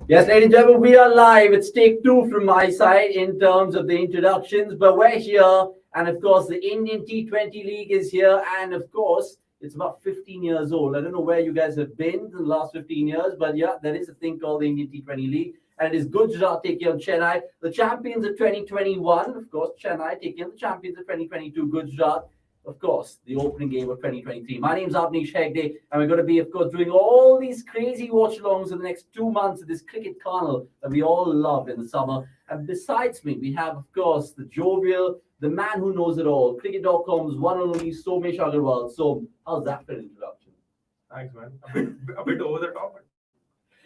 Yes, ladies and gentlemen, we are live. It's take two from my side in terms of the introductions, but we're here. And of course, the Indian T20 League is here. And of course, it's about 15 years old. I don't know where you guys have been in the last 15 years, but yeah, there is a thing called the Indian T20 League. And it is Gujarat taking on Chennai, the champions of 2021. Of course, Chennai taking on the champions of 2022, Gujarat. Of course, the opening game of 2023. My name's Avnish Hegde, and we're going to be, of course, doing all these crazy watch-alongs in the next 2 months of this cricket carnival that we all love in the summer. And besides me, we have, of course, the jovial, the man who knows it all, cricket.com's one and only Somesh Agarwal. So, how's that for an introduction? Thanks, man. A bit over the top.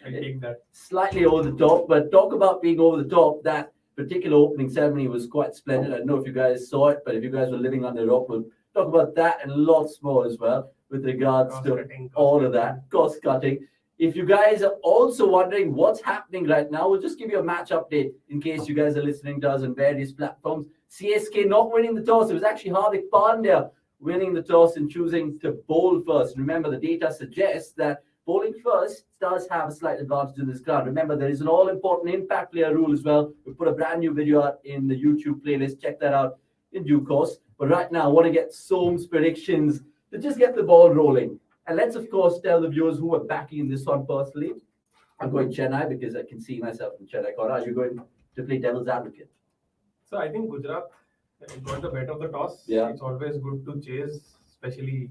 I take that. Slightly over the top, but talk about being over the top. That particular opening ceremony was quite splendid. I don't know if you guys saw it, but if you guys were living under a rock, we'll talk about that and lots more as well with regards to all of that, cost cutting. If you guys are also wondering what's happening right now, we'll just give you a match update in case you guys are listening to us on various platforms. CSK not winning the toss. It was actually Hardik Pandya winning the toss and choosing to bowl first. Remember, the data suggests that bowling first does have a slight advantage in this ground. Remember, there is an all-important impact player rule as well. We put a brand new video out in the YouTube playlist. Check that out in due course. But right now, I want to get Som's predictions to just get the ball rolling. And let's, of course, tell the viewers who are backing in this one personally. I'm going Chennai because I can see myself in Chennai. Or are you going to play devil's advocate? So I think Gujarat got the better of the toss. Yeah. It's always good to chase, especially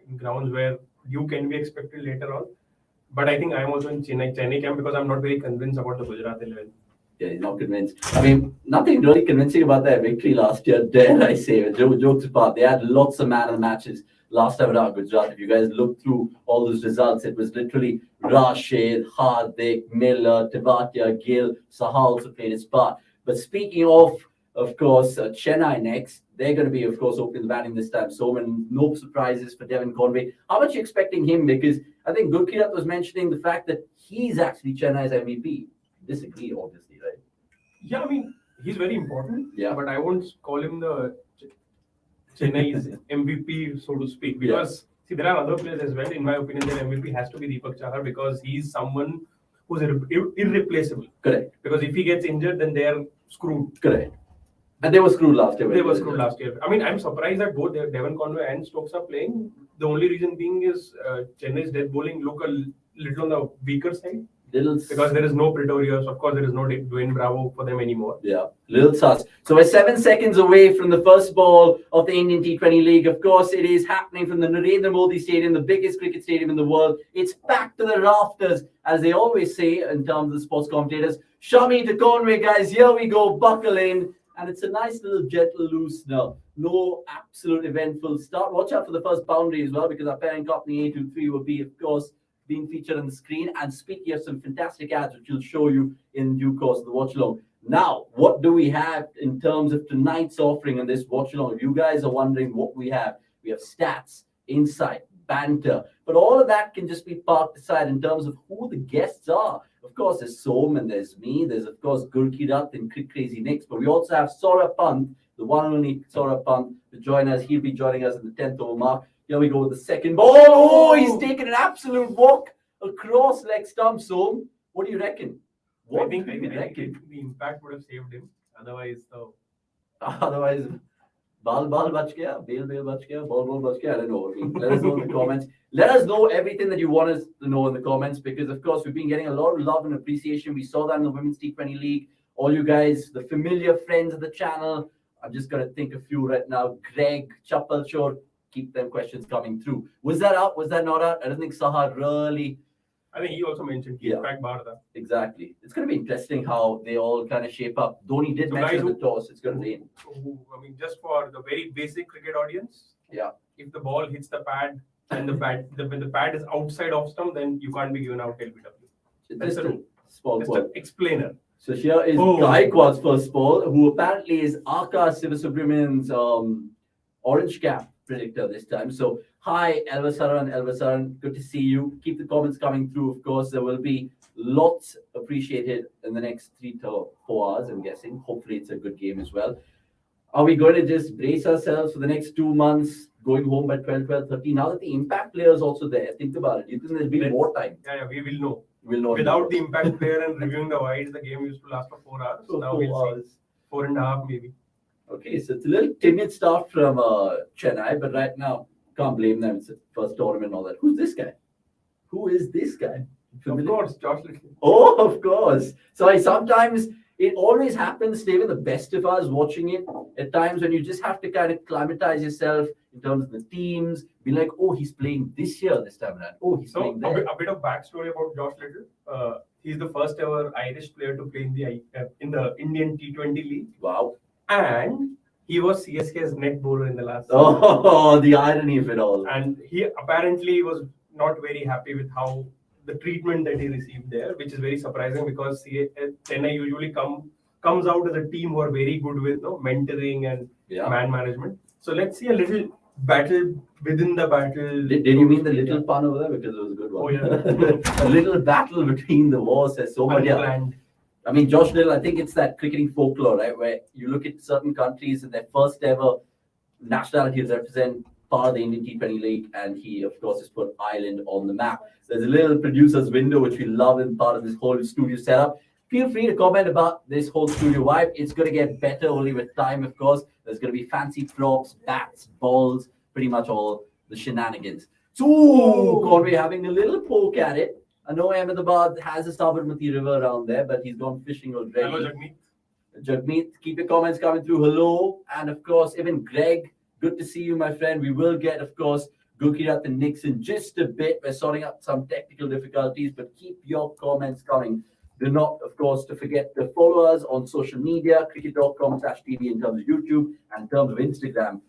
in grounds where you can be expected later on. But I think I'm also in Chennai camp because I'm not very convinced about the Gujarat 11. Yeah, he's not convinced. I mean, nothing really convincing about their victory last year, dare I say. Jokes apart, they had lots of man of the matches last time around Gujarat. If you guys look through all those results, it was literally Rashid, Hardik, Miller, Tewatia, Gill, Sahal also played his part. But speaking of course, Chennai next, they're going to be, of course, opening the batting this time. So no surprises for Devon Conway. How much are you expecting him? Because I think Gurkirat was mentioning the fact that he's actually Chennai's MVP. Disagree, obviously, right? Yeah, I mean, he's very important. Yeah. But I won't call him the Chennai's MVP, so to speak. Because, see, there are other players as well. In my opinion, their MVP has to be Deepak Chahar because he's someone who's irreplaceable. Correct. Because if he gets injured, then they are screwed. Correct. And they were screwed last year. They were screwed last year. I mean, I'm surprised that both Devon Conway and Stokes are playing. The only reason being is Chennai's death bowling look a little on the weaker side. Because there is no Pretorius. Of course, there is no Dwayne Bravo for them anymore. Yeah, little sus. So we're 7 seconds away from the first ball of the Indian T20 League. Of course, it is happening from the Narendra Modi Stadium, the biggest cricket stadium in the world. It's back to the rafters, as they always say in terms of the sports commentators. Shami to Conway, guys. Here we go. Buckle in. And it's a nice little gentle loosener. No absolute eventful start. Watch out for the first boundary as well, because our parent company 823 will be, of course, being featured on the screen. And speaking of some fantastic ads, which we'll show you in due course of the watch along. Now, what do we have in terms of tonight's offering on this watch along? If you guys are wondering what we have stats, insight, banter, but all of that can just be parked aside in terms of who the guests are. Of course, there's Som and there's me. There's, of course, Gurkirat and Crazy Nicks. But we also have Saurabh Pant, the one and only Saurabh Pant, to join us. He'll be joining us in the 10th over mark. Here we go with the second ball. Oh, he's taken an absolute walk across leg stump. So, what do you reckon? I think the impact would have saved him. Otherwise, ball bach gaya, bail bach gaya, ball bach gaya. I don't know. Let us know in the comments. Let us know everything that you want us to know in the comments, because, of course, we've been getting a lot of love and appreciation. We saw that in the Women's T20 League. All you guys, the familiar friends of the channel. I'm just going to think a few right now. Greg, Chapalchor. Keep them questions coming through. Was that out? Was that not out? I don't think Sahar really. I think he also mentioned back Bharata. Exactly. It's going to be interesting how they all kind of shape up. Dhoni did mention the toss. It's going to rain. I mean, just for the very basic cricket audience. Yeah. If the ball hits the pad and when the pad is outside off stump, then you can't be given out LBW. That's a small an explainer. So here is Gaikwad's first ball, who apparently is Akash Sivasubramanian's orange cap predictor this time. So hi Elvasaran, good to see you. Keep the comments coming through. Of course, there will be lots appreciated in the next 3 to 4 hours, I'm guessing. Hopefully it's a good game as well. Are we going to just brace ourselves for the next 2 months, going home by 12, 13? Now that the impact player is also there, think about it. You think there'll be more time? Yeah, we will know. We'll not without the impact player and reviewing the wides, the game used to last for 4 hours. For Now 4 we'll hours. see 4.5 maybe. Okay, so it's a little timid start from Chennai, but right now, can't blame them. It's the first tournament and all that. Who's this guy? Who is this guy? Of course, Josh Little. Oh, of course. So sometimes it always happens, Steven, the best of us watching it at times when you just have to kind of climatize yourself in terms of the teams. Be like, oh, he's playing this year this time around. Oh, he's playing there. A bit of backstory about Josh Little. He's the first ever Irish player to play in the Indian T20 league. Wow. And he was CSK's net bowler in the last season. Oh, the irony of it all. And he apparently was not very happy with how the treatment that he received there, which is very surprising because Chennai usually comes out as a team who are very good with mentoring and man management. So let's see a little battle within the battle. Did you mean the little pun over there? Because it was a good one. Oh, yeah. A little battle between the wars. There's so much. I mean, Josh Little, I think it's that cricketing folklore, right? Where you look at certain countries and their first ever nationality is represent part of the Indian T20 League, and he, of course, has put Ireland on the map. There's a little producer's window, which we love in part of this whole studio setup. Feel free to comment about this whole studio vibe. It's going to get better only with time, of course. There's going to be fancy props, bats, balls, pretty much all the shenanigans. So, Conway having a little poke at it. I know Ahmedabad has a Sabarmati river around there, but he's gone fishing already. Hello, Jagmeet. Jagmeet, keep your comments coming through. Hello. And of course, even Greg, good to see you, my friend. We will get, of course, Gujarat and Knicks in just a bit. We're sorting out some technical difficulties, but keep your comments coming. Do not, of course, to forget to follow us on social media, cricket.com/TV in terms of YouTube and in terms of Instagram.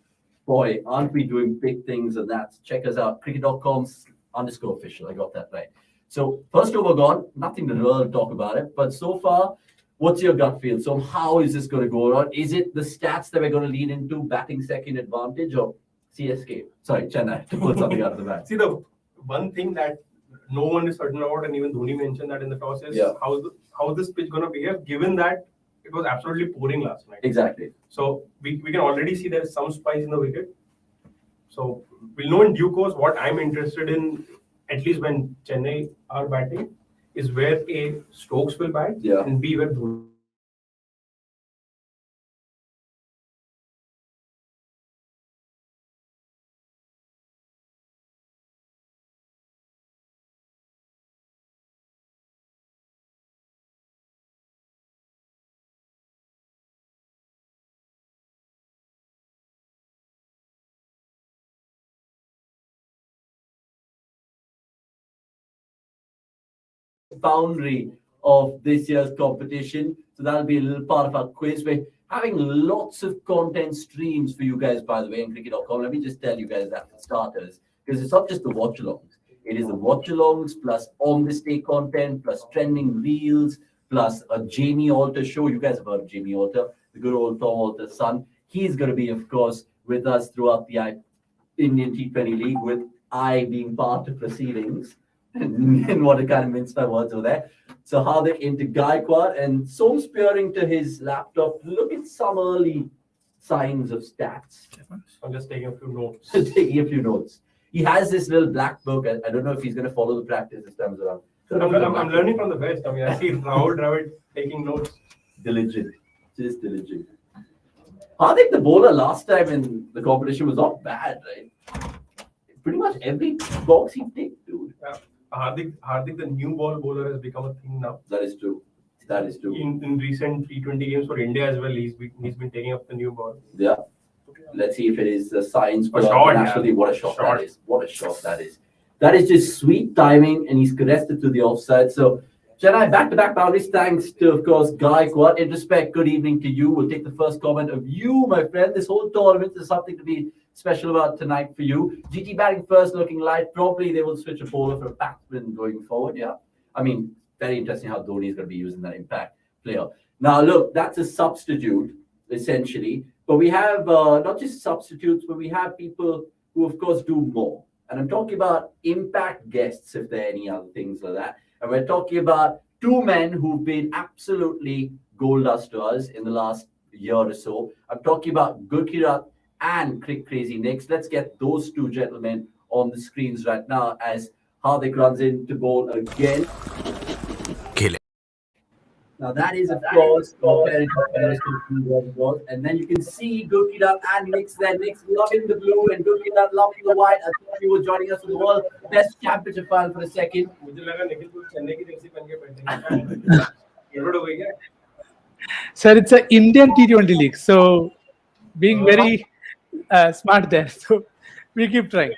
Boy, aren't we doing big things on that? Check us out, cricket.com_official. I got that right. So first over gone, nothing to really talk about it. But so far, what's your gut feel? So how is this going to go on? Is it the stats that we're going to lean into, batting second advantage, or CSK? Sorry, Chennai, to put something out of the bag. See, the one thing that no one is certain about, and even Dhoni mentioned that in the toss, is how this pitch going to behave, given that it was absolutely pouring last night. Exactly. So we can already see there is some spice in the wicket. So we'll know in due course. What I'm interested in, at least when Chennai are batting, is where A, Stokes will bat, and B, where Dhoni. Boundary of this year's competition. So that'll be a little part of our quiz. We're having lots of content streams for you guys, by the way, in cricket.com. Let me just tell you guys that for starters, because it's not just the watch-alongs. It is the watch-alongs plus on-the-day content, plus trending reels, plus a Jamie Alter show. You guys have heard of Jamie Alter, the good old Tom Alter's son. He's going to be, of course, with us throughout the Indian T20 League, with I being part of proceedings. And what a kind of minced my words over there. So Hardik into Gaikwad and so spearing to his laptop. Look at some early signs of stats. I'm just taking a few notes. Taking a few notes. He has this little black book. I don't know if he's going to follow the practice this time around. I'm learning from the best. I mean, I see Rahul Dravid taking notes. Diligent. Just diligent. Hardik, the bowler last time in the competition, was not bad, right? Pretty much every box he ticked, dude. Yeah. Hardik, the new ball bowler, has become a thing now. That is true. That is true. In recent T20 games for India as well, he's been taking up the new ball. Yeah. Let's see if it is the science. What a shot that is. What a shot that is. That is just sweet timing, and he's caressed to the offside. So, Chennai, back-to-back boundaries. Thanks to, of course, Gaikwad. In respect, good evening to you. We'll take the first comment of you, my friend. This whole tournament is something to be special about tonight for you. GT batting first, looking light. Probably they will switch a bowler for a batsman going forward. Yeah. I mean, very interesting how Dhoni is going to be using that impact player. Now, look, that's a substitute, essentially. But we have not just substitutes, but we have people who, of course, do more. And I'm talking about impact guests, if there are any other things like that. And we're talking about two men who've been absolutely gold dust to us in the last year or so. I'm talking about Gujarat and Cricket Crazy Knicks. Let's get those two gentlemen on the screens right now as Hardik runs in to bowl again. Now that is, of course, fair enough. And then you can see Gurkirat and Nix there. Nix loving the blue and Gurkirat loving the white. I thought you were joining us for the World Best Championship final for a second. Sir, it's an Indian T20 league, so being very smart there. So we keep trying.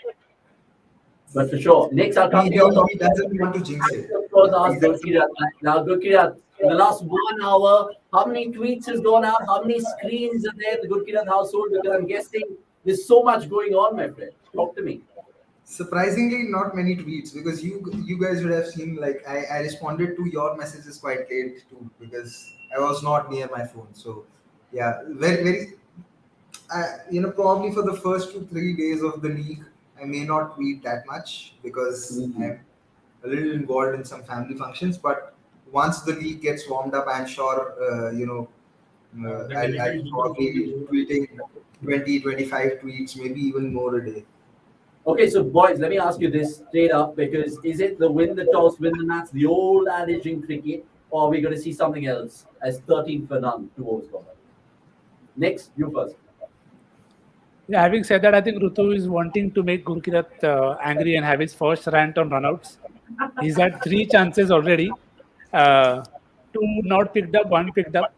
But for sure, Nix, I'll come to your He doesn't want to jinx it. Of course, ask Gurkirat. Now, Gurkirat, in the last 1 hour, how many tweets has gone out? How many screens are there in the Gurkirat household? Because I'm guessing there's so much going on, my friend. Talk to me. Surprisingly, not many tweets, because you guys would have seen, like, I responded to your messages quite late too, because I was not near my phone. So yeah, very probably for the first 2-3 days of the league, I may not tweet that much because I'm a little involved in some family functions. But once the league gets warmed up, I'm sure I'll probably be tweeting 20-25 tweets, maybe even more a day. Okay, so boys, let me ask you this straight up, because is it the win the toss, win the match, the old adage in cricket, or are we going to see something else as 13 for none to overscore? Next, you first. Yeah, having said that, I think Rutu is wanting to make Gurkirat angry and have his first rant on runouts. He's had 3 chances already. 2 not picked up, 1 picked up.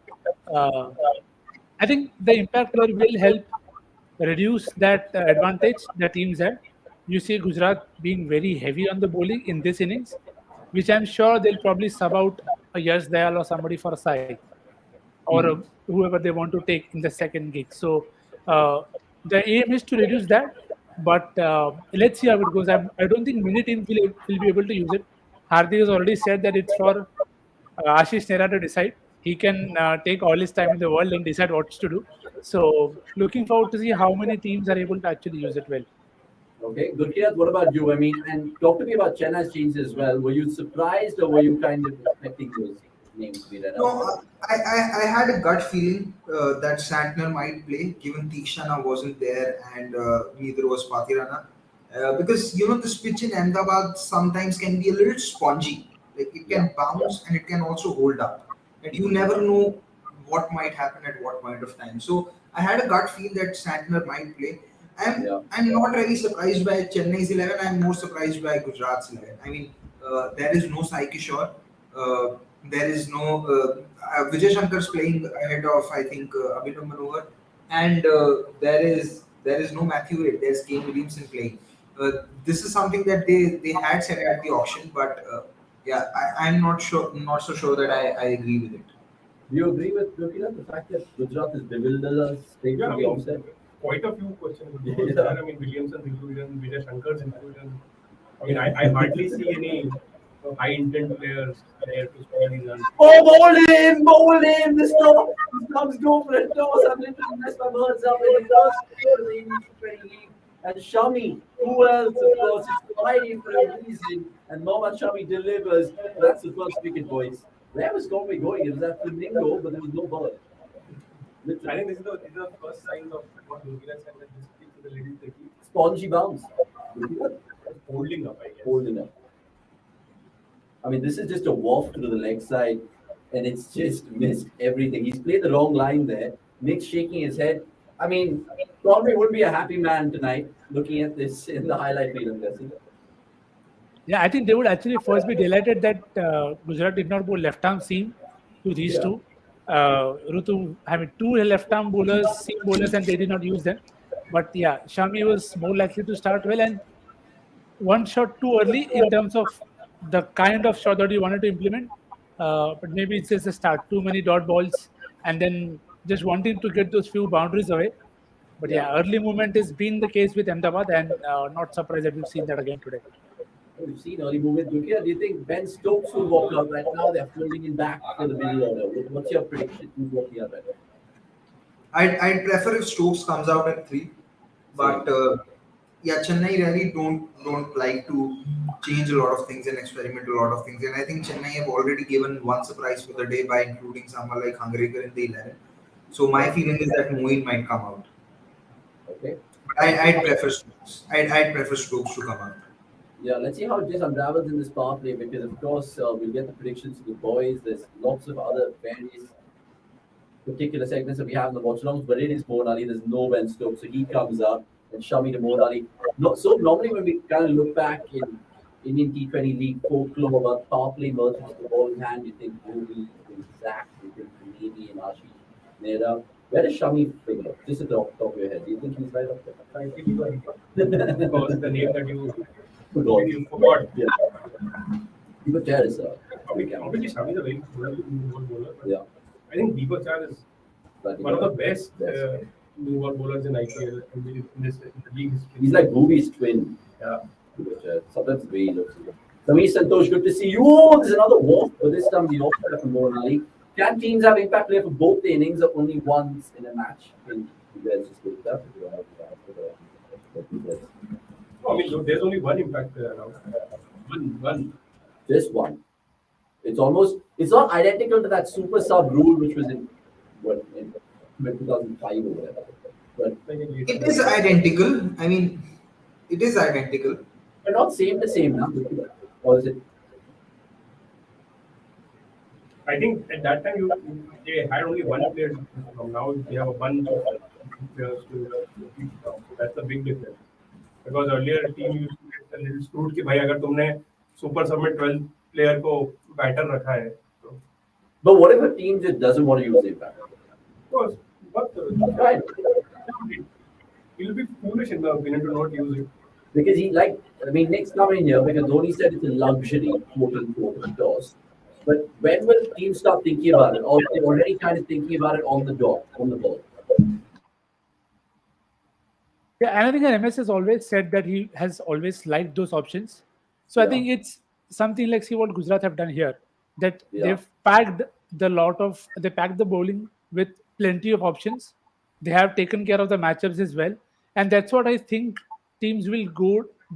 I think the impact player will help reduce that advantage the teams had. You see Gujarat being very heavy on the bowling in this innings, which I'm sure they'll probably sub out a Yash Dayal or somebody for a side, or whoever they want to take in the second gig. So the aim is to reduce that, but let's see how it goes. I don't think many teams will be able to use it. Hardik has already said that it's for Ashish Nehra to decide. He can take all his time in the world and decide what to do. So looking forward to see how many teams are able to actually use it well. Okay, Gurkirat, what about you? I mean, and talk to me about Chennai's changes as well. Were you surprised, or were you kind of expecting those names to be read out? No, I had a gut feeling that Santner might play, given Tikshana wasn't there and neither was Patirana. Because, this pitch in Ahmedabad sometimes can be a little spongy. Like, it can bounce and it can also hold up. And you never know what might happen at what point of time. So I had a gut feel that Santner might play. I'm not really surprised by Chennai's 11. I'm more surprised by Gujarat's 11. I mean, there is no Sai Kishore. There is no Vijay Shankar's playing ahead of, I think, Abhinav Manohar, and there is no Matthew Wade. There's Kane Williamson playing. This is something that they had said at the auction, but I'm not so sure that I agree with it. Do you agree with Gurkirat, the fact that Gujarat is bewildered us straight from the offset? Quite a few questions. I mean, Williamson's inclusion, Vijay Shankar's inclusion. I mean, I hardly see any high intent players there to score these runs. Oh, bowl him! The Storms go for a toss. I'm literally messed my words up in the first quarter of the Indian T20 League. And Shami, who else, of course, is fighting for a reason. And Mohammad Shami delivers. That's the first wicket, boys. Where was Conway going? It was that flamingo, but there was no ball. I think these are the first signs of what Gurkirat said, that this pitch is a little tricky. Spongy bounce. Holding up, I guess. Holding up. I mean, this is just a waft to the leg side, and it's just missed everything. He's played the wrong line there. Nick's shaking his head. I mean, Conway would be a happy man tonight looking at this in the highlight reel. Yeah, I think they would actually first be delighted that Gujarat did not bowl left-arm seam to these two. Rutu, I mean, 2 left-arm bowlers, seam bowlers, and they did not use them. But yeah, Shami was more likely to start well, and 1 shot too early in terms of the kind of shot that you wanted to implement. But maybe it's just a start. Too many dot balls, and then just wanting to get those few boundaries away. But yeah, early movement has been the case with Ahmedabad, and not surprised that we've seen that again today. We've seen early movement. Do you think Ben Stokes will walk out right now? They're folding him back for the middle order. What's your prediction? Who's walking out right now? I'd prefer if Stokes comes out at 3, but Chennai really don't like to change a lot of things and experiment a lot of things. And I think Chennai have already given one surprise for the day by including someone like Hungrekar in the 11. So my feeling is that Moeen might come out. Okay. I'd prefer Stokes. I'd prefer Stokes to come out. Yeah, let's see how it just unravels in this power play because, of course, we'll get the predictions to the boys. There's lots of other various particular segments that we have in the watchalongs, but it is Moeen Ali. There's no Ben Stokes, so he comes up and Shami to Moeen Ali. So normally when we kind of look back in Indian T20 League folklore about power play merchants with the ball in hand, you think Bhuvi, you think Zach, you think Navy and Ashish Nehra. Where does Shami figure? Just at the top of your head. Do you think he's right up there? I think because the name that you Forgot. forgot. Yeah. Deepak Chahar is Obviously, Shami is a very good bowler. Yeah. I think Deepak Chahar is one of the best new ball bowlers in IPL in this league history. He's like Bhuvi's twin. Yeah. Sometimes the way he looks. Sameer Santosh, good to see you. Oh, there's another walk, but this time the offside from Moeen Ali. Can teams have impact play for both the innings or only once in a match? And you guys just looked up if you don't have to. I mean, there's only one impact there now. One. Just one. It's not identical to that super sub rule which was in 2005 or whatever. But It is identical. I mean, it is identical. but not same to same now. Or is it? I think at that time they had only one player. Now they have a bunch of players to keep from. So that's the big difference. Because earlier team used to get a little screwed कि भाई अगर तुमने super sub में 12 player को batter रखा है तो But what if a team just doesn't want to use impact? of course what Right. it will be foolish in my opinion to not use it. Because Nick's coming here because Dhoni said it's a luxury, quote unquote, of course. But when will teams start thinking about it? Or they're already kind of thinking about it on the dot, on the ball? Yeah, and I think MS has always said that he has always liked those options. So I think it's something like see what Gujarat have done here. That they've packed they packed the bowling with plenty of options. They have taken care of the matchups as well. And that's what I think teams will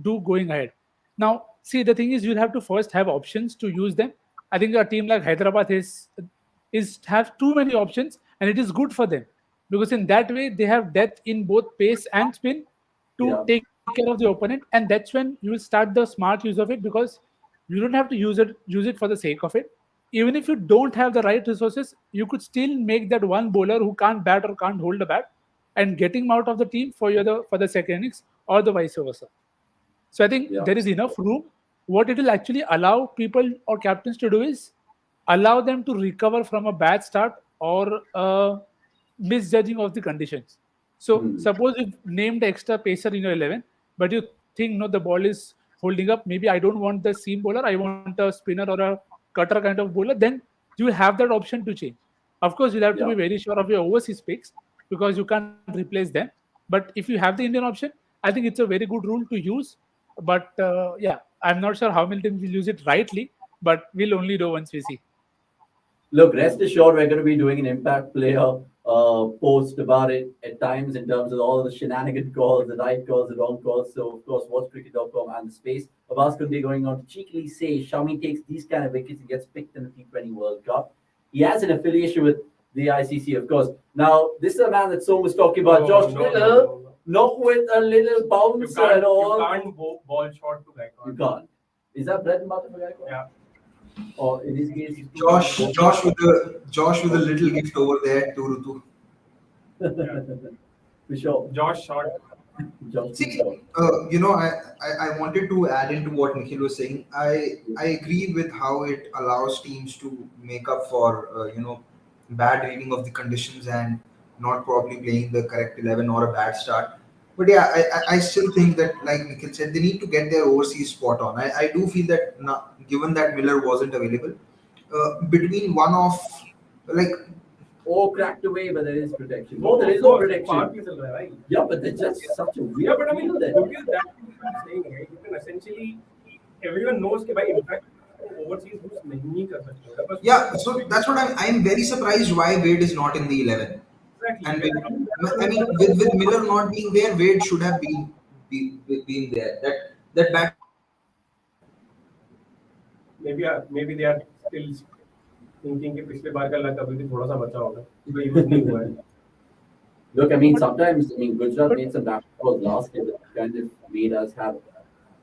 do going ahead. Now, see, the thing is you'll have to first have options to use them. I think a team like Hyderabad have too many options, and it is good for them because in that way they have depth in both pace and spin to take care of the opponent, and that's when you will start the smart use of it because you don't have to use it for the sake of it. Even if you don't have the right resources, you could still make that one bowler who can't bat or can't hold a bat and getting him out of the team for the second innings or the vice versa. So I think there is enough room. What it will actually allow people or captains to do is allow them to recover from a bad start or misjudging of the conditions. So suppose you've named extra pacer in your 11, but you think no, the ball is holding up. Maybe I don't want the seam bowler. I want a spinner or a cutter kind of bowler. Then you will have that option to change. Of course, you'll have to be very sure of your overseas picks because you can't replace them. But if you have the Indian option, I think it's a very good rule to use. But I'm not sure how many times we'll use it rightly, but we'll only know once we see. Look, rest assured, we're going to be doing an impact player post about it at times in terms of all the shenanigan calls, the right calls, the wrong calls. So, of course, watch cricket.com and the space. Abbas could be going on to cheekily say Shami takes these kind of wickets and gets picked in the T20 World Cup. He has an affiliation with the ICC, of course. Now, this is a man that Som was talking about, Josh Little. Not with a little bounce at all. You can't ball short to Gaikwad. You can't. Is that bread and butter for Gaikwad? Yeah. Or in this case, Josh with a little gift over there to Rutu. For sure. Josh short. See, I wanted to add into what Nikhil was saying. I agree with how it allows teams to make up for bad reading of the conditions and not probably playing the correct 11 or a bad start. But yeah, I still think that, like Nikhil said, they need to get their overseas spot on. I do feel that given that Miller wasn't available, between one of cracked away, but there is protection. No, there is no protection. Right? Yeah, but it's just such a weird. Yeah, but I mean, feel there. look at that saying, right? You can essentially everyone knows that by impact overseas who's नहीं कर सकते. Yeah, so that's what I'm very surprised why Wade is not in the 11. Exactly. And I mean, with Miller not being there, Wade should have been there. That bat. Maybe they are still thinking कि पिछले बार का luck अभी भी थोड़ा सा बचा होगा. तो यूज नहीं हुआ है. Look, I mean, sometimes, Gujarat made some bad calls last year that kind of made us have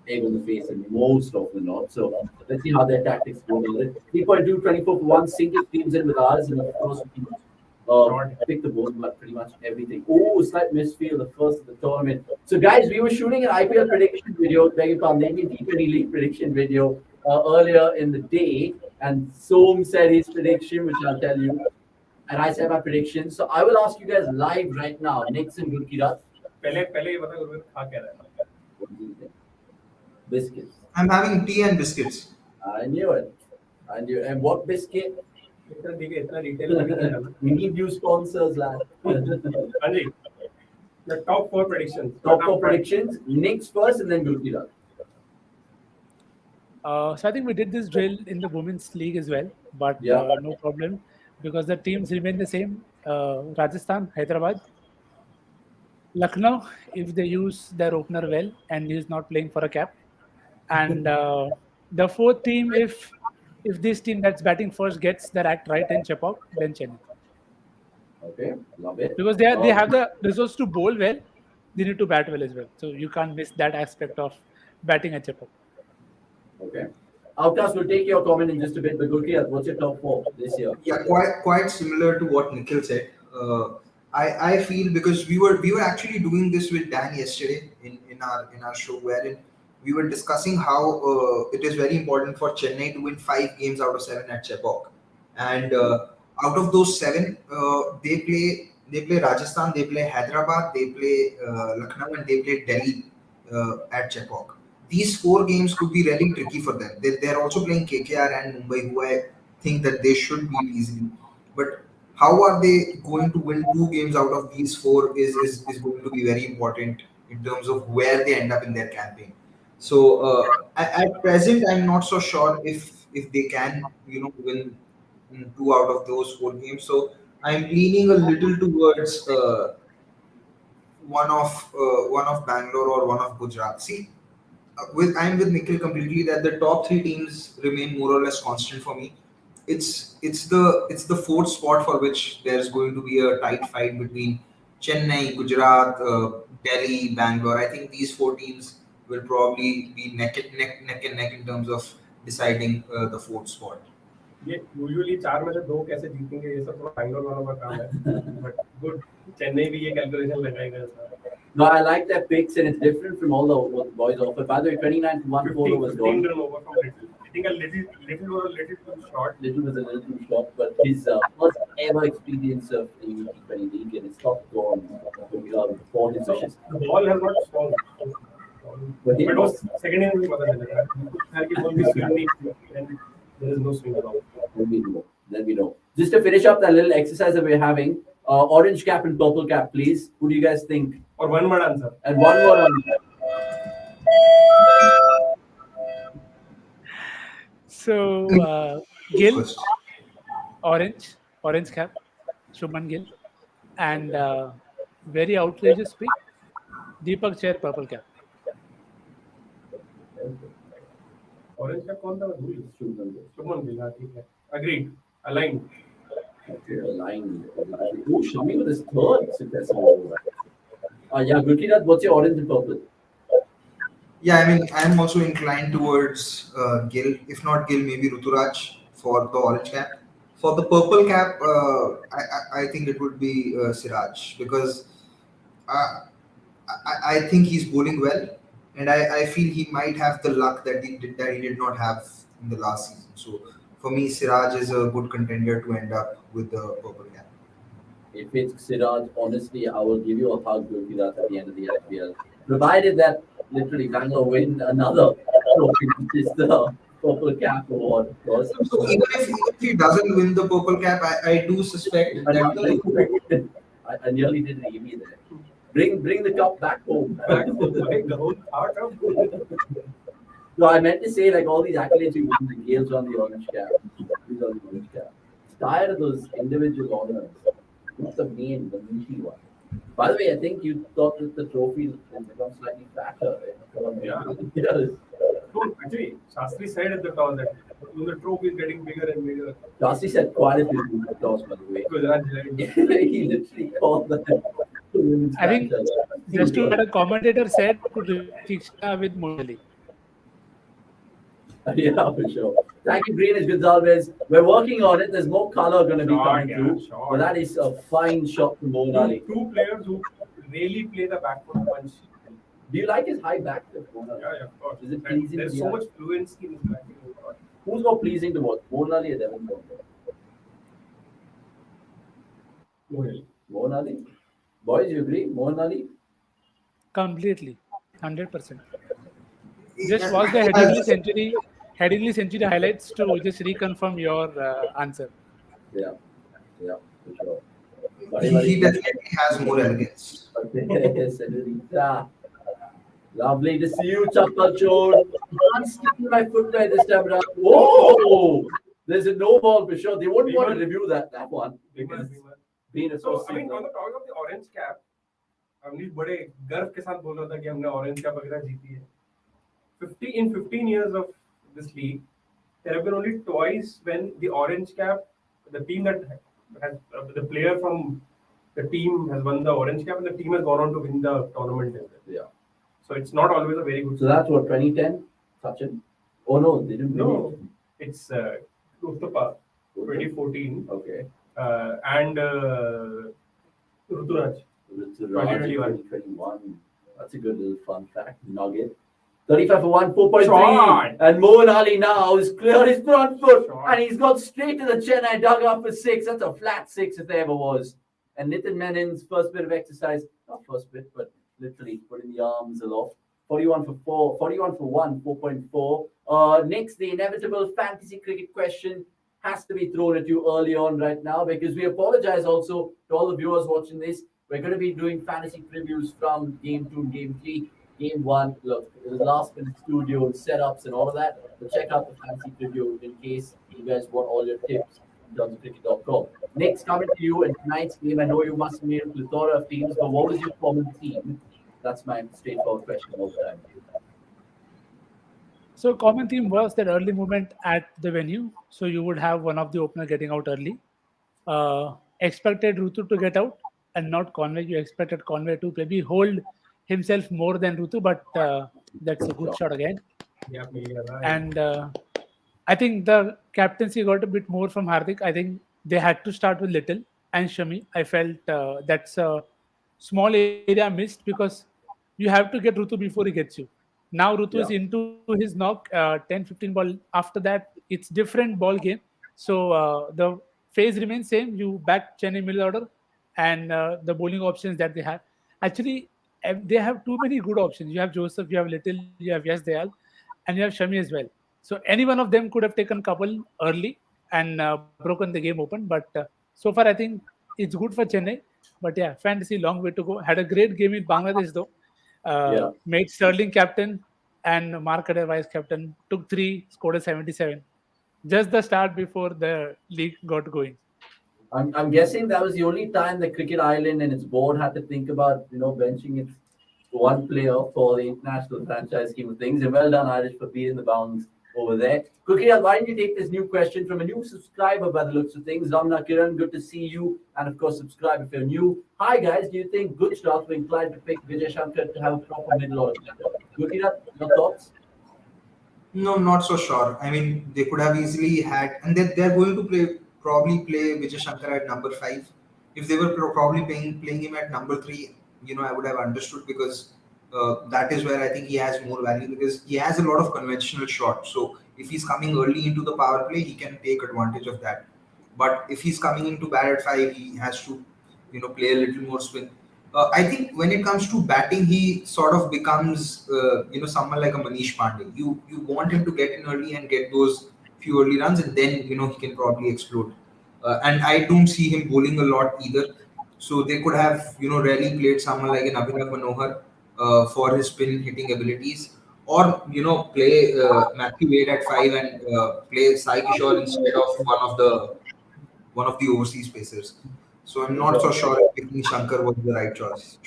egg on the face and most often not. So let's see how their tactics go. 3.2, 24 for one, single teams in with ours, and of course we pick the board, but pretty much everything. Oh, slight misfield, the first of the tournament. So guys, we were shooting an IPL prediction video, beg your pardon, maybe T20 League prediction video earlier in the day, and Som said his prediction, which I'll tell you, and I said my prediction. So I will ask you guys live right now, Nix and Gurkirat. पहले ये बता गुरु खा क्या रहा है? What do you think? Biscuits. I'm having tea and biscuits. I knew it. I knew. And what biscuit? इतना detail We need new sponsors, lad. Anji, the top 4 predictions. Top 4 predictions. Nix first, and then Gurkirat. So I think we did this drill in the women's league as well, but Yeah. no problem because the teams remain the same. Rajasthan, Hyderabad, Lucknow, if they use their opener well and he's not playing for a cap, and the fourth team, if this team that's batting first gets their act right and chip out, then Chennai. Okay, love it. Because they have the resource to bowl well, they need to bat well as well. So you can't miss that aspect of batting and chip out. Okay. Avkas, we'll take your comment in just a bit, but Gurkirat, what's your top 4 this year? Yeah, quite similar to what Nikhil said. I feel because we were actually doing this with Dan yesterday in our show, wherein we were discussing how it is very important for Chennai to win 5 games out of 7 at Chepauk, and out of those 7, they play Rajasthan, they play Hyderabad, they play Lucknow, and they play Delhi at Chepauk. These 4 games could be really tricky for them. They're also playing KKR and Mumbai, who I think that they should beat easily. But how are they going to win 2 games out of these 4 is going to be very important in terms of where they end up in their campaign. So at present, I'm not so sure if they can win 2 out of those 4 games. So I'm leaning a little towards one of Bangalore or one of Gujarat. See, I'm with Nikhil completely that the top 3 teams remain more or less constant for me. It's the 4th spot for which there's going to be a tight fight between Chennai, Gujarat, Delhi, Bangalore. I think these 4 teams will probably be neck and neck in terms of deciding the 4th spot. ये usually 4 में से 2 कैसे जीतेंगे ये सब थोड़ा बैंगलोर वालों का काम है but good चेन्नई भी ये कैलकुलेशन लगाएगा No, I like that picks, and it's different from all the what the boys offer. By the way, 29 to 1 photo was gone. 15 run over from Little. I think a little too short. Little was a little too short, but his first ever experience of the T20 league, and it's top gone for his wishes. The ball has not swung. But it was second inning में पता चलेगा कि ball भी swing नहीं and there is no swing at all. Then we know. Just to finish up that little exercise that we're having, orange cap and purple cap, please. Who do you guys think? Or one word answer. And one more on. So Gill, orange cap, Shubman Gill, and very outrageous pick, Deepak Chair, purple cap. Orange का कौन था मैं भूल गया शुभमन गिल हाँ ठीक है agreed aligned Okay, aligned. Oh, Shami with his 3rd successful over. Yeah, Gurkirat, what's your orange and purple? Yeah, I mean, I'm also inclined towards Gill. If not Gill, maybe Ruturaj for the orange cap. For the purple cap, I think it would be Siraj because I think he's bowling well, and I feel he might have the luck that he did not have in the last season. So for me, Siraj is a good contender to end up with the purple cap. If it's Siraj, honestly, I will give you a hug, Gurkirat, at the end of the IPL. Provided that literally Bangalore win another trophy, which is the purple cap award, of course. So even if he doesn't win the purple cap, I do suspect that I nearly did an EV there. Bring the cup back home. No, I meant to say like all these accolades you win, the Gales on the orange cap, these on the orange cap. Tired of those individual honors. What's the main, the meaty one? By the way, I think you thought that the trophy will become slightly fatter. Right? Yeah. Yes. No, actually, Shastri said at the toss that the trophy is getting bigger and bigger. Shastri said quite a few things at the toss, by the way. Gujarat Chennai. He literally called that. I think just to what a commentator said, could Tiksha with Murali. Yeah, for sure. Thank you, Green, as always. We're working on it. There's more color going to be coming through. Shot. But that is a fine shot from Moeen Ali. Two players who really play the back foot punch. Do you like his high back flip, Moeen Ali? Yeah, of course. Is it pleasing? There's so much fluency in his batting. Who's more pleasing to watch, Moeen Ali or Devon Conway? Moeen Ali. Boys, you agree? Moeen Ali? Completely, 100%. Just watch the Headingley century highlights to just reconfirm your answer. Yeah, for sure. He definitely has more elegance. Senorita. Lovely to see you, Chappal Chor. Can't stick in my footwear this time around. Whoa! There's a no ball for sure. They wouldn't want to review that one. Because being a so, I mean, on the topic of the orange cap, Amrish बड़े गर्व के साथ बोल रहा था कि हमने orange cap वगैरह जीती है. In 15 years of this league, there have been only twice when the orange cap, the team that has the player from the team has won the orange cap and the team has gone on to win the tournament. Yeah. So it's not always a very good. So that's what 2010, Sachin. Oh no, they didn't. No, it's Uttapa, 2014. Okay. And Ruturaj. 2021. That's a good little fun fact. Nugget. 35 for 1, 4.3. Shot. And Moeen Ali now is clear his front foot. Shot. And he's got straight to the Chennai dugout for 6. That's a flat 6 if there ever was. And Nitin Menin's first bit of exercise, not first bit, but literally putting the arms aloft. 41 for 1, 4.4. Next, the inevitable fantasy cricket question has to be thrown at you early on right now, because we apologize also to all the viewers watching this. We're going to be doing fantasy previews from game 2 and game 3. Game 1, look, it was last minute studio setups and all of that. So check out the fantasy preview in case you guys want all your tips on cricket.com. Next, coming to you in tonight's game, I know you must have made a plethora of teams, but what was your common theme? That's my straightforward question all the time. So common theme was that early movement at the venue. So you would have one of the opener getting out early. Expected Rutu to get out and not Conway. You expected Conway to maybe hold himself more than Rutu, but that's a good shot again. Yeah, right. And I think the captaincy got a bit more from Hardik. I think they had to start with Little and Shami. I felt that's a small area missed, because you have to get Rutu before he gets you. Now Rutu is into his knock, 10-15 ball. After that, it's different ball game. So the phase remains same. You back Chennai middle order and the bowling options that they have. Actually, they have too many good options. You have Joseph, you have Little, you have Yash Dayal, and you have Shami as well. So any one of them could have taken couple early and broken the game open. But so far, I think it's good for Chennai. But yeah, fantasy, long way to go. Had a great game in Bangladesh though. Made Sterling captain and Mark Adair vice captain. Took 3, scored a 77. Just the start before the league got going. I'm guessing that was the only time the Cricket Island and its board had to think about, benching its one player for the international franchise scheme of things. And well done, Irish, for beating the bounds over there. Cricket, why don't you take this new question from a new subscriber by the looks of things? Ramna Kiran, good to see you. And of course, subscribe if you're new. Hi guys, do you think Gujarat were inclined to pick Vijay Shankar to have a proper middle order? Cricket, your thoughts? No, not so sure. I mean, they could have easily had, and they're going to probably play Vijay Shankar at number 5. If they were probably playing him at number 3, I would have understood, because that is where I think he has more value, because he has a lot of conventional shots. So if he's coming early into the power play, he can take advantage of that. But if he's coming into bat at 5, he has to, play a little more swing. I think when it comes to batting, he sort of becomes, someone like a Manish Pandey. You want him to get in early and get those few early runs, and then, he can probably explode. And I don't see him bowling a lot either. So they could have, really played someone like an Abhinav Manohar for his spin hitting abilities, or, play Matthew Wade at 5 and play Sai Kishore instead of one of the overseas pacers. So I'm not so sure if picking Shankar was the right choice.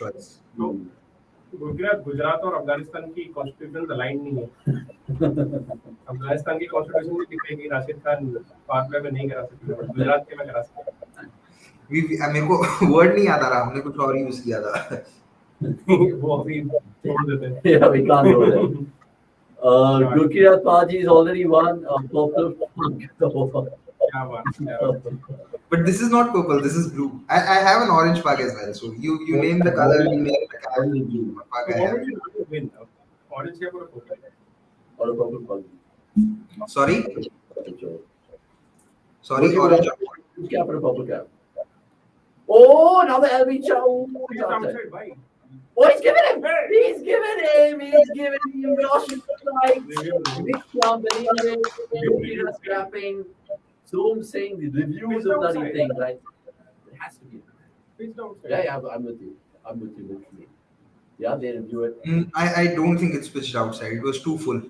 So, Gujarat और अफगानिस्तान की constitution align नहीं है. अफगानिस्तान की constitution में दिखेगी Rashid Khan part में नहीं करा सकते, गुजरात के में करा सकते. मेरे को वर्ड नहीं आता रहा, हमने कुछ और यूज किया था. वो अभी छोड़ देते हैं. Yeah, we can't do that. Gurkirat Paji is already won purple. But this is not purple. This is blue. I have an orange pug as well. So you name the color, you name the cap. Pug I What have. would you win? Orange cap or a purple? Or a purple pug. Sorry, Would you orange. orange cap or a purple cap? Oh, now the LB Chow. He's outside. Why? Oh, he's giving him! He's giving him! Josh is like, mixed down the lead, Gurkirat scrapping. So I'm saying the reviews of bloody thing, right? It has to be. Pitched outside. Yeah, I'm with you. Literally. Yeah, they review it. I don't think it's pitched outside. It was too full.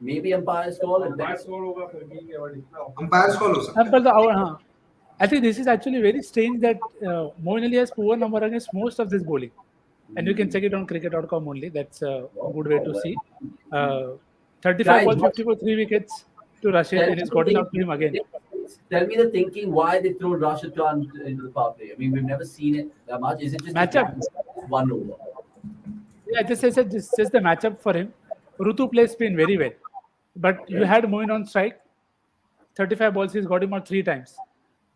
Maybe umpire's call and That's all over for me. Umpire's call हो सकता है. But I think this is actually very strange that Moeen Ali has poor number against most of this bowling. And you can check it on cricket.com only. That's a good way to see. 35 balls, 50 for 3 wickets to Rashid, and he's gotten out to him again. Tell me the thinking why they throw Rashid Khan into the power play. I mean, we've never seen it that much. Is it just Matchup? one over? Yeah, just the matchup for him. Rutu plays spin very well. But you had Moeen on strike. 35 balls, he's got him out 3 times.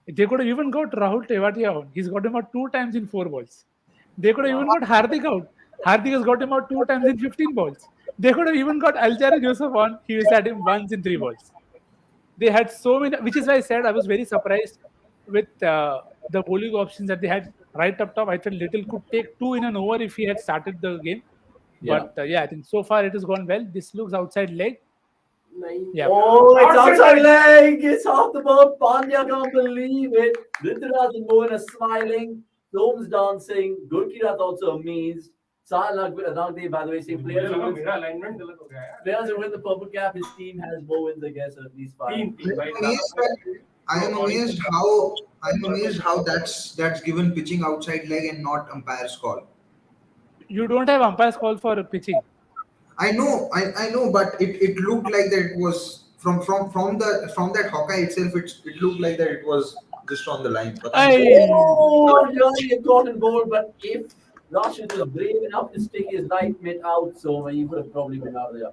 They could have even got Rahul Tewatia out. He's got him out 2 times in 4 balls. They could have even got Hardik out. Hardik has got him out 2 times in 15 balls. They could have even got Aljari Joseph on. He has had him once in 3 balls. They had so many, which is why I said I was very surprised with the bowling options that they had right up top. I thought Little could take 2 in an over if he had started the game. Yeah. But I think so far it has gone well. This looks outside leg. Yeah. Oh, it's outside leg. It's off the ball. Pandya can't believe it. Rituraj and Mohan are smiling. Soam's dancing. Gurkirat also amazed. Sahil Nagdev, by the way, saying players who win the purple cap, his team has more wins, I guess, or at least 5. I am amazed how that's given pitching outside leg and not umpire's call. You don't have umpire's call for pitching. I know, but it looked like that it was from that Hawkeye itself. It looked like that it was just on the line. But oh, really a golden ball. But if Rashid was brave enough to stick his right mid out, so he would have probably been out there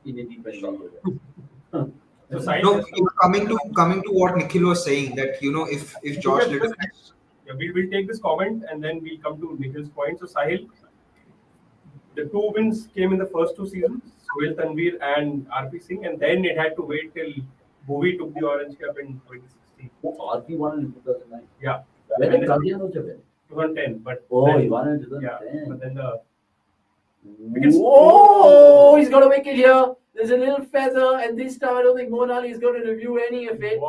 in the T20. No, coming to what Nikhil was saying, that if Josh Little. Yeah, we'll take this comment and then we'll come to Nikhil's point. So Sahil, the 2 wins came in the first 2 seasons, Sohail Tanveer and RP Singh, and then it had to wait till Bhuvi took the orange cap in 2016. RP won in 2009. Yeah. When did Kalyana also win? 2010, but he won in 2010. Yeah, but then the oh, he's got a wicket here. There's a little feather, and this time I don't think Moeen Ali is going to review any of it.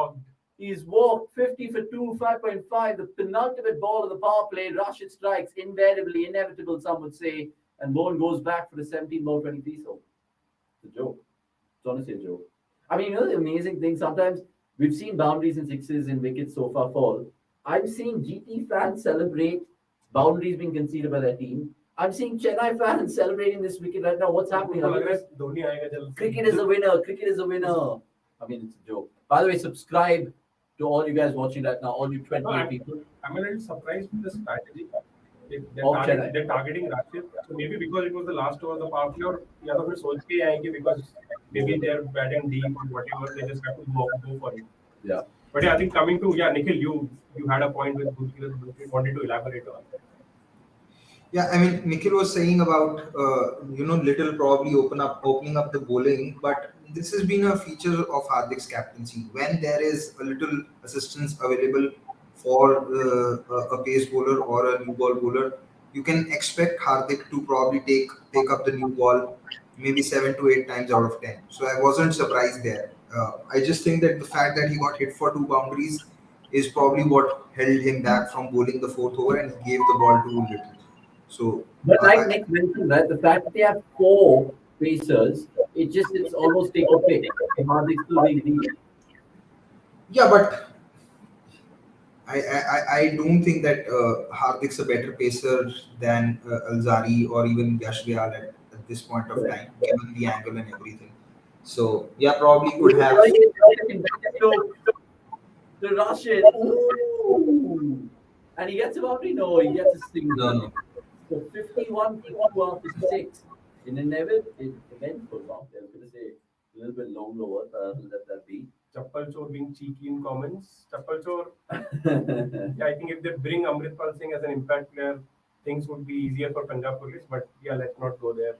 He's walked 50 for 2, 5.5. The penultimate ball of the power play. Rashid strikes, invariably, inevitable, some would say. And Mohan goes back for the 17 ball 23. So it's a joke. It's honestly a joke. I mean, the amazing thing, sometimes we've seen boundaries and sixes and wickets so far fall. I'm seeing GT fans celebrate boundaries being conceded by their team. I'm seeing Chennai fans celebrating this wicket right now. What's happening? Cricket is a winner. Cricket is a winner. I mean, it's a joke. By the way, subscribe to all you guys watching right now, all you 28 people. I'm a little surprised with the strategy. They're targeting Rashid. So maybe because it was the last over of the power play, or because maybe they're batting deep or whatever, they just have to go for it. Yeah. But yeah, I think coming to Nikhil, you had a point with Gurkirat, wanted to elaborate on that. Yeah, I mean, Nikhil was saying about Little probably opening up the bowling, but this has been a feature of Hardik's captaincy. When there is a little assistance available for a pace bowler or a new ball bowler, you can expect Hardik to probably take up the new ball maybe 7 to 8 times out of 10. So I wasn't surprised there. I just think that the fact that he got hit for 2 boundaries is probably what held him back from bowling the 4th over, and he gave the ball to Little. So, but like Nick mentioned, right, the fact that they have 4 pacers, it's almost take or pick. Hardik's still being deep. Yeah, but I don't think that Hardik's a better pacer than Alzari or even Yashvial at this point of time, given the angle and everything. So yeah, probably could have. The Russian, and he gets about no, he gets a single. No. So 51 after 6 in an eventful round. little bit long over, let that be. Chappal Chor being cheeky in comments. Chappal Chor, yeah, I think if they bring Amritpal Singh as an impact player, things would be easier for Punjab Police. But yeah, let's not go there.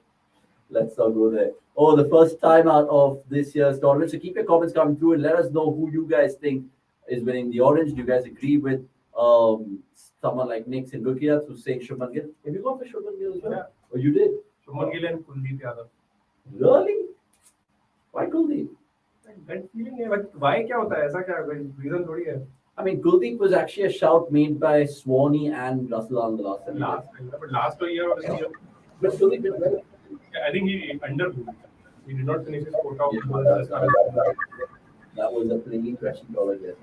Let's not go there. Oh, the first time out of this year's tournament. So keep your comments coming through and let us know who you guys think is winning the orange. Do you guys agree with someone like Nick's in Gujarat who's saying Shubman Gill? Have you gone for Shubman Gill as well? Yeah. Oh, you did? Shubman Gill and Kuldeep Yadav. Really? Why Kuldeep? That feeling है, but why क्या होता है? ऐसा क्या reason थोड़ी है? I mean, Kuldeep was actually a shout made by Swanee and Russell on the last time. But last year or this year, But Kuldeep did well. I think he underperformed. He did not finish his quota of That was a playing crashing ball, I guess.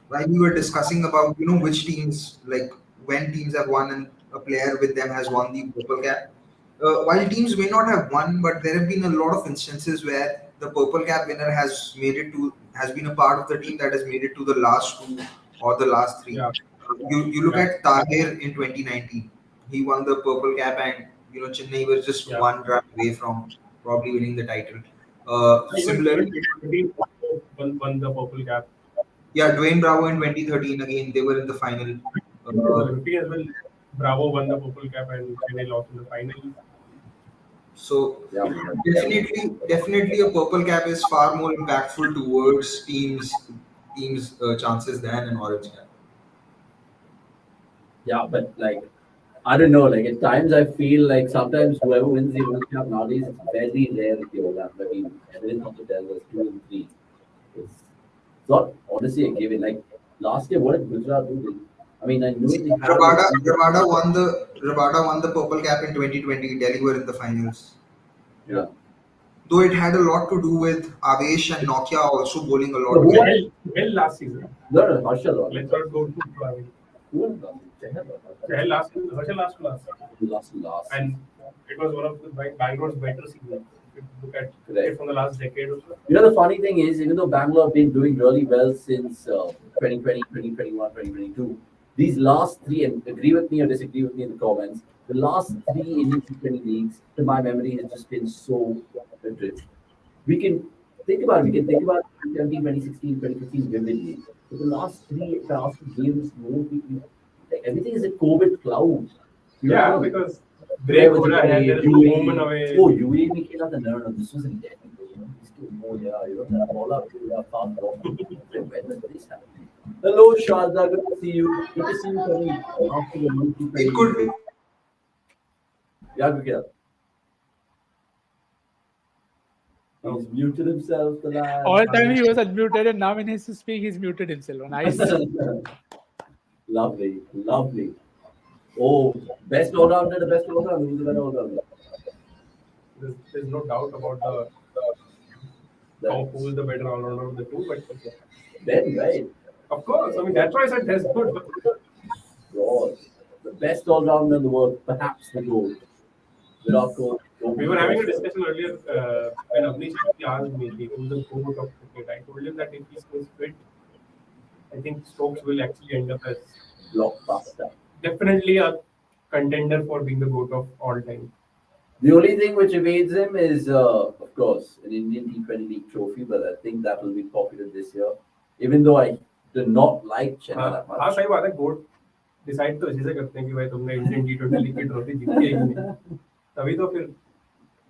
While we were discussing about which teams, like when teams have won and a player with them has won the purple cap. While teams may not have won, but there have been a lot of instances where the purple cap winner has been a part of the team that has made it to the last two or the last three. Yeah. You look at Tahir in 2019. He won the purple cap, and Chennai was just one run away from probably winning the title. Similarly, won the purple cap. Yeah, Dwayne Bravo in 2013 again. They were in the final. As well. Bravo won the purple cap and Chennai lost in the final. So definitely a purple cap is far more impactful towards teams' chances than an orange cap. Yeah, but like, I don't know, like at times I feel like sometimes whoever wins the World Cup nowadays, it's very rare if they all have. I mean, everything to tell us 2 and 3. It's not honestly a given. Like last year, what did Gujarat do? I mean, I know they had Rabada won the purple cap in 2020. Delhi were in the finals. Yeah. Though it had a lot to do with Avesh and Nokia also bowling a lot. Well, last season. No, Harshal. Let's not go too far. Who won last? Harshal last. Last. And it was one of the Bangalore's better seasons. If you look at it from the last decade or so. You know, the funny thing is, even though Bangalore have been doing really well since 2020, 2021, 2022, these last 3, and agree with me or disagree with me in the comments, the last 3 Indian T20 leagues, to my memory, has just been so rich. We can think about 2017, 2016, 2015 vividly. But the last 3 games, like everything is a COVID cloud. Yeah, because break हो रहा है, there is no home and away. Oh, UAE में खेला था. No, this was in Delhi. These 2 more, all up, fast ball. When was this happening? Hello, Shazza. Good to see you. Good to see you coming after the movie. It could be. Yeah, Gujarat. He's muted himself. The lad. All time he was unmuted, and now when he has to speak, he's muted himself. Nice. Lovely. Oh, best all-rounder, the best all-rounder. Who's the better all-rounder? There's no doubt about who is the better all-rounder of the two, but Ben, right? Of course. I mean, that's why I said there's good. God, the best all-rounder in the world, perhaps the GOAT. Virat Kohli. We were having a discussion earlier when Avnish asked me who's the GOAT of cricket. I told him that if he stays fit, I think Stokes will actually end up as Blockbuster. Definitely a contender for being the GOAT of all time. The only thing which evades him is, of course, an Indian T20 League trophy, but I think that will be pocketed this year. Even though I do not like Chennai that much. हाँ सही बात है GOAT decide तो इसी से करते हैं कि भाई तुमने Indian T20 League की ट्रॉफी जीती है कि नहीं तभी तो फिर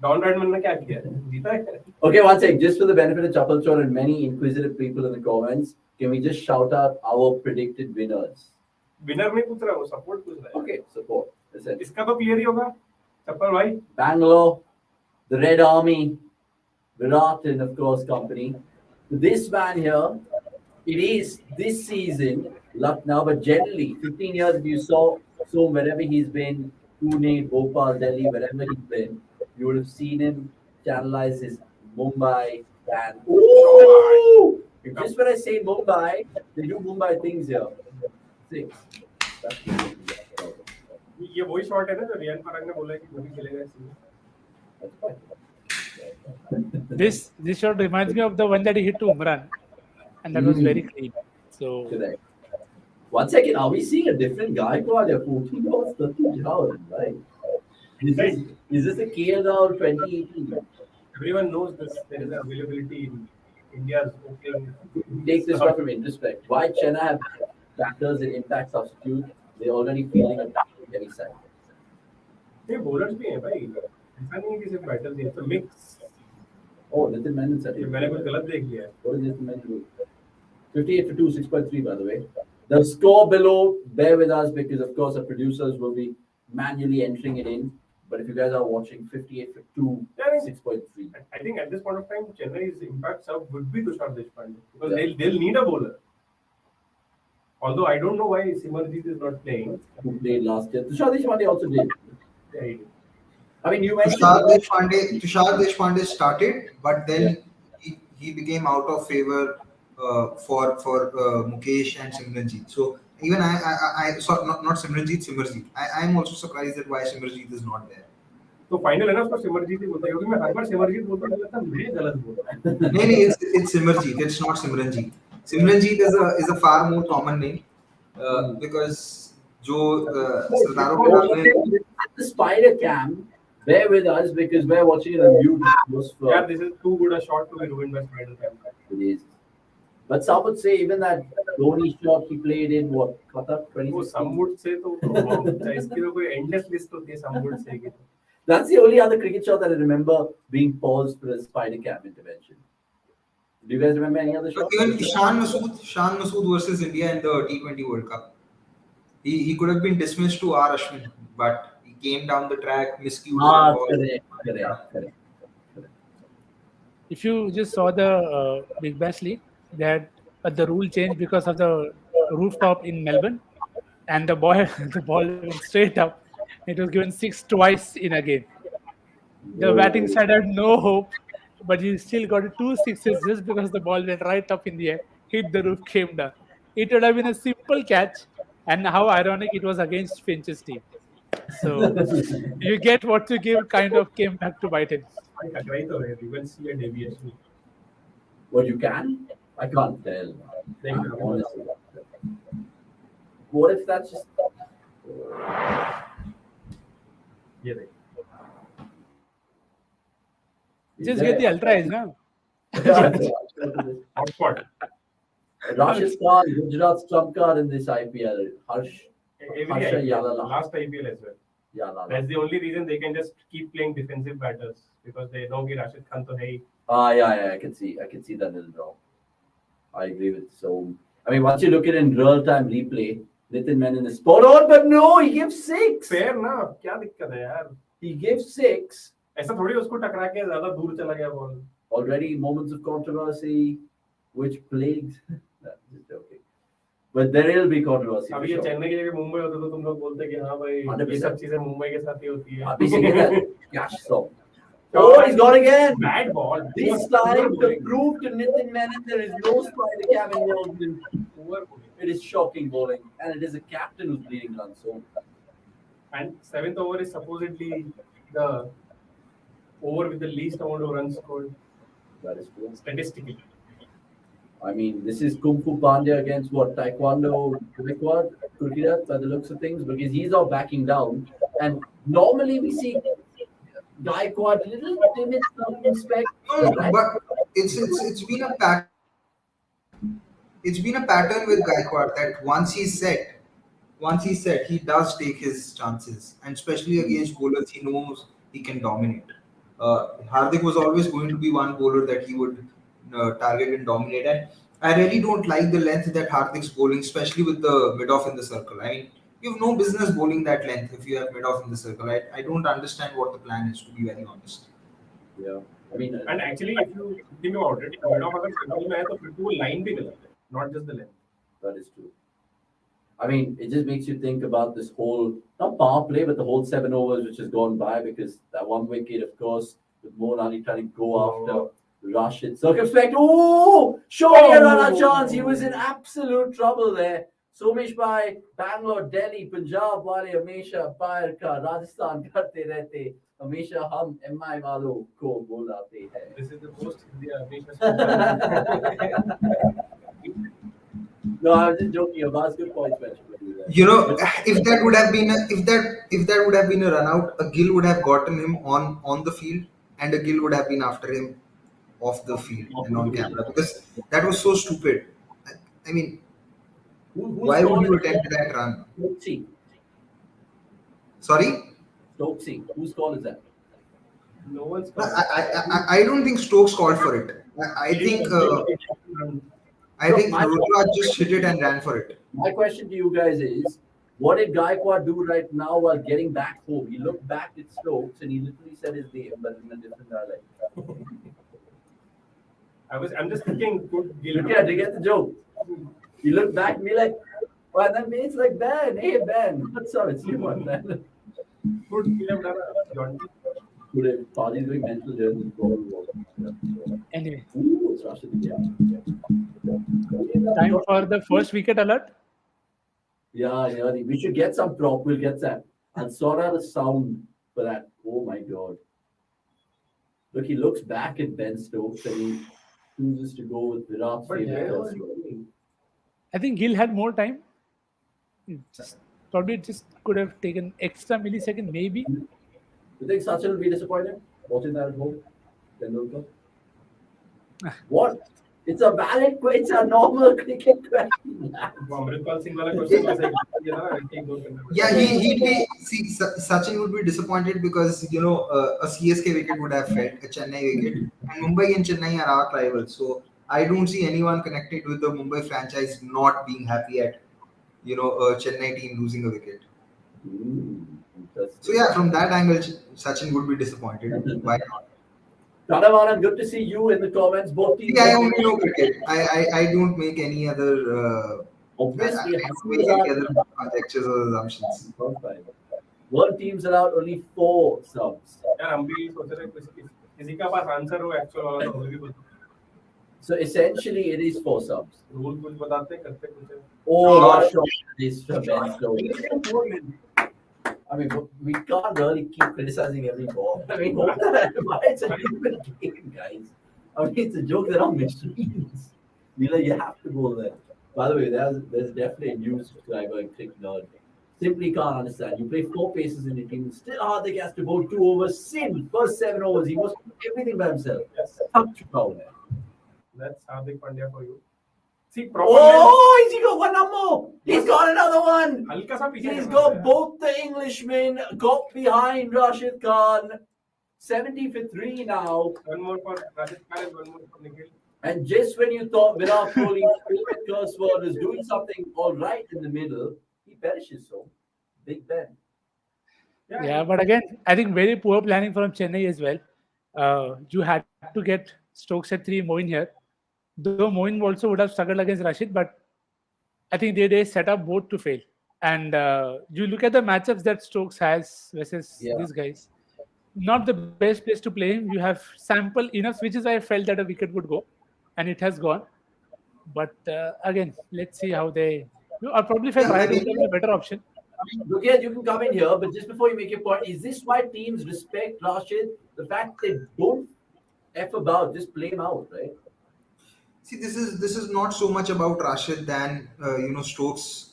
Don Bradman ने क्या किया जीता है Okay, one sec. Just for the benefit of Chapal Chor and many inquisitive people in the comments, can we just shout out our predicted winners? Winner नहीं पूछ रहा वो सपोर्ट पूछ रहा है Okay, support. Listen. इसका तो क्लियर ही होगा चप्पल भाई Bangalore, the Red Army, Virat and of course company. This man here, it is this season, luck now, but generally 15 years if you saw wherever he's been, Pune, Bhopal, Delhi, wherever he's been, you would have seen him channelize his Mumbai fan. Ooh! Just when I say Mumbai, they do Mumbai things here. 6. That's good. ये वही shot है ना जो रियान पराग ने बोला है कि वो भी खेलेगा इसमें This shot reminds me of the one that he hit to Umran, and that was very clean. So Correct. 1 second, are we seeing a different guy? 14 balls, 30 hours, right? Is this a KL 2018? Everyone knows this. There is availability in India's opening. Take this one from introspect. Why Chennai have batters in impact substitute? They're already feeling a heavy side. ये bowlers भी हैं भाई. ऐसा नहीं है कि सिर्फ batters ही हैं. It's a mix. Oh, Nitin Menon said ये it. मैंने कुछ गलत देख लिया है. What did Nitin Menon do? 58 for 2, 6.3 by the way. The score below, bear with us because of course the producers will be manually entering it in. But if you guys are watching, 58 for 2, Yeah, I mean, 6.3. I think at this point of time, Chennai's impact sub would be Tushar Deshpande because Yeah. they'll need a bowler. Although I don't know why Simarjeet is not playing. Who played last year? Tushar Deshpande also did. Yeah, he did. I mean, you mentioned Tushar Deshpande started, but then he became out of favor for Mukesh and Simranjeet. So even I saw not Simranjeet, Simarjeet. I am also surprised that why Simarjeet is not there. तो final है ना उसको सिमरजीत ही बोलते हैं क्योंकि मैं हर बार सिमरजीत बोलता हूँ लगता मैं गलत बोल रहा हूँ. No, it's Simarjeet. It's not Simranjeet. Simranjeet is a far more common name because जो सरदारों के नाम में at the spider cam, bear with us because we're watching it on YouTube. Yeah, this is too good a shot to be ruined by Spider Cam. It is. But some would say even that Dhoni shot he played in what Qatar वो 2016. some would say तो इसकी तो कोई endless list होती है some would say की. That's the only other cricket shot that I remember being paused for a spider cam intervention. Do you guys remember any other shot? even Shan Masood versus India in the T20 World Cup. He could have been dismissed to R. Ashwin, but he came down the track, miscued the ball. Correct. If you just saw the Big Bash League, they had the rule changed because of the rooftop in Melbourne, and the ball went straight up. It was given 6 twice in a game. The batting side had no hope, but he still got 2 sixes just because the ball went right up in the air, hit the roof, came down. It would have been a simple catch, and how ironic it was against Finch's team. So you get what you give kind of came back to bite him. टकराई तो है. You can see a deviation. What you can? I can't tell. Honestly. What if that's just ये देख. Just get the ultra edge now. Hotspot. Rashid Khan, Gujarat's trump card in this IPL. Every Harsha IPL, Yalala. last IPL as well. Yalala. That's the only reason they can just keep playing defensive batters because they know कि Rashid Khan तो है ही. Yeah, I can see that little draw. I agree with so. I mean, once you look at it in real-time replay, Nitin Menon is spot on, but no, he gives 6. Fair ना, क्या दिक्कत है यार? He gives 6. ऐसा थोड़ी उसको टकरा के ज़्यादा दूर चला गया ball. Already moments of controversy, which plagues. No, just joking. But there will be controversy. अभी ये चेन्नई की जगह मुंबई होता तो तुम लोग बोलते कि हाँ भाई 100%. ये सब चीजें मुंबई के साथ ही होती है. Abhi singing that Yash song. Oh, he's gone again. Bad ball. This time, to prove to Nitin Menon there is no spider cam involved in Poor bowling. it is shocking bowling, and it is a captain who's bleeding runs. So, And 7th over is supposedly the over with the least amount of runs scored that is true. statistically. I mean, this is Kung Fu Pandya against what? Taekwondo, Gujarat, by the looks of things, because he's all backing down. And normally we see Gaikwad little timid, circumspect. No, but it's been a pattern. It's been a pattern with Gaikwad that once he's set, he does take his chances, and especially against bowlers he knows he can dominate. Hardik was always going to be one bowler that he would target and dominate, and I really don't like the length that Hardik's bowling, especially with the mid-off in the circle. I mean, you have no business bowling that length if you have mid-off in the circle. I don't understand what the plan is, to be very honest. Yeah. I mean, And actually, if you think about it, mid-off अगर circle में है तो फिर तो वो line भी गलत है, not just the length. that is true. I mean, it just makes you think about this whole, not power play, but the whole 7 overs which has gone by because that one wicket, of course, with Mohan Ali trying to go after Rashid. Circumspect. Oh! Surely a run chance. He was in absolute trouble there. Somesh bhai, Bangalore, Delhi, Punjab wale हमेशा बाहर का राजस्थान करते रहते हमेशा हम MI वालों को बुलाते हैं. This is the most India Anisha. No, I was just joking. Abbas, good points mentioned. You know, if that would have been a run out, a Gill would have gotten him on the field, and a Gill would have been after him off the field and on camera, because that was so stupid. I mean, why would you attempt that run? Stokesy. Sorry? Stokesy. Whose call is that? No one's. I don't think Stokes called for it. I think Ruturaj just hit it and ran for it. My question to you guys is, what did Gaikwad do right now while getting back home? He looked back at Stokes and he literally said his name, but in a different dialect. I'm just thinking. Yeah, to get the joke. He looked back and be like, well, that means like Ben. Hey, Ben. What's up? It's you, man. Could we have done a jaunty? Today, Padi's doing mental journey. Anyway, Ooh, it's Rashid. time for the first wicket alert. Yeah, we should get some prop. We'll get that. And sort out a sound for that. Oh my God. Look, he looks back at Ben Stokes and he chooses to go with Virat's favorite. I think Gill had more time. Probably just could have taken extra millisecond, maybe. You think Sachin will be disappointed watching that at home? Tendulkar? What? It's a valid question. It's a normal cricket question. Amritpal Singh wala question was like, I think those can never- Yeah, he'd be. See, Sachin would be disappointed because a CSK wicket would have fed a Chennai wicket, and Mumbai and Chennai are our rivals. So I don't see anyone connected with the Mumbai franchise not being happy at a Chennai team losing a wicket. So yeah, from that angle, Sachin would be disappointed. Why not? Tadavanan, good to see you in the comments. Both teams. I only know cricket. I don't make any other. Obviously, I don't make any other conjectures or assumptions. World teams allowed only 4 subs. यार हम भी सोच रहे हैं किसी का पास answer हो actual वाला तो हमें भी बता So essentially, it is 4 subs. Rule कुछ बताते हैं करते कुछ है Oh, this Ben. I mean, we can't really keep criticizing every ball. I mean, why it's a human game, guys? I mean, it's a joke that I'm machines. You have to go there. By the way, there's definitely a new subscriber in Cricket Nerd. Simply can't understand. You play 4 paces in the team, still Hardik has to bowl 2 overs. Sin, first 7 overs, he was everything by himself. That's Hardik Pandya for you. See, he's got 1 number. He's got another one. हल्का सा पीछे He's got both the Englishmen, got behind Rashid Khan. 70 for 3 now. One more for Rashid Khan and one more for Nikhil. And just when you thought Virat Kohli's favorite curse word was doing something all right in the middle, he perishes. So, Big Ben. Yeah, but again, I think very poor planning from Chennai as well. You had to get Stokes at 3, Moin here. Though Moin also would have struggled against Rashid, but I think they set up both to fail. And you look at the matchups that Stokes has versus these guys. Not the best place to play him. You have sample enough, which is why I felt that a wicket would go. And it has gone. But again, let's see how they... I probably felt Rayudu would be a better option. Look, yeah, you can come in here, but just before you make your point, is this why teams respect Rashid? The fact they don't F about, just play him out, right? See, this is not so much about Rashid than Stokes'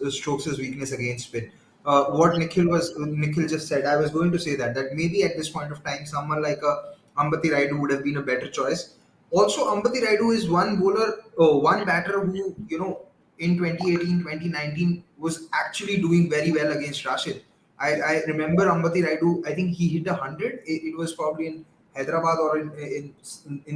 weakness against spin. What Nikhil just said, I was going to say that maybe at this point of time, someone like Ambati Rayudu would have been a better choice. Also, Ambati Rayudu is one batter who in 2018, 2019 was actually doing very well against Rashid. I remember Ambati Rayudu. I think he hit 100. It was probably in Hyderabad or in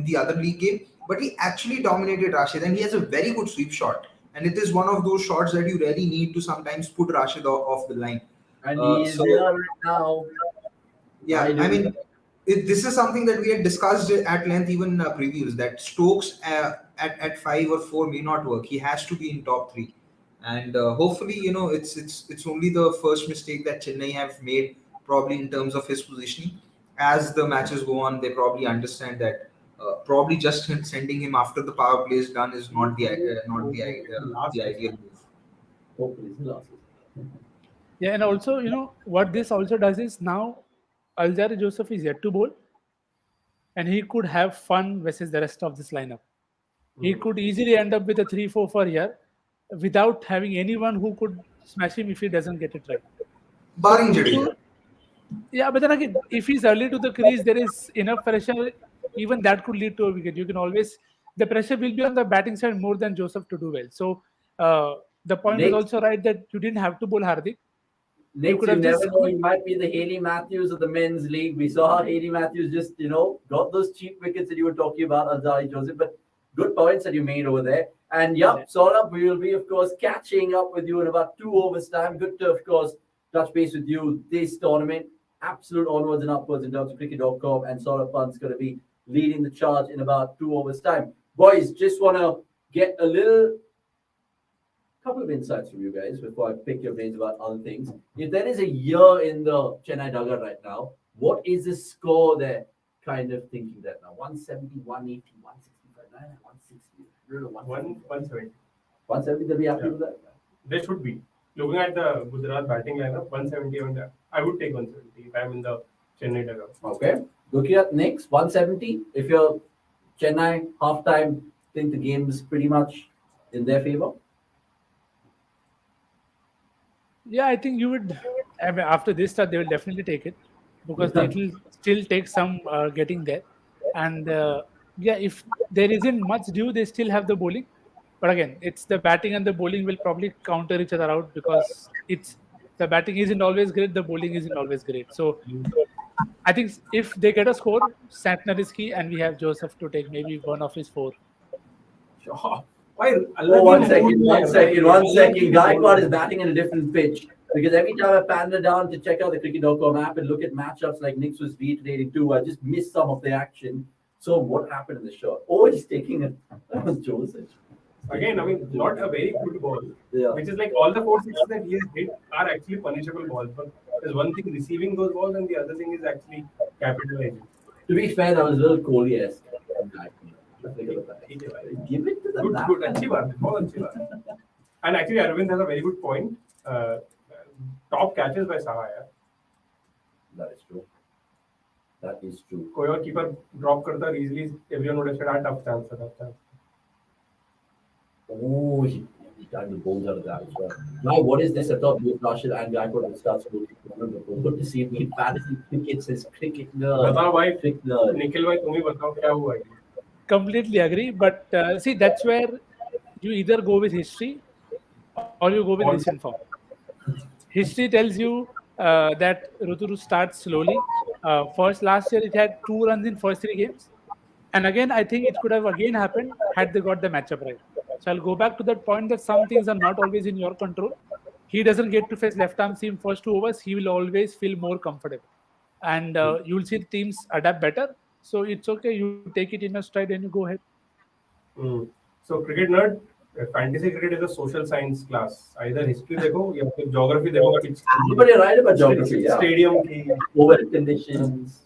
the other league game. But he actually dominated Rashid, and he has a very good sweep shot. And it is one of those shots that you really need to sometimes put Rashid off the line. And he is there right now. Yeah, I mean, this is something that we had discussed at length, even previews, that Stokes at 5 or 4 may not work. He has to be in top 3. And hopefully, it's only the first mistake that Chennai have made, probably in terms of his positioning. As the matches go on, they probably understand that probably just sending him after the power play is done is not the ideal move. Yeah, and also, what this also does is now Alzarri Joseph is yet to bowl, and he could have fun versus the rest of this lineup. He could easily end up with a 3-4 for here without having anyone who could smash him if he doesn't get it right. Barring Jadeja. Yeah, but then again, if he's early to the crease, there is enough pressure. Even that could lead to a wicket. You can always the pressure will be on the batting side more than Joseph to do well. So the point is Next, also right that you didn't have to bowl Hardik. You Next, could you have never just know. He might be the Haley Matthews of the men's league. We saw how Haley Matthews just, got those cheap wickets that you were talking about, Azari Joseph. But good points that you made over there. And yeah. Saurabh, we will be, of course, catching up with you in about 2 overs time. Good to, of course, touch base with you this tournament. Absolute onwards and upwards in terms of cricket.com. And Saurabh Pant's going to be leading the charge in about 2 overs time. Boys, just want to get a couple of insights from you guys before I pick your brains about other things. If there is a year in the Chennai dugout right now, what is the score they're kind of thinking that now? 170, 180, 165, 160, 170. 170, they'll be happy with that? They should be. Looking at the Gujarat batting lineup, 170 on that. I would take 170 if I'm in the Chennai dugout. Okay. Gujarat next, 170. If you're Chennai, halftime, think the game's pretty much in their favor? Yeah, I think you would. I mean, after this start, they will definitely take it because it will still take some getting there. And yeah, if there isn't much due, they still have the bowling. But again, it's the batting and the bowling will probably counter each other out because it's the batting isn't always great, the bowling isn't always great. So I think if they get a score, Santner is key, and we have Joseph to take maybe one of his four. Sure. Why? Oh, one second. Gaikwad is batting in a different pitch. Because every time I pander down to check out the cricket.com app and look at matchups like Knicks was reiterating too, I just missed some of the action. So what happened in the shot? Oh, he's taking it. That was Joseph. Again, I mean, not a very good ball. Yeah. Which is like all the 4 sixes that he has hit are actually punishable balls. But there's one thing receiving those balls, and the other thing is actually capitalizing. To be fair, that was a little Kohli-esque. Give it to the Good. अच्छी बात है, बहुत अच्छी बात है. And actually, Arvind has a very good point. Top catches by Saha. Yeah. That is true. कोई और keeper drop करता easily, everyone would have said, tough chance. Oh, he timed the balls out of that as well. Now, what is this? I thought both Rashid and Gaikwad will start scoring. Good to see him in fantasy cricket. Says cricket nerd. बताओ भाई, Cricket nerd. Nikhil भाई तुम ही बताओ क्या हुआ है. Completely agree, but see, that's where you either go with history or you go with recent form. History tells you that Ruturu starts slowly. First, last year it had 2 runs in first 3 games, and again I think it could have again happened had they got the matchup right. So I'll go back to that point that some things are not always in your control. He doesn't get to face left arm seam first 2 overs. He will always feel more comfortable, and you'll see teams adapt better. So it's okay. You take it in a stride and you go ahead. So cricket nerd, fantasy cricket is a social science class. Either history देखो या फिर geography देखो. But you're right about geography. Stadium की over conditions.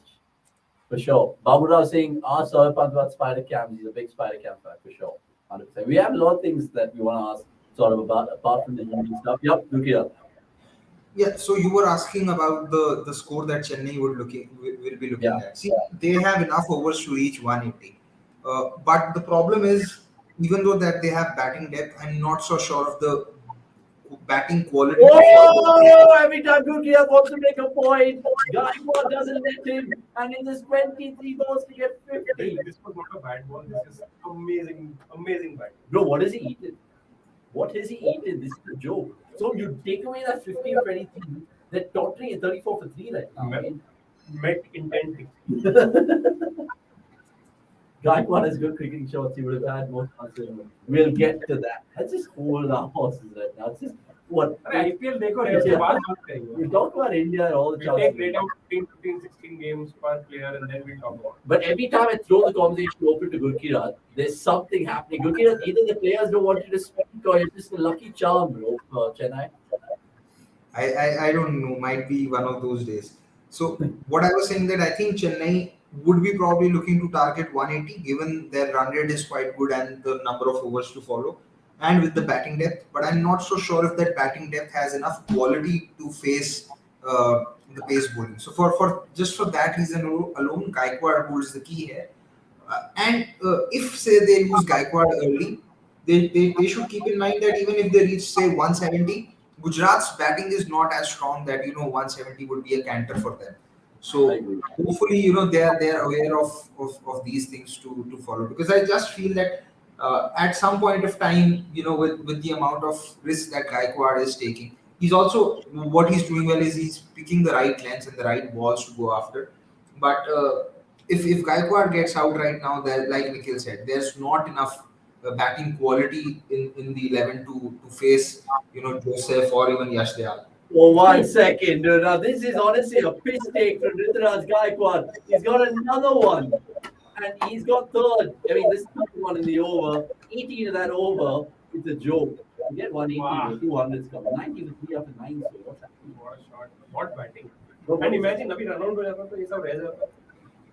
For sure. Babu Rao saying, ask Saurabh Pant about spider cams. He's a big spider cam fan for sure. 100%. We have a lot of things that we want to ask Saurabh about apart from the Hindi stuff. Yep, look it up. Yeah, so you were asking about the score that Chennai will be looking at. See, they have enough overs to reach 180. But the problem is, even though that they have batting depth, I'm not so sure of the batting quality. Oh, every time Gurkia wants to make a point, Gaikwad doesn't let him, and in this 23 balls to get 50. This was not a bad ball. This is amazing bat. Bro, what has he eaten? This is a joke. So you take away that 50 or 23, they're tottering at 34 for 3 right now. Met intently. Gaikwad has good cricketing shots. He would have had more chances. We'll get to that. Let's just hold our horses right now. It's just what? IPL देखो we talk about India and all the time. We take rate out 15, 16 games per player and then we talk about it. But every time I throw the conversation open to Gurkirat, there's something happening. Gurkirat, either the players don't want you to speak or you're just a lucky charm, bro, for Chennai. I don't know. Might be one of those days. So what I was saying that I think Chennai would be probably looking to target 180 given their run rate is quite good and the number of overs to follow and with the batting depth, but I'm not so sure if that batting depth has enough quality to face the pace bowling. So for just for that reason alone, Gaikwad holds the key here. And if say they lose Gaikwad early, they should keep in mind that even if they reach say 170, Gujarat's batting is not as strong that 170 would be a canter for them. I So agree. hopefully they're aware of these things to follow, because I just feel that at some point of time, with the amount of risk that Gaikwad is taking, he's also, what he's doing well is he's picking the right lengths and the right balls to go after. But if Gaikwad gets out right now, there, like Nikhil said, there's not enough batting quality in the 11 to face Joseph or even Yash Dayal. For 1 second, now this is honestly a piss take from Rituraj Gaikwad. He's got another one, and he's got third. I mean, this third one in the over, 18 of that over, it's a joke. You get 180, Wow. 200's coming. 90 with 3 up and 9, so what's happening? What a shot, what batting. No, And imagine अभी run out हो जाता तो ये सब रह जाता.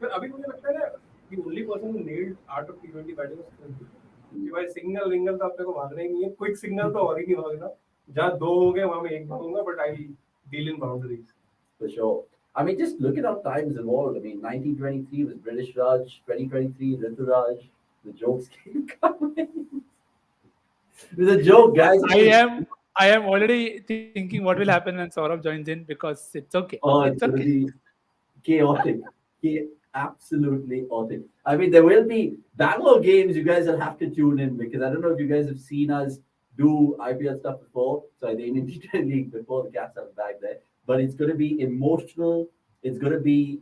फिर अभी मुझे लगता है ना, the only person who nailed art of T20 batting was Sachin. कि भाई सिंगल विंगल तो अपने को भागना ही नहीं है, क्विक सिंगल तो और ही नहीं भागना. जहाँ दो होंगे वहाँ मैं एक भागूंगा, but I deal in boundaries. For sure. I mean, just look at how times evolved. I mean, 1923 was British Raj, 2023 Rituraj. The jokes keep coming. It was a joke, guys. I am already thinking what will happen when Saurabh joins in, because it's okay. Oh, It's it's going to okay. be chaotic. Absolutely chaotic. I mean, there will be Bangalore games. You guys will have to tune in, because I don't know if you guys have seen us do IPL stuff before. Sorry, the Indian T20 League before, the Cats are back there. But it's going to be emotional. It's going to be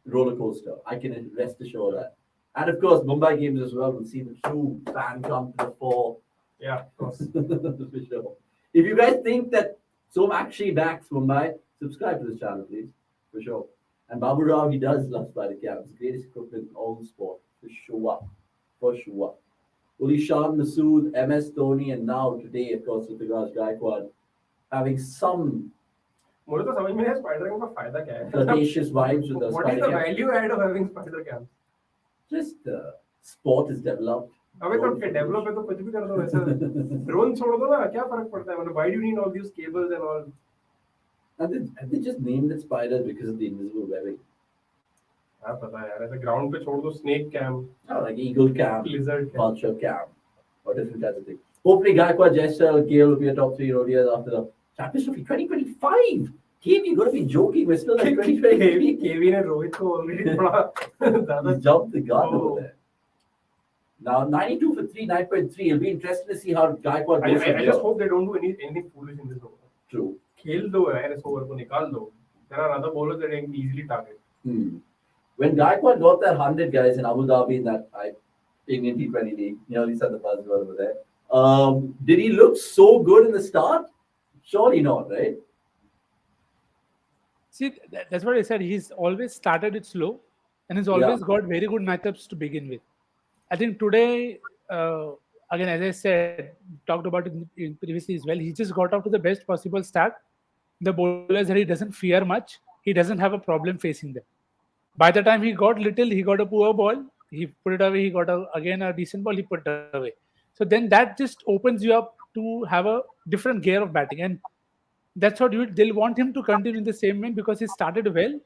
roller coaster. I can rest assured that. And of course, Mumbai games as well. We'll see the true fan come to the fore. Yeah, of course. For sure. If you guys think that Som actually backs Mumbai, subscribe to this channel, please. For sure. And Babu Rao, he does love Spider Cams. Greatest equipment in all the sport. For sure. For sure. Uli Shan, Masood, MS Dhoni, and now today, of course, with Raj Gaikwad having some मुझे तो समझ में नहीं आया spider cam का फायदा क्या है. flirtatious vibes with the What is Spider the Cam. value add of having spider cam? Just sport is developed. अबे तो डेवलप है तो कुछ भी कर दो वैसे. ड्रोन छोड़ दो ना, क्या फर्क पड़ता है. मतलब why do you need all these cables and all? And they just named it spiders because of the invisible webbing. हाँ पता है यार, ऐसे ग्राउंड पे छोड़ दो snake cam, Oh, like eagle cam, lizard cam. vulture cam, or different kinds of things. Hopefully, Gaikwad, Jessel, Gale will be a top 3 ODIs after the Champions Trophy 2025. Kev, you got to be joking. We're still at 2023. केवी ने रोहित को already थोड़ा ज्यादा. He's jumped the gun Oh. over there. Now, 92 for 3, 9.3. It'll be interesting to see how Gaikwad goes from I here. just hope they don't do anything foolish in this over. True. खेल दो यार इस over को, निकाल दो. There are other bowlers that can easily target. When Gaikwad got that 100 guys in Abu Dhabi in that Indian T20 league, he said the buzz over there. Did he look so good in the start? Surely not, right? See, that's what I said. He's always started it slow, and he's always got very good matchups to begin with. I think today, again, as I said, talked about it in previously as well, he just got off to the best possible start. The bowlers that he doesn't fear much. He doesn't have a problem facing them. By the time he got a poor ball, he put it away. He got again a decent ball, he put it away. So then that just opens you up to have a different gear of batting. And that's what they'll want him to continue in the same way, because he started well.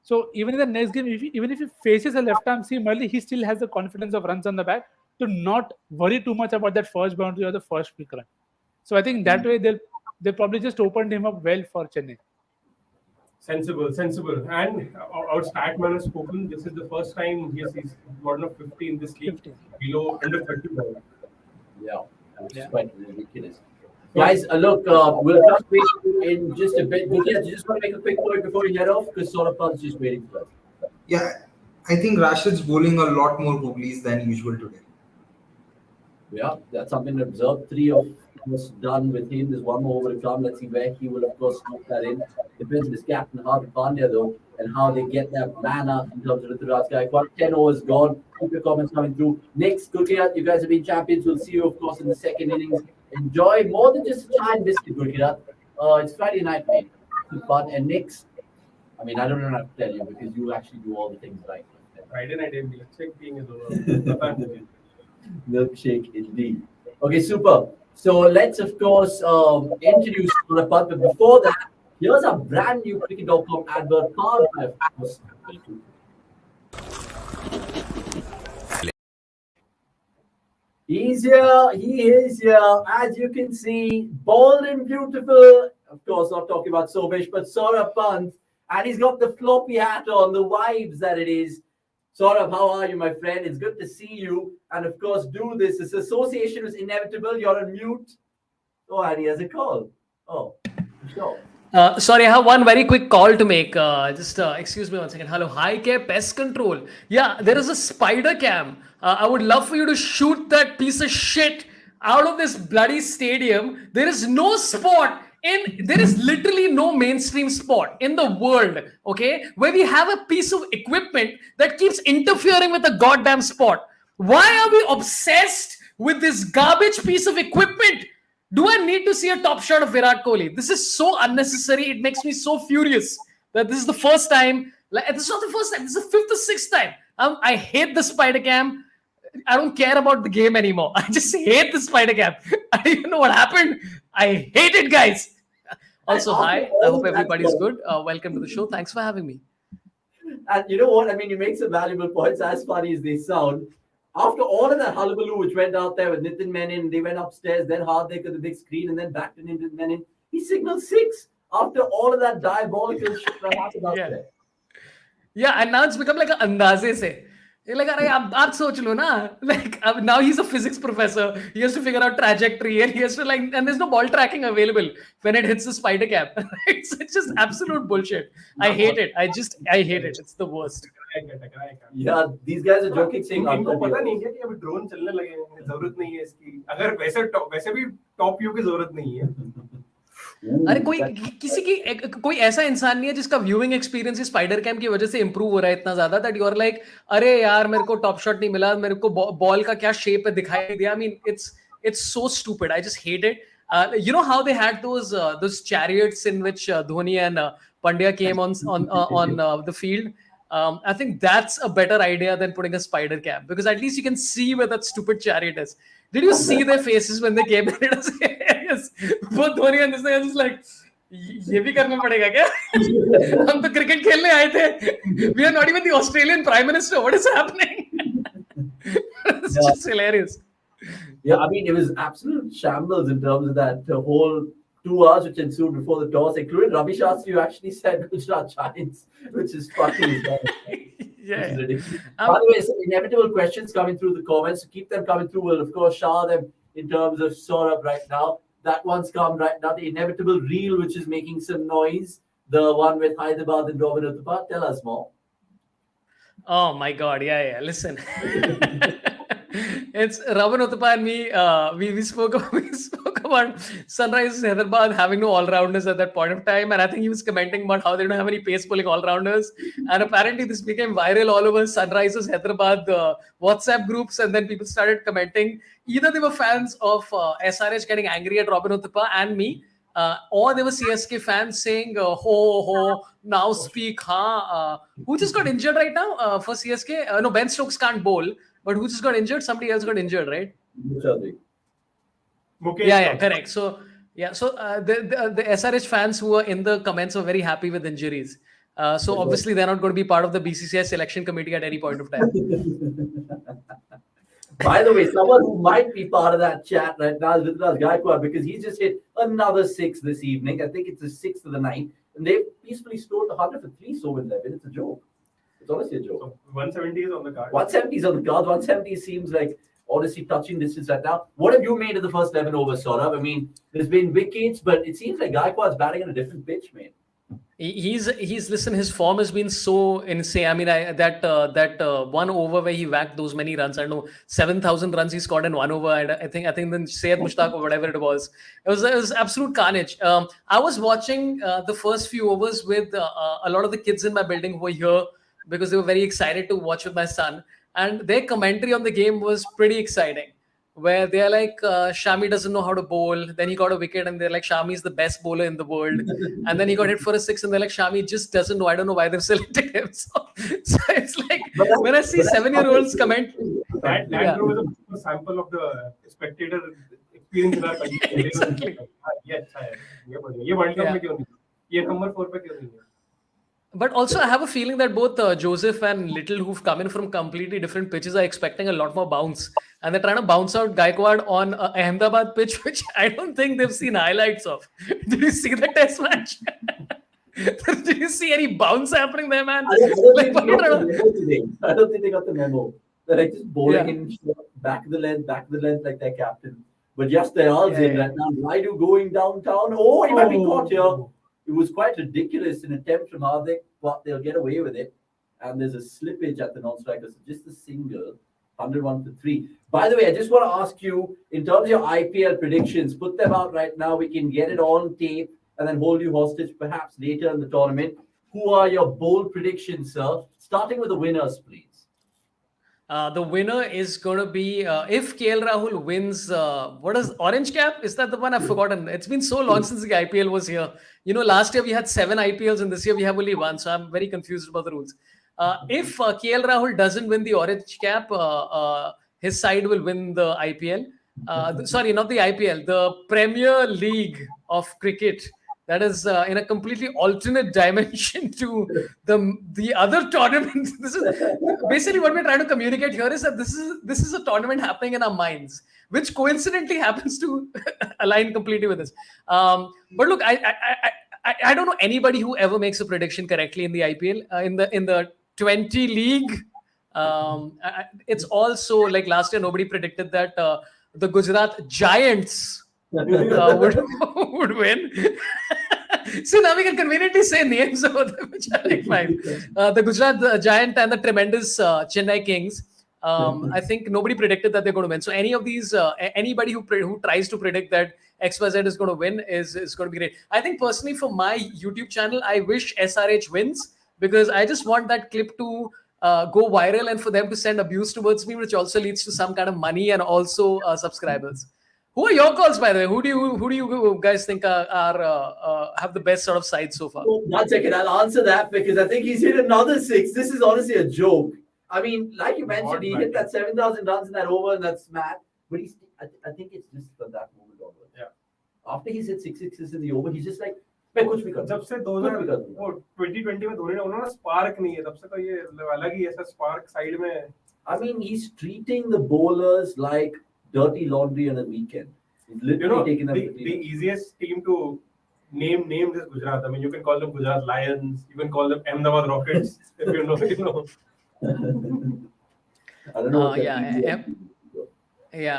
So even in the next game, even if he faces a left-arm seam early, he still has the confidence of runs on the back to not worry too much about that first boundary or the first quick run. So I think that way they probably just opened him up well for Chennai. Sensible. And our stat man has spoken. This is the first time he's gotten a 50 in this league, 50. below under 30 ball. Yeah, which is quite ridiculous. Guys, look, we'll touch base in just a bit. Gurjit, you just want to make a quick point before you head off? Because Saurabh's just waiting for us. Yeah, I think Rashid's bowling a lot more googlies than usual today. Yeah, that's something to observe. 3 of course done with him. There's one more over to come. Let's see where he will, of course, knock that in. Depends on his captain, Hardik Pandya, though, and how they get that mana in terms of Rituraj Gaikwad. 10 overs gone. Keep your comments coming through. Next, Gurjit, you guys have been champions. We'll see you, of course, in the second innings. Enjoy more than just a chai and biscuit, Gurjit. It's Friday night, mate. Good fun. And next, I mean, I don't know what to tell you because you actually do all the things right. Friday night, check being a Milkshake indeed. Okay, super. So let's, of course, introduce Saurabh. But before that, here's a brand new cricket.com advert powered by, of course, He's here. He is here. As you can see, bold and beautiful of course, not talking about Sobesh, but Saurabh Pant, and he's got the floppy hat on, the vibes that it is. Saurabh, how are you, my friend? It's good to see you. And of course, do this. This association is inevitable. You're on mute. Oh, and he has a call. Oh, sure. Sorry, I have one very quick call to make. Just excuse me one second. Hello, hi care pest control. Yeah, there is a spider cam. I would love for you to shoot that piece of shit out of this bloody stadium. There is no spot there is literally no mainstream spot in the world, okay, where we have a piece of equipment that keeps interfering with the goddamn spot. Why are we obsessed with this garbage piece of equipment? Do I need to see a top shot of Virat Kohli? This is so unnecessary. It makes me so furious that this is the first time. This is not the first time. This is the fifth or sixth time. I hate the spider cam. I don't care about the game anymore. I just hate the spider cam. I don't even know what happened. I hate it, guys. Also, hi. I hope everybody's good. Welcome to the show. Thanks for having me. And you know what? I mean, you make some valuable points, as funny as they sound. After all of that hullabaloo, which went out there with Nitin Menon, they went upstairs, then Hardik at the big screen, and then back to Nitin Menon. He signaled 6 after all of that diabolical shit that happened out there. Yeah, and now it's become like an andaze se. You're like, aap soch lo na. Like, now he's a physics professor. He has to figure out trajectory, and he has to and there's no ball tracking available when it hits the spider cap. It's just absolute bullshit. I hate it. I hate it. It's the worst. Yeah, these guys are joking, saying इनको पता नहीं है कि अभी drone चलने लगे हैं, जरूरत नहीं है इसकी. अगर वैसे भी टॉप व्यू की जरूरत नहीं है. अरे कोई ऐसा इंसान नहीं है जिसका व्यूइंग एक्सपीरियंस स्पाइडर कैम की वजह से इंप्रूव हो रहा है इतना ज्यादा दैट यू आर लाइक, अरे यार मेरे को टॉप शॉट नहीं मिला, मेरे को बॉल का क्या शेप है दिखाई दिया. I mean it's so stupid. I just hate it. You know how they had those chariots in which Dhoni and Pandya came on the field. I think that's a better idea than putting a spider cam, because at least you can see where that stupid chariot is. Did you see their faces when they came in? Yes. Both Dhoni and this guy just like, ये भी करना पड़ेगा क्या? हम तो cricket खेलने आए थे. We are not even the Australian Prime Minister. What is happening? It's just hilarious. Yeah, I mean, it was absolute shambles in terms of that whole 2 hours which ensued before the toss, including Ravi Shastri, who actually said Gujarat Giants, which is fucking Yeah. ridiculous. By the way, some inevitable questions coming through the comments. So keep them coming through. We'll, of course, shower them in terms of Saurabh right now. That one's come right now. The inevitable reel, which is making some noise. The one with Hyderabad and Robin Uthappa. Tell us more. Oh my God. Yeah. Listen. It's Robin Uthappa and me. We spoke about Sunrisers Hyderabad having no all-rounders at that point of time, and I think he was commenting about how they don't have any pace-pulling all-rounders. And apparently, this became viral all over Sunrisers Hyderabad WhatsApp groups, and then people started commenting. Either they were fans of SRH getting angry at Robin Uthappa and me, or they were CSK fans saying, ho, now speak, huh? Who just got injured right now for CSK? No, Ben Stokes can't bowl. But who just got injured? Somebody else got injured, right? Yeah, correct. So, the SRH fans who were in the comments were very happy with injuries. So, obviously, they're not going to be part of the BCCI selection committee at any point of time. By the way, someone who might be part of that chat right now is Ruturaj Gaikwad, because he's just hit another 6 this evening. I think it's the 6th of the night. And they've peacefully scored 100 for 3 so with 11. It's a joke. It's honestly a joke. So 170 is on the card. 170 is on the card. 170 seems like honestly touching distance right now. What have you made of the first 11 overs, Saurabh? I mean, there's been wickets, but it seems like Gaikwad's batting on a different pitch, mate. He's listen, his form has been so insane. I mean, that 1 over where he whacked those many runs. I don't know, 7,000 runs he scored in 1 over. And I think then Syed Mushtaq or whatever it was. It was absolute carnage. I was watching the first few overs with a lot of the kids in my building who were here, because they were very excited to watch with my son. And their commentary on the game was pretty exciting, where they're like, Shami doesn't know how to bowl. Then he got a wicket and they're like, Shami is the best bowler in the world. And then he got hit for a 6 and they're like, Shami just doesn't know. I don't know why they've selected him. So it's like, when I see 7-year-olds comment. That was a sample of the spectator experience in our country. Exactly. Yes, ये World Cup में क्यों नहीं? ये number 4 पे क्यों नहीं है? But also, I have a feeling that both Joseph and Little, who've come in from completely different pitches, are expecting a lot more bounce. And they're trying to bounce out Gaikwad on Ahmedabad pitch, which I don't think they've seen highlights of. Did you see the test match? Did you see any bounce happening there, man? I don't Like, think what they got are the you memo today. I don't think they got the memo. They're like just bowling Yeah. in back of the length like their captain. But just their arms in Yeah. right now. Raidu going downtown. Oh, he might be caught here. Oh. It was quite ridiculous, an attempt from Hardik, but they'll get away with it. And there's a slippage at the non-striker. So just a single, 101 for 3. By the way, I just want to ask you, in terms of your IPL predictions, put them out right now. We can get it on tape and then hold you hostage perhaps later in the tournament. Who are your bold predictions, sir? Starting with the winners, please. The winner is going to be if KL Rahul wins. What is Orange Cap? Is that the one? I've forgotten. It's been so long since the IPL was here. Last year we had 7 IPLs and this year we have only 1. So I'm very confused about the rules. If KL Rahul doesn't win the Orange Cap, his side will win the IPL. Sorry, not the IPL, the Premier League of cricket. That is in a completely alternate dimension to the other tournament. This is basically what we're trying to communicate here is that this is a tournament happening in our minds, which coincidentally happens to align completely with this. But look, I don't know anybody who ever makes a prediction correctly in the IPL in the 20 league. It's also like last year nobody predicted that the Gujarat Giants would win. So now we can conveniently say names of them, which are like fine. The Gujarat Giant and the tremendous Chennai Kings. I think nobody predicted that they're going to win. So any of these, anybody who tries to predict that XYZ is going to win is going to be great. I think personally for my YouTube channel, I wish SRH wins because I just want that clip to go viral and for them to send abuse towards me, which also leads to some kind of money and also subscribers. Who are your calls, by the way? Who do you guys think are have the best sort of side so far? 1 second, I'll answer that because I think he's hit another 6. This is honestly a joke. I mean, like you mentioned, he hit that 7,000 runs in that over and that's mad. But I think it's just for that moment onwards. Yeah. After he's hit 6 sixes in the over, he's just like, मैं कुछ भी कर जब से 2020 में धोनी ने उन्होंने spark नहीं है तब से तो ये अलग ही ऐसा स्पार्क साइड में. I mean, he's treating the bowlers like dirty laundry on a weekend. He's literally taking them the easiest team to name is Gujarat. I mean, you can call them Gujarat Lions, you can call them Ahmedabad Rockets, if you know. I don't know. Yeah.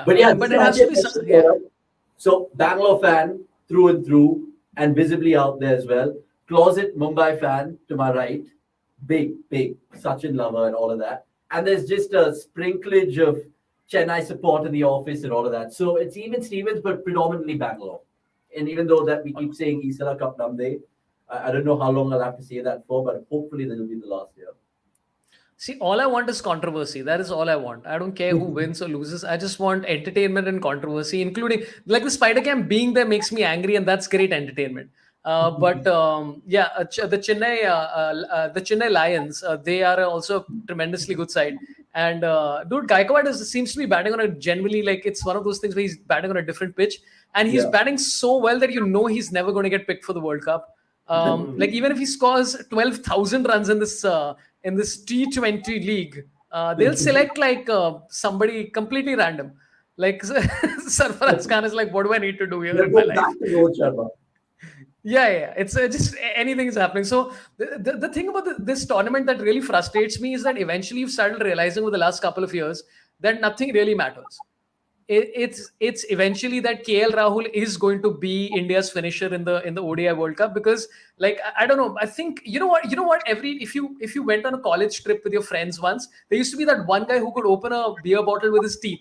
But yeah, but it has to be some, yeah. So Bangalore fan through and through, and visibly out there as well. Closet Mumbai fan to my right, big Sachin lover and all of that. And there's just a sprinklage of Chennai support in the office and all of that. So it's even Stevens, but predominantly Bangalore. And even though that we keep saying Isala Cup Namde, I don't know how long I'll have to say that for, but hopefully that will be the last year. See, all I want is controversy. That is all I want. I don't care who wins or loses. I just want entertainment and controversy, including like the Spider Cam being there makes me angry, and that's great entertainment. The Chennai Lions, they are also a tremendously good side. And dude, Gaikwad seems to be batting on a generally like it's one of those things where he's batting on a different pitch, and he's batting so well that he's never going to get picked for the World Cup. Like even if he scores 12,000 runs in this T20 league, they'll select like somebody completely random. Like Sarfaraz Khan is like, what do I need to do here in my life? Yeah. It's just anything is happening. So the thing about this tournament that really frustrates me is that eventually you've started realizing over the last couple of years that nothing really matters. It's eventually that KL Rahul is going to be India's finisher in the ODI World Cup because like I don't know, I think you know what if you went on a college trip with your friends once, there used to be that one guy who could open a beer bottle with his teeth.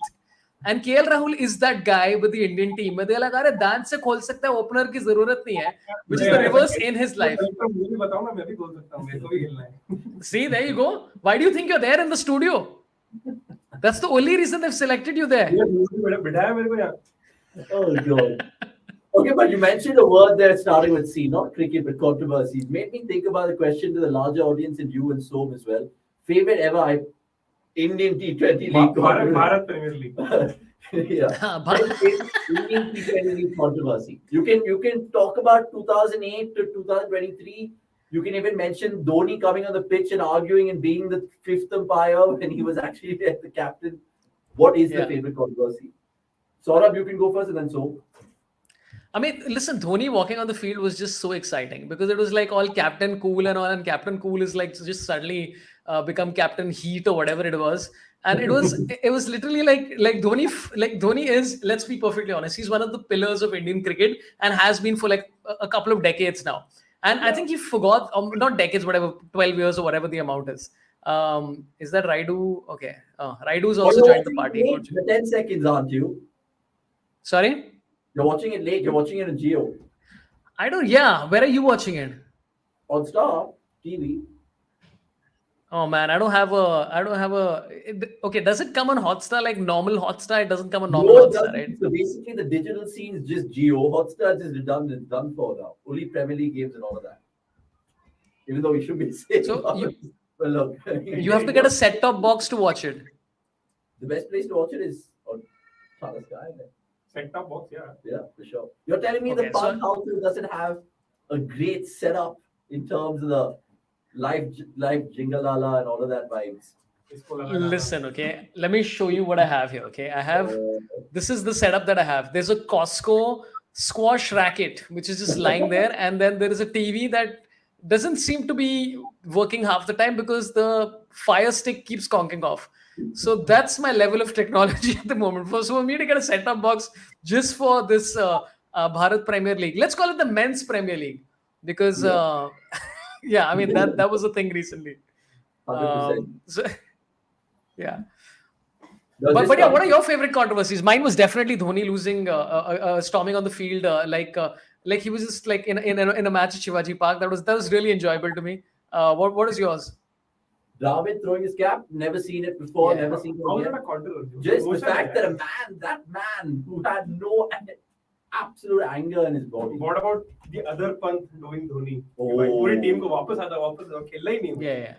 And KL Rahul is that guy with the Indian team. They're like, "Arey, दांत से खोल सकता है, opener की जरूरत नहीं है," which is the reverse in his life. See, there you go. Why do you think you're there in the studio? That's the only reason they've selected you there. Oh God. Okay, but you mentioned a word there starting with C, not cricket, but controversy. It made me think about the question to the larger audience and you and Som as well. Favorite ever Indian T20 league. Bharat Premier League. Yeah. Indian T20 league controversy. You can talk about 2008 to 2023. You can even mention Dhoni coming on the pitch and arguing and being the fifth umpire when he was actually the captain. What is the favorite controversy? Saurabh, you can go first and then so. I mean, listen, Dhoni walking on the field was just so exciting because it was like all Captain Cool and all, and Captain Cool is like just suddenly become Captain Heat or whatever it was, and it was literally like Dhoni is, let's be perfectly honest, he's one of the pillars of Indian cricket and has been for like a couple of decades now, and I think he forgot, not decades, whatever, 12 years or whatever the amount is. Is that Raidu? Okay, Raidu's also joined the party. The 10 seconds, aren't you? Sorry. You're watching it late. You're watching it on Geo. I don't. Yeah. Where are you watching it? On Star TV. Oh man, I don't have a. Okay, does it come on Hotstar like normal Hotstar? It doesn't come on normal Hotstar, right? So basically, the digital scene is just Geo. Hotstar is just redundant, done for now. Only Premier League games and all of that. Even though we should be saying. So well, look, you have to get a set-top box to watch it. The best place to watch it is on Tata Sky. Set-top box, yeah, for sure. You're telling me the Park House doesn't have a great setup in terms of the live jingalala and all of that vibes. Listen, okay, let me show you what I have here. Okay, I have this is the setup that I have. There's a Costco squash racket which is just lying there, and then there is a TV that doesn't seem to be working half the time because the fire stick keeps conking off. So that's my level of technology at the moment. For me to get a set-top box just for this Bharat Premier League, let's call it the men's Premier League, because I mean that was a thing recently. So, yeah. But yeah, what are your favorite controversies? Mine was definitely Dhoni losing, storming on the field, like he was just like in a match at Shivaji Park. That was really enjoyable to me. What is yours? Dravid throwing his cap, never seen it before, never seen it again. Just the fact that man who had no absolute anger in his body. What about the other Pant doing Dhoni? पूरी team को वापस खेलना ही नहीं हुआ. Yeah.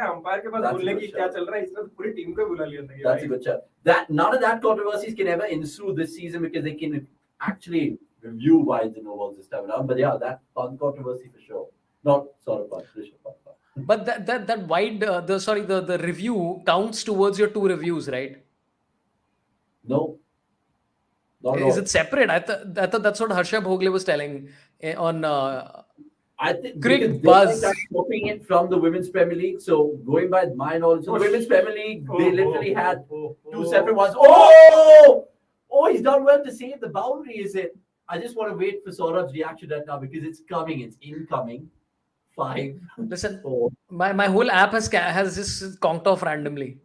Umpire के पास बोलने की क्या चल रहा है, इसने तो पूरी टीम को बुला लिया था. That's a good chat. That none of that controversies can ever ensue this season because they can actually review why the no balls this time around. But yeah, that Pant controversy for sure. Not sort of Pant. But that wide the review counts towards your 2 reviews, right? No. Is it separate? I thought that's what Harsha Bhogle was telling on I think Cricket Buzz. Copying it from the Women's Premier League. So going by my knowledge, the Women's Premier League, they literally had 2 separate ones. Oh, he's done well to save the boundary, is it? I just want to wait for Saurabh's reaction right now because it's coming. It's incoming. 5. Listen, 4. my whole app has just conked off randomly.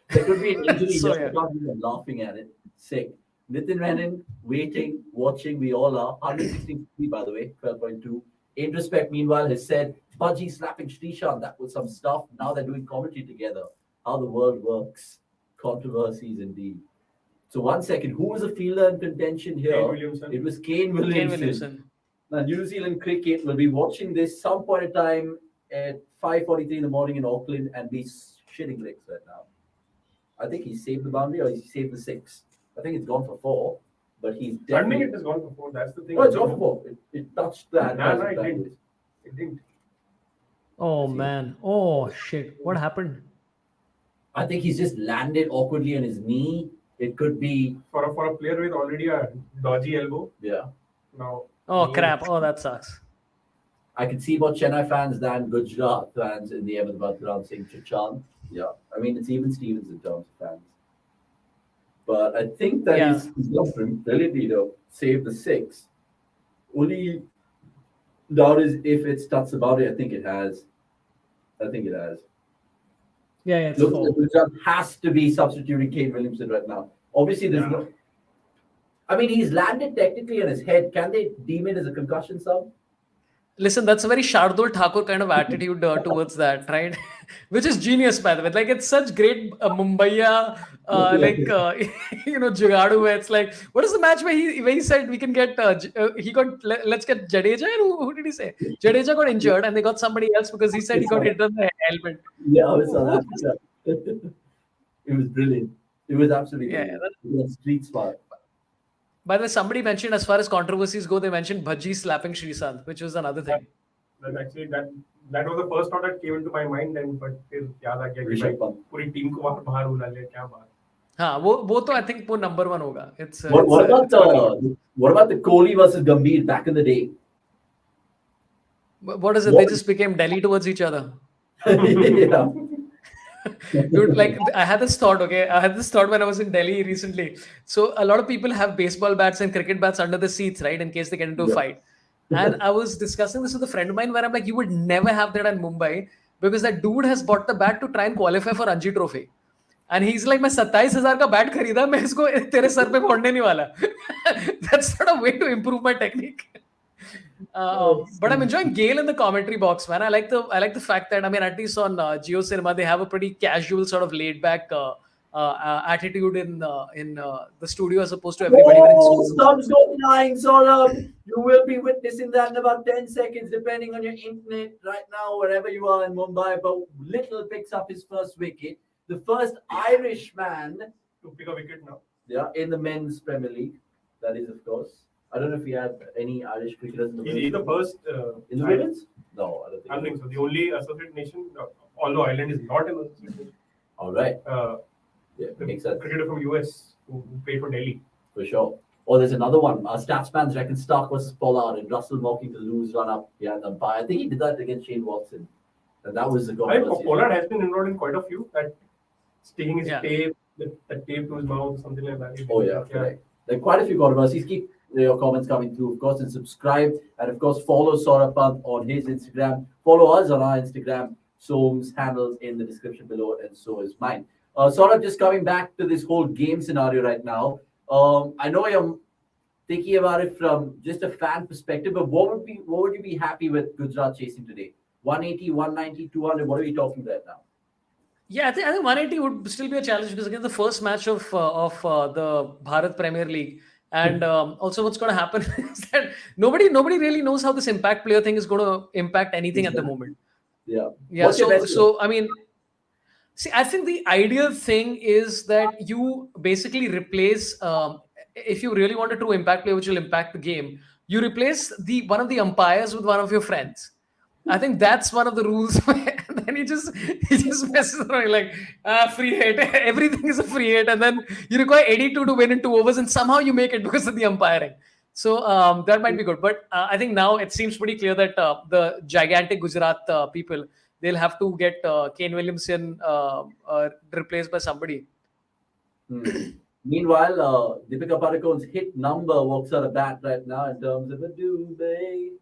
There could be an injury So, just because we were laughing at it. Sick. Nitin Menon, waiting, watching. We all are. 163, by the way, 12.2. Introspect, meanwhile, has said, Budgie slapping Srishant. That was some stuff. Now they're doing commentary together. How the world works. Controversies indeed. So 1 second. Who was a fielder in contention here? It was Kane Williamson. Now, New Zealand cricket will be watching this some point in time at 5:43 in the morning in Auckland and be shitting bricks right now. I think he saved the boundary or he saved the 6. I think it's gone for 4, but he's definitely. I think it has gone for 4. That's the thing. Oh, it's gone for 4. It touched that. No, it didn't. It didn't. Oh man! Oh shit! What happened? I think he's just landed awkwardly on his knee. It could be for a player with already a dodgy elbow. Yeah. Now. Oh crap! Oh, that sucks. I can see more Chennai fans than Gujarat fans in the Ahmedabad ground saying Chachant. Yeah, I mean it's even Stevens in terms of fans. But I think that he's got ability to save the 6. Only doubt is if it's touched about it. I think it has. Yeah, it's Looks like Gujarat has to be substituting Kane Williamson right now. Obviously, there's no. I mean, he's landed technically on his head. Can they deem it as a concussion sub? Listen, that's a very Shardul Thakur kind of attitude towards that, right? Which is genius, by the way. Like, it's such great Mumbaiya, Jugadu, where it's like, what is the match where he said we can get, let's get Jadeja, and who did he say? Jadeja got injured, and they got somebody else because he said he got hit on the helmet. Yeah, I saw that. It was brilliant. It was absolutely brilliant. It was street smart. By the way, somebody mentioned, as far as controversies go, they mentioned Bhaji slapping Srishant, which was another thing. And actually, that was the first thought that came into my mind. And but फिर याद आ गया कि ऋषभ भाई पंत. पूरी team को बाहर बुला लिया, क्या बात. हाँ, वो तो I think वो number 1 होगा. What about the Kohli versus Gambhir back in the day? What is it? They just became Delhi towards each other. Yeah. Dude, like I had this thought, okay? I had this thought when I was in Delhi recently. So a lot of people have baseball bats and cricket bats under the seats, right? In case they get into a fight. And I was discussing this with a friend of mine where I'm like, you would never have that in Mumbai because that dude has bought the bat to try and qualify for Ranji Trophy. And he's like, मैं 27,000 का bat खरीदा, मैं इसको तेरे sir पे फोड़ने नहीं वाला. That's not a way to improve my technique. But I'm enjoying Gale in the commentary box, man. I like the fact that, I mean, at least on Geo Cinema, they have a pretty casual sort of laid back attitude in the studio as opposed to everybody wearing suits. Thumbs going flying, Saurabh. You will be witnessing that in about 10 seconds, depending on your internet right now, wherever you are in Mumbai. But Little picks up his first wicket. The first Irishman To pick a wicket now. Yeah, in the men's Premier League. That is, of course. I don't know if we have any Irish cricketers in the He's the first. in the women's? No, I don't think. So. The only associate nation, although Ireland is not an associate nation. All right. The Makes sense. cricketer from US who played for Delhi. For sure. Oh, there's another one. Statsman's reckon Stark versus Pollard and Russell mocking the loose run up behind the umpire. I think he did that against Shane Watson. And that was the goal. Pollard has been involved in quite a few. That sticking his Yeah. tape, the tape to his mouth, something like that. Oh, yeah. Correct. There are quite a few controversies. Keep your comments coming through, of course, and subscribe. And, of course, follow Saurabh Pant on his Instagram. Follow us on our Instagram. Soam's handles in the description below, and so is mine. Saurabh, just coming back to this whole game scenario right now. I know you're thinking about it from just a fan perspective, but what would you be happy with Gujarat chasing today? 180, 190, 200. What are we talking about now? Yeah, I think 180 would still be a challenge because again, the first match of the Bharat Premier League, and also what's going to happen is that nobody really knows how this impact player thing is going to impact anything at the moment. Yeah. Yeah. So I mean, see, I think the ideal thing is that you basically replace, if you really want a true impact player which will impact the game, you replace one of the umpires with one of your friends. I think that's one of the rules. And then he just messes around like free hit. Everything is a free hit, and then you require 82 to win in 2 overs, and somehow you make it because of the umpiring. So that might be good. But I think now it seems pretty clear that the gigantic Gujarat people, they'll have to get Kane Williamson replaced by somebody. Meanwhile, Deepika Padukone's hit number walks out of bat right now in terms of a dubey.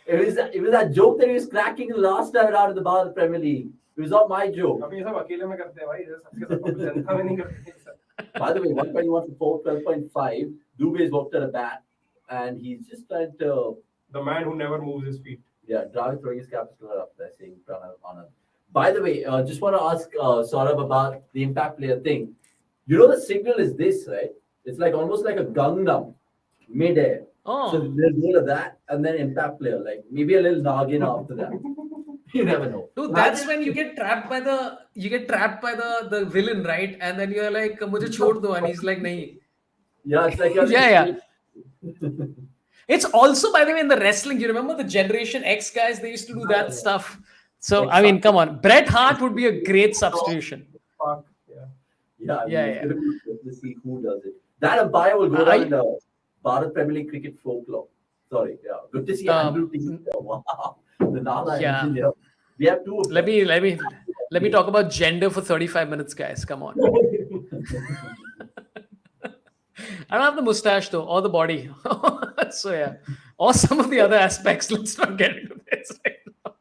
It was that joke that he was cracking the last time out of the Bharat Premier League. It was not my joke. By the way, 121 for 12.5. Dubey's walked out of bat, and he's just trying to. The man who never moves his feet. Yeah, Dravid throwing his capital up there, saying Pranav Anand. By the way, just want to ask Saurabh about the impact player thing. You know the signal is this, right? It's like almost like a Gangnam mid-air. Oh. So there's more of that, and then impact player, like maybe a little Nagin after that. You never know. Dude, that's when you get trapped by the villain, right? And then you're like, "Mujhe chhod do," and he's like, "Nahi." Yeah, it's like Yeah. It's also, by the way, in the wrestling. You remember the Generation X guys? They used to do that stuff. So I mean, come on, Bret Hart would be a great substitution. Fuck. Yeah. Let's see who does it. That umpire will go down in the Bharat Premier League cricket folklore. Sorry, yeah. Good to see Andrew T. Wow. The Nala engine, yeah. We have two. Let me talk about gender for 35 minutes, guys. Come on. I don't have the mustache though, or the body. So yeah, or some of the other aspects. Let's not get into this right now.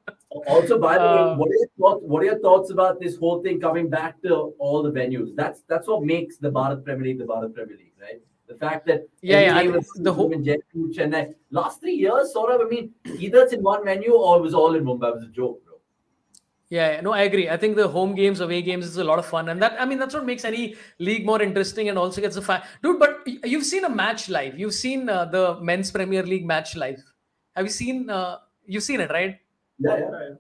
Also, by the way, what are your thoughts about this whole thing coming back to all the venues? That's what makes the Bharat Premier League the Bharat Premier League, right? The fact that the whole in Jaipur, Chennai, last 3 years, sort of. I mean, either it's in one venue or it was all in Mumbai. It was a joke, bro. Yeah, no, I agree. I think the home games, away games is a lot of fun, and that's what makes any league more interesting, and also gets the fact, dude. But you've seen a match live. You've seen the men's Premier League match live. Have you seen? You've seen it, right? Yeah.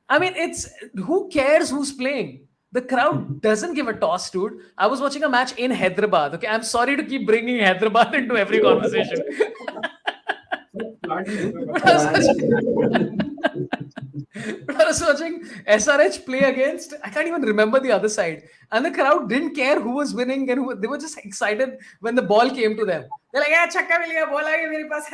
I mean, it's who cares who's playing? The crowd doesn't give a toss, dude. I was watching a match in Hyderabad. Okay, I'm sorry to keep bringing Hyderabad into every conversation. But I was watching SRH play against, I can't even remember the other side. And the crowd didn't care who was winning and they were just excited when the ball came to them. They're like, chakka mil gaya, ball aa gaya mere paas.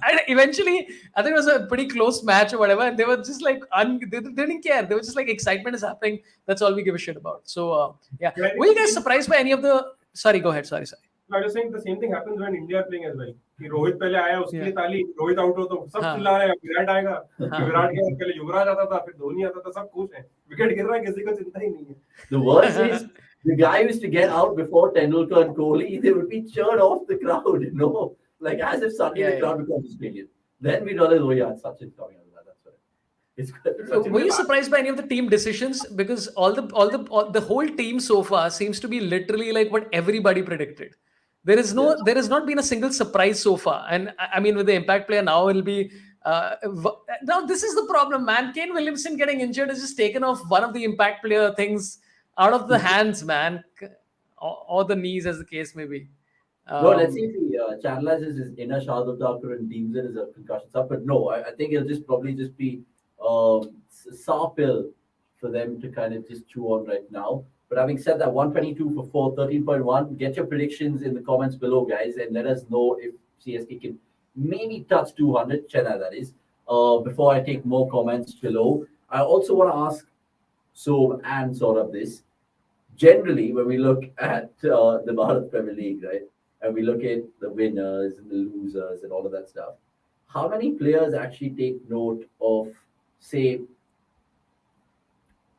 And eventually, I think it was a pretty close match or whatever. And they were just like, they didn't care. They were just like, excitement is happening. That's all we give a shit about. So, yeah. Were you guys surprised by any of the... Sorry, go ahead. Sorry. I was saying the same thing happens when India are playing as well. कि रोहित पहले आया उसके लिए ताली, Rohit out हो तो सब चिल्ला रहे हैं विराट आएगा, विराट के बाद पहले युवराज आता था, फिर धोनी आता था, सब खुश हैं, विकेट गिर रहा है, किसी को चिंता ही नहीं है. The worst is the guy used to get out before Tendulkar and Kohli, they would be cheered off the crowd, you know, like as if suddenly the crowd becomes Australian. Then we realize, oh yeah, Sachin's coming out of that. That's right. Were you surprised by any of the team decisions? Because the whole team so far seems to be literally like what everybody predicted. There has not been a single surprise so far. And I mean, with the impact player now, it'll be now this is the problem, man. Kane Williamson getting injured has just taken off one of the impact player things out of the hands, man, or the knees, as the case may be. No, let's see if he channelizes his inner Shardul Thakur and deems it as a concussion stuff. But no, I think it'll probably just be sour pill for them to kind of just chew on right now. But having said that, 122 for 4, 13.1. Get your predictions in the comments below, guys, and let us know if CSK can maybe touch 200, Chennai that is, before I take more comments below. I also want to ask So and sort of this. Generally, when we look at the Bharat Premier League, right, and we look at the winners and the losers and all of that stuff, how many players actually take note of, say,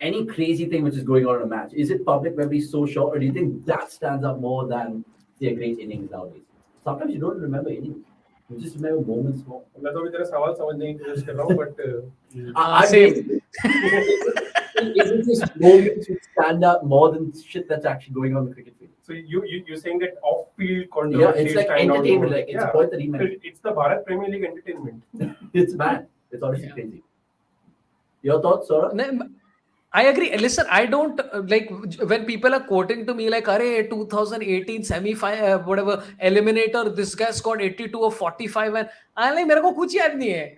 any crazy thing which is going on in a match? Is it public memory so short, or do you think that stands up more than, say, a great innings nowadays? Sometimes you don't remember innings. You just remember moments more. मैं तो अभी तेरा सवाल समझने की कोशिश कर रहा हूँ, but is it just moments which stand up more than shit that's actually going on in the cricket field? So you're saying that off-field controversy. Yeah, it's like entertainment. Like it's a point that he mentioned. It's the Bharat Premier League entertainment. It's mad. It's honestly crazy. Your thoughts, Sora? I agree. Listen, I don't like when people are quoting to me like, "Arey, 2018 semi-final, whatever eliminator, this guy scored 82 or 45," and I'm like, "मेरे को कुछ याद नहीं है."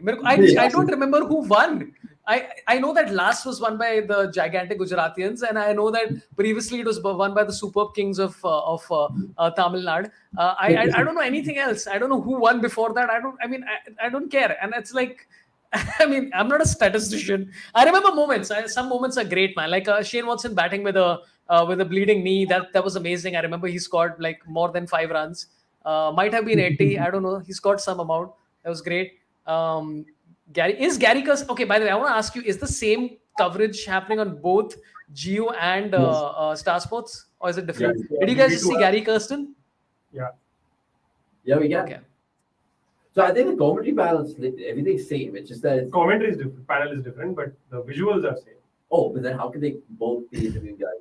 I don't remember who won. I know that last was won by the gigantic Gujaratians, and I know that previously it was won by the Superb Kings of Tamil Nadu. I don't know anything else. I don't know who won before that. I don't care, and it's like. I mean, I'm not a statistician. I remember moments. Some moments are great, man. Like Shane Watson batting with a bleeding knee. That was amazing. I remember he scored like more than 5 runs. Might have been 80. I don't know. He scored some amount. That was great. Gary Kirsten? Okay, by the way, I want to ask you: is the same coverage happening on both Geo and Star Sports, or is it different? Yeah. Did you guys just see Gary Kirsten? Yeah. Yeah, we can. Okay. So I think the commentary panels, everything's same. It's just that Commentary is different, panel is different, but the visuals are same. Oh, but then how can they both be interviewing guys?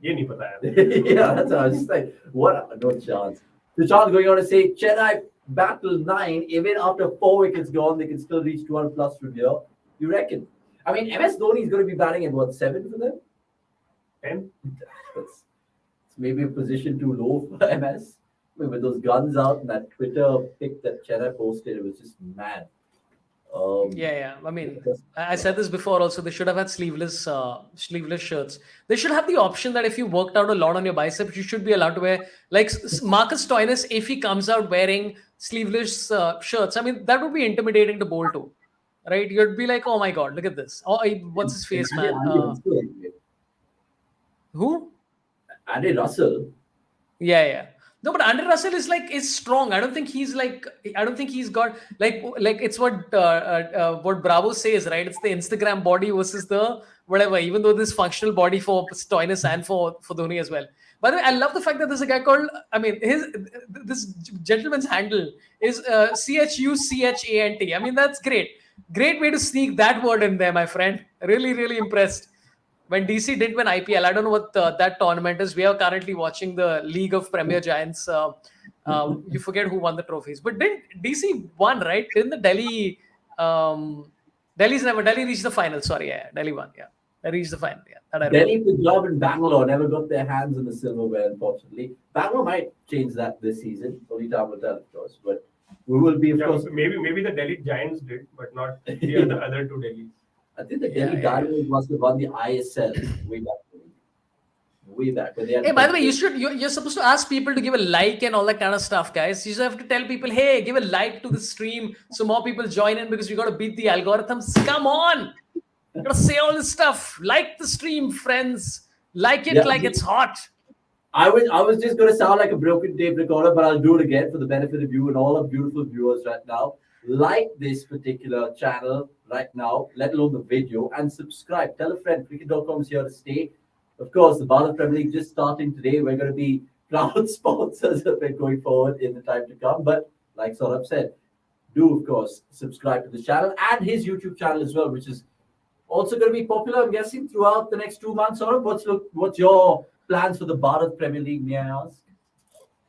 ये नहीं पता है. Yeah, that's how I was just like, what? No chance. The chance going on to say Chennai battle 9, even after 4 wickets gone, they can still reach 200 plus from here. You reckon? I mean, MS Dhoni is going to be batting at what, 7 for them? 10. It's maybe a position too low for MS. I mean, with those guns out and that Twitter pic that Chennai posted, it was just mad. Yeah. I mean, I said this before also. They should have had sleeveless shirts. They should have the option that if you worked out a lot on your biceps, you should be allowed to wear, like Marcus Stoinis, if he comes out wearing sleeveless shirts. I mean, that would be intimidating to bowl to, right? You'd be like, oh my God, look at this. Oh, what's his face, man? Who? Andy Russell. Yeah. No, but Andre Russell is strong. I don't think he's got like it's what Bravo says, right? It's the Instagram body versus the whatever, even though this functional body for Stoinis and for Dhoni as well. By the way, I love the fact that there's a guy called, this gentleman's handle is CHUCHANT. I mean, that's great. Great way to sneak that word in there, my friend. Really, really impressed. When DC didn't win IPL, I don't know what that tournament is. We are currently watching the League of Premier Giants. You forget who won the trophies. But didn't DC won, right? Didn't the Delhi reached the final? Sorry, yeah. Delhi won, yeah. reached the final. Yeah, that I remember. Delhi, Punjab, and Bangalore never got their hands on the silverware, unfortunately. Bangalore might change that this season. Only time will tell, of course. But we will be, of course. Maybe the Delhi Giants did, but not the other two Delhis. I think the Delhi Guardians must have won the ISL way back. Way back when they had. Hey, by the way, you're supposed to ask people to give a like and all that kind of stuff, guys. You just have to tell people, hey, give a like to the stream so more people join in because we got to beat the algorithms. Come on, you gotta say all this stuff. Like the stream, friends. Like it like it's hot. I was just going to sound like a broken tape recorder, but I'll do it again for the benefit of you and all our beautiful viewers right now. Like this particular channel right now, let alone the video, and subscribe. Tell a friend. Cricket.com is here to stay. Of course, the Bharat Premier League just starting today. We're going to be proud sponsors of it going forward in the time to come. But like Saurabh said, do, of course, subscribe to the channel and his YouTube channel as well, which is also going to be popular, I'm guessing, throughout the next 2 months. Saurabh, what's your plans for the Bharat Premier League, may I ask?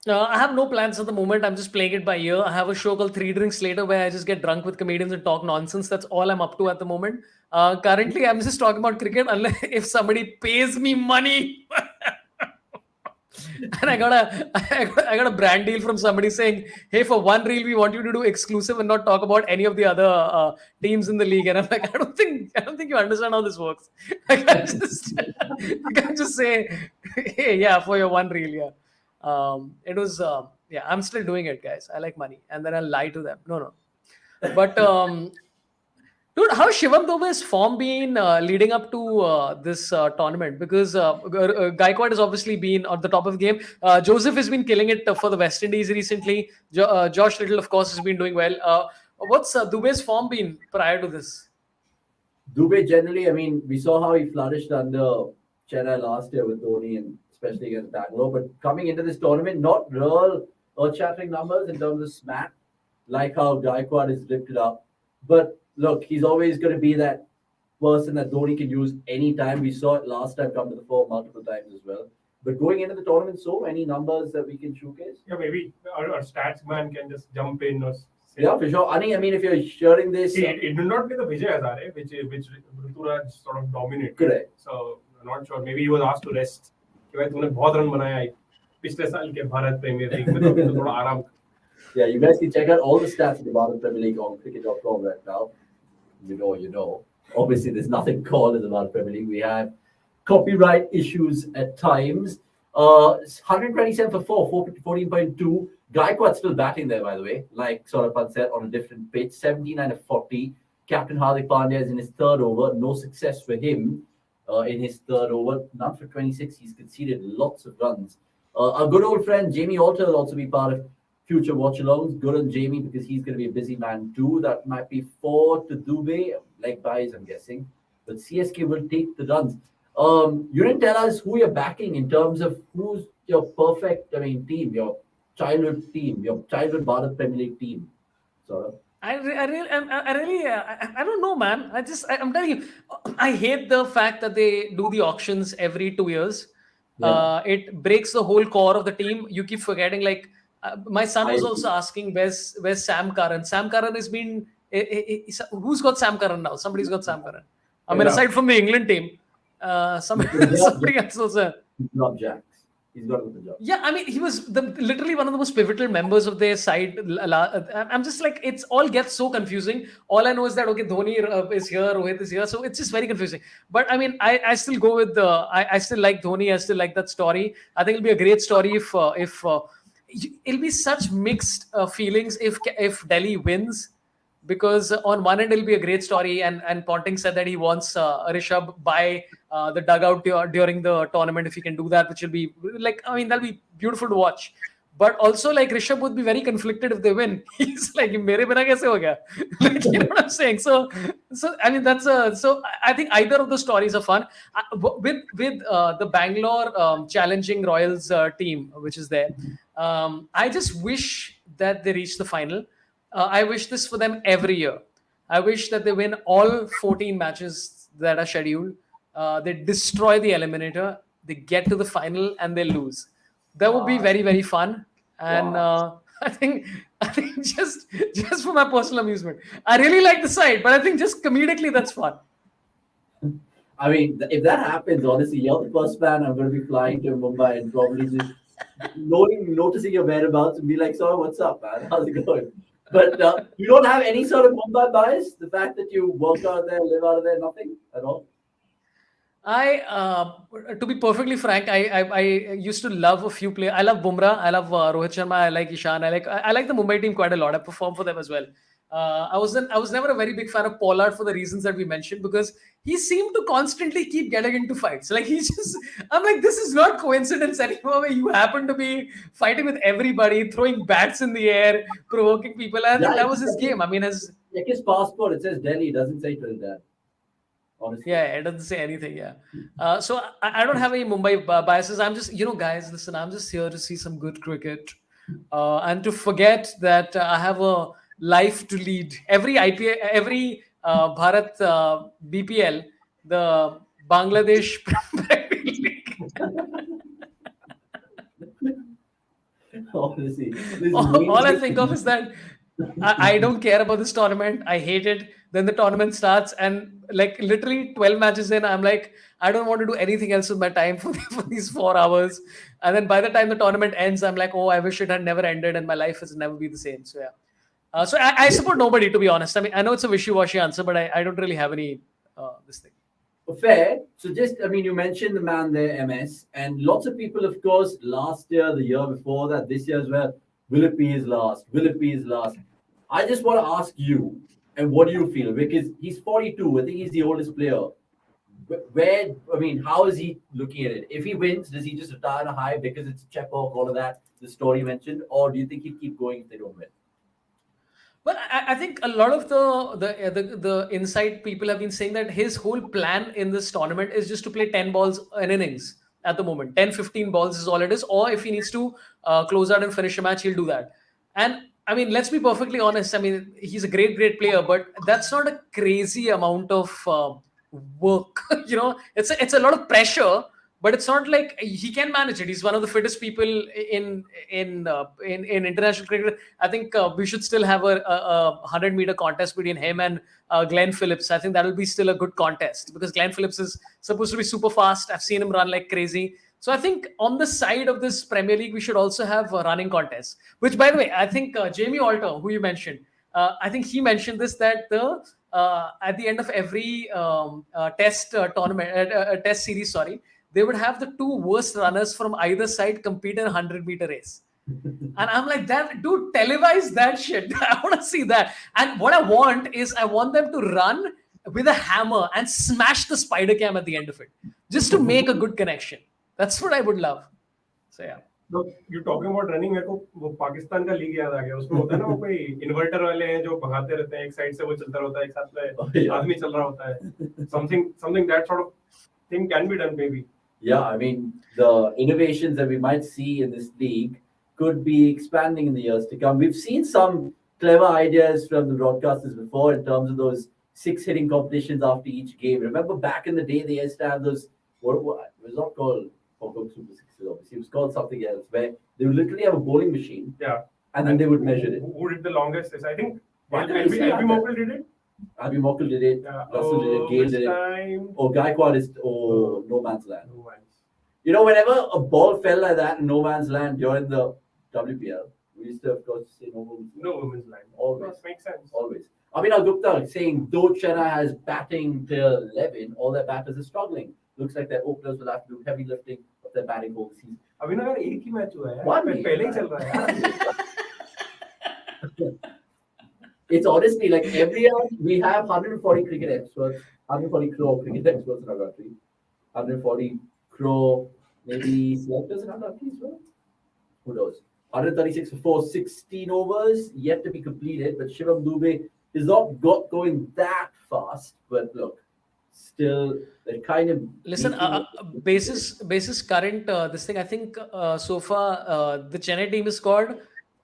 I have no plans at the moment. I'm just playing it by ear. I have a show called 3 Drinks Later where I just get drunk with comedians and talk nonsense. That's all I'm up to at the moment. Currently, I'm just talking about cricket unless if somebody pays me money. And I got a brand deal from somebody saying, hey, for one reel, we want you to do exclusive and not talk about any of the other teams in the league. And I'm like, I don't think you understand how this works. I can't just say, hey, yeah, for your one reel, yeah. It was I'm still doing it, guys. I like money, and then I'll lie to them. No, but dude, how's Shivam Dube's form been leading up to this tournament? Because Gaikwad has obviously been at the top of the game. Joseph has been killing it for the West Indies recently. Josh Little, of course, has been doing well. What's Dube's form been prior to this? Dube generally, I mean, we saw how he flourished under Chennai last year with Dhoni and especially against Bangalore. But coming into this tournament, not real earth-shattering numbers in terms of smack, like how Gaikwad has lifted up. But look, he's always going to be that person that Dhoni can use anytime. We saw it last time come to the fore multiple times as well. But going into the tournament, so many numbers that we can showcase. Yeah, maybe our stats man can just jump in or say. Yeah, for sure. Ani, I mean, if you're sharing this... it will not be the Vijay Hazare, which Ruturaj sort of dominated. Correct. So, I'm not sure. Maybe he was asked to rest. भाई तूने बहुत run बनाया है पिछले साल के Bharat premiere league में तो थोड़ा आराम. Yeah, you guys can check out all the stats of the Bharat Premier League on cricket.com right now. You know. Obviously, there's nothing called in the Bharat Premier League. We have copyright issues at times. 127 for 14.2. Gaikwad's still batting there, by the way. Like Saurabh said, on a different pitch. 79 of 40. Captain Hardik Pandya is in his third over. No success for him. In his third over, none for 26. He's conceded lots of runs. Our good old friend Jamie Alter will also be part of future watch-alongs. Good on Jamie because he's going to be a busy man too. That might be 4 to Dube, leg buys, I'm guessing. But CSK will take the runs. You didn't tell us who you're backing in terms of who's your perfect, team, your childhood Bharat Premier League team. So. I don't know, man. I'm telling you, I hate the fact that they do the auctions every 2 years. Yeah. It breaks the whole core of the team. You keep forgetting, my son was also asking, where's Sam Curran? Sam Curran has been, who's got Sam Curran now? Somebody's got Sam Curran. I mean, aside from the England team, somebody else also. Rob Jacks. He's got the job. Yeah, I mean, he was literally one of the most pivotal members of their side. I'm just like, it's all gets so confusing. All I know is that, okay, Dhoni is here, Rohit is here. So it's just very confusing. But I mean, I still go with I still like Dhoni. I still like that story. I think it'll be a great story if it'll be such mixed feelings if Delhi wins. Because on one end, it'll be a great story. And Ponting said that he wants Rishabh by the dugout during the tournament, if he can do that, which will be that'll be beautiful to watch. But also, Rishabh would be very conflicted if they win. He's like, mere bina kaise ho gaya? You know what I'm saying? So I mean, so I think either of the stories are fun. With the Bangalore challenging Royals team, which is there, I just wish that they reach the final. I wish this for them every year. I wish that they win all 14 matches that are scheduled. They destroy the eliminator. They get to the final and they lose. That would be very, very fun. And I think just for my personal amusement, I really like the side, but I think just comedically that's fun. I mean, if that happens, honestly, you're the first man I'm going to be flying to Mumbai and probably just noticing your whereabouts and be like, "So, what's up, man? How's it going?" But you don't have any sort of Mumbai bias. The fact that you work out there, live out of there, nothing at all. To be perfectly frank, I used to love a few players. I love Bumrah. I love Rohit Sharma. I like Ishan. I like the Mumbai team quite a lot. I perform for them as well. I was never a very big fan of Pollard for the reasons that we mentioned, because he seemed to constantly keep getting into fights. Like I'm like, this is not coincidence anymore. Where you happen to be fighting with everybody, throwing bats in the air, provoking people. I think that was his game. I mean, Check his passport. It says Delhi. It doesn't say Trinidad. Honestly. Yeah, it doesn't say anything. Yeah. So I don't have any Mumbai biases. I'm just, guys, listen, I'm just here to see some good cricket and to forget that I have a life to lead. Every IPL, every Bharat BPL, the Bangladesh Premier League. Honestly, All I think of is that I don't care about this tournament. I hate it. Then the tournament starts, and like literally 12 matches in, I'm like, I don't want to do anything else with my time for these 4 hours. And then by the time the tournament ends, I'm like, oh, I wish it had never ended and my life has never been the same. So yeah. So I support nobody, to be honest. I mean, I know it's a wishy-washy answer, but I don't really have any this thing. Fair. So you mentioned the man there, MS, and lots of people, of course, last year, the year before that, this year as well, will it be his last? Will it be his last? I just want to ask you, and what do you feel? Because he's 42. I think he's the oldest player. How is he looking at it? If he wins, does he just retire on a high because it's check off all of that, the story mentioned, or do you think he'll keep going if they don't win? Well, I think a lot of the inside people have been saying that his whole plan in this tournament is just to play 10 balls in innings at the moment. 10, 15 balls is all it is. Or if he needs to close out and finish a match, he'll do that. And I mean, let's be perfectly honest. I mean, he's a great player, but that's not a crazy amount of work. It's a lot of pressure, but it's not like he can manage it. He's one of the fittest people in international cricket. I think we should still have a 100-meter contest between him and Glenn Phillips. I think that will be still a good contest because Glenn Phillips is supposed to be super fast. I've seen him run like crazy. So I think on the side of this Premier League, we should also have a running contest. Which, by the way, I think Jamie Alter, who you mentioned, I think he mentioned this, that at the end of every test tournament, test series, they would have the two worst runners from either side compete in a 100-meter race. And I'm like, that dude, televise that shit. I want to see that. And what I want them to run with a hammer and smash the spider cam at the end of it, just to make a good connection. That's what I would love. So yeah. So you're talking about running, मेरे को वो पाकिस्तान का league याद आ गया. उसमें होता है ना वो कोई इन्वर्टर वाले हैं जो भगाते रहते हैं, एक साइड से वो चलता रहता है, एक साथ में आदमी चल रहा होता है. Something that sort of thing can be done maybe. Yeah, I mean, the innovations that we might see in this league could be expanding in the years to come. We've seen some clever ideas from the broadcasters before in terms of those 6-hitting competitions after each game. Remember back in the day, they used to have those, what it was not called Hong Super Sixes, obviously. It was called something else, where they would literally have a bowling machine. Yeah. And then they would measure it. Who did the longest? I think LB Mokul did it. Abhi Mokul did it. Russell did it. Gale did it. Oh, Gaikwad is no man's land. No man's. Whenever a ball fell like that in no man's land during the WPL, we used to, of course, say no women's land. Always. That makes sense. Always. Abhinav Gupta saying, though Chennai has batting till 11, all their batters are struggling. Looks like their openers will have to do heavy lifting of their batting whole season. अभी ना यार एक ही match हुआ है. पहले ही चल रहा है. It's honestly like every year we have 140 cricket experts, 140 crore cricket experts in our country, 140 crore maybe selectors in our country as well. Who knows? 136 for 16 overs yet to be completed, but Shivam Dube is not going that fast. But look, still they're kind of basis current this thing. I think so far the Chennai team has scored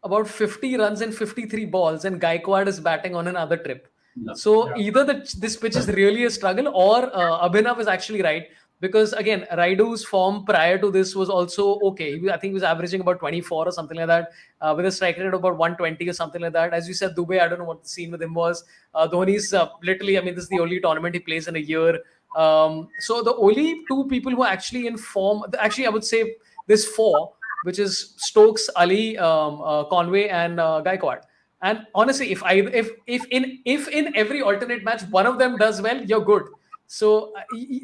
about 50 runs in 53 balls, and Gaikwad is batting on another trip. No. So either this pitch is really a struggle, or Abhinav is actually right, because again, Raidu's form prior to this was also okay. I think he was averaging about 24 or something like that, with a strike rate of about 120 or something like that. As you said, Dubey, I don't know what the scene with him was. Dhoni's literally, I mean, this is the only tournament he plays in a year. So the only two people who are actually in form, actually I would say there's four, which is Stokes, Ali, Conway, and Gaikwad. And honestly, if in every alternate match one of them does well, you're good. So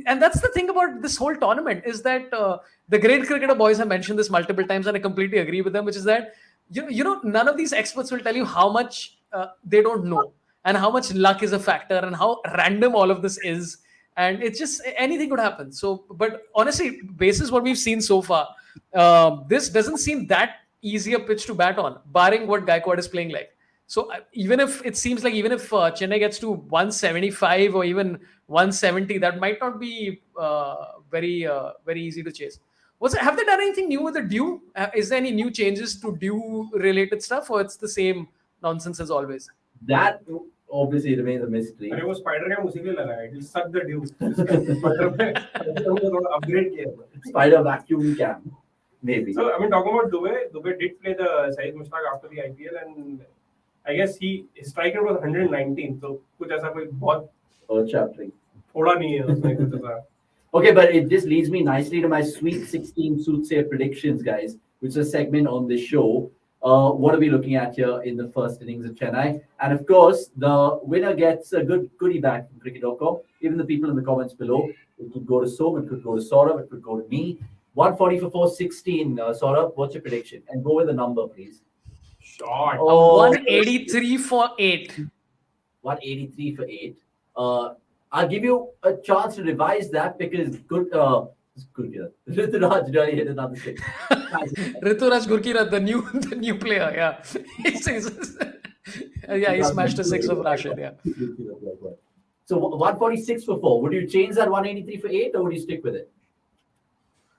and that's the thing about this whole tournament is that the great cricketer boys have mentioned this multiple times, and I completely agree with them, which is that none of these experts will tell you how much they don't know and how much luck is a factor and how random all of this is, and it's just anything could happen. So, but honestly, basis what we've seen so far, this doesn't seem that easy a pitch to bat on, barring what Gaikwad is playing like. So even if it seems like even if Chennai gets to 175 or even 170, that might not be very easy to chase. Have they done anything new with the due? Is there any new changes to due related stuff, or it's the same nonsense as always? That obviously remains a mystery. अरे वो spider cam उसी के लिए लगा है. It'll suck the dew. Upgrade किया. Spider vacuum cam, maybe. So I mean, talking about Dubey did play the Saeed Mushtaq after the IPL, and I guess his strike rate was 119. So कुछ ऐसा कोई बहुत earth-shattering. थोड़ा नहीं है उसमें कुछ ऐसा. Okay, but it just leads me nicely to my Sweet 16 Soothsayer predictions, guys, which is a segment on this show. What are we looking at here in the first innings of Chennai? And of course, the winner gets a good goodie bag from cricket.com. Even the people in the comments below, it could go to Som, it could go to Saurabh, it could go to me. 140 for 416, Saurabh, what's your prediction? And go with the number, please. Shot. 183 for 8. 183 for 8. I'll give you a chance to revise that because Rituraj really hit another six. Rituraj Gurkirat, the new player, yeah. He smashed a six of Rashid, yeah. So 146 for 4. Would you change that 183 for 8 or would you stick with it?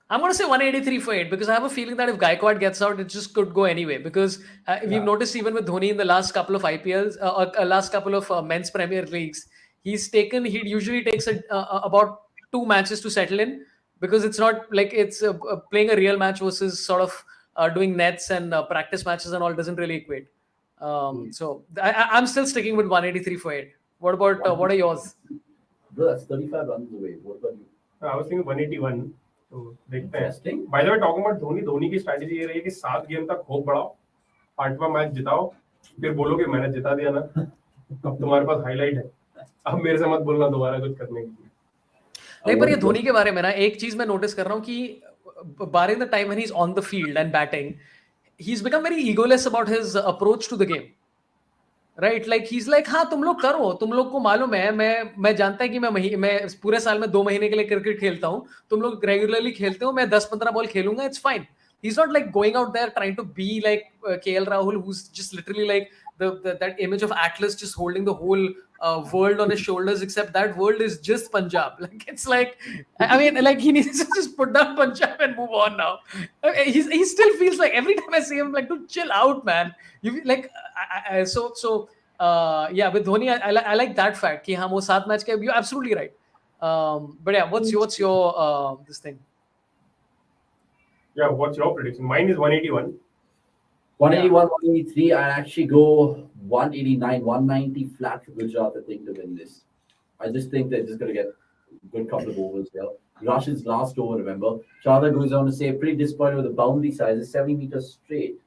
I'm going to say 183 for 8 because I have a feeling that if Gaikwad gets out, it just could go anyway. Because we've noticed even with Dhoni in the last couple of IPLs, or last couple of men's Premier Leagues, he usually takes about 2 matches to settle in, because it's not like it's playing a real match versus sort of doing nets and practice matches and all doesn't really equate. So I'm still sticking with 183 for 8. What about what are yours? Bro, that's 35 runs away. What about you? I was thinking 181. So Interesting. By the way, talking about Dhoni की strategy ये रही कि 7 game तक hope बढ़ाओ, 8वां match जिताओ, फिर बोलो कि मैंने जिता दिया ना, अब तुम्हारे पास हाईलाइट है, अब मेरे से मत बोलना दोबारा कुछ करने के लिए. नहीं, पर ये धोनी के बारे में ना एक चीज मैं नोटिस कर रहा हूँ कि barring the time when he's on the field and batting, he's become very egoless about his approach to the game. Right? Like he's like, हाँ तुम लोग करो, तुम लोग को मालूम है, मैं जानता है कि मैं पूरे साल में 2 महीने के लिए क्रिकेट खेलता हूँ, तुम लोग रेगुलरली खेलते हो, मैं 10-15 बॉल खेलूंगा, it's fine. He's not like going out there trying to be like KL Rahul, who's just literally like that image of Atlas just holding the whole world on his shoulders, except that world is just Punjab. Like it's like, I mean, like he needs to just put down Punjab and move on now. He still feels like every time I see him, like, dude, chill out, man. You like yeah, with Dhoni, I like that fact. Ki hum wo 7 match ke, you're absolutely right. But yeah, what's your this thing? Yeah, what's your prediction? Mine is 181. 181, 183. I'd actually go 189, 190 flat for Gujarat, I think, to win this. I just think they're just going to get a good couple of overs here. Rashid's last over, remember. Chadha goes on to say, pretty disappointed with the boundary size. It's 70 meters straight.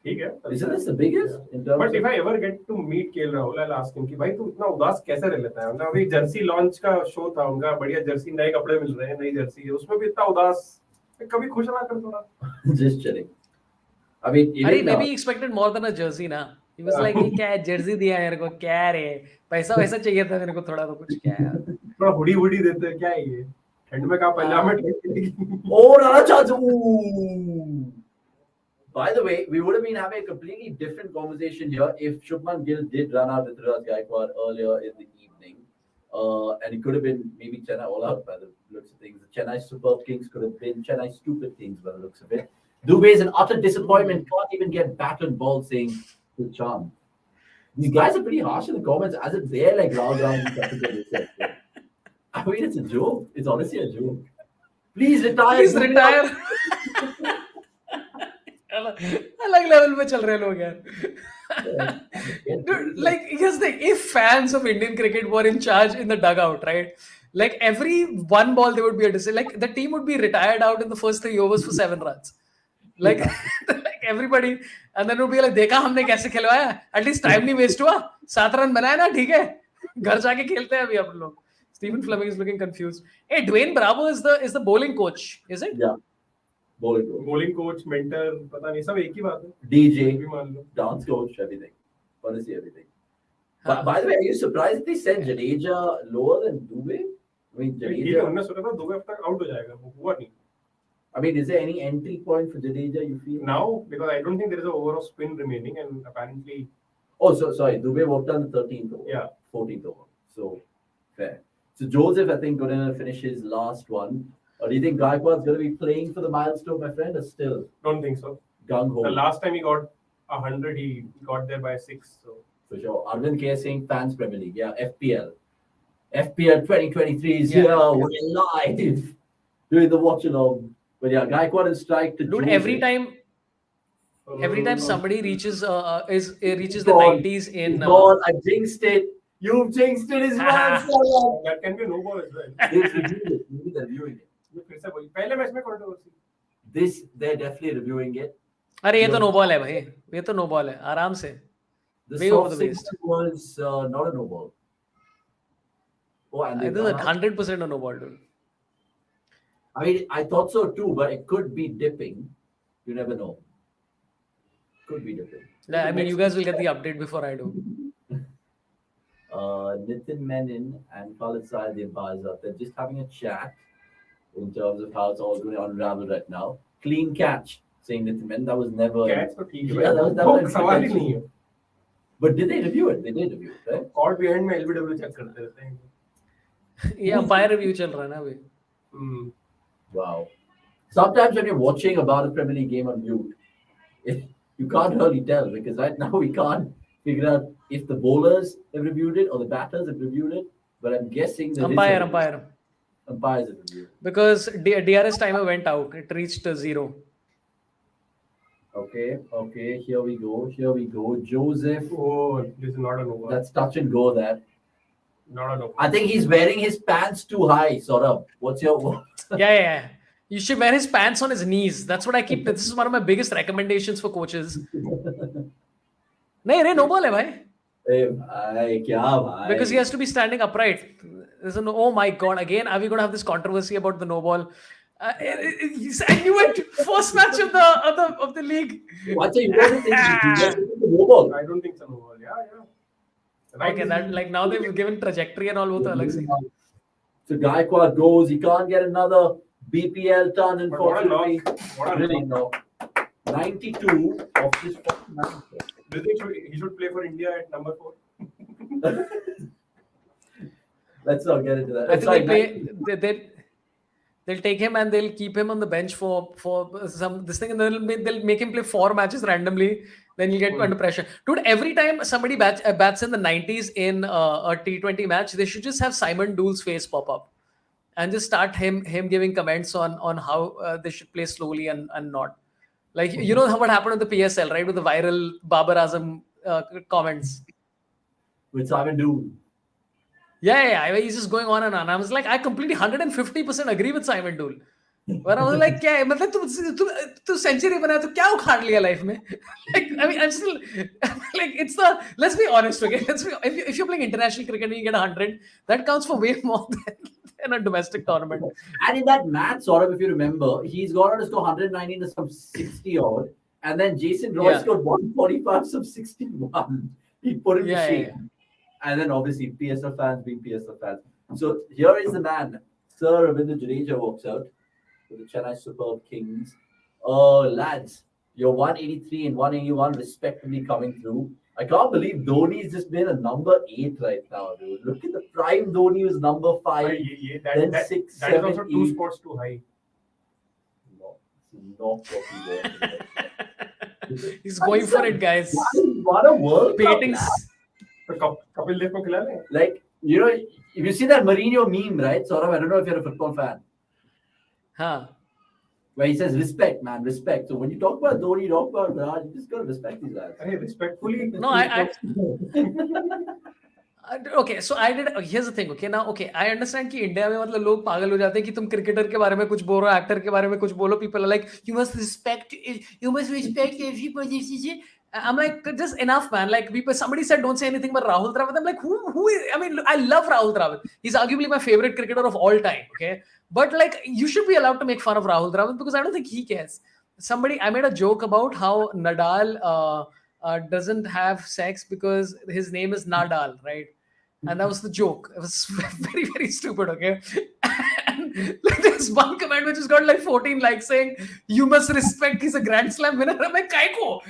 Isn't this the biggest? Yeah. But if I ever get to meet KL Rahul, I'll ask him कि भाई तू इतना उदास कैसे रह लेता है? उनका अभी जर्सी लॉन्च का शो था, उनका बढ़िया जर्सी, नए कपड़े मिल रहे हैं, नई जर्सी है, उसमें भी इतना उदास, कभी खुश ना कर थोड़ा. Just chilling. I mean, maybe he expected more than a jersey ना. He was like, क्या jersey दिया मेरे को, क्या रे, पैसा वैसा चाहिए था मेरे को थोड़ा तो कुछ क्या है. थोड़ा हुडी देते हैं, क्या है ये? ठंड में कहाँ पंजाब में ठंड. Oh, Rana Chadu. By the way, we would have been having a completely different conversation here if Shubman Gill did run out with Rituraj Gaikwad earlier in the evening. And it could have been maybe Chennai all out by the looks of things. The Chennai Superb Kings could have been Chennai Stupid Kings by the looks of it. Dubey is an utter disappointment. Can't even get bat and ball saying good charm. These guys are pretty harsh in the comments as if they're like Rahul Gandhi. I mean, it's a joke. It's honestly a joke. Please retire. Please retire. अलग level पे चल रहे लोग यार. Dude, like, here's the thing. If fans of Indian cricket were in charge in the dugout, right? Like, every one ball, there would be a decision. Like, the team would be retired out in the first 3 overs for 7 runs. Like, like everybody, and then it would be like, देखा हमने कैसे खिलवाया? At least time नहीं waste हुआ. 7 run बनाया ना, ठीक है? घर जाके खेलते हैं अभी अपन लोग. Stephen Fleming is looking confused. Hey, Dwayne Bravo is the bowling coach, is it? Yeah. Bowling coach, mentor, पता नहीं सब एक ही बात है. DJ, भी मान लो. dance coach, everything. Honestly, everything. But by the way, are you surprised that they said Jadeja lower than Dubey? I mean, ठीक है, Jadeja. हमने सोचा था 2 हफ्ते तक आउट हो जाएगा, वो हुआ नहीं. I mean, is there any entry point for Jadeja you feel? Now, because I don't think there is an over of spin remaining, and apparently. Oh, so sorry, Dubey walked on the 13th over. Yeah. 14th over. So fair. So Joseph, I think, going to finish his last one. Or do you think Gaikwad's going to be playing for the milestone, my friend, or still Don't think so. gung ho? The last time he got 100, he got there by 6. So. For sure. Arvind K saying fans Premier League. Yeah, FPL. FPL 2023 is Yeah, here. yeah. We're live doing the Watchalong. But yeah, Gaikwad and strike to Dude, Joseph. every time somebody reaches reaches the Gone. 90s in God, I jinxed it. You've jinxed it as well. That can be a no ball as well. They've reviewed it. Maybe they're reviewing it. फिर से वही पहले match में controversy. They're definitely reviewing it. अरे ये तो no ball है भाई, ये तो नो बॉल है, आराम से. The Way over soft the waist. signal was not a no ball. Oh, and they It is gone out. 100% a no ball, dude. I mean, I thought so too, but it could be dipping. You never know. Could be dipping. Yeah, I mean, you guys will get the update before I do. Nitin Menon and Khalid Saad, the umpires up there, just having a chat in terms of how it's all going to unravel right now. Clean catch, saying Nitin Menon. That was never. Catch तो ठीक है. Yeah, that वो was सवाल ही नहीं है. But did they review it? They did review it, right? Caught behind में LBW check करते रहते हैं. ये अंपायर रिव्यू चल रहा है ना अभी. Wow. Sometimes when you're watching about a Premier League game on mute, you can't really tell because right now we can't figure out if the bowlers have reviewed it or the batters have reviewed it. But I'm guessing that Umpires have reviewed it. because DRS timer went out. It reached 0. Okay. Here we go. Joseph. Oh, this is not a no ball. That's touch and go there. Not a no ball. I think he's wearing his pants too high, sort of. What's your... Yeah. You should wear his pants on his knees. That's what I keep. This is one of my biggest recommendations for coaches. नहीं no ball है भाई. Bhai, kya bhai? Because he has to be standing upright. Oh my God! Again, are we going to have this controversy about the no ball? I knew it. First match of the league. What's you don't think no ball? I don't think so. No ball. Yeah. Okay, that like now they've given trajectory and all. वो तो अलग से. So Gaikwad goes. He can't get another BPL ton, unfortunately. What a Really knock. no. 92 of this. Do you think he should play for India at number 4? Let's not get into that. I It's think like they'll take him and they'll keep him on the bench for some this thing, and they'll make him play 4 matches randomly. Then he'll get under pressure. Dude, every time somebody bats in the 90s in a T20 match, they should just have Simon Doole's face pop up and just start him giving comments on how they should play slowly and not. Like, you know what happened with the PSL, right? With the viral Babar Azam comments. with Simon Dool. Yeah. He's just going on and on. I was like, I completely 150% agree with Simon Dool. Where I was like, क्या मतलब तू century बनाया तो क्या उखाड़ लिया life में? Like, I mean, I'm still like, it's the, let's be honest, okay? If you're playing international cricket and you get 100, that counts for way more than a domestic tournament. And in that match, sort of, if you remember, he's got on to score 119 to some 60 odd, and then Jason Roy scored 145 some 61. He put him to shame. And then obviously PSL fans being PSL fans. So here is the man, Sir Ravindra Jadeja walks out with the Chennai Superb Kings. Lads, you're 183 and 181 respectively coming through. I can't believe Dhoni's just been a number 8 right now, dude. Look at the prime Dhoni was number 5, then 6, 7, that is also 2 spots too high. No, it's not what he wants. He's going for it, guys. What a World Cup, Baiting. Kapil Dev को खिला ले. Like, you know, if you see that Mourinho meme, right? Sort of, I don't know if you're a football fan. Huh. Where he says respect, man, respect. So when you talk about Dhoni, you talk about Raj, you just gotta respect these guys. Hey, respectfully. No, okay, so I did. Here's the thing. Okay, now, okay, I understand कि India में मतलब लोग पागल हो जाते हैं कि तुम क्रिकेटर के बारे में कुछ बोलो, एक्टर के बारे में कुछ बोलो. People are like, you must respect everybody. I'm like, just enough, man. Like, somebody said, don't say anything about Rahul Dravid. I'm like, who is? I mean, I love Rahul Dravid. He's arguably my favorite cricketer of all time. Okay, but like, you should be allowed to make fun of Rahul Dravid because I don't think he cares. I made a joke about how Nadal doesn't have sex because his name is Nadal, right? And that was the joke. It was very, very stupid, okay? And like, there's one comment which has got like 14 likes saying, you must respect, he's a Grand Slam winner. I'm like, काय को?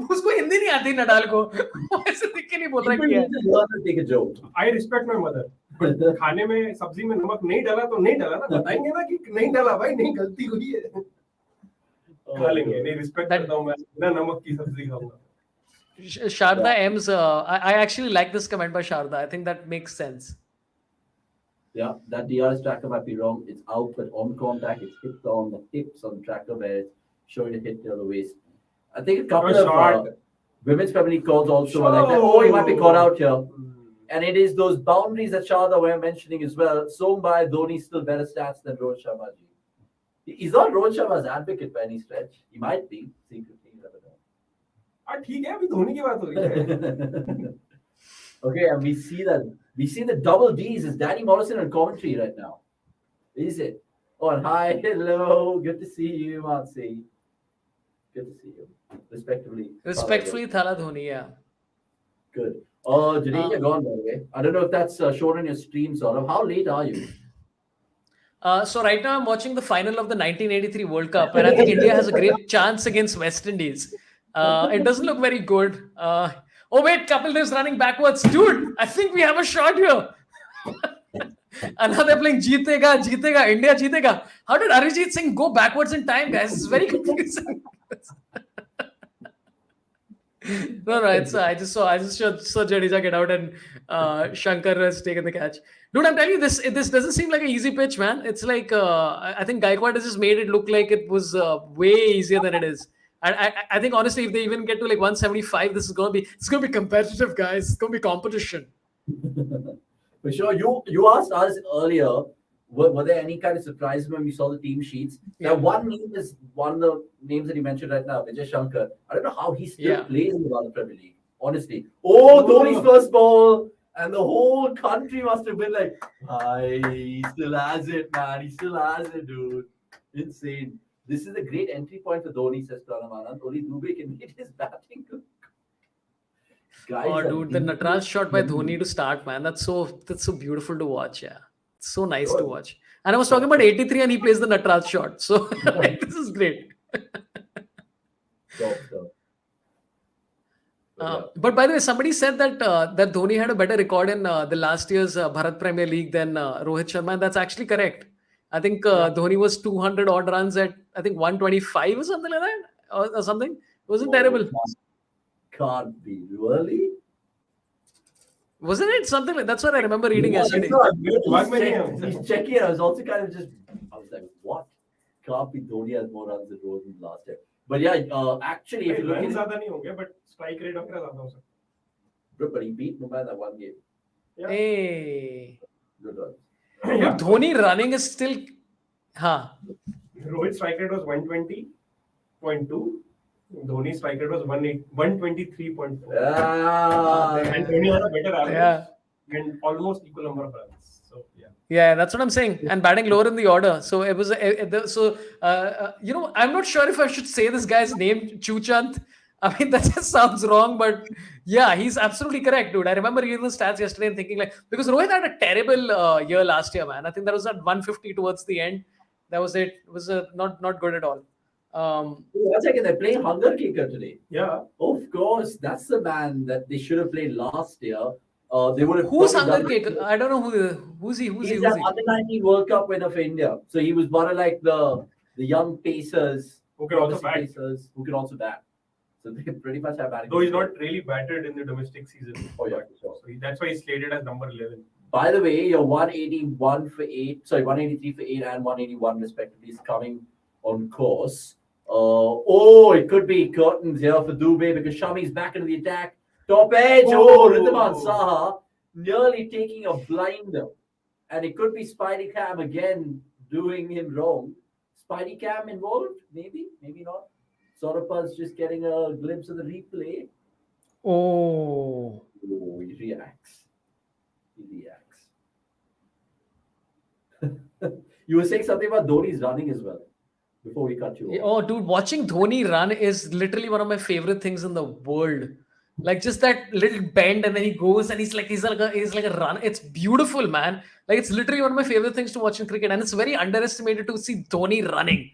उसको हिंदी नहीं आती Nadal को. ऐसे दिख के नहीं बोल रहा है. Take a joke. I respect my mother. खाने में सब्जी में नमक नहीं डाला तो नहीं डाला ना, बताएंगे ना कि नहीं डाला भाई, नहीं गलती हुई है. खा लेंगे, नहीं रिस्पेक्ट करता हूँ मैं, बिना नमक की सब्जी खाऊंगा. Sharda M's, I actually like this comment by Sharda. I think that makes sense. Yeah, that DRS tracker might be wrong. It's out, but on contact, it's hit on the hips on the tracker where it's showing a hit near the waist. I think a couple of women's Premier League calls also were like that. Oh, he might be caught out here. And it is those boundaries that Sharda were mentioning as well. Sombai, Dhoni still better stats than Rohit Sharma. He's not Rohit Sharma's advocate by any stretch. He might be, secretly. ठीक है, अभी धोनी की बात हो रही है. Okay, and we see the double D's. Is Danny Morrison on commentary right now? Is it? Oh, and hi, hello, good to see you, Mansi. Good to see you. Respectfully, Thala Dhoni, yeah. Good. Oh, Jadeja gone, by the way. I don't know if that's shown on your stream, sort of. How late are you? So right now I'm watching the final of the 1983 World Cup, and I think India has a great chance against West Indies. It doesn't look very good. Oh wait, Kapil Dev's running backwards. Dude, I think we have a shot here. And now they're playing Jeetega, India Jeetega. How did Arijit Singh go backwards in time, guys? It's very confusing. No, I just saw Jadeja get out and Shankar has taken the catch. Dude, I'm telling you, this doesn't seem like an easy pitch, man. It's like I think Gaikwad has just made it look like it was way easier than it is. And I think honestly, if they even get to like 175, it's gonna be competitive, guys. It's gonna be competition. For sure. You asked us earlier, were there any kind of surprises when we saw the team sheets? Yeah. Now, one name is one of the names that you mentioned right now, Vijay Shankar. I don't know how he still plays in the Premier League, honestly. Oh, Dhoni's first ball. And the whole country must have been like, he still has it, man. He still has it, dude. Insane. This is a great entry point for Dhoni, says Pranav. Only Dubey can hit his batting. Guys, oh, dude, the Natraj shot by Dhoni to start, man. That's so beautiful to watch, yeah. It's so nice to watch. And I was talking about 83 and he plays the Natraj shot. So this is great. But by the way, somebody said that that Dhoni had a better record in the last year's Bharat Premier League than Rohit Sharma. And that's actually correct. I think Dhoni was 200 odd runs at, I think 125 or something like that, or something. It wasn't terrible. Can't be, really? Wasn't it something like that's what I remember reading yesterday? He's checking. I was also kind of I was like, what? Can't be Dhoni has more runs than Rohit last year. But yeah, actually, if you look at but strike rate of but he beat Mumbai that one game. Yeah. Hey. Good runs. But Dhoni running is still. Rohit strike rate was 120.2. Dhoni strike rate was 123.4. And Dhoni had a better average and almost equal number of runs. So yeah, that's what I'm saying. And batting lower in the order. So it was I'm not sure if I should say this guy's name, Chuchant. I mean, that just sounds wrong, but yeah, he's absolutely correct, dude. I remember reading the stats yesterday and thinking because Rohit had a terrible year last year, man. I think that was at 150 towards the end. That was it. It was not good at all. One second, they're playing Hunger Kicker today. Yeah. Of course, that's the man that they should have played last year. They would have. Who's Hunger Kicker? I don't know who's he. He's an under-19 World Cup winner for India. So he was one of like the young pacers who can also bat. So they pretty much have batting. Though he's not really batted in the domestic season. Oh yeah, sure. So that's why he's slated as number 11. By the way, your 181 for 8, 183 for 8 and 181 respectively is coming on course. It could be curtains here for Dubey because Shami's back into the attack. Top edge. Ridhaman Saha nearly taking a blinder. And it could be Spidey Cam again doing him wrong. Spidey Cam involved? Maybe, maybe not. Saurabh's just getting a glimpse of the replay. Oh, He reacts. You were saying something about Dhoni's running as well before we cut you off. Oh, dude, watching Dhoni run is literally one of my favorite things in the world. Like just that little bend, and then he goes and he's like a run. It's beautiful, man. Like it's literally one of my favorite things to watch in cricket, and it's very underestimated to see Dhoni running.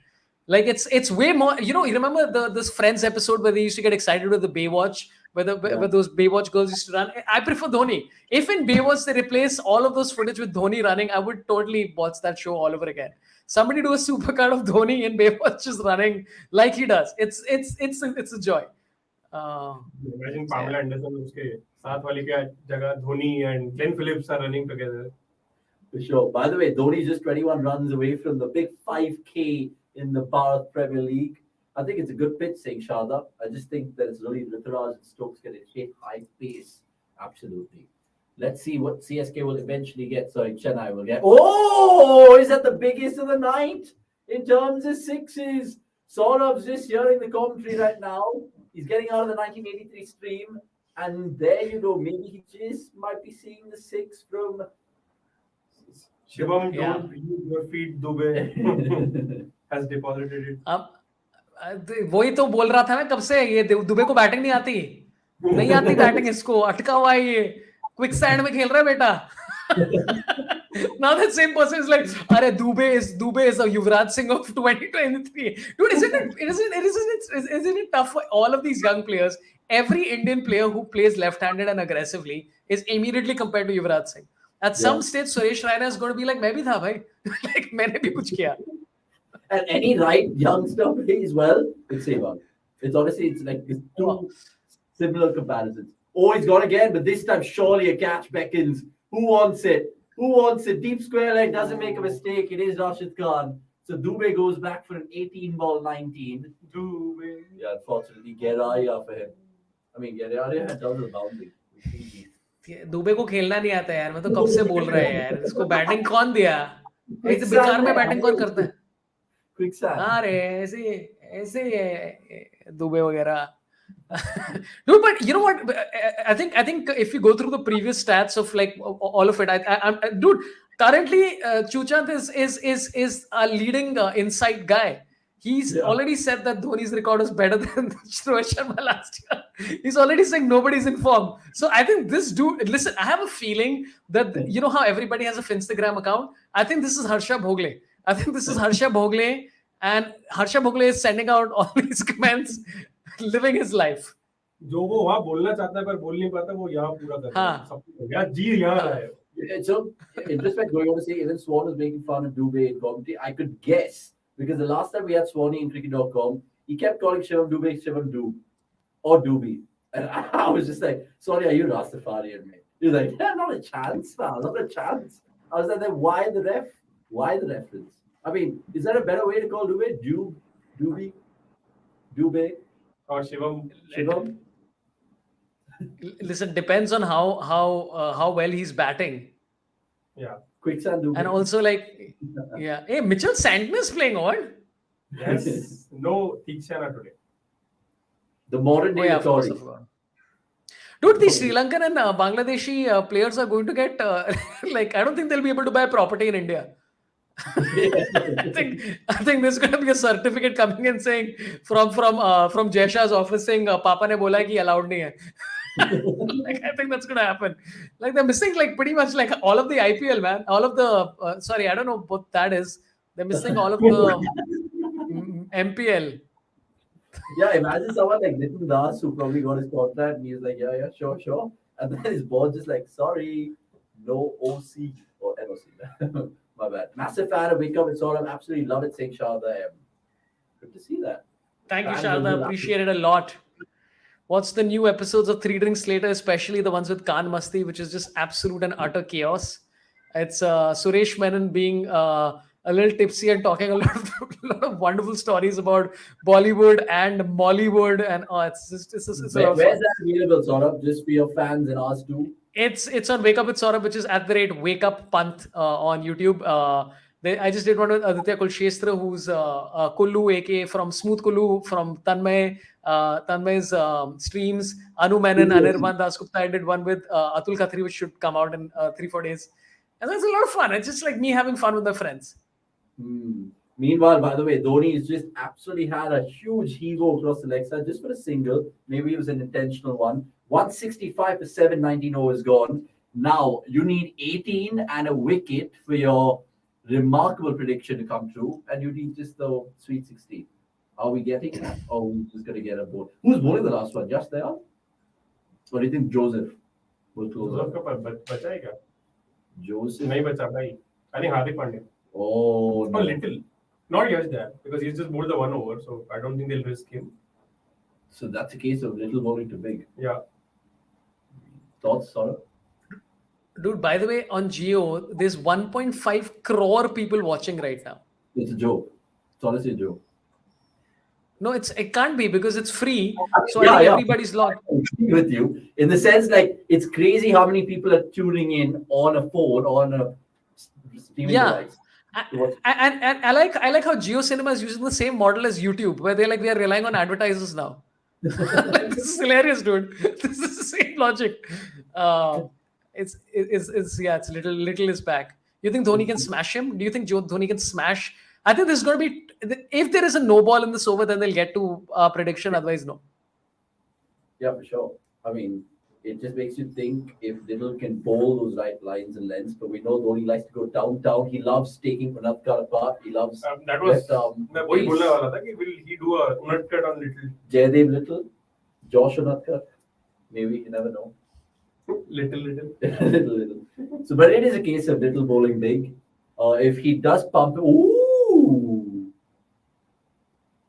Like it's way more. You remember this Friends episode where they used to get excited with the Baywatch, where those Baywatch girls used to run. I prefer Dhoni. If in Baywatch they replace all of those footage with Dhoni running, I would totally watch that show all over again. Somebody do a supercut of Dhoni in Baywatch just running like he does. It's a joy. Imagine Pamela Anderson, uske saath wali ke jagah Dhoni and Glenn Phillips are running together. For sure. By the way, Dhoni is just 21 runs away from the big 5K in the Bharat Premier League. I think it's a good pitch, saying Sharda. I just think that it's really Ruturaj and Stokes going to hit high pace. Absolutely. Let's see what CSK will eventually get. Sorry, Chennai will get. Is that the biggest of the night in terms of sixes? Saurabh's just hearing the commentary right now. He's getting out of the 1983 stream. And there you go. Maybe he just might be seeing the six from... Shivam, don't use your feet, Dubey has deposited it. वही तो बोल रहा था मैं कब से, ये दुबे को बैटिंग नहीं आती बैटिंग, इसको अटका हुआ है, ये क्विक सैंड में खेल रहा है बेटा. Now that same person is like, "Arey, Dubey is a Yuvraj Singh of 2023." Dude, isn't it tough for all of these young players? Every Indian player who plays left-handed and aggressively is immediately compared to Yuvraj Singh. At some stage, Suresh Raina is going to be like, "मैं भी था भाई, like मैंने भी कुछ किया." And any right youngster plays well, it's Sehwag. It's like these two similar comparisons. He's gone again, but this time surely a catch beckons. Who wants it? Deep square leg, doesn't make a mistake. It is Rashid Khan. So Dubey goes back for an 18 ball 19. Dubey. Yeah, unfortunately, Geraya for him. I mean, Geraya had done the boundary. Dubey को खेलना नहीं आता यार, मैं तो कब से बोल रहा है यार, इसको बैटिंग कौन दिया? ऐसे बेकार में बैटिंग कौन करता है? अरे ऐसे दुबे वगैरह. No, but you know what? I think if you go through the previous stats of like all of it, dude, currently Chuchand is a leading inside guy. He's already said that Dhoni's record is better than Rohit Sharma last year. He's already saying nobody's in form. So I think this dude, listen, I have a feeling that, you know how everybody has a Instagram account? I think this is Harsha Bhogle. And Harsha Bhogle is sending out all these comments, living his life. जो वो वहाँ बोलना चाहता है पर बोल नहीं पाता, वो यहाँ पूरा कर रहा है. सब कुछ यार जी यहाँ है. So, in respect, going on to say, even Swan was making fun of Dubey in commentary. I could guess, because the last time we had Swanee in cricket.com, he kept calling Shivam Dube, or Doobie. And I was just like, sorry, are you Rastafarian, mate? He was like, yeah, not a chance, pal, not a chance. I was like, then why the ref? Why the reference? I mean, is there a better way to call Dubey? Dubey? Or Shivam? Listen, depends on how well he's batting. Yeah. Quicksand Dubey. And also like, yeah. Hey, Mitchell Santner is playing on. Yes. No Tikshana today. The modern day authority. Dude, the Sri Lankan and Bangladeshi players are going to get like, I don't think they'll be able to buy property in India. I think there's going to be a certificate coming in saying from Jaisha's office saying Papa ne bola ki allowed nahi hai. Like, I think that's going to happen. Like they're missing like pretty much like all of the IPL, man. All of the sorry, I don't know what that is. They're missing all of the MPL. Yeah, imagine someone like Nitin Das who probably got his contract and he's like, yeah, sure. And then his boss just like, sorry, no OC or NOC. My bad. Massive fan of Wake Up and Sort of absolutely love it saying Sharda. Good to see that. Thank you, Sharda. Appreciate it a lot. Watch the new episodes of 3 Drinks Later, especially the ones with Khan Masti, which is just absolute and utter chaos. It's Suresh Menon being a little tipsy and talking a lot of, a lot of wonderful stories about Bollywood and Mollywood, and it's a lot of Where's fun. that available, Saurabh? Just for your fans and us too. It's on Wake Up with Saurabh, which is at the rate Wake Up Panth on YouTube. I just did one with Aditya Kulshestra, who's Kullu, aka from Smooth Kullu, from Tanmay's streams. Anu Menon, Anirban Dasgupta. I did one with Atul Khatri, which should come out in 3-4 days. And that's a lot of fun. It's just like me having fun with my friends. Meanwhile, by the way, Dhoni has just absolutely had a huge heave across the leg side just for a single. Maybe it was an intentional one. 165 for 719 overs gone. Now you need 18 and a wicket for your remarkable prediction to come true, and you need just the sweet 16. Are we getting that? Or are we just going to get a ball? Who's bowling the last one? Just there? Or do you think Joseph will close Joseph up? का बचा है क्या? Joseph? नहीं बचा भाई. I think Hardik Pandya. Oh, no. A little. Not Yash there because he's just bowled the 1 over, so I don't think they'll risk him. So that's a case of little bowling to big. Yeah. Thoughts, Saurabh? Dude, by the way, on Geo, there's 1.5 crore people watching right now. It's a joke. It's honestly a joke. No, it can't be because it's free. So Yeah, I think yeah. everybody's logged. I agree with you in the sense like it's crazy how many people are tuning in on a phone or on a streaming device. And I like how Geo Cinema is using the same model as YouTube, where they're like, we are relying on advertisers now. Like, this is hilarious, dude. This is the same logic. It's little is back. You think Dhoni can smash him? Do you think Dhoni can smash? I think this is going to be, if there is a no ball in this over, then they'll get to prediction. Otherwise, no. Yeah, for sure. I mean, it just makes you think if Little can bowl those right lines and lengths, but we know Dhoni likes to go down. He loves taking Unatkar apart. He loves That was. left मैं वही बोलने वाला था कि will he do a Unatkat on Little? Jaydev Little, Josh Unatkar. Maybe, you never know. Little. So, but it is a case of Little bowling big. If he does pump,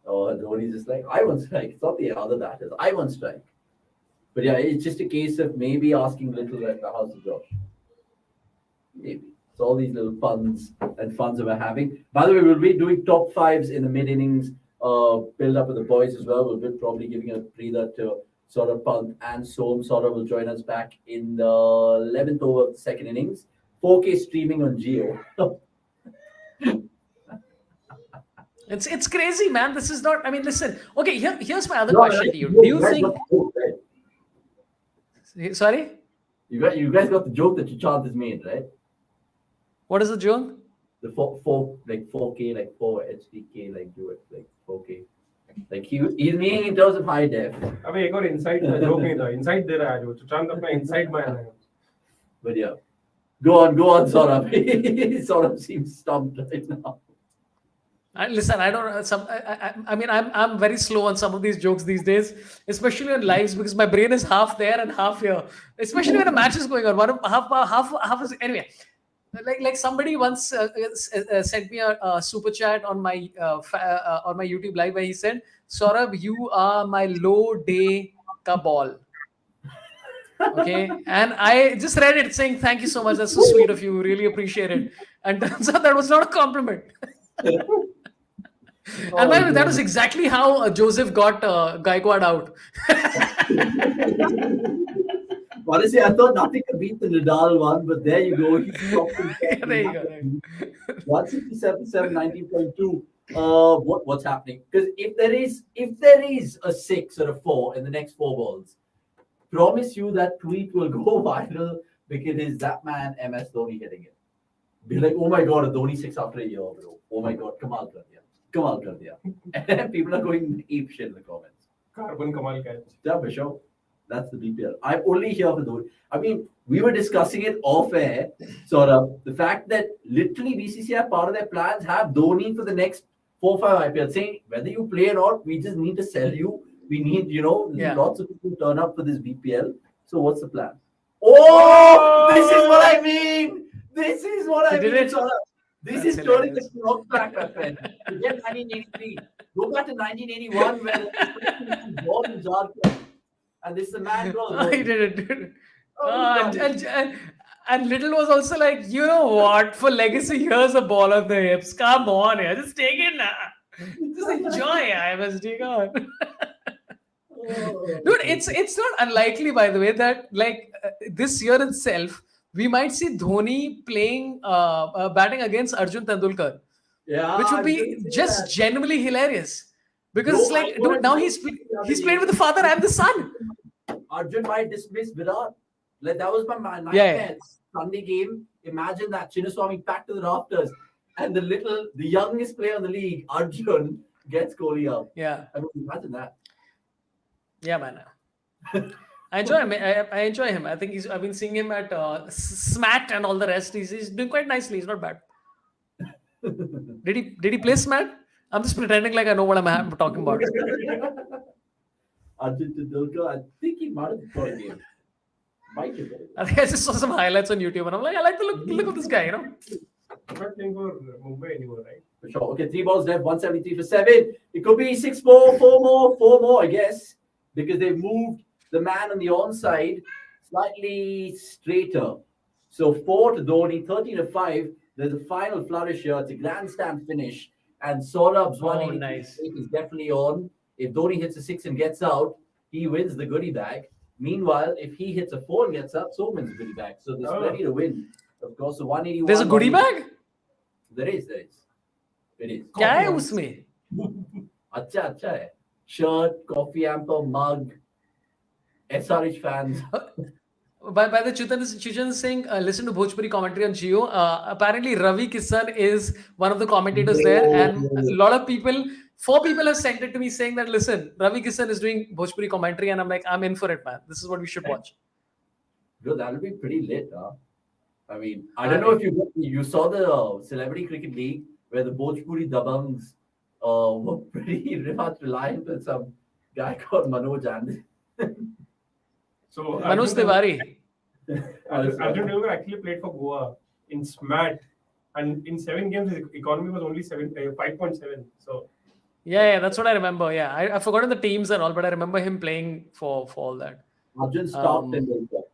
Dhoni's just like, I won't strike. It's not the other batters. I won't strike. But yeah, it's just a case of maybe asking Little right now, how's the Josh? Maybe. It's all these little puns and funs that we're having. By the way, we'll be doing top fives in the mid innings build up with the boys as well. We'll be probably giving a breather to sort of Pant and Som sort of will join us back in the 11th over of the second innings. 4K streaming on Geo. It's crazy, man. This is not. I mean, listen. Okay, here's my other question to you. Do you think? Sorry. You guys got the joke that Chant has made, right? What is the joke? The 4K, like 4 HDK, like do it like 4K. Like he's meaning in terms of high def. अबे एक और inside था joke नहीं था. Inside दे रहा है जो चांद अपना inside में आया है. But yeah, go on, Saurabh. Saurabh seems stumped right now. Listen, I don't. I mean, I'm very slow on some of these jokes these days, especially on lives because my brain is half there and half here. Especially when a match is going on. Half is anyway. Like somebody once sent me a super chat on my YouTube live where he said, "Saurabh, you are my low day ka ball." Okay, and I just read it saying, "Thank you so much. That's so sweet of you. Really appreciate it." And turns out that was not a compliment. And by the way, that was exactly how Joseph got Gaikwad out. Honestly, I thought nothing could beat the Nadal one, but there you go. There you go. 167, 19.2. What's happening? Because if there is a 6 or a 4 in the next 4 balls, promise you that tweet will go viral because it's that man MS Dhoni hitting it. Be like, oh my god, a Dhoni 6 after a year, bro. Oh my god, Kamal kar diya. And people are going ape shit in the comments. Carbon Kamal catch. Yeah, for sure. That's the BPL. I'm only here for Dhoni. I mean, we were discussing it off air, sort of. The fact that literally BCCI, part of their plans, have Dhoni for the next 4 or 5 IPL. Saying whether you play or not, we just need to sell you. We need, lots of people to turn up for this BPL. So what's the plan? Oh, this is what I mean. This is what I mean. This is turning the clock back, my friend. Forget 1983. Go back to 1981 where the born in Jharkhand. And this is a man goal. I did it. And Little was also like, you know what? For legacy, here's a ball on the hips. Come on, yeah, just take it now. Just enjoy. I was doing on. Dude, it's not unlikely, by the way, that like this year itself, we might see Dhoni playing batting against Arjun Tendulkar, Yeah, which would I be did see just that. genuinely hilarious. Because Bro, it's like, dude, now he's played with the father and the son. Arjun might dismiss Virat. Like that was my Yeah, yeah. nightmare. Sunday game. Imagine that Chinnaswamy back to the rafters, and the youngest player in the league, Arjun, gets Kohli out. Yeah, I mean, imagine that. yeah, man. I enjoy him. I enjoy him. I think I've been seeing him at Smat and all the rest. He's doing quite nicely. He's not bad. Did he play Smat? I'm just pretending like I know what I'm talking about. Arjun Tendulkar, I think he might have got a game. Might have got a game. I think I just saw some highlights on YouTube and I'm like, I like the look of this guy, you know. I'm not playing for Mumbai anymore, right? For sure. Okay, 3 balls left, 173 for 7. It could be 6 more, 4 more, I guess, because they've moved the man on the onside slightly straighter. So 4 to Dhoni, 13 to 5. There's a final flourish here. It's a grandstand finish. And Saurabh's 180 nice. is definitely on. If Dhoni hits a 6 and gets out, he wins the goodie bag. Meanwhile, if he hits a 4 and gets out, so wins the goodie bag. So there's plenty to win. Of course, so 181. There's a goodie bag? There is. It is. क्या है उसमें? अच्छा है. Shirt, coffee hamper, mug. SRH fans. By the Chutan is saying, listen to Bhojpuri commentary on Jio. Apparently, Ravi Kissan is one of the commentators there, and a lot of people, 4 people have sent it to me saying that, listen, Ravi Kissan is doing Bhojpuri commentary, and I'm like, I'm in for it, man. This is what we should watch. Bro, that'll be pretty lit, huh? I mean, I don't know if you saw the Celebrity Cricket League where the Bhojpuri Dabangs were pretty much reliant on some guy called Manoj Anand. So Manoj Tiwari. Arjun Tendulkar actually played for Goa in SMAT, and in 7 games his economy was only 5.7. So Yeah, that's what I remember. Yeah, I've forgotten the teams and all, but I remember him playing for all that. Arjun stopped Tendulkar.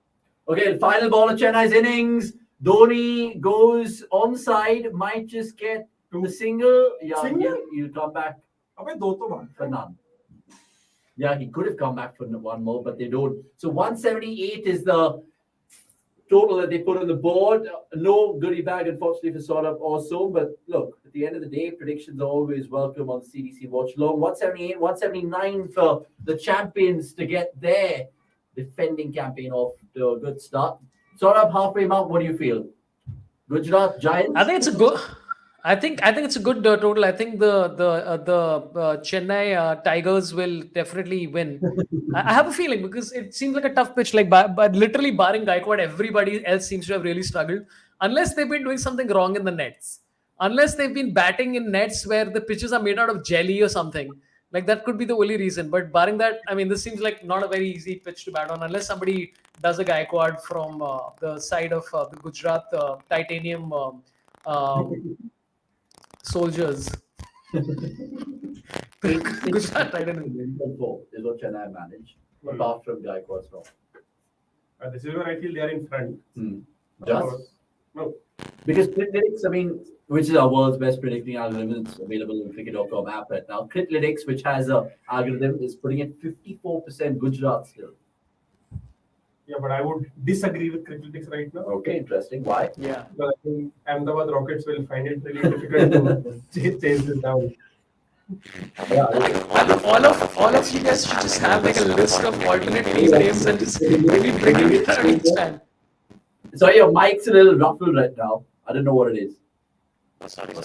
Okay, final ball of Chennai's innings. Dhoni goes onside, might just get to the single. Yeah, Single? He'll come back अबे 2 तो बात for none. Yeah, he could have come back for 1 more, but they don't. So 178 is the total that they put on the board. No goodie bag, unfortunately, for Saurabh also. But look, at the end of the day, predictions are always welcome on CDC Watchalong. 178, 179 for the champions to get their defending campaign off to a good start. Saurabh, halfway mark, what do you feel? Gujarat Giants? I think it's a good. I think it's a good total. I think the Chennai Tigers will definitely win. I have a feeling because it seems like a tough pitch. Like, but literally barring Gaikwad, everybody else seems to have really struggled. Unless they've been doing something wrong in the nets. Unless they've been batting in nets where the pitches are made out of jelly or something. Like that could be the only reason. But barring that, I mean, this seems like not a very easy pitch to bat on unless somebody does a Gaikwad from the side of the Gujarat Titanium soldiers. Gujarat Titanium. Is what Chennai managed, apart from Gaikwad's not. this is where I feel they are in front. Just? No. Because Critletics, I mean, which is our world's best predicting algorithm, it's available in cricket.com app right now. Critletics, which has a algorithm, is putting it 54% Gujarat still. Yeah, but I would disagree with Cricketics right now. Okay, interesting. Why? Yeah. Because I think Ahmedabad Rockets will find it really difficult to chase this down. Yeah, All of you guys should just have like a list of alternate team names and just maybe bring it out each time. sorry, your mic's a little ruffled right now. I don't know what it is. Sorry. Is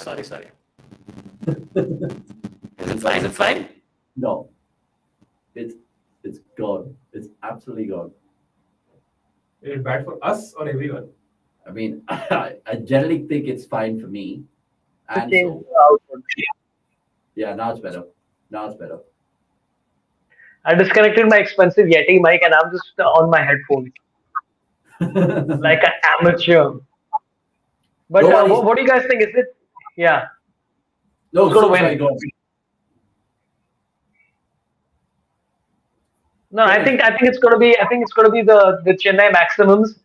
it fine? No. It's gone. It's absolutely gone. Is it bad for us or everyone? I mean, I generally think it's fine for me. And so, yeah, now it's better. I disconnected my expensive Yeti mic and I'm just on my headphones like an amateur. But what do you guys think? Is it? Yeah. No, Who's gonna sorry, win? go on. No, I think it's gonna be the Chennai Maximums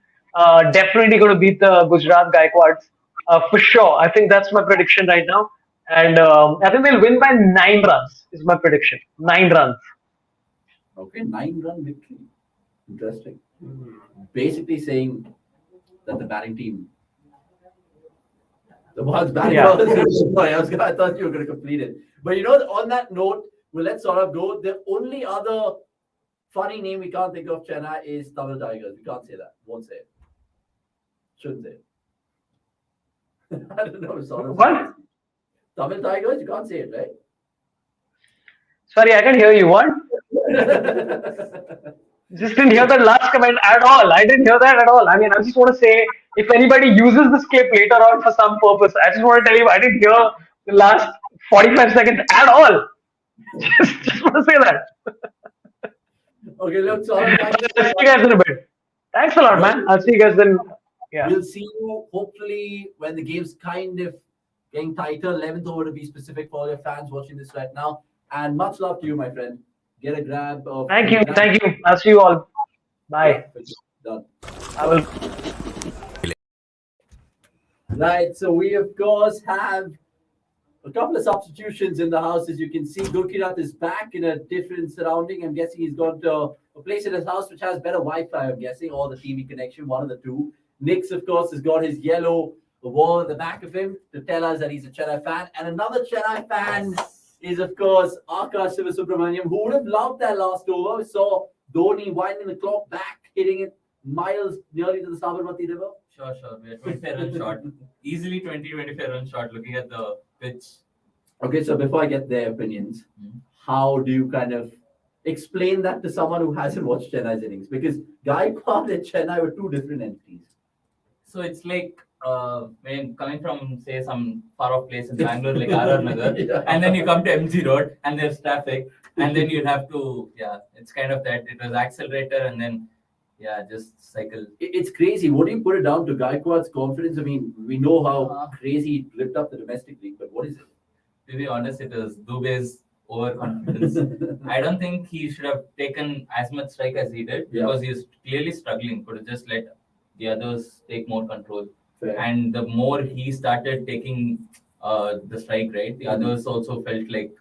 Definitely going to beat the Gujarat Gaikwads for sure. I think that's my prediction right now. And I think they'll win by 9 runs, is my prediction. 9 runs. Okay, 9-run victory. Interesting. Basically saying that the batting team, the one's batting. Yeah. Sorry, I thought you were going to complete it. But on that note, well, let's sort of go. The only other funny name we can't think of Chennai is Tamil Tigers. We can't say that. Won't say it. Shouldn't say it. I don't know. Sort of What? Tamil Tigers, you can't say it, right? Sorry, I can't hear you. What? Just didn't hear the last comment at all. I didn't hear that at all. I mean, I just want to say, if anybody uses this clip later on for some purpose, I just want to tell you, I didn't hear the last 45 seconds at all. Just want to say that. Okay, look, I'll see you guys in a bit. Thanks a lot, man. I'll see you guys then. Yeah. We'll see you hopefully when the game's kind of getting tighter. 11th over to be specific for all your fans watching this right now. And much love to you, my friend. Get a grab of. Thank you. Thank you. I'll see you all. Bye. Done. I will. Right, so we of course have a couple of substitutions in the house. As you can see, Gujarat is back in a different surrounding. I'm guessing he's gone to a place in his house which has better Wi-Fi, I'm guessing, or the TV connection, one of the two. Nix, of course, has got his yellow wall at the back of him to tell us that he's a Chennai fan. And another Chennai fan is, of course, Akash Subramaniam, who would have loved that last over. We saw Dhoni winding the clock back, hitting it miles nearly to the Sabarmati River. Sure. We are 25 run short. Easily 25 run short looking at the pitch. Okay, so before I get their opinions, how do you kind of explain that to someone who hasn't watched Chennai's innings? Because Gaikwad and Chennai were two different entities. So it's like when coming from, say, some far off place in Bangalore, like RR Nagar, and then you come to MG Road and there's traffic, and then you have to, it's kind of that. It was accelerator and then, just cycle. It's crazy. What do you put it down to? Gaikwad's confidence? I mean, we know how crazy he ripped up the domestic league, but what is it? To be honest, it was Dubey's overconfidence. I don't think he should have taken as much strike as he did because he was clearly struggling. Could have just let the others take more control. Fair. And the more he started taking the strike, right, the others also felt like,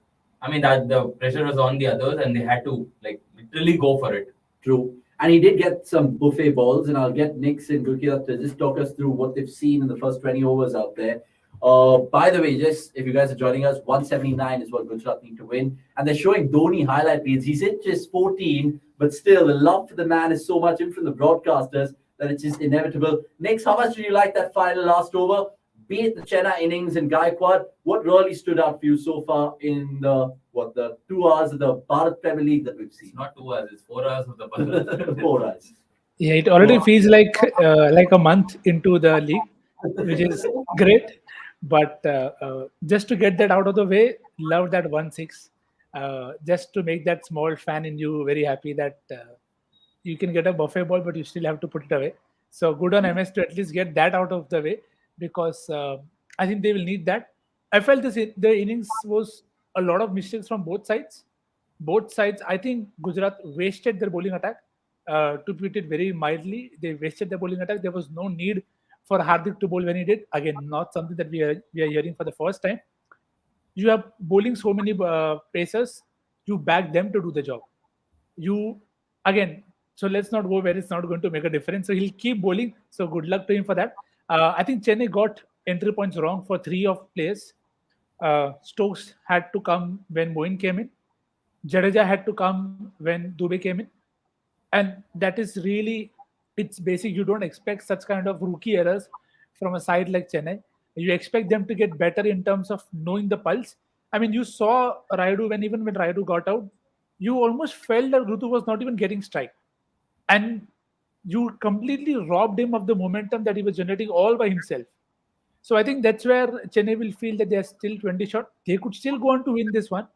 I mean, that the pressure was on the others and they had to like literally go for it. True. And he did get some buffet balls, and I'll get Nix and Gujarat to just talk us through what they've seen in the first 20 overs out there. By the way, just if you guys are joining us, 179 is what Gujarat need to win. And they're showing Dhoni highlight reels. He's hit just 14, but still the love for the man is so much in from the broadcasters that it's just inevitable. Nix, how much do you like that final last over? Be it the Chennai innings and Gaikwad, what really stood out for you so far in the 2 hours of the Bharat Premier League that we've seen? It's not 2 hours, it's 4 hours of the Bharat. 4 hours. Yeah, it already feels like a month into the league, which is great. But just to get that out of the way, love that 1-6. Just to make that small fan in you very happy that you can get a buffet ball, but you still have to put it away. So good on MS to at least get that out of the way, because I think they will need that. I felt the innings was a lot of mistakes from both sides. Both sides, I think Gujarat wasted their bowling attack. To put it very mildly, they wasted their bowling attack. There was no need for Hardik to bowl when he did. Again, not something that we are hearing for the first time. You are bowling so many pacers, you back them to do the job. So let's not go where it's not going to make a difference. So he'll keep bowling. So good luck to him for that. I think Chennai got entry points wrong for 3 of players. Stokes had to come when Moin came in. Jadeja had to come when Dubey came in. And that is really, it's basic. You don't expect such kind of rookie errors from a side like Chennai. You expect them to get better in terms of knowing the pulse. I mean, you saw Rayudu even when Rayudu got out, you almost felt that Rutu was not even getting strike. And you completely robbed him of the momentum that he was generating all by himself. So I think that's where Chennai will feel that they are still 20 short. They could still go on to win this one.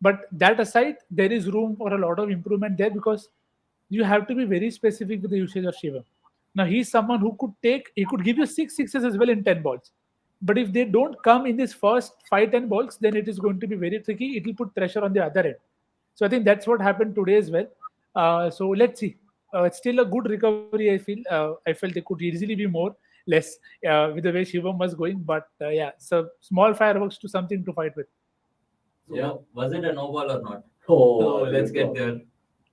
But that aside, there is room for a lot of improvement there, because you have to be very specific with the usage of Shivam. Now, he's someone who he could give you 6 sixes as well in 10 balls. But if they don't come in this first 5-10 balls, then it is going to be very tricky. It will put pressure on the other end. So I think that's what happened today as well. So let's see. it's still a good recovery. I feel. I felt they could easily be more, less with the way Shivam was going. But yeah, so small fireworks to something to fight with. Yeah, was it a no ball or not? Oh, Let's get there.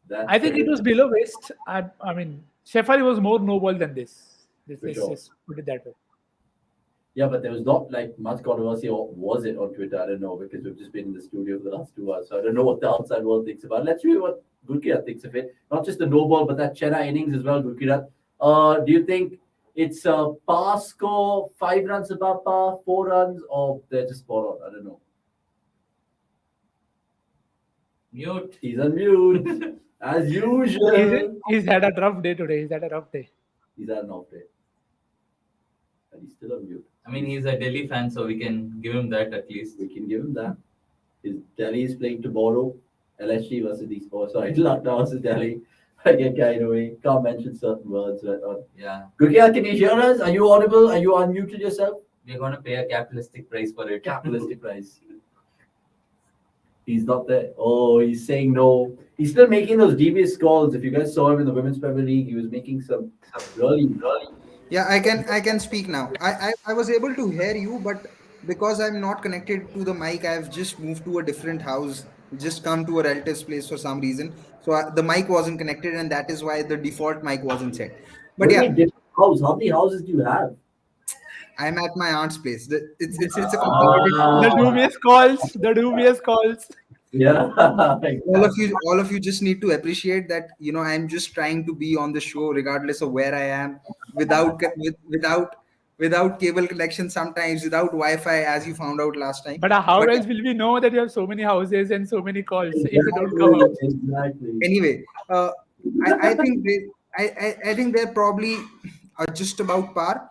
That's I think it was below waist. I mean, Shefali was more no ball than this. For Let's sure. just put it that way. Yeah, but there was not like much controversy, or was it on Twitter? I don't know, because we've just been in the studio for the last 2 hours, so I don't know what the outside world thinks about it. Let's see what Gurkirat thinks of it. Not just the no ball, but that Chennai innings as well, Gurkirat. Do you think it's a par score, 5 runs above par, 4 runs, or they're just spot on? I don't know. Mute. He's on mute, as usual. He's had a rough day today. He's had a rough day. He's had an off day. And he's still on mute. I mean, he's a Delhi fan, so we can give him that at least. We can give him that. Delhi is playing tomorrow. LSG versus these. Oh, sorry, Lucknow versus Delhi. I get carried away. Can't mention certain words. Yeah, Gurkirat, can you hear us? Are you audible? Are you unmuted yourself? we're going to pay a capitalistic price for it. Capitalistic price. He's not there. Oh, he's saying no. He's still making those devious calls. If you guys saw him in the Women's Premier League, he was making some really. Yeah, I can speak now. I was able to hear you, but because I'm not connected to the mic, I've just moved to a different house, just come to a relative's place for some reason. So the mic wasn't connected, and that is why the default mic wasn't set. But yeah, House. How many houses do you have? I'm at my aunt's place. It's a The complicated. dubious calls. The dubious calls. Yeah. All of you just need to appreciate that, I'm just trying to be on the show regardless of where I am, without cable connection, sometimes without Wi-Fi, as you found out last time. But how But else will we know that you have so many houses and so many calls if you don't come out? Exactly. anyway, I think I think they're probably just about par.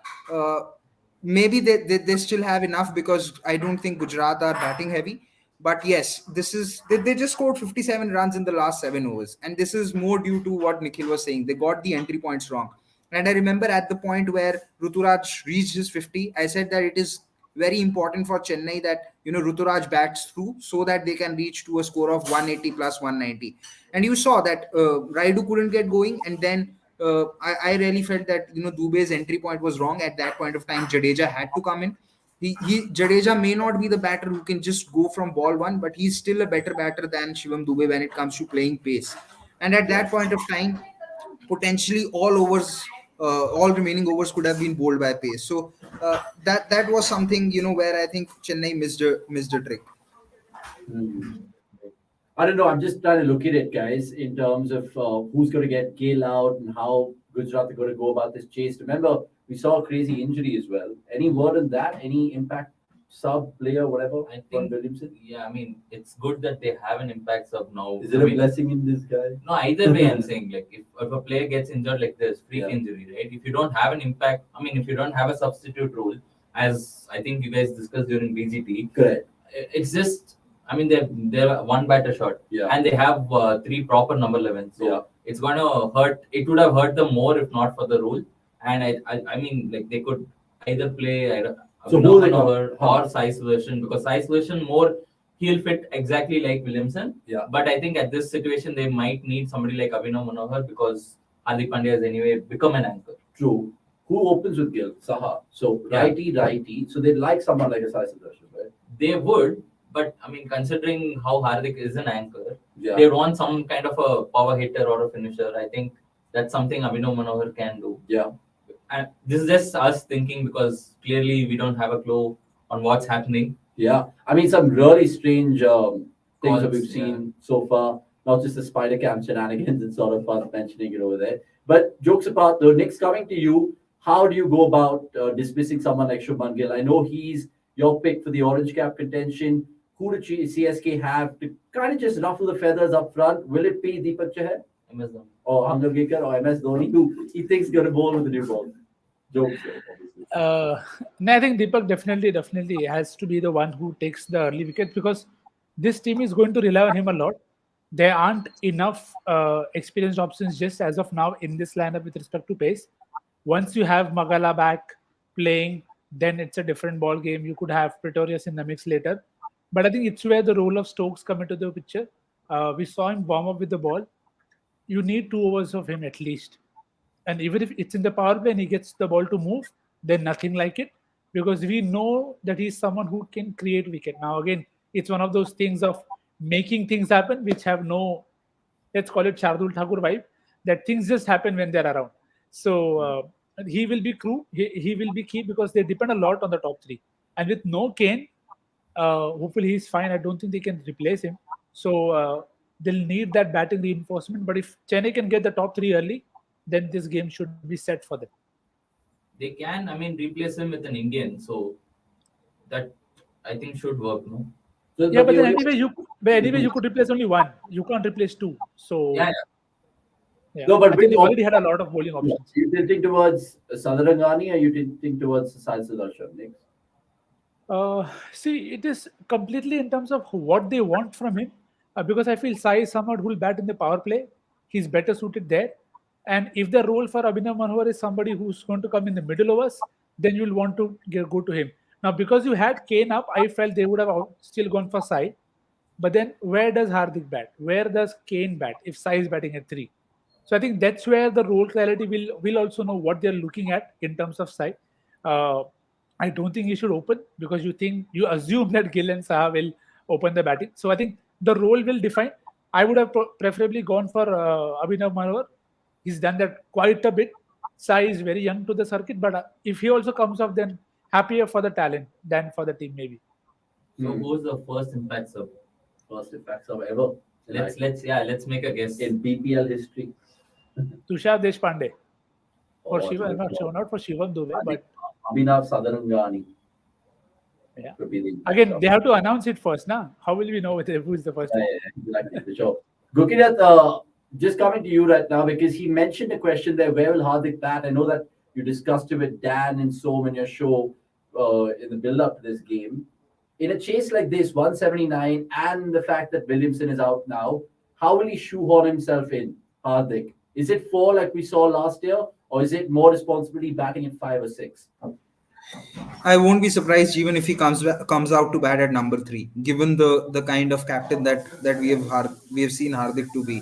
Maybe they still have enough, because I don't think Gujarat are batting heavy. But yes, they just scored 57 runs in the last 7 overs, and this is more due to what Nikhil was saying. They got the entry points wrong. And I remember at the point where Ruturaj reached his 50, I said that it is very important for Chennai that Ruturaj bats through, so that they can reach to a score of 180 plus 190. And you saw that Raidu couldn't get going, and then I really felt that Dubey's entry point was wrong. At that point of time, Jadeja had to come in. Jadeja may not be the batter who can just go from ball one, but he's still a better batter than Shivam Dube when it comes to playing pace. And at that point of time, potentially all remaining overs could have been bowled by pace. So that was something where I think Chennai missed a trick. I don't know. I'm just trying to look at it, guys, in terms of who's going to get Gill out and how Gujarat are going to go about this chase. Remember, we saw a crazy injury as well. Any word on that? Any impact sub player, whatever? I on think, Williamson? yeah, I mean, it's good that they have an impact sub now. Is it a blessing in disguise? No, either way, I'm saying, like, if a player gets injured like this, freak Yeah. injury, right? If you don't have an impact, I mean, if you don't have a substitute rule, as I think you guys discussed during BGT, Correct. it's just, I mean, they're one batter short, Yeah. and they have 3 proper number 11. So Yeah. it's going to hurt. It would have hurt them more if not for the rule. And I mean, like, they could either play So who they Manohar got? or Sai Sudarshan, because Sai Sudarshan more, he'll fit exactly like Williamson. Yeah. But I think at this situation, they might need somebody like Abhinav Manohar, because Hardik Pandya has anyway become an anchor. True. Who opens with Gill? Saha. So Yeah. righty. So they'd like someone like a Sai Sudarshan, right? They would, but I mean, considering how Hardik is an anchor, Yeah. they want some kind of a power hitter or a finisher. I think that's something Abhinav Manohar can do. Yeah. And this is just us thinking, because clearly we don't have a clue on what's happening. Yeah. I mean, some really strange things that Calls, we've seen so far. Not just the spider cam shenanigans and sort of fun mentioning it over there. But jokes apart, though, Nick's coming to you. How do you go about dismissing someone like Shubman Gill? I know he's your pick for the orange cap contention. Who did CSK have to kind of just ruffle the feathers up front? Will it be Deepak Chahar MS Dhoni. or Hangar Gekar or MS Dhoni, who he thinks is going to bowl with the new ball? Jokes, obviously. No, I think Deepak definitely has to be the one who takes the early wicket, because this team is going to rely on him a lot. There aren't enough experienced options just as of now in this lineup with respect to pace. Once you have Magala back playing, then it's a different ball game. You could have Pretorius in the mix later. But I think it's where the role of Stokes come into the picture. We saw him warm up with the ball. you need 2 overs of him at least. And even if it's in the power play and he gets the ball to move, then nothing like it, because we know that he's someone who can create wicket. Now again, it's one of those things of making things happen which have no, let's call it Shardul Thakur vibe, that things just happen when they're around. So he will be he will be key because they depend a lot on the top three. And with no Kane, hopefully he's fine. I don't think they can replace him. So they'll need that batting reinforcement. But if Chennai can get the top three early, then this game should be set for them. They can, replace him with an Indian. So that I think should work, no? So, Yeah, but then anyway, you could replace only one. You can't replace two. So yeah. No, but I think they already had a lot of bowling options. You tilting towards Sadarangani or you tilting towards Sai Sudarshan next? See, it is completely in terms of what they want from him. Because I feel Sai is someone who will bat in the power play. He's better suited there. And if the role for Abhinav Manohar is somebody who's going to come in the middle overs, then you'll want to go to him. Now, because you had Kane up, I felt they would have still gone for Sai. But then where does Hardik bat? Where does Kane bat if Sai is batting at 3? So I think that's where the role clarity will also know what they're looking at in terms of Sai. I don't think he should open because you assume that Gill and Saha will open the batting. So I think the role will define. I would have preferably gone for Abhinav Manohar. He's done that quite a bit. Sai is very young to the circuit, but if he also comes off, then happier for the talent than for the team maybe. So who's the first impact sub? First impacts of ever. Let's make a guess. In BPL history. Tushar Deshpande. For Oh, Shiva, I'm not sure, not for Shivam Dubey, but Abhinav Sadarangani. yeah. Could be the Again, they have to announce it first, now. How will we know who is the first one? Exactly, for sure. Gurkirat, just coming to you right now because he mentioned a question there. Where will Hardik bat? I know that you discussed it with Dan and Som in your show in the build-up to this game. In a chase like this, 179, and the fact that Williamson is out now, how will he shoehorn himself in, Hardik? Is it 4 like we saw last year, or is it more responsibility batting at 5 or 6? I won't be surprised even if he comes out to bat at number 3, given the kind of captain that we have seen Hardik to be.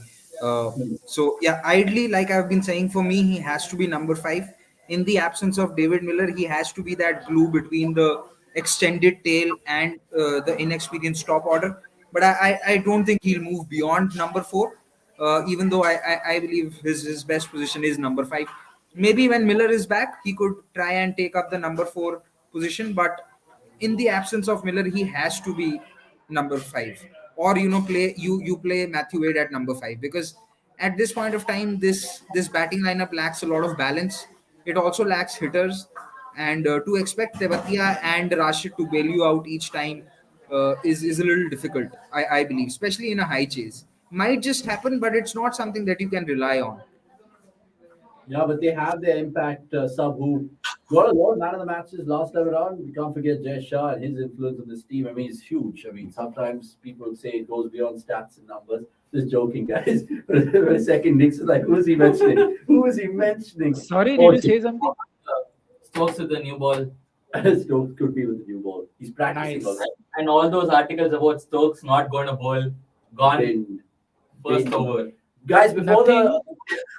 So yeah, ideally, like I've been saying, for me, he has to be number 5. In the absence of David Miller, he has to be that glue between the extended tail and the inexperienced top order. But I don't think he'll move beyond number 4. Even though I believe his best position is number 5. Maybe when Miller is back, he could try and take up the number 4 position. But in the absence of Miller, he has to be number 5. Or play Matthew Wade at number 5, because at this point of time, this batting lineup lacks a lot of balance. It also lacks hitters, and to expect Tewatia and Rashid to bail you out each time is a little difficult. I believe, especially in a high chase. Might just happen, but it's not something that you can rely on. Yeah, but they have their impact sub who got a lot of man of the matches last time around. We can't forget Jay Shah and his influence on this team. He's huge. Sometimes people say it goes beyond stats and numbers. Just joking, guys. For a second, Nick's is like, who is he mentioning? Who is he mentioning? Sorry, did you say something? Stokes with the new ball. Stokes could be with the new ball. He's practicing. Nice. Also. And all those articles about Stokes not going to bowl, gone first over. Guys, before the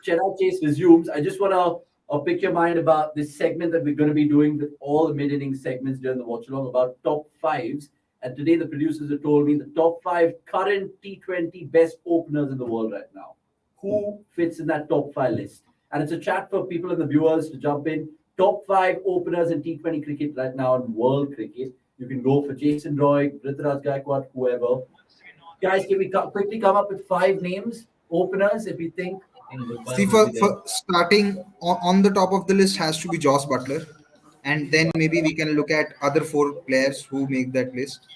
Chennai chase resumes, I just want to pick your mind about this segment that we're going to be doing with all the mid-inning segments during the watch-along about top 5s. And today the producers have told me the top 5 current T20 best openers in the world right now. Who fits in that top 5 list? And it's a chat for people and the viewers to jump in. Top 5 openers in T20 cricket right now in world cricket. You can go for Jason Roy, Prithviraj Gaikwad, whoever. Guys, can we quickly come up with 5 names? Openers, if you think. See, for starting on the top of the list has to be Joss Butler, and then maybe we can look at other 4 players who make that list.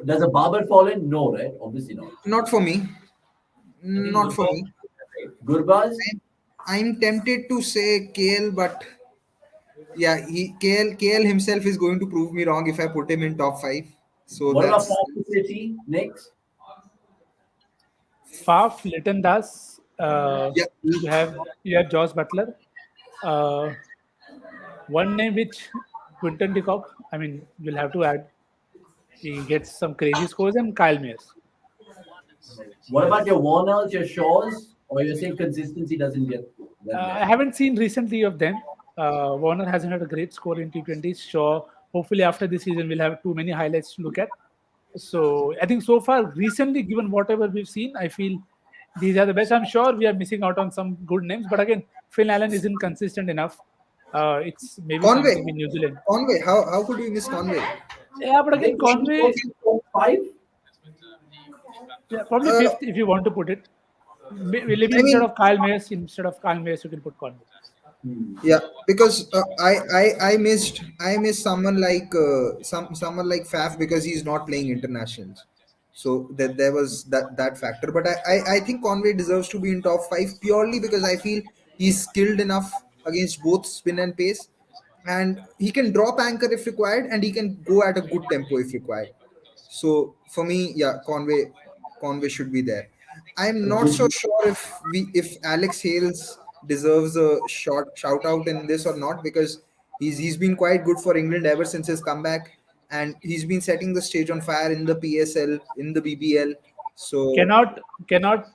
Does a Babar fall in? No, right? Obviously not. Not for me. Not for me. Gurbaz? I'm tempted to say KL, but yeah, KL himself is going to prove me wrong if I put him in top 5. So what that's about City next? Faf, Leighton Das. Yeah. You have Josh Butler. One name which Quinton de Kock, you'll have to add. He gets some crazy scores, and Kyle Mayers. What about your Warners, your Shaws, or you're saying consistency doesn't get them I there? haven't seen recently of them. Warner hasn't had a great score in T20s. Sure, hopefully after this season we'll have too many highlights to look at. So I think so far, recently, given whatever we've seen, I feel these are the best. I'm sure we are missing out on some good names, but again, Phil Allen isn't consistent enough. It's maybe Conway. something in New Zealand. Conway. How could we miss Conway? Yeah, but again, Conway, Five? yeah, probably fifth if you want to put it. Maybe I instead mean, of Kyle Mayers, you can put Conway. yeah, because I missed someone like someone like Faf because he's not playing internationals, so that there was that factor. But I think Conway deserves to be in top five purely because I feel he's skilled enough against both spin and pace, and he can drop anchor if required, and he can go at a good tempo if required. So for me, yeah, Conway should be there. I'm not so sure if Alex Hales deserves a shout out in this or not because he's been quite good for England ever since his comeback, and he's been setting the stage on fire in the PSL, in the BBL. So Cannot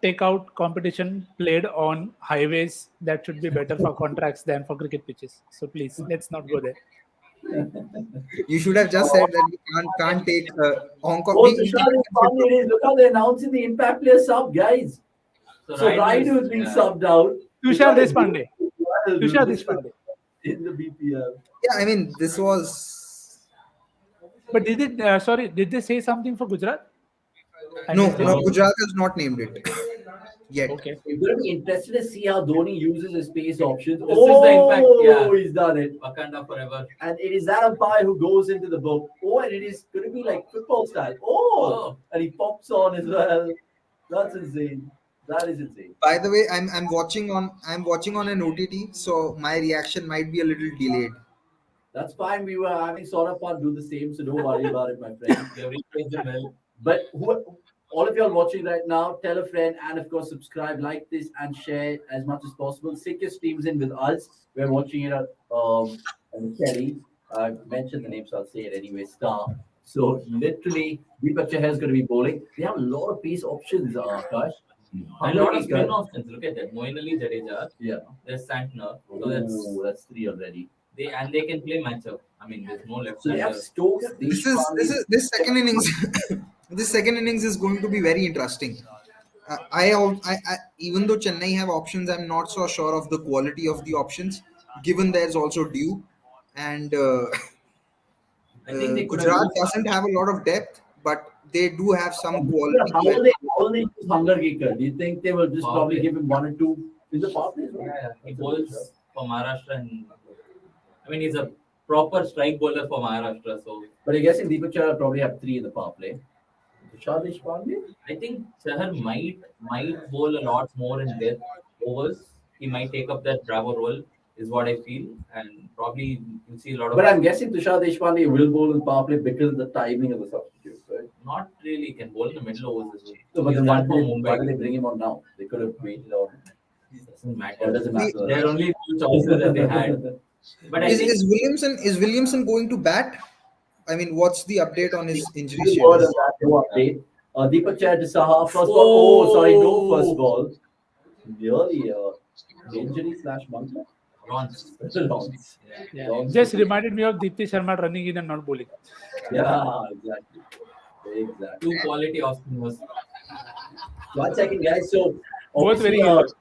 take out competition played on highways that should be better for contracts than for cricket pitches. So please, let's not go there. you should have just said that we can't take Hong Kong. Oh, Tushar is funny. It is. Look how they're announcing the impact player sub, guys. So Raidu is being subbed out. Tushar Deshpande. Tushar Deshpande. In the BPL. Yeah, I mean this was But did they say something for Gujarat? I no, missed it. Gujarat has not named it yet. Okay. We're going to be interested to see how Dhoni uses his pace options. This is the impact, yeah. He's done it. Wakanda forever. And it is that umpire who goes into the book. Oh, and it is going to be like football style. And he pops on as well. That's insane. That is insane. By the way, I'm watching on an OTT, so my reaction might be a little delayed. That's fine. We were having Saurabh do the same, so don't worry about it, my friend. They replaced them well. But all of y'all watching right now, tell a friend and of course subscribe, like this, and share as much as possible. Sync your streams in with us. We're watching it at Kelly. I mentioned the name, so I'll say it anyway. Star. So literally, Deepak Chahar is going to be bowling. They have a lot of pace options, Akash. And a lot of spin options. Look at that. Moeen Ali, Jadeja. Yeah. There's Santner. So that's three already. They can play matchup. I mean, there's no left. So they have Stokes. This second innings. This second innings is going to be very interesting. I even though Chennai have options, I'm not so sure of the quality of the options, given there's also Dew, and I think they could Gujarat have doesn't have a lot of depth, but they do have some quality. How will they use Hunger Gaker? Do you think they will just probably give him 1 or 2 in the power play? He bowls for Maharashtra, and I mean he's a proper strike bowler for Maharashtra. So, but I guess in Deepak Chahar probably have 3 in the power play. Tushar Deshpande? I think Chahar might bowl a lot more in depth overs. He might take up that Bravo role, is what I feel, and probably you'll see a lot of. But I'm guessing Tushar Deshpande will bowl in power play because of the timing of the substitutes, right? Not really. He can bowl in the middle overs as well. So, but He's then done for why did they Mumbai. bring him on now? They could have waited on. Doesn't matter. Or doesn't matter. There are only 2 choices that they had. But I think Is Williamson going to bat? I mean, what's the update on his injury No word on status? that, no update. Deepak Chahar to Saha, first ball. Oh, sorry, no first ball. Really, injury / bunker. Lawrence. Lawrence. Yeah. Lawrence. Just reminded me of Deepti Sharma running in and not bowling. Yeah, exactly. 2 quality off spinners. 1 second, guys. So, Both very obviously,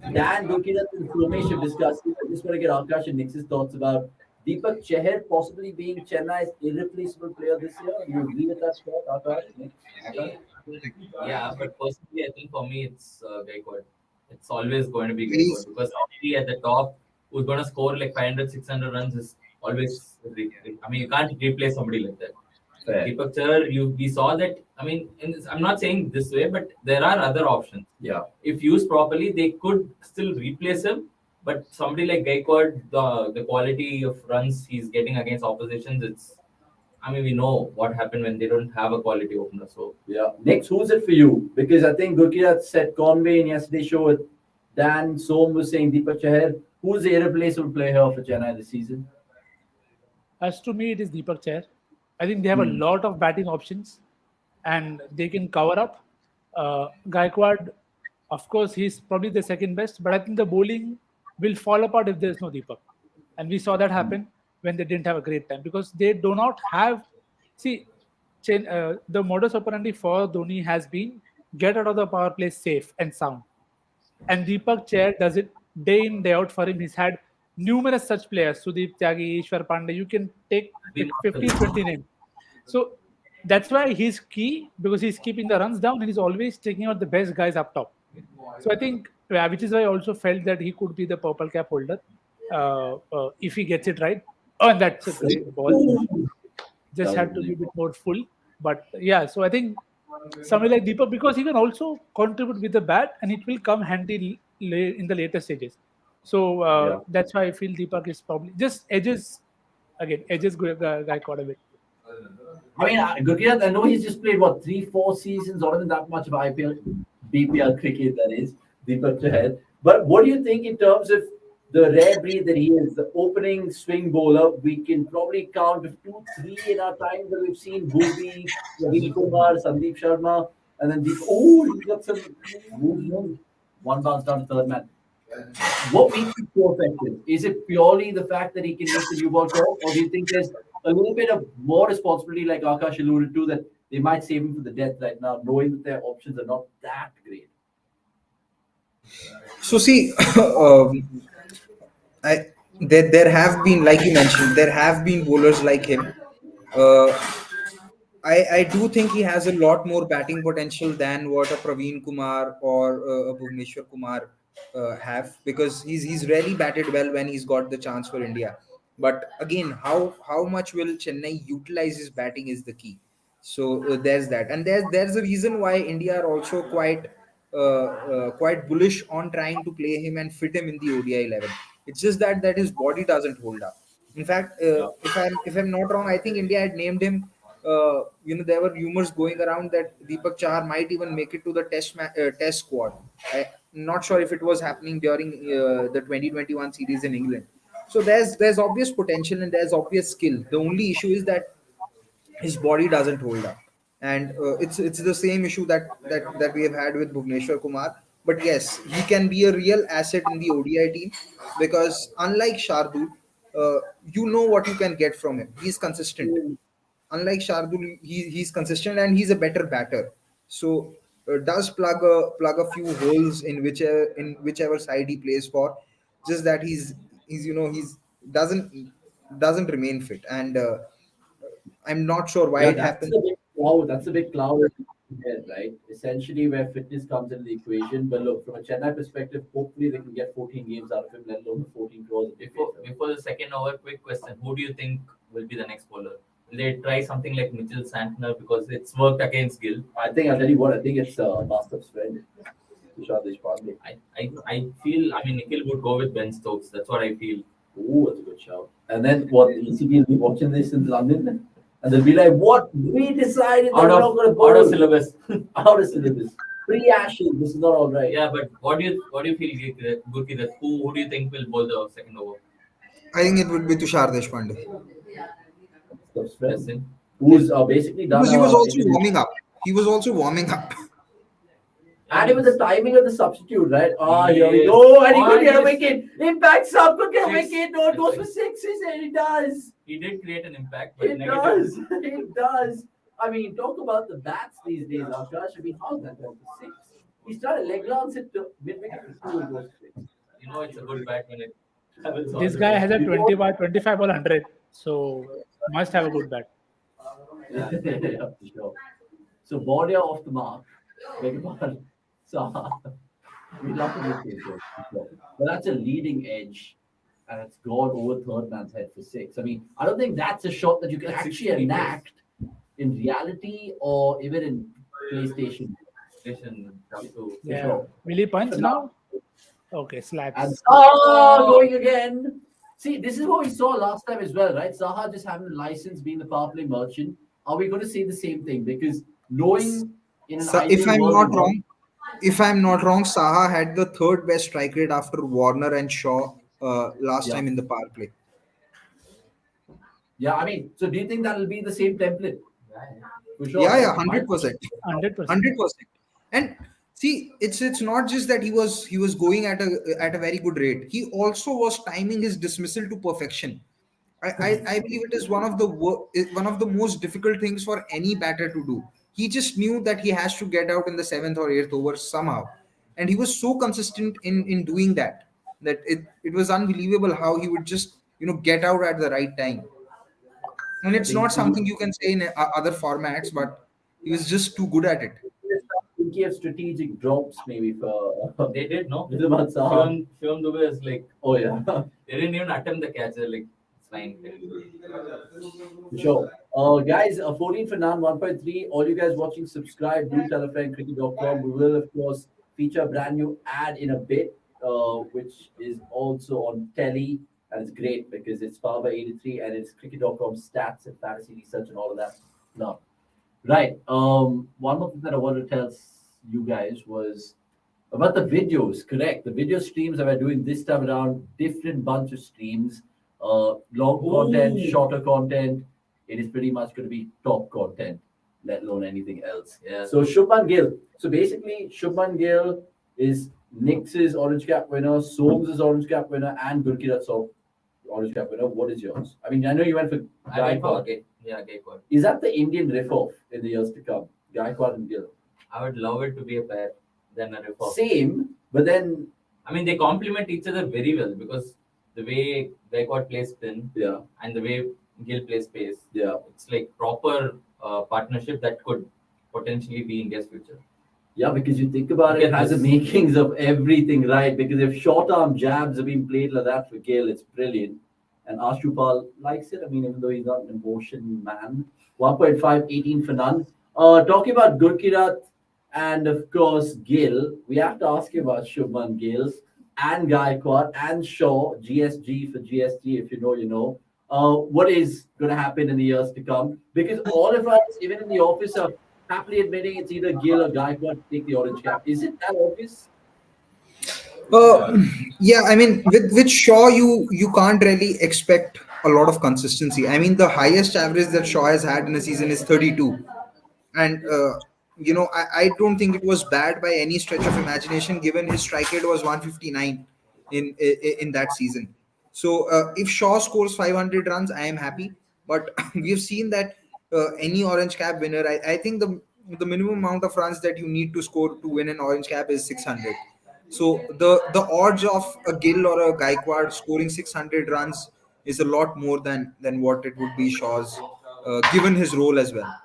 good. Dan, Gurkirat, and Somesh have discussed it. I just want to get Akash and Nix's thoughts about Deepak Chahar possibly being Chennai's irreplaceable player this year. You agree with that, Akash? Yeah, but personally, I think for me, it's Gaikwad. It's always going to be Gaikwad because somebody at the top who's going to score like 500, 600 runs is always. I mean, you can't replace somebody like that. Fair. Deepak Chahar, we saw that. I mean, I'm not saying this way, but there are other options. Yeah. If used properly, they could still replace him. But somebody like Gaikwad, the quality of runs he's getting against oppositions, it's. I mean, we know what happened when they don't have a quality opener. So Yeah. Next, who's it for you? Because I think Gurkirat said Conway in yesterday's show with Dan. Som was saying Deepak Chahar. Who's the irreplaceable player here for Chennai this season? As to me, it is Deepak Chahar. I think they have a lot of batting options and they can cover up. Gaikwad, of course, he's probably the second best, but I think the bowling will fall apart if there's no Deepak. And we saw that happen when they didn't have a great time because they do not have. See, the modus operandi for Dhoni has been get out of the power play safe and sound. And Deepak Chair does it day in, day out for him. He's had numerous such players, Sudeep Tyagi, Ishwar Pandey. You can take 15, 20 names. So that's why he's key because he's keeping the runs down and he's always taking out the best guys up top. So I think, which is why I also felt that he could be the purple cap holder if he gets it right. Oh, and that's a great ball. Just had to be a bit more full. But yeah, so I think somebody like Deepak, because he can also contribute with the bat and it will come handy in the later stages. So that's why I feel Deepak is probably just edges, again, edges guy quite a bit. I mean, Gurkirat, I know he's just played, 3-4 seasons, or even that much of BPL cricket, that is, Deepak Chahar. But what do you think in terms of the rare breed that he is, the opening swing bowler? We can probably count 2, 3 in our time that we've seen Bhuvi, Ravil Kumar, Sandeep Sharma, and then he's got some movement. One bounce down to third man. What makes him so effective? Is it purely the fact that he can make the new ball go, or do you think there's a little bit of more responsibility, like Akash alluded to, that they might save him for the death right now, knowing that their options are not that great? So see, there have been, like you mentioned, there have been bowlers like him. I do think he has a lot more batting potential than what a Praveen Kumar or a Bhuvneshwar Kumar have, because he's rarely batted well when he's got the chance for India. But again, how much will Chennai utilize his batting is the key. So there's that, and there's a reason why India are also quite bullish on trying to play him and fit him in the ODI 11. It's just that his body doesn't hold up. In fact, if I'm not wrong, I think India had named him. There were rumors going around that Deepak Chahar might even make it to the test squad. I'm not sure if it was happening during the 2021 series in England. So there's obvious potential and there's obvious skill. The only issue is that his body doesn't hold up, and it's the same issue that we have had with Bhuvneshwar Kumar. But yes, he can be a real asset in the ODI team because unlike Shardul, you know what you can get from him. He's consistent. Unlike Shardul, he's consistent and he's a better batter. So does plug a few holes in whichever side he plays for. Just that he's doesn't remain fit, and I'm not sure why it happens. That's a big cloud in the head, right? Essentially, where fitness comes into the equation. But look, from a Chennai perspective, hopefully they can get 14 games out of him, let alone the 14 crores. Before the second over, quick question: who do you think will be the next bowler? Will they try something like Mitchell Santner because it's worked against Gill? I'll tell you what. I think it's Bastard's friend, Tushar Deshpande. I feel. I mean, Nikhil would go with Ben Stokes. That's what I feel. Oh, that's a good shout. And then what? The ECB will be watching this in London, and they'll be like, "What? We decided that we're not going to out of syllabus. Out of syllabus. Pre-Ashes. This is not all right." Yeah, but what do you feel, Gurki? That who do you think will bowl the second over? I think it would be Tushar Deshpande. Who's basically done. Because he was also warming up. He was also warming up. And it was the timing of the substitute, right? Here we go. And he could get a wicket. Impact sub could get a wicket. No, it goes for sixes, and he does. He did create an impact, but It does. It does. I mean, talk about the bats these days. Akash, I mean, how's that going for six? He started leg glance at mid-wicket for 2 and goes for 6. You know, it's a good bat when it. This guy has a 25 ball 100, so must have a good bat. Yeah, for sure. So, Bordia off the mark. Beg your pardon. So, we love to make it good. But that's a leading edge, and it's gone over third man's head for 6. I mean, I don't think that's a shot that you can actually enact in reality or even in PlayStation. Yeah. Sure. Will he punch now? Okay, slaps. And Saha going again. See, this is what we saw last time as well, right? Saha just having a license, being the power play merchant. Are we going to see the same thing? Because knowing in an If I'm not wrong, Saha had the third best strike rate after Warner and Shaw last time in the power play. Yeah, I mean, so do you think that'll be the same template? For sure. Yeah, 100%. 100%. 100%. And see, it's not just that he was going at a very good rate. He also was timing his dismissal to perfection. I believe it is one of the most difficult things for any batter to do. He just knew that he has to get out in the seventh or eighth over somehow, and he was so consistent in doing that that it was unbelievable how he would just get out at the right time. And I it's think not something you can say in other formats, but he was just too good at it. thinking of strategic drops maybe for They did, no? Ridwan Saha. Shivam Dubey is like, Oh yeah, they didn't even attempt the catch. They're like, it's fine. for sure. Guys, 14 for none, 1.3. All you guys watching, subscribe. Do tell a friend. Cricket.com. We will of course feature a brand new ad in a bit, which is also on telly, and it's great because it's powered by 83 and it's Cricket.com stats and fantasy research and all of that. No. Right. One more thing that I wanted to tell you guys was about the videos. Correct. The video streams that we're doing this time around, different bunch of streams, long content, shorter content. It is pretty much going to be top content, let alone anything else. Yeah. So Shubman Gill. So basically, Shubman Gill is Knicks's orange cap winner, Soam's orange cap winner, and Gurkirat's orange cap winner. What is yours? I mean, I know you went for I went for Gaikwad. Gaikwad. Is that the Indian riff-off in the years to come? Gaikwad and Gill. I would love it to be a pair than a riff-off. Same, but then I mean, they complement each other very well because the way Gaikwad plays spin yeah, and the way Gill plays pace, yeah, it's like proper partnership that could potentially be India's future. yeah. Because you think about it, it has the makings of everything, right? Because if short-arm jabs have been played like that for Gill, it's brilliant. And Ashupal likes it. I mean, even though he's not an emotion man. 1.5, 18 for none. Talking about Gurkirat and of course Gill, we have to ask you about Shubman Gill and Gaikwad and Shaw, GSG for GST, if you know, you know. What is going to happen in the years to come? Because all of us, even in the office, are happily admitting it's either Gill or Gaikwad to take the orange cap. Is it that obvious? Yeah, I mean, with Shaw, you can't really expect a lot of consistency. I mean, the highest average that Shaw has had in a season is 32, and I don't think it was bad by any stretch of imagination, given his strike rate was 159 in that season. So if Shaw scores 500 runs, I am happy. But we've seen that any orange cap winner, I think the minimum amount of runs that you need to score to win an orange cap is 600. So the odds of a Gill or a Gaikwad scoring 600 runs is a lot more than what it would be Shaw's, given his role as well.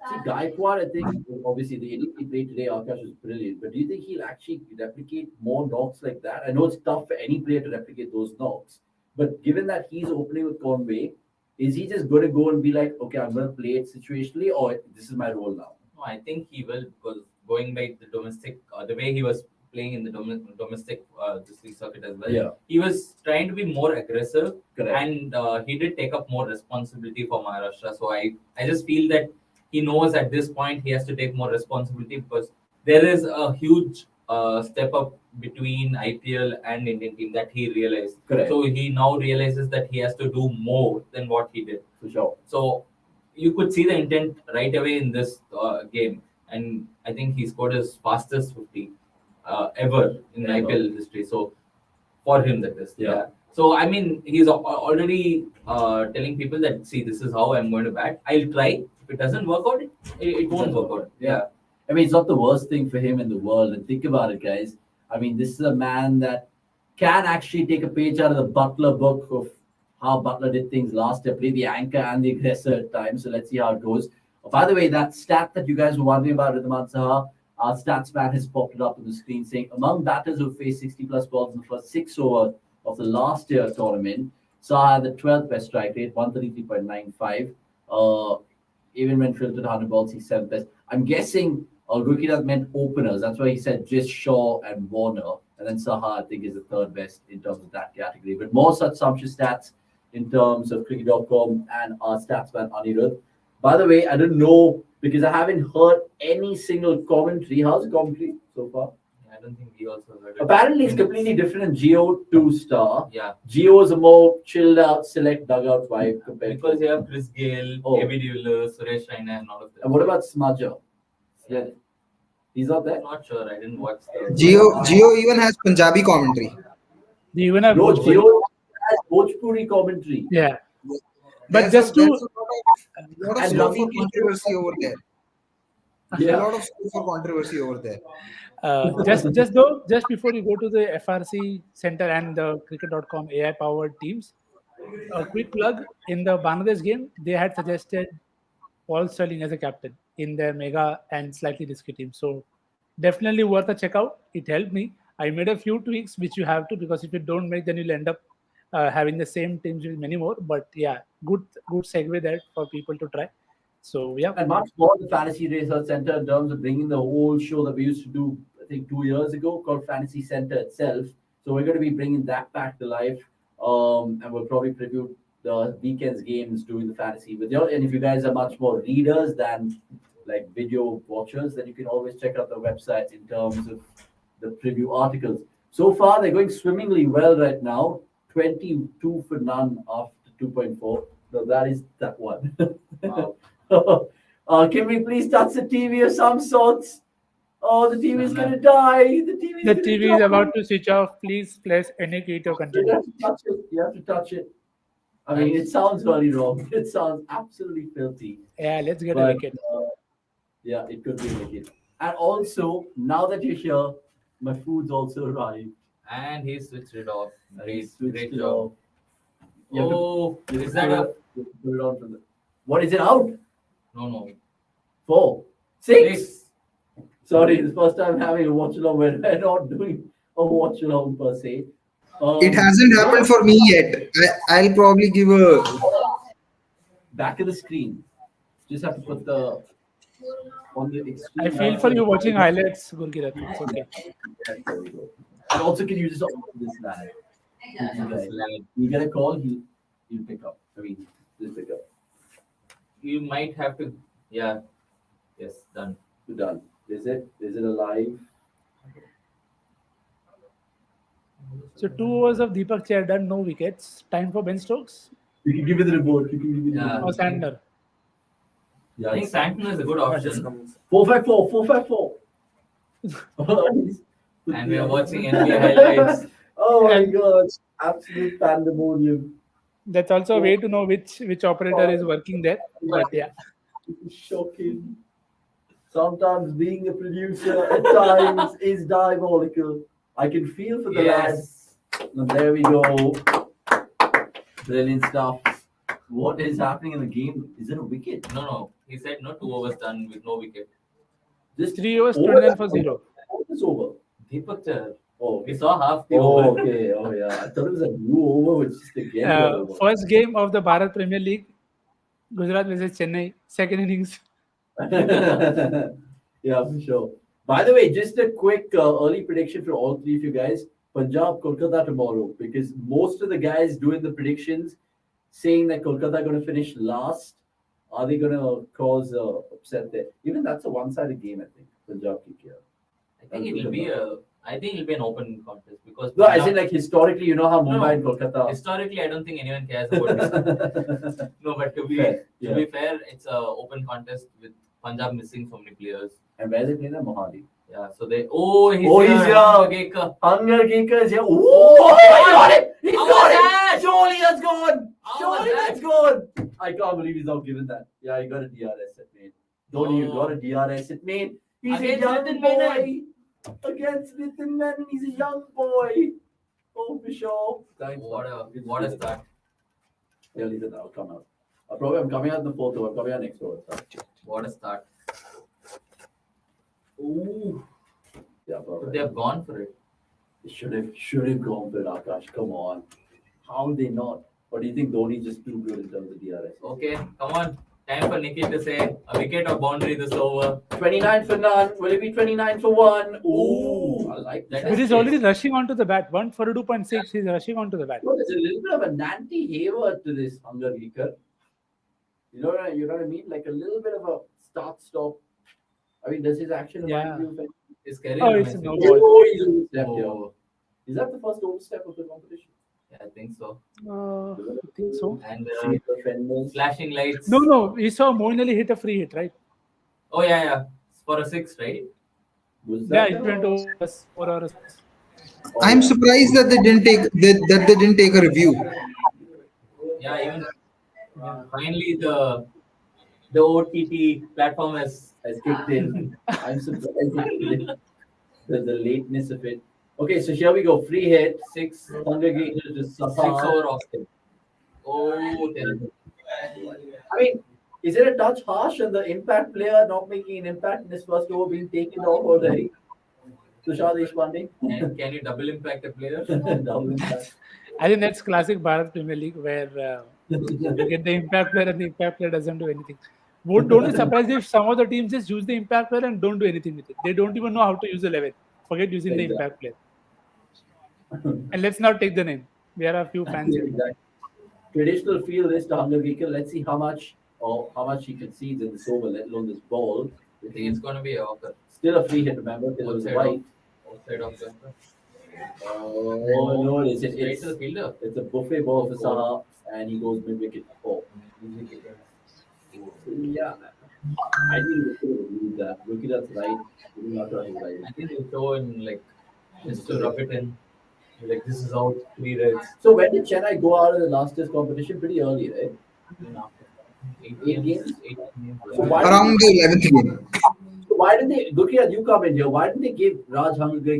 See, Gaikwad, I think, obviously, the innings he played today, Akash, was brilliant. But do you think he'll actually replicate more knocks like that? I know it's tough for any player to replicate those knocks. But given that he's opening with Conway, is he just going to go and be like, okay, I'm going to play it situationally, or this is my role now? No, I think he will, because going by the domestic, the way he was playing in the domestic this league circuit as well, Yeah. he was trying to be more aggressive. Correct. And he did take up more responsibility for Maharashtra. So I just feel that he knows at this point he has to take more responsibility because there is a huge step up between IPL and Indian team that he realized. Correct. So he now realizes that he has to do more than what he did. For sure. So you could see the intent right away in this game. And I think he scored his fastest 50 ever in IPL history. So for him, that is. Yeah. So, I mean, he's already telling people that, see, this is how I'm going to bat. I'll try. If it doesn't work out, it won't work out. Yeah. I mean, it's not the worst thing for him in the world. And think about it, guys. I mean, this is a man that can actually take a page out of the Butler book of how Butler did things last year, play the anchor and the aggressor at times. So let's see how it goes. By the way, that stat that you guys were wondering about, Ridwan Saha, our stats man has popped it up on the screen saying among batters who faced 60 plus balls in the first 6 overs of the last year tournament, Saha had the 12th best strike rate, 133.95. Even when filtered 100 balls, he's 7th best. I'm guessing Gurkirat meant openers. That's why he said just Shaw and Warner. And then Saha, I think, is the 3rd best in terms of that category. But more such sumptuous stats in terms of cricket.com and our stats man, Anirudh. By the way, I don't know because I haven't heard any single commentary. How's the commentary so far? I don't think we also heard it. Apparently, it's completely different in Geo 2-star. Yeah. Geo is a more chilled out, select dugout vibe compared Because you have Chris Gale, Oh. AB de Villiers, Suresh Raina, and all of them. And what about Smudger? Yeah. He's not there. I'm not sure. I didn't watch the. Geo even has Punjabi commentary. They even have Bro, Bhojpuri. Gio has Bhojpuri commentary. Yeah. But just There's to a lot of And scope Ravi for controversy over there. A Yeah. lot of scope for controversy over there. just before you go to the FRC Center and the cricket.com AI powered teams, a quick plug in the Bangladesh game, they had suggested Paul Sterling as a captain in their mega and slightly risky team. So definitely worth a check out. It helped me. I made a few tweaks which you have to, because if you don't make, then you'll end up having the same teams with many more. But yeah, good segue there for people to try. So yeah, And much more the Fantasy Research Center in terms of bringing the whole show that we used to do, I think 2 years ago, called Fantasy Center itself. So we're going to be bringing that back to life. And we'll probably preview the weekend's games doing the fantasy with you. And if you guys are much more readers than like video watchers, then you can always check out the website in terms of the preview articles. So far, they're going swimmingly well right now. 22 for none after 2.4. So that is that one. Wow. Can we please touch the TV of some sorts? Oh, the TV is going to die. the TV is about to switch off. Please press any key to You continue. have to touch it. You have to touch it. I mean, it sounds very wrong. It sounds absolutely filthy. Yeah, let's get a But, wicket. yeah, it could be a wicket. And also, now that you're here, my food's also arrived. And he switched it off. Great, Switched great it job. off. You have to- Oh, you have is to that put a? it- you have to put it on from the- What is it out? No. 4, 6. Six. Sorry, it's the first time having a watch along where we're not doing a watch along per se. It hasn't happened for me yet. I'll probably give a. Back of the screen. Just have to put the on the extreme. I feel for you watching highlights, Gurkirat. It's okay. There we go. And also can you just on this lad. You get a call, he'll pick up. I mean, just pick up. You might have to. Yeah. Yes, done. You're done. Is it alive? So 2 overs of Deepak Chair done, no wickets. Time for Ben Stokes You can give me the report. You can give me the Yeah. or report. Sandner. Yeah, I think Sankton is a good option. 454, 454. And we are watching NBA highlights. Oh my god, absolute pandemonium. That's also a way to know which operator is working there. But yeah, It's shocking. Sometimes being a producer at times is diabolical. I can feel for the lads. Yes. And there we go. Brilliant stuff. What is happening in the game? Is it a wicket? No. He said no 2 overs done with no wicket. Just 3 overs, over 29 for 0. It's over. Deepak Chahar. Oh, We saw half the oh, over. okay. Oh, yeah. I thought it was a new over, which is the game. over. First game of the Bharat Premier League, Gujarat versus Chennai, second innings. Yeah, for sure. By the way, just a quick early prediction for all three of you guys. Punjab, Kolkata tomorrow, because most of the guys doing the predictions saying that Kolkata are going to finish last. Are they going to cause upset there? Even that's a one-sided game, I think. Punjab KKR. I think it'll be an open contest because No, as in like historically, you know how Mumbai and Kolkata. historically, I don't think anyone cares about this. No, but to be fair, it's a open contest with Punjab missing so many players. And where they play the Mohali. Yeah, so they. Oh, he's here. Geka. Hunger Geekers, yeah. Oh, he got it! He How got was it! that? Surely that's gone! How was Surely that? that's gone! I can't believe he's not given that. Yeah, he got a DRS at mate. Don't you got a DRS at mate? He's Against a young Nitin boy. Menon. Against Nitin Menon, he's a young boy. Oh, for sure. What a start. Yeah, listen, I'll come out. I'm coming out in the photo. I'm coming out next door. What a start. Ooh. Yeah, probably. They have gone for it. They should have gone for it, Akash. Come on. How did they not? Or do you think Dhoni just too good in terms of DRS? Okay, come on. Time for Nikhil to say a wicket or boundary this over. 29 for none. Will it be 29 for one? Ooh, I like that. But he's already rushing onto the bat. 142.6, he's rushing onto the bat. Well, there's a little bit of a Nanti Hayward to this Hunger Geeker. You know what I mean? Like a little bit of a start-stop. I mean, does his action remind you of it? His career. Oh, it's reminds no me. ball. Oh, he's overstepped, yeah. Oh, Is that the first overstep of the competition? yeah, I think so. I think so. And See the fenders. flashing lights. No, we saw Moeen Ali hit a free hit, right? Oh, yeah. For a 6, right? Was Yeah, that it went over 4 hours. I'm surprised that they didn't take a review. Yeah, even finally the OTT platform has kicked in. I'm surprised at the lateness of it. Okay, so here we go. Free hit, 6 Hunger Games to Saha. 6 over Austin. Oh, terrible. I mean, is it a touch harsh on the impact player not making an impact in his first over being taken off already? Tushar Deshpande? Can you double impact a player? Double impact. I think that's classic Bharat Premier League where you get the impact player and the impact player doesn't do anything. Don't be surprised if some of the teams just use the impact player and don't do anything with it. They don't even know how to use the 11. Forget using the Exactly. impact player. And let's not take the name. We are a few fans here. Exactly. Traditional field is to Hunger Gaker. Let's see how much he concedes in this over, let alone this ball. I think it's going to be a hawker. Still a free hit, remember, because it was white. Outside of the. Oh, no, it's Straight to the fielder. It's a buffet ball for Saha, and he goes mid wicket for 4. Yeah, I think we should leave that. Gujarat's right. Not right. I think they throw in like just to rub it in. Like this is out 3 reds. So when did Chennai go out of the last test competition? Pretty early, right? 8 games. So Around the 11th game. why didn't they? Gujarat, you come in here. Why didn't they give Raj Hunger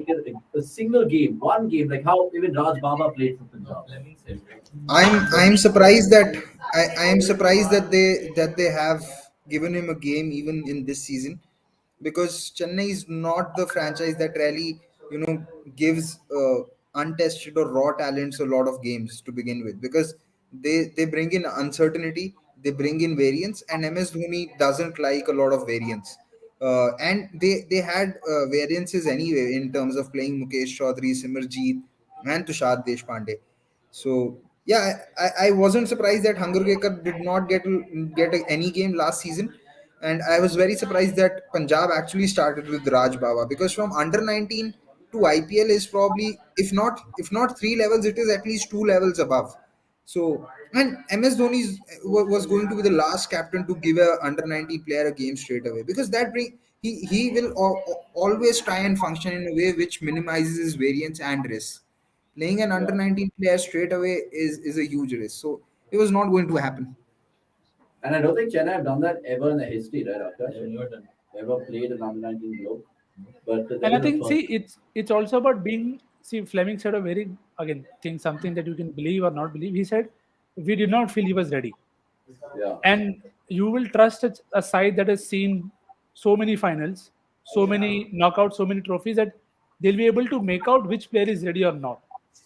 a single game, one game, like how even Raj Baba played for Punjab? I'm surprised that I am surprised that they have given him a game even in this season, because Chennai is not the franchise that really gives untested or raw talents a lot of games to begin with, because they bring in uncertainty, they bring in variance, and MS Dhoni doesn't like a lot of variance. And they had variances anyway in terms of playing Mukesh Chaudhary, Simarjeet, and Tushar Deshpande. So yeah, I wasn't surprised that Hunger Gaker did not get any game last season, and I was very surprised that Punjab actually started with Raj Baba, because from under 19 to IPL is probably, if not 3 levels, it is at least 2 levels above. So, and MS Dhoni was going to be the last captain to give a under 19 player a game straight away, because he will always try and function in a way which minimizes his variance and risk. Playing an under 19 player straight away is a huge risk. So it was not going to happen. And I don't think Chennai have done that ever in the history, right, Akash? Ever played an under 19 bloke. But And I think, see, it's also about being. See, Fleming said a very, again, thing, something that you can believe or not believe. He said, we did not feel he was ready. Yeah. And you will trust a side that has seen so many finals, so many knockouts, so many trophies, that they'll be able to make out which player is ready or not.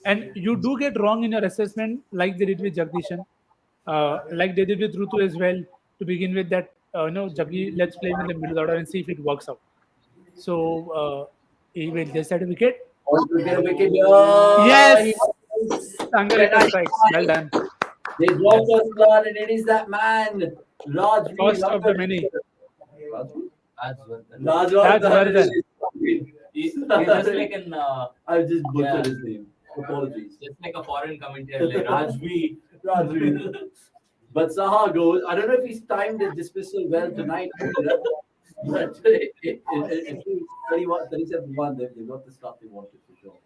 And you do get wrong in your assessment, like they did with Jagdishan, like they did with Rutu as well. To begin with, that Jaggi, let's play him in the middle order and see if it works out. So he will just had a wicket. To get a wicket. Yes, Sangarika strikes. Well done. They draw first blood, and it is that man, Raj. First of the many. Rajwardhan. He's just like an I just butchered his name. Apologies. just like a foreign commentator like Rajvi. But Saha goes. I don't know if he's timed his dismissal well tonight. But it's 37-1. They got the stuff they wanted for sure.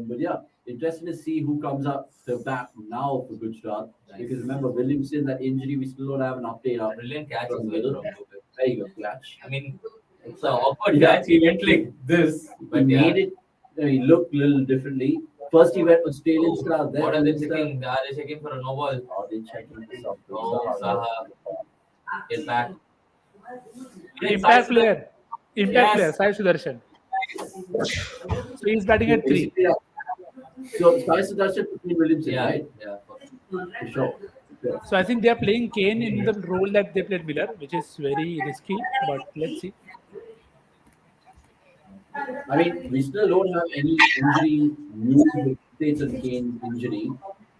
But yeah, interesting to see who comes up to bat now for Gujarat. Because remember, Williamson, that injury, we still don't have an update. Brilliant catch From as well middle. from Gopal. There you go, catch. I mean, it's an awkward catch. He went like this. But He yeah. made it. He looked a little differently. First, he went Australian style. Then What are they Indian checking? Are they checking for a no ball? style. Oh, they checking this up. Oh, Saha. Get back. Impact player. Impact Yes. player, Sai Sudarshan. So he's batting at 3. Yeah. So, Sai Sudarshan between Williamson, Yeah. right? Yeah. For sure. Yeah. So I think they are playing Kane in the role that they played Miller, which is very risky. But let's see. I mean, we still don't have any injury news updates on Kane's injury,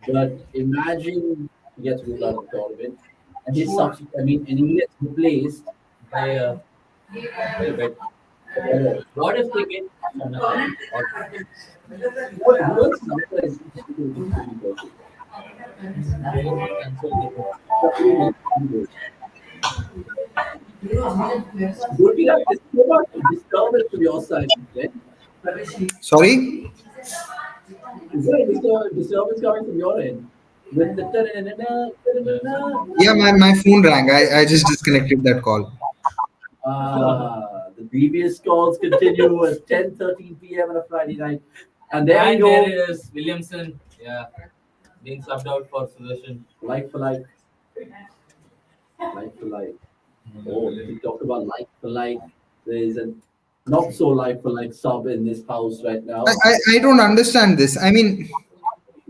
but imagine he gets ruled out of the tournament, and his and he gets replaced By a bet. What if they get nothing? who else is Would be like disturb disturbance from your side, Glenn? Sorry. Is there a disturbance coming from your end? With the ta-da-na-na-na, Yeah, my phone rang. I just disconnected that call. the devious calls continue at 10:13 p.m. on a Friday night. And there we And go. there is Williamson, being subbed out for Sudarshan. Like for like. Like for like. Oh, we talk about like for like. There is a not so like for like sub in this house right now. I don't understand this. I mean,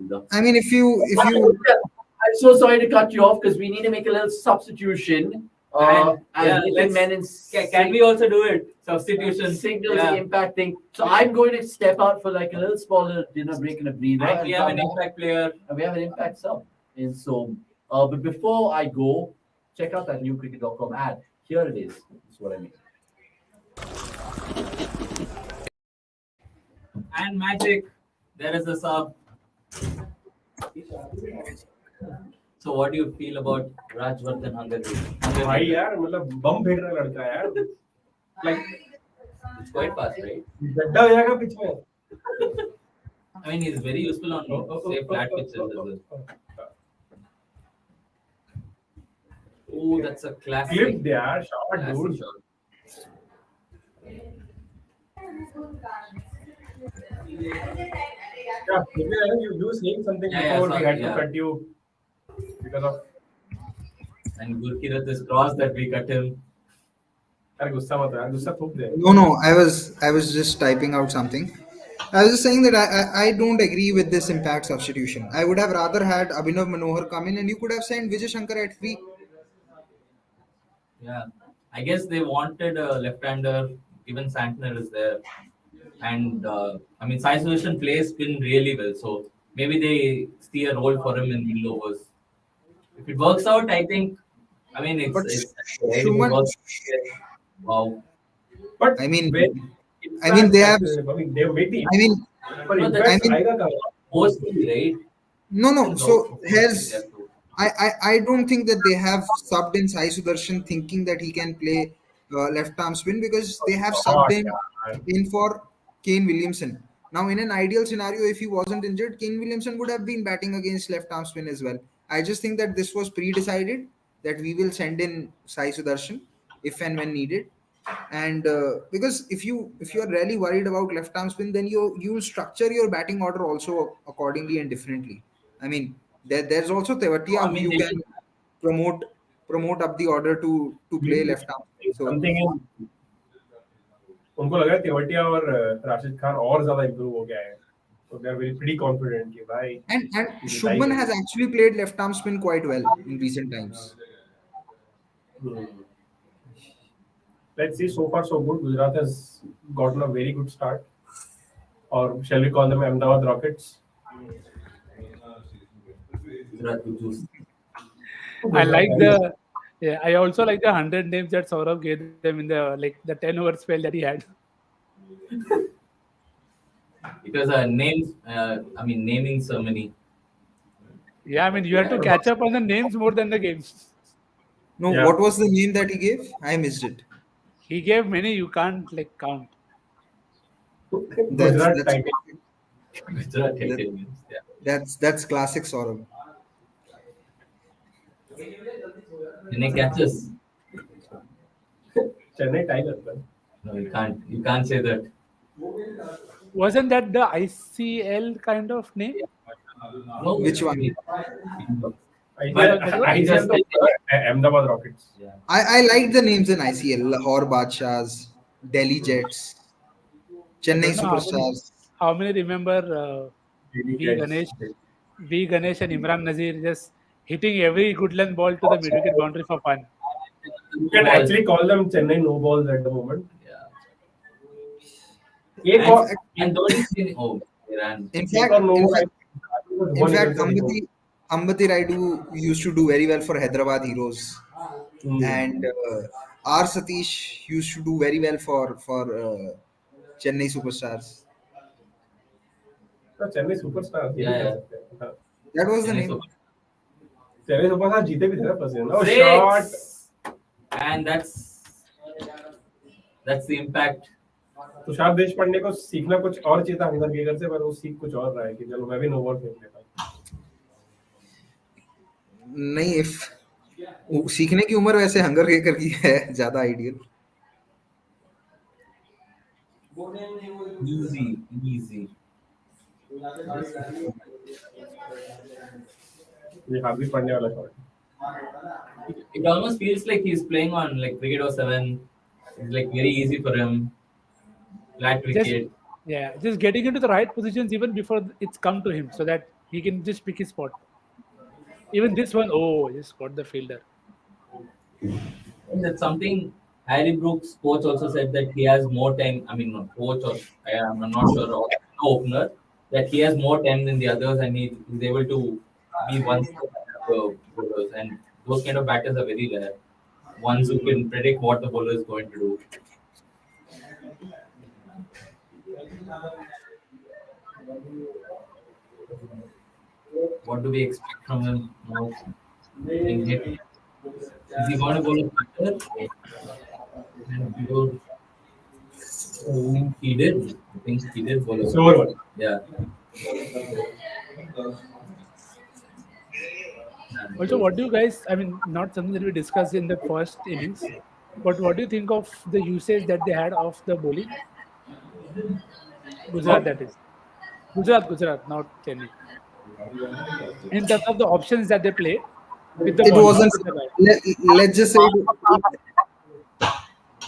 if you I'm so sorry to cut you off because we need to make a little substitution. Can we also do it? Substitution. Signals impacting. So I'm going to step out for like a little smaller dinner break and a breather. And we have an impact player. And we have an impact sub. And so, but before I go, check out that new cricket.com ad. Here it is. That's what I mean. And magic. There is a sub. So what do you feel about Rajwardhan Hungary? भाई यार मतलब बम फेंक रहा लड़का यार like It's quite fast, right? गड्ढा हो जाएगा पिच में I mean, he's very useful on say flat pitches as well. Oh, that's a classic. clipped यार shot Classic dude shot. yeah you saying something before we had to cut you because of And Gurkirat is cross that we cut him. यार गुस्सा मत यार गुस्सा थूक दे no, I was just typing out something. I was just saying that I don't agree with this impact substitution. I would have rather had Abhinav Manohar come in and you could have sent Vijay Shankar at 3. Yeah, I guess they wanted a left-hander. Even Santner is there, and I mean, Sai Sudarshan plays spin really well. So maybe they see a role for him in middle overs. If it works out, I think. I mean, But it's Shuman, wow. but I mean, when they have. they're waiting I mean, पर No, impact that's- आएगा कब Mostly, right? no. So here's. Yeah, so- I don't think that they have subbed in Sai Sudarshan thinking that he can play left arm spin because they have subbed in for Kane Williamson. Now, in an ideal scenario, if he wasn't injured, Kane Williamson would have been batting against left arm spin as well. I just think that this was pre-decided that we will send in Sai Sudarshan if and when needed. And because if you are really worried about left arm spin, then you will structure your batting order also accordingly and differently. I mean, there's also Tewatia I who mean, you they can promote up the order to play left arm. So something in उनको लगा तेवटिया और राशिद खान और ज्यादा improve हो गया है so they are very pretty confident कि भाई and Shubman has actually played left arm spin quite well in recent times. let's see so far so good Gujarat has gotten a very good start or shall we call them Ahmedabad Rockets Gujarat to choose. I like the. Yeah, I also like the 100 names that Saurabh gave them in the 10 over spell that he had. It was a naming ceremony. Yeah, I mean, you have to catch up on the names more than the games. No, Yeah. what was the name that he gave? I missed it. He gave many you can't count. Gujarat That's Titans Gujarat Titans, yeah. that's classic Saurabh. Chennai catches. Chennai Tigers man. No, you can't say that. Wasn't that the ICL kind of name? No, Which one? I just Ahmedabad Rockets Yeah. I like the names in ICL: Lahore Badshahs, Delhi Jets, Chennai No, Superstars. How many remember V Ganesh and Imran Nazir just hitting every good length ball to the mid-wicket boundary for fun? you can actually call them Chennai no balls at the moment Yeah. एक और And don't you think? Oh, they ran. In एक fact, और no in ball fact, in fact, Ambati Raidu used to do very well for Hyderabad Heroes, and R Satish used to do very well for Chennai Superstars. Chennai Superstars Yeah. That was the Chennai name. Super- Chennai Superstars जीते भी थे ना first year. Oh, shot. Six. And that's the impact. Tushar Deshpande को सीखना कुछ और चाहिए था हंगर गेगर से, पर वो सीख कुछ और रहा है कि चलो मैं भी नो बॉल खेल लेता हूँ। नहीं, इफ सीखने की उम्र वैसे हंगर गेकर की है ज्यादा आइडियल। Easy. ये हार्दिक पांड्या वाला shot. It almost feels like he's playing on like Cricket 7. It's like very easy for him. Flat wicket. Just getting into the right positions even before it's come to him, so that he can just pick his spot. Even this one, just got the fielder. And that's something Harry Brooks' coach also said that he has more time. I mean, not coach or I'm not sure, or no opener, that he has more time than the others and he is able to be one step ahead of the bowlers. And those kind of batters are very rare. Ones who can predict what the bowler is going to do. What do we expect from him now? Getting hit. Is he going to bowl a batter? And he did. I think he did bowl a Slower one. Yeah. Also, what do you guys? I mean, not something that we discussed in the first innings, but what do you think of the usage that they had of the bowling? Gujarat, that is. Gujarat, not Chennai. In terms of the options that they played with the It ball, wasn't. not with the bat.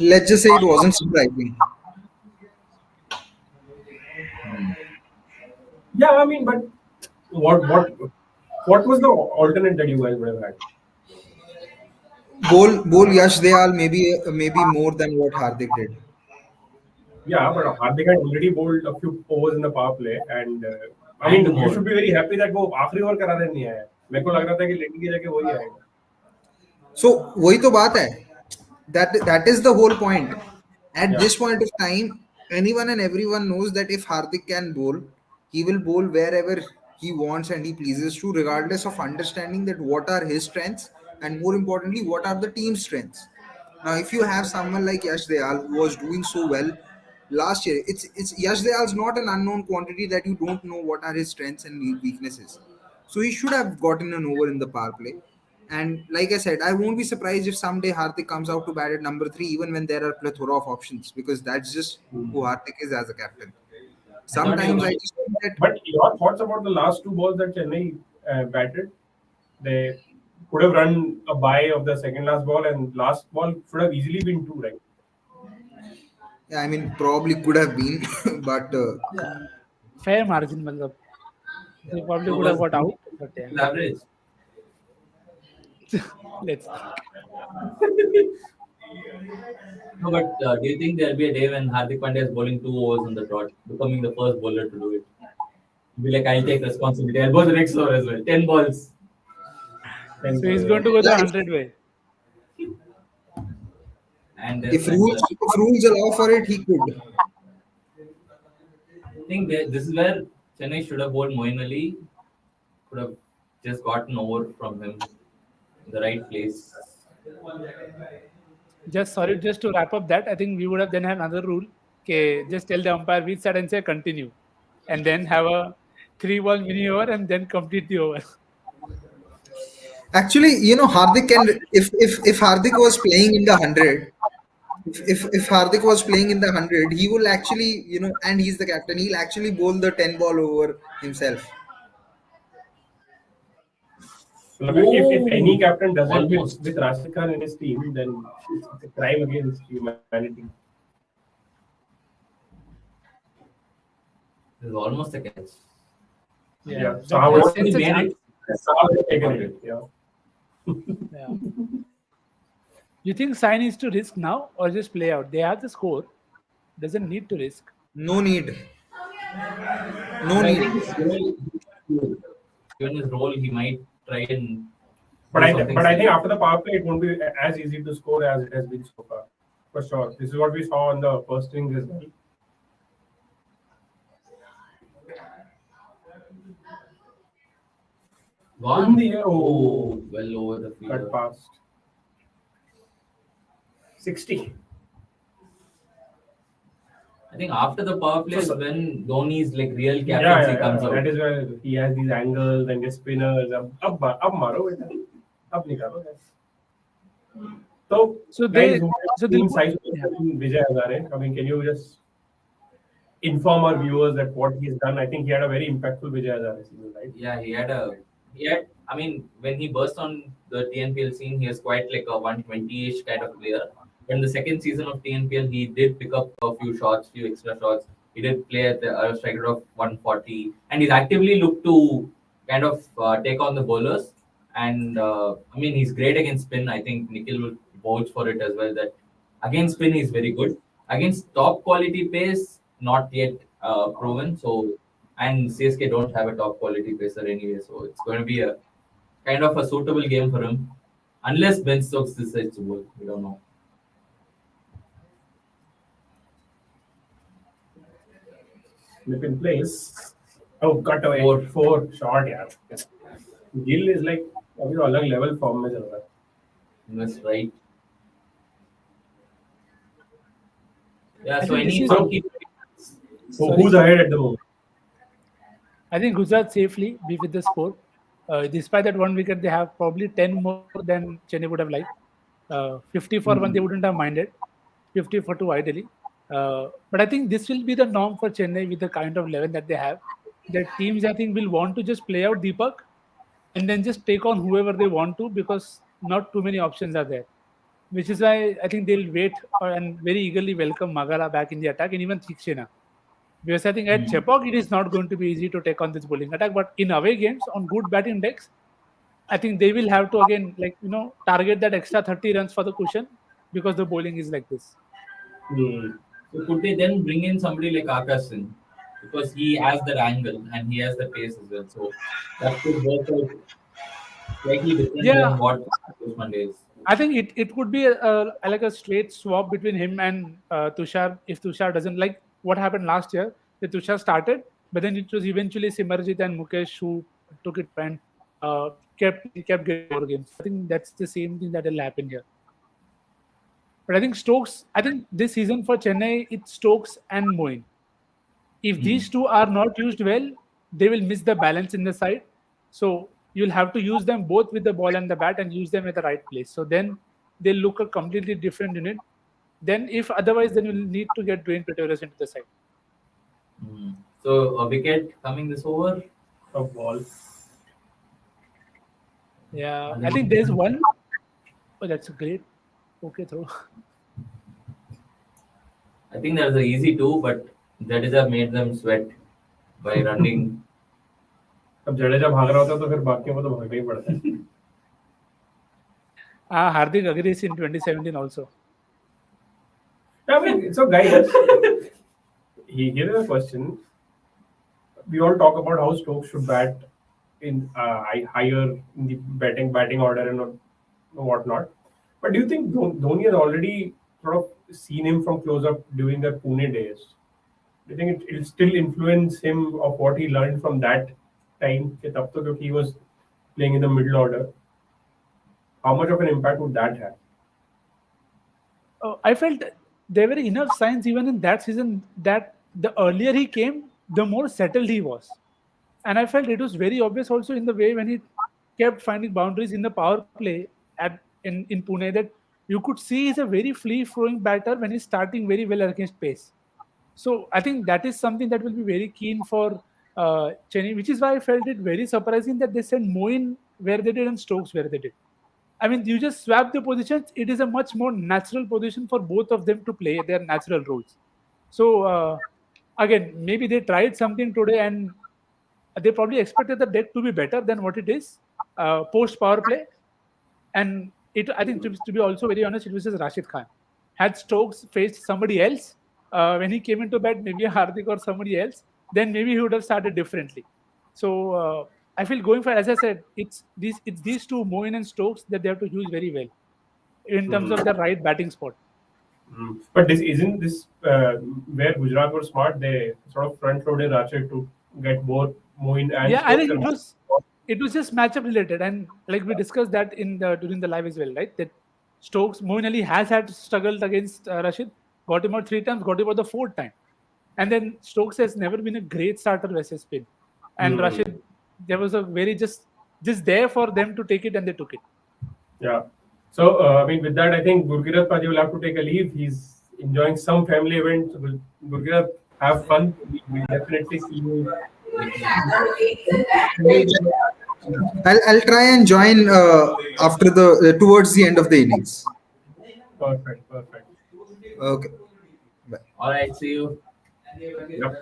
Let's just say it wasn't surprising. Yeah, I mean, but what was the alternate that you guys would have had? Bowl Yash Dayal maybe more than what Hardik did. Yeah, but Hardik had already bowled a few overs in the power play, and I mean, you should be very happy that वो आखिरी over कराने नहीं आया। मेरे को लग रहा था कि लेकिन की जगह वही आएगा। So वही तो बात है. That is the whole point. At Yeah. this point of time, anyone and everyone knows that if Hardik can bowl, he will bowl wherever he wants and he pleases to, regardless of understanding that what are his strengths and more importantly, what are the team's strengths. Now, if you have someone like Yash Dayal who was doing so well last year, it's Yash Dayal's not an unknown quantity that you don't know what are his strengths and weaknesses. So he should have gotten an over in the power play. And like I said, I won't be surprised if someday Hardik comes out to bat at number 3, even when there are plethora of options, because that's just who Hardik is as a captain. Sometimes I just think that. But your thoughts about the last two balls that Chennai batted? They could have run a bye of the second last ball, and last ball should have easily been 2, right? Yeah, I mean, probably could have been, but Fair margin, matlab. They probably would have got out, but yeah. Average. Let's. No, but do you think there'll be a day when Hardik Pandya is bowling 2 overs on the trot, becoming the first bowler to do it? Be like, I'll take responsibility. I'll bowl the next over as well. 10 balls. So he's going to go the 100 way. And if rules allow for it, he could. I think this is where Chennai should have bowled Moeen Ali. Could have just gotten over from him in the right place. Just to wrap up that, I think we would have then had another rule. Okay, just tell the umpire which side and say continue, and then have a 3-ball mini over and then complete the over. Actually, Hardik can, if Hardik was playing in the 100, if Hardik was playing in the 100, he will actually, and he's the captain, he'll actually bowl the 10 ball over himself. So if any captain does it with Rashid Khan in his team, then it's a crime against humanity. It's almost a catch. Yeah. So how would It's a he chance. taken it? Yeah. Yeah. You think Sai needs to risk now or just play out? They have the score. Doesn't need to risk. No need. I think given his role, he might try and. But I think after the power play, it won't be as easy to score as it has been so far. For sure. This is what we saw on the first innings as well. Gone. In the air, Well over the field. cut past. 60. I think after the power play is when Dhoni's like real Yeah, captaincy comes out. that is where he has these angles and his spinners. Ab maro beta. Ab nikalo. So they guys, who so have they'll seen put, size yeah. of Vijay Hazare, I mean, can you just inform our viewers that what he's done? I think he had a very impactful Vijay Hazare season, right? Yeah, he had. I mean, when he burst on the TNPL scene, he was quite like a 120-ish kind of player. But in the second season of TNPL, he did pick up a few shots, few extra shots. He did play at a strike rate of 140, and he's actively looked to kind of take on the bowlers. And I mean, he's great against spin. I think Nikhil will vouch for it as well. That against spin, he's very good. Against top quality pace, not yet proven. So, and CSK don't have a top quality pacer anyway, so it's going to be a kind of a suitable game for him, unless Ben Stokes decides to bowl. We don't know. Flip in place. Oh, cut away. Four shot, yeah. Gill is like अभी तो अलग level form में चल रहा है. That's right. Yeah, I so think any this is funky. So who's ahead at the moment? I think Gujarat safely be with the score. Despite that one wicket, they have probably 10 more than Chennai would have liked. 50 for one, they wouldn't have minded. 50 for two, ideally. But I think this will be the norm for Chennai with the kind of 11 that they have. The teams, I think, will want to just play out Deepak and then just take on whoever they want to because not too many options are there. Which is why I think they'll wait and very eagerly welcome Magala back in the attack and even Thikshena. Because I think at Chepauk, it is not going to be easy to take on this bowling attack. But in away games, on good batting decks, I think they will have to again, target that extra 30 runs for the cushion because the bowling is like this. So could they then bring in somebody like Akash Singh? Because he has that angle and he has the pace as well. So that could work out slightly different than what Usman is. I think it could be like a straight swap between him and Tushar if Tushar doesn't like what happened last year. The Tushar started, but then it was eventually Simarjit and Mukesh who took it and kept getting more games. I think that's the same thing that will happen here. But I think Stokes, I think this season for Chennai, it's Stokes and Moin. If these two are not used well, they will miss the balance in the side. So you'll have to use them both with the ball and the bat and use them at the right place. So then they'll look a completely different unit. Then if otherwise, then you'll need to get Dwayne Pretorius into the side. So a wicket coming this over? A ball. Yeah, I think there's one. Oh, that's a great. Okay, throw. I think there's an easy two, but Jadeja made them sweat by running. अब जडेजा भाग रहा होता तो फिर बाकियों को तो भागना ही पड़ता है. Hardik agrees in 2017 also. I mean, so guys, here is a question. We all talk about how Stokes should bat in higher in the batting order and whatnot. But do you think Dhoni has already sort of seen him from close up during the Pune days? Do you think it will still influence him of what he learned from that time? Because he was playing in the middle order. How much of an impact would that have? I felt there were enough signs even in that season that the earlier he came, the more settled he was. And I felt it was very obvious also in the way when he kept finding boundaries in the power play in Pune that you could see he's a very free-flowing batter when he's starting very well against pace. So I think that is something that will be very keen for Chennai, which is why I felt it very surprising that they sent Moin where they did and Stokes where they did. I mean, you just swap the positions. It is a much more natural position for both of them to play their natural roles. So again, maybe they tried something today and they probably expected the deck to be better than what it is post power play. And I think to be also very honest, it was just Rashid Khan. Had Stokes faced somebody else when he came into bat, maybe Hardik or somebody else, then maybe he would have started differently. So I feel going for, as I said, it's these two, Moin and Stokes, that they have to use very well in terms of the right batting spot. But isn't this where Gujarat were smart? They sort of front loaded Rashid to get both Moin and Yeah, Stokes. I think it was just matchup related, and like we discussed that during the live as well, right? That Stokes, Moin Ali has had struggled against Rashid, got him out 3 times, got him out the 4th time. And then Stokes has never been a great starter versus spin. And Rashid, there was a very just there for them to take it, and they took it. Yeah. So, I mean, with that, I think Gurkirat Paji will have to take a leave. He's enjoying some family event. So Gurkirat, have fun. We'll definitely see you. I'll try and join after the towards the end of the innings. Perfect, perfect. Okay. All right, see you. Yep.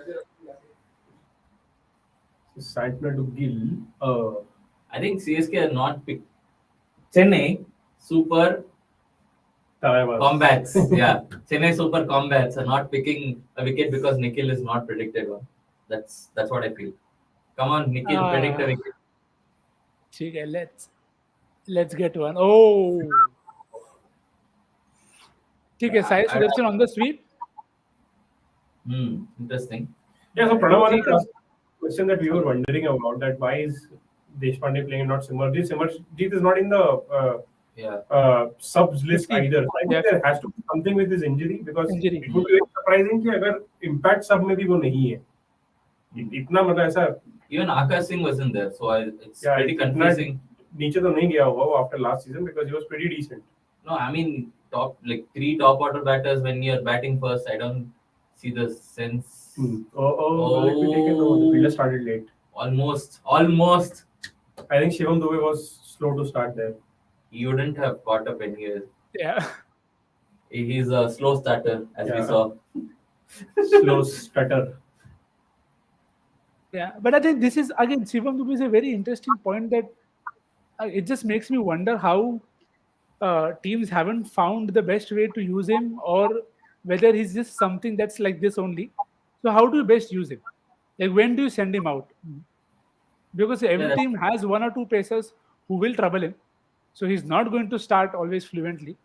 Santner to Gill. I think CSK are not pick Chennai super combats. Yeah, Chennai super combats are not picking a wicket because Nikhil is not predicted one. That's what I feel. Come on, Nikhil, predict a wicket. Okay, let's get one. Oh, okay, Sai Sudarshan on the sweep. Interesting. Yeah, so Pranav asked a question that we were wondering about, that why is Deshpande playing and not Simarjeet? Simarjeet is not in the subs list 50. either. I think there has to be something with his injury, because Injury. it would be very surprising कि अगर impact sub में भी वो नहीं है. इतना मतलब ऐसा Even Akash Singh wasn't there, so it's pretty confusing. नीचे तो नहीं गया होगा वो after last season, because he was pretty decent. No, I mean three top order batters when you're batting first. I don't see the sense. Let me take it. The fielder started late. Almost. I think Shivam Dubey was slow to start there. He wouldn't have caught up anywhere. Yeah. He's a slow starter, as we saw. Slow stutter. Yeah, but I think this is again Shivam Dubey is a very interesting point that it just makes me wonder how teams haven't found the best way to use him, or whether he's just something that's like this only. So how do you best use him? Like, when do you send him out? Because every team has one or two pacers who will trouble him, so he's not going to start always fluently.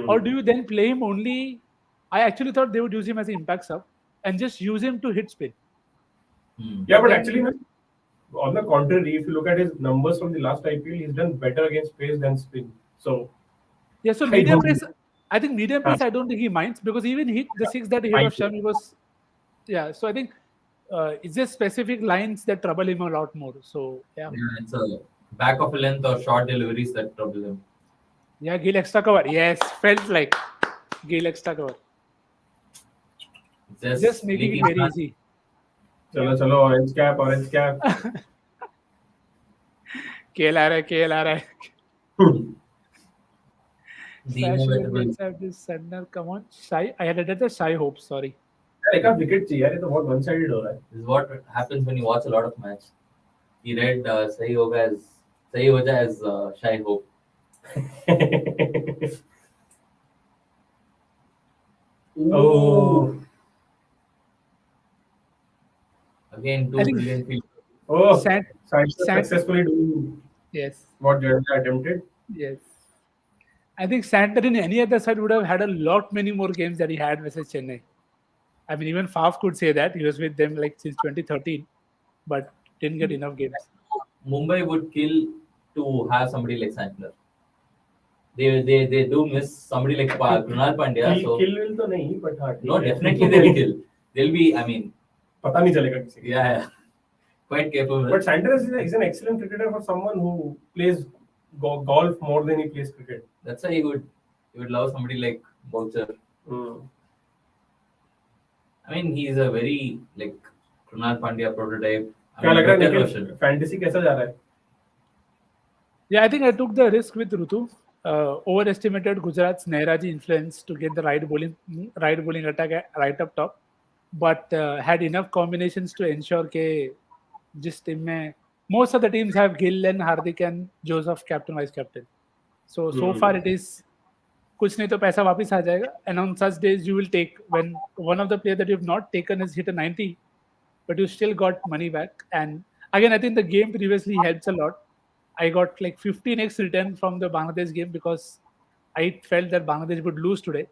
Or do you then play him only? I actually thought they would use him as an impact sub and just use him to hit spin. Yeah, but actually, on the contrary, if you look at his numbers from the last IPL, he's done better against pace than spin. So yeah, so medium pace. I think medium pace. I don't think he minds, because even the six that he hit of Shami was. Yeah, so I think it's just specific lines that trouble him a lot more. So yeah, it's a back of a length or short deliveries that trouble him. Yeah, Gill extra cover. Yes, felt like Gill extra cover. Just making it very easy. Chalo, orange cap. KL aa raha hai. Come on, Shy. I had a Shy hope. Sorry. एक wicket चाहिए यार, ये तो बहुत one sided हो रहा है. This is what happens when you watch a lot of match. He read सही हो जाए as Shy hope. Oh. Again, two brilliant field. Oh, Sant successfully doing what Jadeja attempted. Yes. I think Santner in any other side would have had a lot many more games that he had versus Chennai. I mean, even Faf could say that. He was with them like since 2013, but didn't get enough games. Mumbai would kill to have somebody like Santner. They do miss somebody like Krunal Pandya. Kill will to nahi, but no, definitely they will kill. They'll be, I mean, पता नहीं चलेगा किसी को. Yeah, quite capable. But Santner is an excellent cricketer for someone who plays golf more than he plays cricket. That's why he would love somebody like Boucher. I mean, he's a very like Krunal Pandya prototype. क्या लग रहा है fantasy कैसा जा रहा है? Yeah, I think I took the risk with Rutu. Overestimated Gujarat's Nehraji influence to get the right bowling attack right up top, but had enough combinations to ensure that this team mein, most of the teams have Gill and Hardik and Joseph captain vice captain. So far it is कुछ नहीं तो पैसा वापस आ जाएगा. And on such days you will take, when one of the players that you have not taken has hit a 90, but you still got money back. And again, I think the game previously helps a lot. I got like 15x return from the Bangladesh game because I felt that Bangladesh would lose today,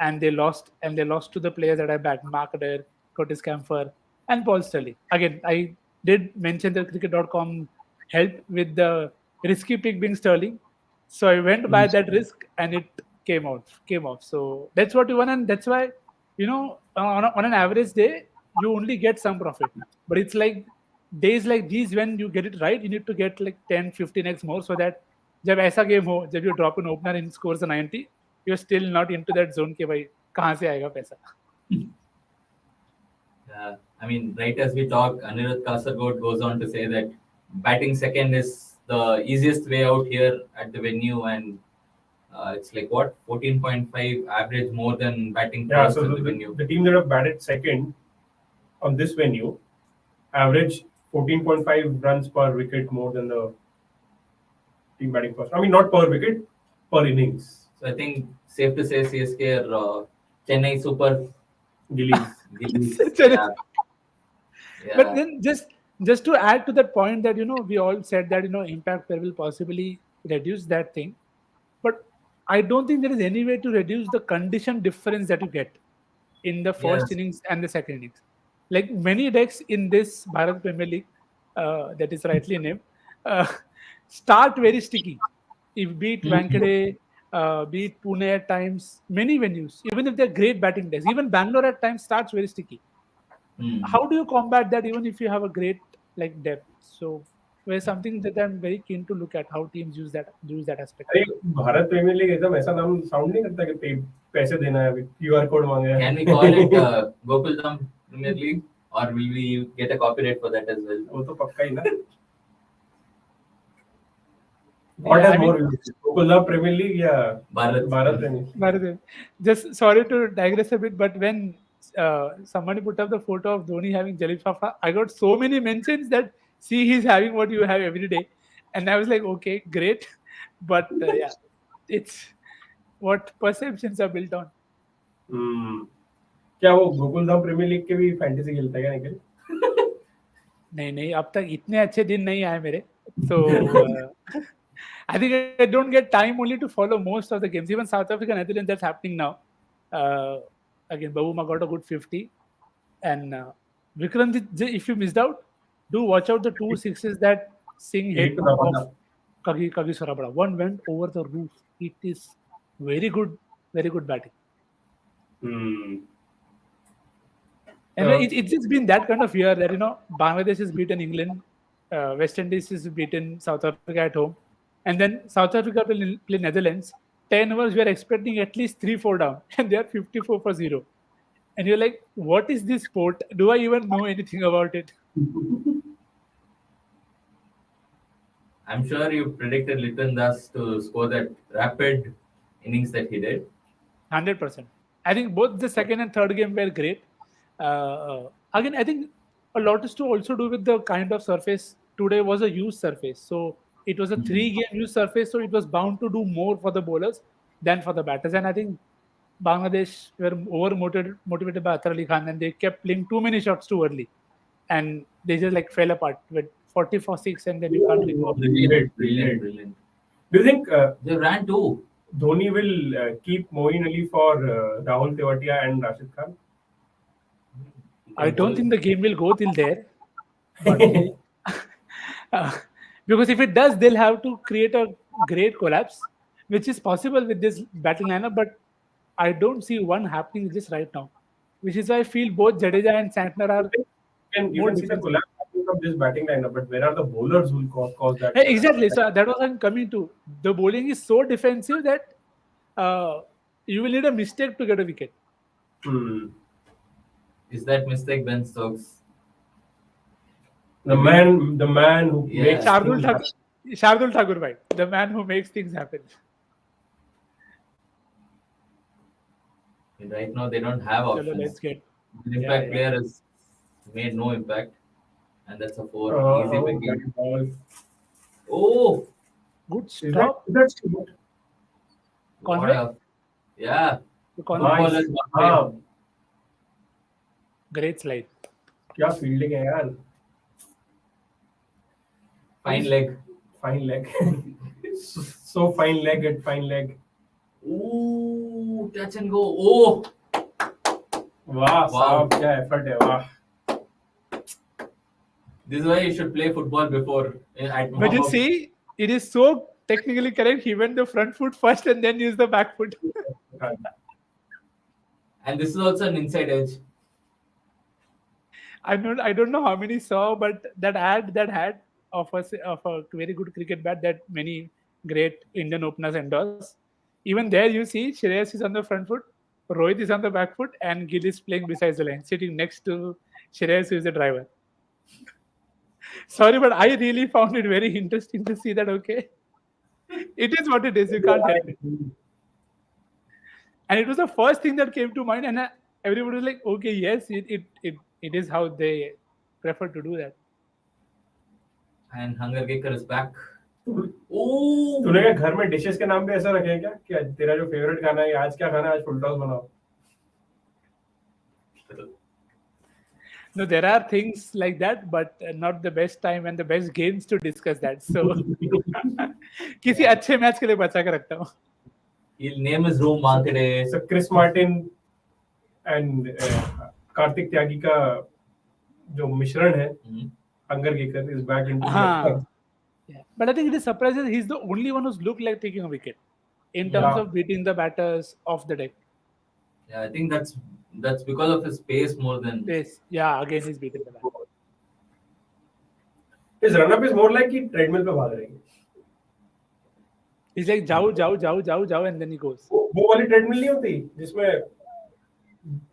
and they lost to the players that I backed: Mark Adair, Curtis Camphor, and Paul Sterling. Again, I did mention that cricket.com helped with the risky pick being Sterling, so I went by that risk and it came off. So that's what we won, and that's why on an average day, you only get some profit. But it's like days like these when you get it right, you need to get like 10, 15x more so that जब ऐसा game हो, जब you drop an opener and scores a 90, you're still not into that zone कि भाई कहाँ से आएगा पैसा. Yeah, I mean, right as we talk, Anirudh Kasargod goes on to say that batting second is the easiest way out here at the venue, and it's like what 14.5 average more than batting Yeah, first so at the venue. the team that have batted second on this venue average 14.5 runs per wicket more than the team batting first. I mean, not per wicket, per innings. So I think safe to say CSK are Chennai Super Gillies. Gillies. Chennai. Yeah. But then just to add to that point that we all said that impact player will possibly reduce that thing, but I don't think there is any way to reduce the condition difference that you get in the first Yes. innings and the second innings. Like many decks in this Bharat Premier League, that is rightly named, start very sticky. If be it Wankhede, be it Pune at times, many venues, even if they're great batting decks, even Bangalore at times starts very sticky. How do you combat that even if you have a great like depth? So where's something that I'm very keen to look at how teams use that aspect. अरे Bharat premiere league एकदम ऐसा नाम sound नहीं करता कि पैसे देना है, क्यूआर कोड मांगे हैं. Can we call it Gokuldam Premier League, or will we get a copyright for that as well? वो तो पक्का ही ना. What has more views? Gokuldam Premier League या Bharat. Premier League? Bharat, just sorry to digress a bit, but when somebody put up the photo of Dhoni having Jalif Fafa, I got so many mentions that see he's having what you have every day, and I was like, okay, great, but yeah, it's what perceptions are built on. क्या वो Gokuldham premiere league के भी fantasy खेलता है क्या निखिल? नहीं अब तक इतने अच्छे दिन नहीं आए मेरे, so I think I don't get time only to follow most of the games. Even South Africa, Netherlands, that's happening now. Again, Babuma got a good 50, and Vikram, if you missed out, do watch out the 2 sixes that Singh hit off Kagi Sarabada. One went over the roof. It is very good batting. And it's just been that kind of year that Bangladesh has beaten England, West Indies has beaten South Africa at home, and then South Africa play Netherlands. 10 overs, we are expecting at least 3-4 down, and they are 54 for 0. And you're like, what is this sport? Do I even know anything about it? I'm sure you predicted Liton Das to score that rapid innings that he did. 100%. I think both the second and third game were great. Again, I think a lot is to also do with the kind of surface. Today was a used surface. So it was a 3-game used surface. So it was bound to do more for the bowlers than for the batters. And I think Bangladesh were motivated by Atar Ali Khan, and they kept playing too many shots too early. And they just like fell apart with 40 for 6, and then you can't recover. Brilliant. Do you think They ran too. Dhoni will keep Moeen Ali for Rahul Tewatia and Rashid Khan? I don't think the game will go till there. But, because if it does, they'll have to create a great collapse, which is possible with this batting lineup, but I don't see one happening just right now. Which is why I feel both Jadeja and Santner are You can see the collapse of this batting lineup, but where are the bowlers who will cause that? Exactly. So that was I'm coming to. The bowling is so defensive that you will need a mistake to get a wicket. Is that mistake Ben Stokes? The man who makes Shardul Thakur, bhai, the man who makes things happen. Right now, they don't have options. Let's get. The impact player has made no impact, and that's a 4 easy wicket. Oh, Good stop. That's good. Conway? Yeah. Conway. Nice. Great slide. क्या fielding है यार. Fine leg. So fine leg at fine leg. Ooh, touch and go. Oh, वाह साहब क्या effort है. वाह. this is why you should play football before. But you see, it is so technically correct. He went the front foot first and then used the back foot. And this is also an inside edge. I don't know how many saw, but that ad that had of a very good cricket bat that many great Indian openers endorse. Even there, you see Shreyas is on the front foot, Rohit is on the back foot, and Gill is playing beside the line, sitting next to Shreyas, who is the driver. Sorry, but I really found it very interesting to see that. Okay, it is what it is. You can't help it. And it was the first thing that came to mind, and everybody was like, "Okay, yes, it is how they prefer to do that." And Hunger Gaker is back. तूने क्या घर में dishes के नाम पे ऐसा रखे हैं क्या कि तेरा जो फेवरेट खाना है आज क्या खाना है आज फुल टॉस बनाओ No, there are things like that, but not the best time and the best games to discuss that. So, किसी अच्छे मैच के लिए बचा के रखता हूँ. His name is Room Marketing. So Chris Martin and Karthik Tyagi का जो मिश्रण है Hunger Gaker is back into Yeah. But I think it is surprising he's the only one who's looked like taking a wicket in terms of beating the batters off the deck. Yeah, I think that's because of his pace more than Pace. Yeah, again he's beating the batter. His run-up is more like कि treadmill पे भाग रही है. He's like जाओ and then he goes. वो वाली treadmill नहीं होती जिसमें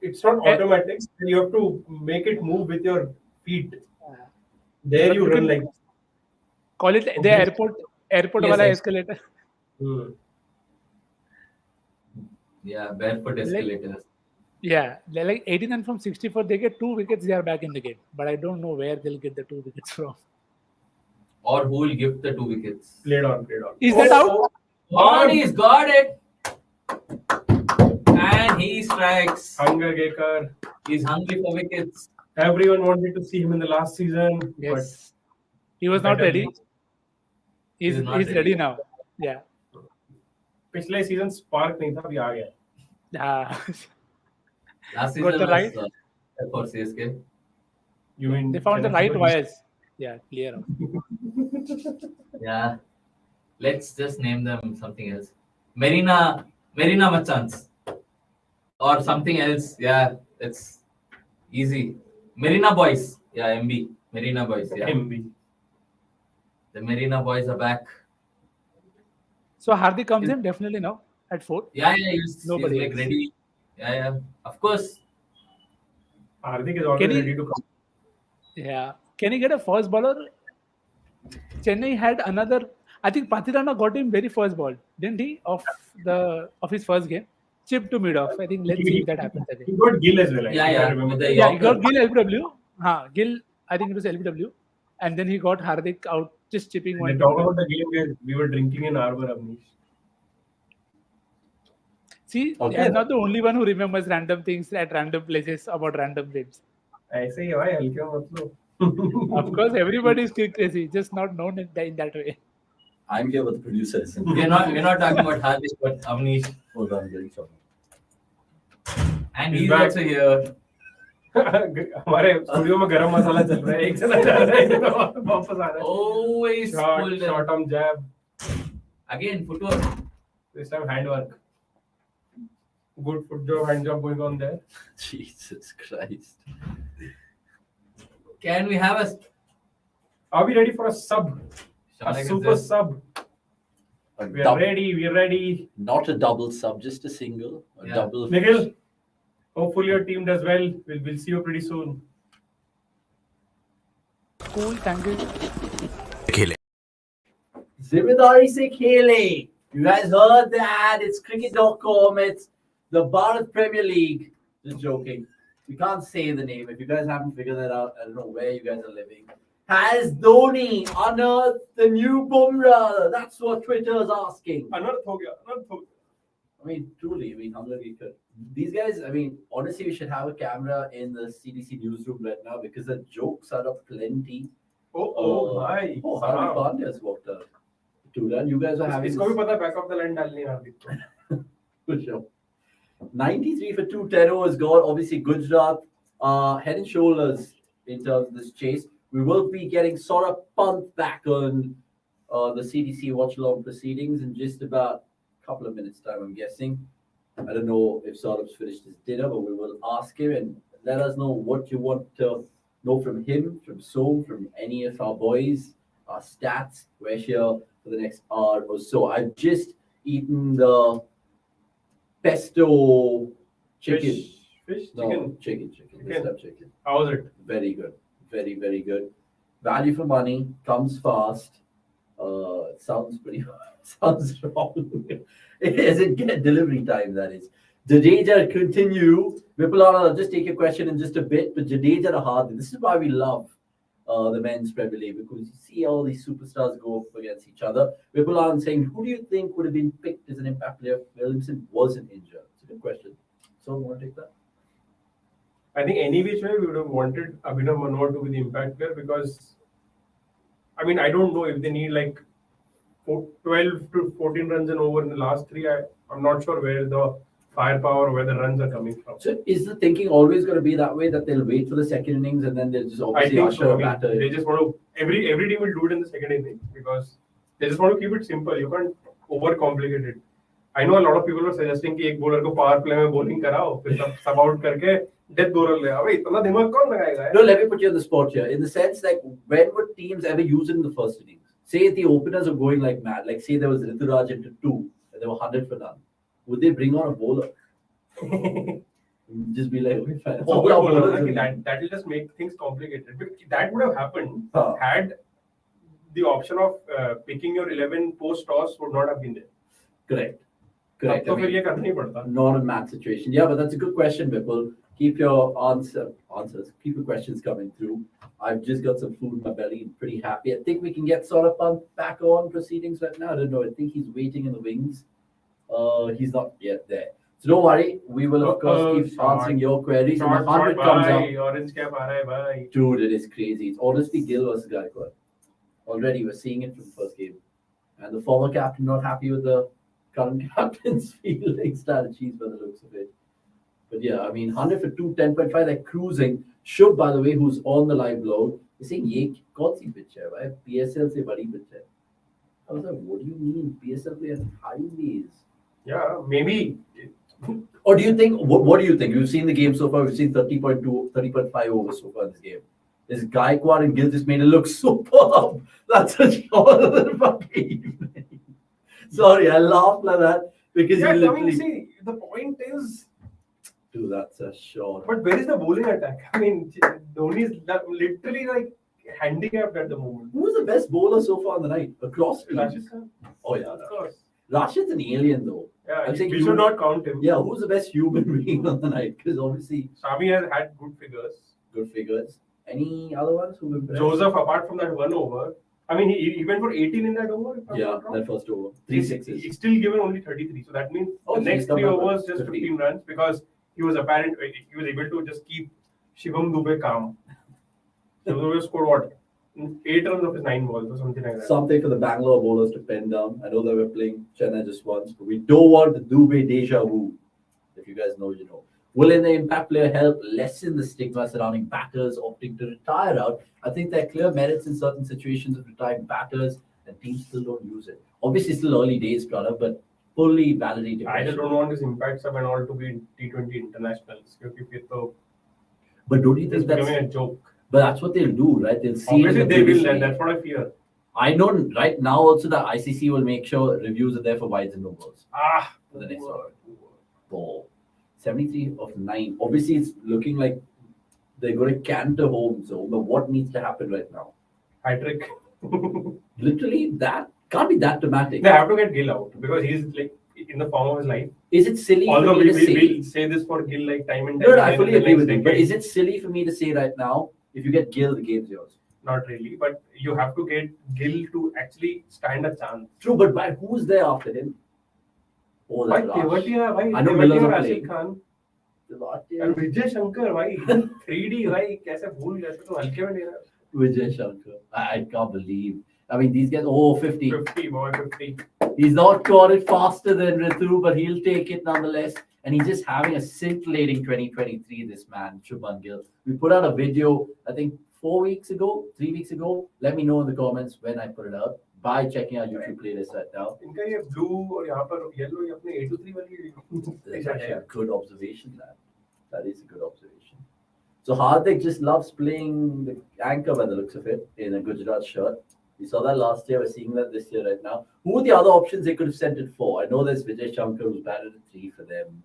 it's not automatic. You have to make it move with your feet. There you run like. Call it the airport wala escalator. Yeah, barefoot escalators. Yeah, they're like 18 and from 64, they get 2 wickets, they are back in the game. But I don't know where they'll get the 2 wickets from. Or who will give the 2 wickets? Played on. Is that out? Oh, he's got it. And he strikes. Hunger Gaker. He's hungry for wickets. Everyone wanted to see him in the last season. Yes. He was not ready. He's ready now. Yeah. पिछले season spark नहीं था अभी आ गया. Last season the right was for CSK. You mean they found the right wires? Yeah, clear. Yeah. Let's just name them something else. Marina Machans. Or something else. Yeah, it's easy. Marina Boys. Yeah, MB. Marina Boys. Yeah. MB. The Marina Boys are back. So Hardik comes in definitely now at 4. Yeah, he's like ready. Yeah, of course. Hardik is always ready to come. Yeah. Can he get a first bowler? Chennai had another. I think Pathirana got him very first ball, didn't he? Of his first game, chip to mid off. I think let's see if that happens again. He got Gill as well. Yeah. He got Gill LBW. Gill, I think it was LBW, and then he got Hardik out just chipping one. Talk about the game where we were drinking in Arbor, Avnish. See, I'm not the only one who remembers random things at random places about random games. ऐसे ही भाई हल्के मतलब. Of course, everybody is cricket crazy, just not known in that way. I'm here with the producers. We're not talking about Hardik, but Avnish. Hold on, very sorry. And he's also here. हमारे studio में गरम मसाला चल रहा है. एक जना जा रहा है, एक जना वापस आ रहा है. Always short arm jab. Again, footwork. This time handwork. Good foot job, hand job going on there. Jesus Christ. Can we have a... Are we ready for a sub? A super sub? We are ready. Not a double sub, just a single. Double. Nikhil, hopefully your team does well. We'll see you pretty soon. Cool, thank you. Zimedari se khele. You guys heard that? It's cricket.com. It's the Bharat Premier League. Just joking. We can't say the name. If you guys haven't figured that out, I don't know where you guys are living. Has Dhoni unearthed the new Bumrah? That's what Twitter is asking. Unearthed ho gaya. I mean, truly, Hunger Gaker. These guys, honestly, we should have a camera in the CDC newsroom right now because the jokes are aplenty. Hi. Hardik Pandya has walked out. Turan, you guys are having. इसको भी पता back of the line डालनी है हार्दिक को. Good show. 93 for 210 is gone. Obviously, Gujarat head and shoulders in terms of this chase. We will be getting Saurabh Pant back on the CDC Watchalong proceedings in just about a couple of minutes' time, I'm guessing. I don't know if Saurabh's finished his dinner, but we will ask him and let us know what you want to know from him, from Som, from any of our boys, our stats. We're here for the next hour or so. I've just eaten the pesto chicken. Fish? No, Chicken? chicken. This time chicken. How was it? Very good. Very, very good. Value for money, comes fast. Sounds pretty sounds wrong. It doesn't get delivery time, that is. Jadeja continue. Vipulana, I'll just take your question in just a bit, but Jadeja the hard. This is why we love the men's Premier League, because you see all these superstars go up against each other. Vipulana saying, who do you think would have been picked as an impact player if Williamson wasn't injured? It's a good question. So, want to take that? I think any which way we would have wanted Abhinav Manohar to be the impact player, because I mean, I don't know if they need like 12 to 14 runs and over in the last three. I'm not sure where the firepower or where the runs are coming from. So is the thinking always going to be that way, that they'll wait for the second innings and then they'll just I obviously think usher so. a I mean, batter? they just want to every team will do it in the second inning because they just want to keep it simple. You can't overcomplicate it. I know a lot of people are suggesting कि एक bowler को power play में bowling कराओ, फिर sub out करके death bowler ले आओ. इतना दिमाग कौन लगाएगा? No, let me put you on the spot here. In the sense, like, when would teams ever use it in the first innings? Say the openers are going like mad. Like, say there was Rituraj into 2 and they were 100 for none. Would they bring on a bowler? Just be like, okay, fine. So All our bowlers will- that will just make things complicated. But that would have happened Huh. had the option of picking your 11 post toss would not have been there. Correct. तब Correct. तो I फिर mean, ये करना ही पड़ता. not a math situation. Yeah, but that's a good question, Vipul. Keep your answers. Keep your questions coming through. I've just got some food in my belly and pretty happy. I think we can get sort of back on proceedings right now. I don't know. I think he's waiting in the wings. He's not yet there. So don't worry. We will, of course, keep answering your queries. And the 100 comes up. Orange cap आ रहा है भाई. Dude, it is crazy. It's honestly Gill versus Gaikwad. Already, we're seeing it from the first game. And the former captain not happy with the current captain's fielding strategies by the looks of it. But yeah, I mean, 100 for 2, 10.5, they're cruising. Shub, by the way, who's on the live load, is saying, ye kaun si pitch hai, bhai? PSL se badi pitch hai. I was like, what do you mean? PSL players highways? Yeah, maybe. Or do you think, what do you think? We've seen the game so far, we've seen 30.2, 30.5 overs so far in this game. This Gaikwad and Gill just made it look superb. That's a shot of the fucking evening. Sorry, I laughed like that because Yeah, you I literally... mean, see, the point is, Dude, that's a shot. but where is the bowling attack? I mean, Dhoni is literally like handicapped at the moment. Who's the best bowler so far on the night? Across teams? Rashid Khan, Oh, yeah. of course. Rashid's an alien, though. Yeah, I'm saying we you- should not count him. Yeah, who's the best human being on the night? Because obviously, Shami has had good figures. good figures. Any other ones who impressed? Joseph, apart from that one over, I mean, he went for 18 in that over. If I'm Yeah, not wrong. that first over. 3 He's- sixes. He's still given only 33. So that means Oh, the so next he's come 3 back overs with just 15. 15 runs because he was able to just keep Shivam Dubey calm. Shivam Dubey scored what? 8 runs of his 9 balls or something like that. Something for the Bangalore bowlers to pen down. I know they were playing Chennai just once, but we don't want the Dubey deja vu. If you guys know, you know. Will an impact player help lessen the stigma surrounding batters opting to retire out? I think there are clear merits in certain situations of retiring batters, and teams still don't use it. Obviously, still early days, Pranav, but fully validated. I just don't want this impact sub and all to be T20 internationals. Because But don't you it's think that's... becoming a joke. But that's what they'll do, right? They'll see... Obviously, the they will. biggest And league. that's what I fear. I know right now also the ICC will make sure reviews are there for wides and no balls Ah, for the next one. Ball. 73 of 9. Obviously, it's looking like they're going to canter home. So, but what needs to happen right now? hat trick. Literally, that can't be that dramatic. They have to get Gill out because he's like in the form of his life. Is it silly Although for me we to say? will say this for Gill like time and time. No, I again fully in the agree with next you. But decade. is it silly for me to say right now, if you get Gill, the game's yours? Not really, but you have to get Gill to actually stand a chance. True, but who's there after him? Oh, Why that's Raj. Tewatia? Why I know Miller's Tewatia, not Rashid playing. Khan Tewatia. and Vijay Shankar? Why 3D? Why? कैसे भूल गया? तो हल्के में ले रहा है. Vijay Shankar. I can't believe. I mean, these guys, 50. 50 boy, 50. He's not caught it faster than Ritu, but he'll take it nonetheless. And he's just having a scintillating 2023, this man, Shubman Gill. We put out a video, I think 3 weeks ago. Let me know in the comments when I put it out. by checking our YouTube playlist right now. इनका ये blue और यहाँ पर yellow ये अपने 8-3 वाली That's actually a good observation, man. That is a good observation. So Hardik just loves playing the anchor by the looks of it in a Gujarat shirt. We saw that last year. We're seeing that this year right now. Who are the other options they could have sent it for? I know there's Vijay Shankar who's batted at 3 for them.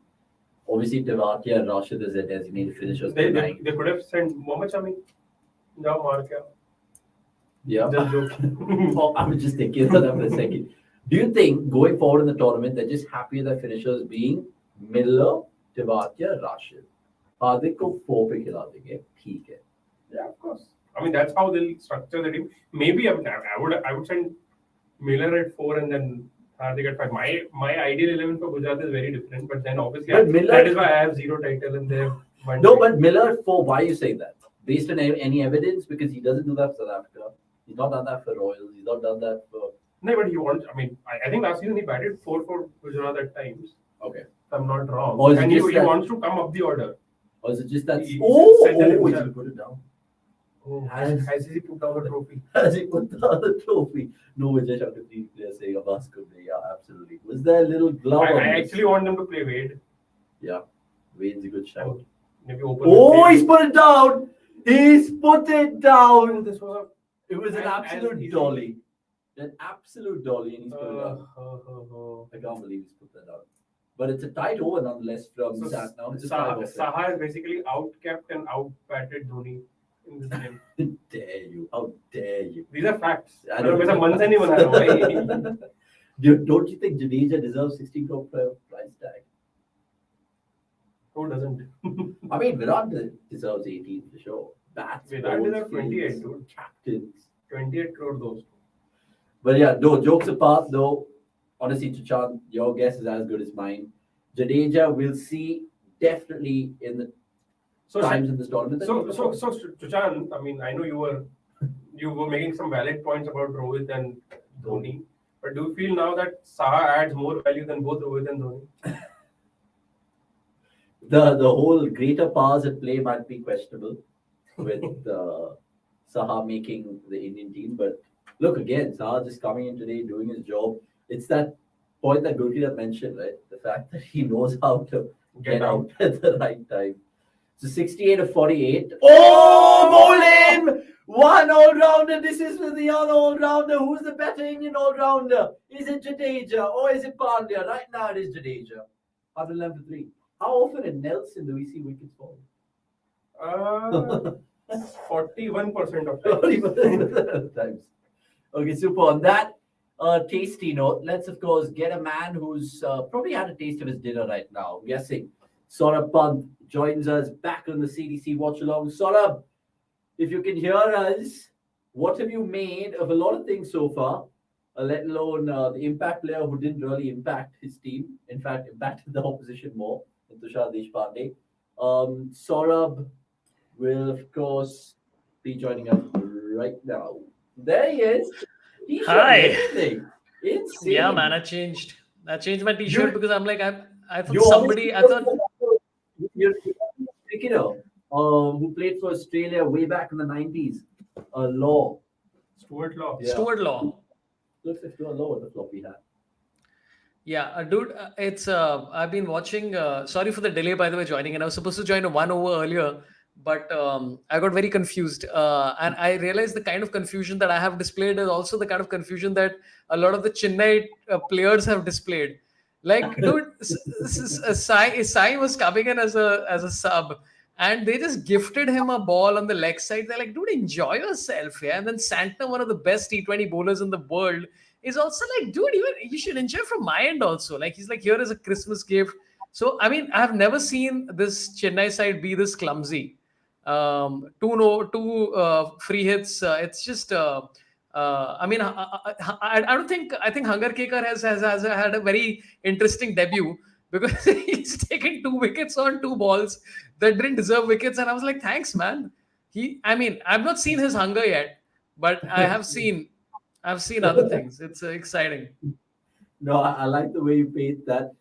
Obviously, Tewatia and Rashid as their designated finishers. they could have sent Mohammad Shami. जाओ मार के आओ. Yeah. Just joking. Oh, I was just thinking about that for a second. Do you think going forward in the tournament, they're just happy with their finishers being Miller, Tewatia, Rashid? Hardik को 4 पे खिला देंगे, ठीक है. Yeah, of course. I mean, that's how they'll structure the team. Maybe I would send Miller at 4 and then Hardik at 5. My ideal 11 for Gujarat is very different, but then obviously that is why I have 0 title and they have 1. No, but Miller at 4, why are you saying that? Based on any evidence? Because he doesn't do that for South Africa. He's not done that for Royals. He's not done that for... No, but he wants, I mean, I think last season he batted 4 for Gujarat at times. Okay. If I'm not wrong. Or is it And just he that- wants to come up the order. Or is it just that... He Oh, said that he himself. put it down. Oh, has he put down the trophy? Has he put down the trophy? No, Vijay Shankar, 3 players saying Abbas could be. Yeah, absolutely. Was there a little glove on I this? actually want them to play Wade. Yeah, Wade's a good shout. Maybe open. Oh, the he's put it down! He's put it down! This was It was an As absolute easy. dolly. An absolute dolly, and he's put it down. I can't believe he's put that down. But it's a tight over nonetheless from So Sat now. It's a 5 Saha, over. Saha has basically out-kept and out-batted Dhoni in this game. How dare you? How dare you? These are facts. I don't वैसा मन से नहीं बना रहा हूँ भाई. Don't you think Jadeja deserves 16 crore price tag? Who doesn't? I mean, Virat deserves 18 for sure. Bats, Virat bowls, deserves 28, fields, dude. captains. 28 crore those. But yeah, no, jokes apart though, honestly, Chachan, your guess is as good as mine. Jadeja will see definitely in the So times in this tournament. that So, he so, performs. so, Chachan, I mean, I know you were making some valid points about Rohit and Dhoni, but do you feel now that Saha adds more value than both Rohit and Dhoni? The whole greater powers at play might be questionable with Saha making the Indian team. But look, again, Saha just coming in today, doing his job. It's that point that Gurkirat mentioned, right? The fact that he knows how to get out at the right time. So 68 of 48. Oh, bowling! One all-rounder. This is with the other all-rounder. Who's the better Indian all-rounder? Is it Jadeja or is it Pandya? Right now it is Jadeja. 111 for 3. How often in Nelson do we see wickets fall? 41% of times. Okay, super. On that tasty note, let's of course get a man who's probably had a taste of his dinner right now. I'm guessing Saurabh Pant joins us back on the CDC Watchalong. Saurabh, if you can hear us, what have you made of a lot of things so far? Let alone the impact player who didn't really impact his team. In fact, impacted the opposition more than Tushar Deshpande. Saurabh will, of course, be joining us right now. There he is. T-shirt and Hi. everything. Insane. Yeah, man, I changed my T-shirt because I'm like I thought You somebody You're a cricketer who played for Australia way back in the 90s. Law. Stuart Law. Yeah. Stuart Law. Looks like Stuart Law with the floppy hat. Yeah, dude, it's I've been watching. Sorry for the delay, by the way, joining. And I was supposed to join 1 hour earlier, but I got very confused. And I realized the kind of confusion that I have displayed is also the kind of confusion that a lot of the Chennai players have displayed. Like, dude, Sai was coming in as a sub, and they just gifted him a ball on the leg side. They're like, dude, enjoy yourself, yeah. And then Santner, one of the best T20 bowlers in the world, is also like, dude, you should enjoy from my end also. Like, he's like, here is a Christmas gift. So, I mean, I have never seen this Chennai side be this clumsy. Two free hits. It's just, I mean, I don't think, I think Hangar Kekar has had a very interesting debut because he's taken 2 wickets on 2 balls that didn't deserve wickets. And I was like, thanks, man. I mean, I've not seen his hunger yet, but I've seen other things. It's exciting. No, I like the way you paint that.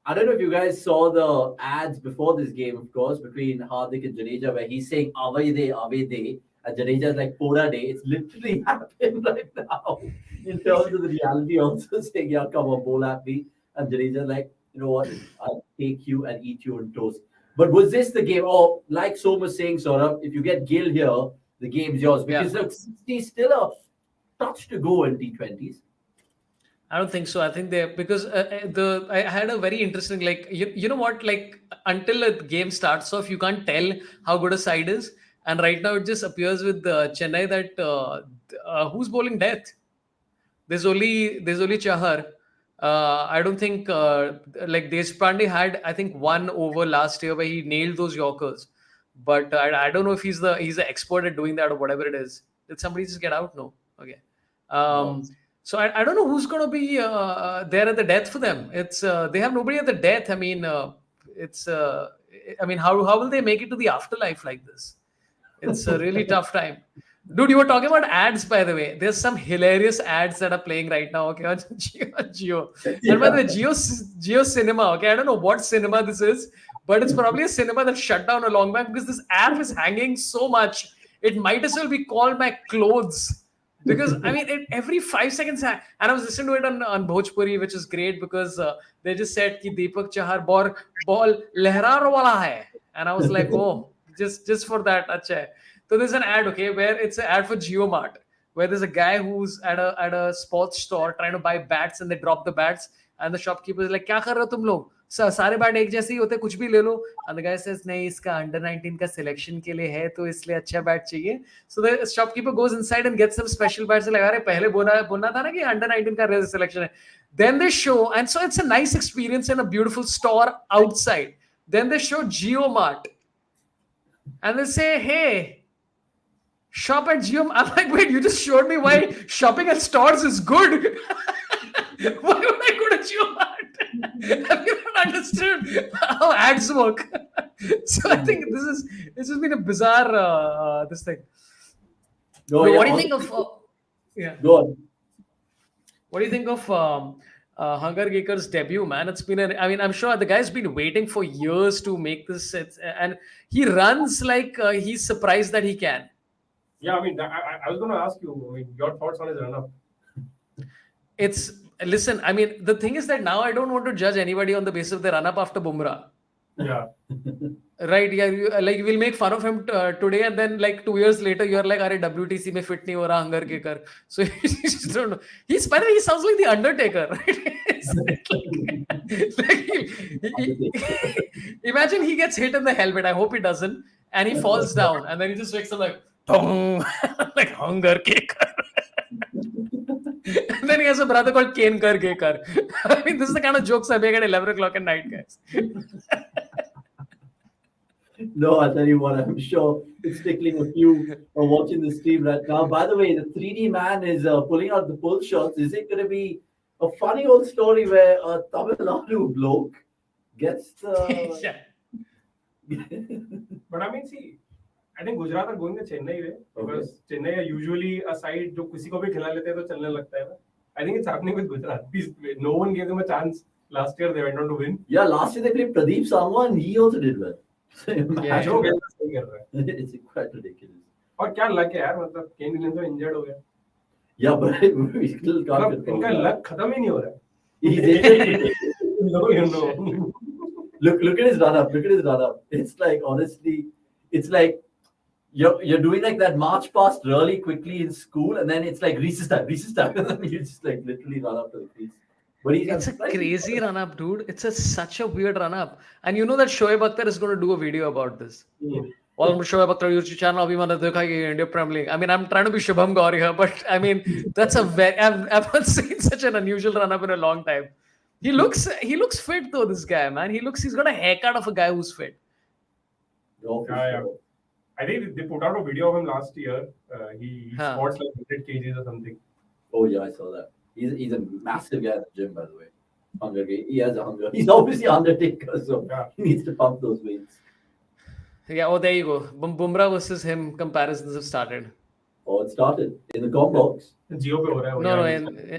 I don't know if you guys saw the ads before this game, of course, between Hardik and Jadeja, where he's saying "Avay de," And Jadeja's like, Poda day. It's literally happening right now. In terms of the reality, also saying, yeah, come on, bowl at me. And Jadeja's like, you know what? I'll take you and eat you on toast. But was this the game? Oh, like Som was saying, Saurabh, if you get Gill here, the game's yours. Because look, 60 is still a touch to go in T20s. I don't think so. I think because I had a very interesting, like, you know what, like, until a game starts off, you can't tell how good a side is. And right now it just appears with Chennai that who's bowling death? There's only Chahar. I don't think like Deshpande had, I think, one over last year where he nailed those Yorkers. But I don't know if he's the expert at doing that or whatever it is. Did somebody just get out? No. Okay. So I don't know who's going to be there at the death for them. It's they have nobody at the death. I mean, how will they make it to the afterlife like this? It's a really tough time. Dude, you were talking about ads, by the way. There's some hilarious ads that are playing right now, okay, on Jio. And by the way, Jio Cinema, okay, I don't know what cinema this is, but it's probably a cinema that shut down a long back because this app is hanging so much. It might as well be called my clothes. Because, I mean, every 5 seconds, and I was listening to it on Bhojpuri, which is great because they just said ki Deepak Chahar ball lehrar wala hai. And I was like, oh, just for that, acha hai. So there's an ad, okay, where it's an ad for JioMart, where there's a guy who's at a sports store trying to buy bats and they drop the bats and the shopkeeper is like, क्या कर रहे हो तुम लोग? सारे bat एक जैसे ही होते, कुछ भी ले लो. And the guy says, नहीं, इसका under 19 का selection के लिए है, तो इसलिए अच्छा बैट चाहिए. So the shopkeeper goes inside and gets some special bats. लगा रहे पहले बोलना था ना कि under 19 का selection है. Then they show, and so it's a nice experience in a beautiful store outside. Then they show JioMart, and they say, hey, shop at Jio. I'm like, wait, you just showed me why shopping at stores is good. Why would I go to JioMart? Have you not understood how ads work? So I think this has been a bizarre this thing. No, what do you think of? Go on. What do you think of Hunger Gaker's debut, man? It's been I'm sure the guy's been waiting for years to make this, and he runs like he's surprised that he can. Yeah, I mean, I was going to ask you, I mean, your thoughts on his run-up. Listen, I mean, the thing is that now I don't want to judge anybody on the basis of the run-up after Bumrah. Yeah. Right, yeah, we'll make fun of him today, and then like 2 years later, you're like, "Arey WTC mein fit nahi ho raha, Hunger Gaker." So you just don't know. By the way, he sounds like the Undertaker, right? Imagine he gets hit in the helmet. I hope he doesn't, and he falls down, and then he just wakes up like, like Hunger Gaker. And then he has a brother called Kane Gaker. I mean, this is the kind of jokes I make at 11 o'clock at night, guys. No, I'll tell you what, I'm sure it's tickling a few watching the stream right now. By the way, the 3D man is pulling out the pull shots. Is it going to be a funny old story where a Tamil Nadu bloke gets the... Yeah. But I mean, see, I think Gujarat are going the Chennai way because Chennai are usually a side जो किसी को भी खिला लेते हैं तो चलने लगता है ना. I think it's happening with Gujarat. No one gave them a chance. Last year they went on to win. Yeah, last year they played Pradeep Sangwan and he also did well. Yeah, it's quite ridiculous. और क्या luck है यार, मतलब Kane Williams तो injured हो गया. Yeah, but we still can't control इनका luck खत्म ही नहीं हो रहा है. No. Look at his run up. Look at his run up. It's like, honestly, it's like you're doing like that march past really quickly in school, and then it's like recess time, and then you just like literally run up to the crease. But it's a crazy run up, dude. It's such a weird run up, and you know that Shoaib Akhtar is going to do a video about this. All Shoaib Akhtar YouTube channel, abhi maine dekha ki India Premier League. I mean, I'm trying to be Shubham Gauri here, but I mean, that's I've not seen such an unusual run up in a long time. He looks fit though, this guy, man. He's got a haircut of a guy who's fit. Yeah. I think they put out a video of him last year. He squats like 100 kgs or something. Oh yeah, I saw that. He's a massive guy at the gym, by the way. Hunger. He has a hunger. He's obviously Undertaker, so he needs to pump those weights. Yeah, oh, there you go. Bumrah versus him comparisons have started. Oh, it started in the com box. Jio pe ho raha hai. No,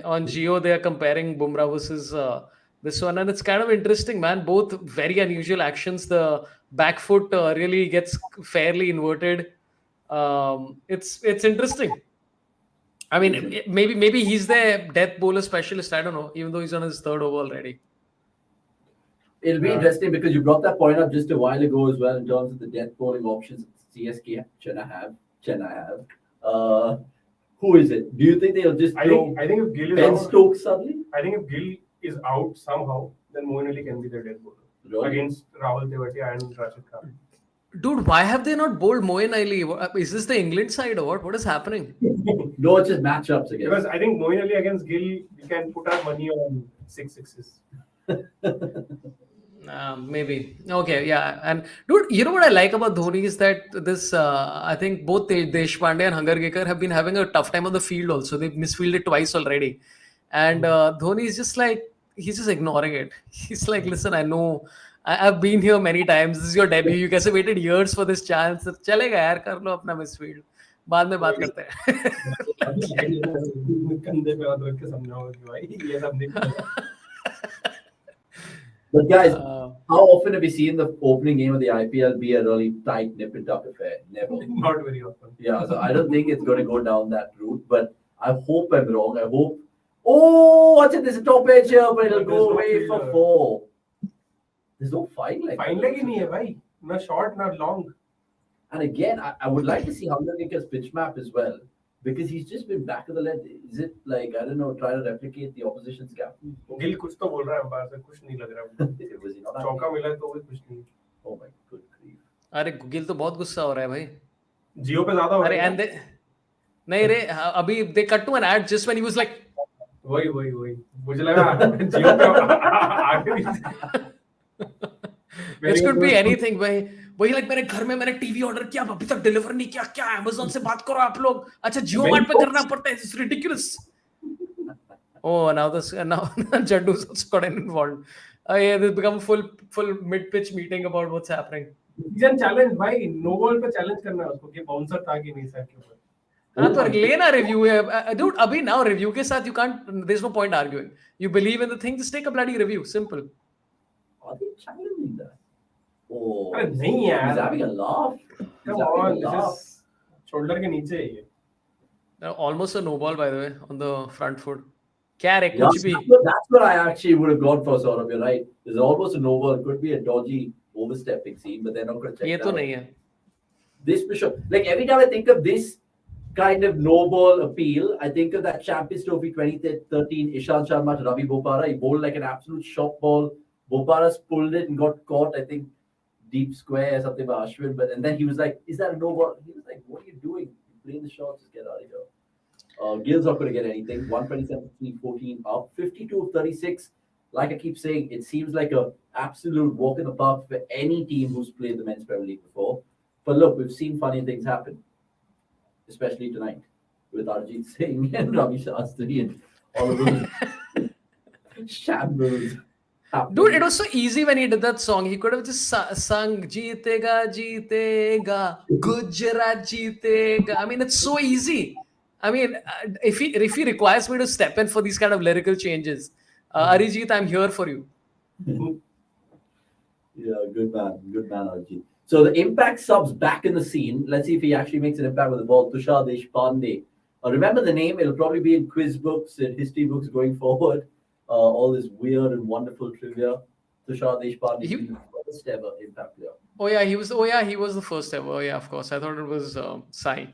on Jio they are comparing Bumrah versus this one, and it's kind of interesting, man. Both very unusual actions. The back foot really gets fairly inverted. It's interesting. I mean, maybe he's the death bowler specialist. I don't know. Even though he's on his third over already. It'll be interesting because you brought that point up just a while ago as well in terms of the death bowling options CSK Chennai have. Who is it? Do you think they'll just I think if Gill is Ben out, Stokes suddenly? I think if Gill is out somehow, then Moeen Ali can be the death bowler Really? against Rahul Tewatia and Rashid Khan. Dude, why have they not bowled Moeen Ali? Is this the England side or what? What is happening? No, it's just matchups again. Because I think Moeen Ali against Gill, we can put our money on 6 sixes. Maybe. Okay, yeah. And dude, you know what I like about Dhoni is that this, I think both Deshpande and Hangargekar have been having a tough time on the field also. They've misfielded twice already. And Dhoni is just like, he's just ignoring it. He's like, listen, I know, I've been here many times. This is your debut. You guys have waited years for this chance. चलेगा यार, कर लो अपना misfield. बाद में बात करते हैं. कंधे पे हाथ रख के समझाओ कि भाई ये सब नहीं. But guys, how often have we seen the opening game of the IPL be a really tight, nip and tuck affair? Never. Not very often. Yeah, so I don't think it's going to go down that route. But I hope I'm wrong. I hope. Oh, what's it? There's a top edge here, but it'll go away for 4. There's no fine leg. Fine leg ही नहीं है भाई. Not short, not long. And again, I would like to see Hangargekar's pitch map as well. Because he's just been back of the leg. Is it like, I don't know, try to replicate the opposition's captain? Gill कुछ तो बोल रहा है umpire से, कुछ नहीं लग रहा. Was he not चौका मिला है तो भी कुछ नहीं. Oh my good grief. अरे गिल तो बहुत गुस्सा हो रहा है भाई. जियो पे ज्यादा हो अरे रहा है. and they, नहीं रे, अभी they cut to an ad just when he was like, वही मुझे लगा जियो पे आगे. It could be anything भाई. वही like मेरे घर में मैंने टीवी ऑर्डर किया, अभी तक डिलीवर नहीं किया. क्या Amazon से बात करो आप लोग. अच्छा जियो मार्ट पे करना पड़ता है. It's ridiculous. Oh, now Jaddu's also got involved. Yeah, this become full mid-pitch meeting about what's happening. Season challenge भाई, नो बॉल पे चैलेंज करना है उसको कि बाउंसर था कि नहीं सर के ऊपर. हाँ तो लेना रिव्यू है. Dude, अभी now रिव्यू के साथ you can't, there's no point arguing. You believe in the thing, just take a bloody review. Simple. Are they challenging that? Oh, अरे नहीं यार. he's having a laugh. Come on, this is shoulder के नीचे है ये. Almost a no ball by the way on the front foot. क्या रे Yeah, कुछ भी. that's what I actually would have gone for, sort of. You're right. There's almost a no ball. It could be a dodgy overstepping scene, but they're not going to check ये that तो out. नहीं है. This for sure. Like every time I think of this kind of no ball appeal, I think of that Champions Trophy 2013 Ishant Sharma to Ravi Bopara. He bowled like an absolute shot ball. Bopara's pulled it and got caught, I think, deep square or something by Ashwin. And then he was like, is that a no ball? He was like, what are you doing? You're playing the shots, just get out of here. Gill's not going to get anything. 127, 14 up. 52 of 36. Like I keep saying, it seems like a absolute walk in the park for any team who's played the Men's Premier League before. But look, we've seen funny things happen. Especially tonight. With Arjit Singh and Ravi Shastri and all of those shambles. Dude, it was so easy when he did that song. He could have just sung Jeetega, Jeetega, Gujarat Chennai. I mean, it's so easy. I mean, if he requires me to step in for these kind of lyrical changes, Arijit, I'm here for you. Yeah, good man, Arjit. So the impact subs back in the scene. Let's see if he actually makes an impact with the ball. Tushar Deshpande. Remember the name? It'll probably be in quiz books and history books going forward. All this weird and wonderful trivia. Tushar Deshpande, the first ever impact player. Oh yeah, he was the first ever. Oh yeah, of course. I thought it was Sai.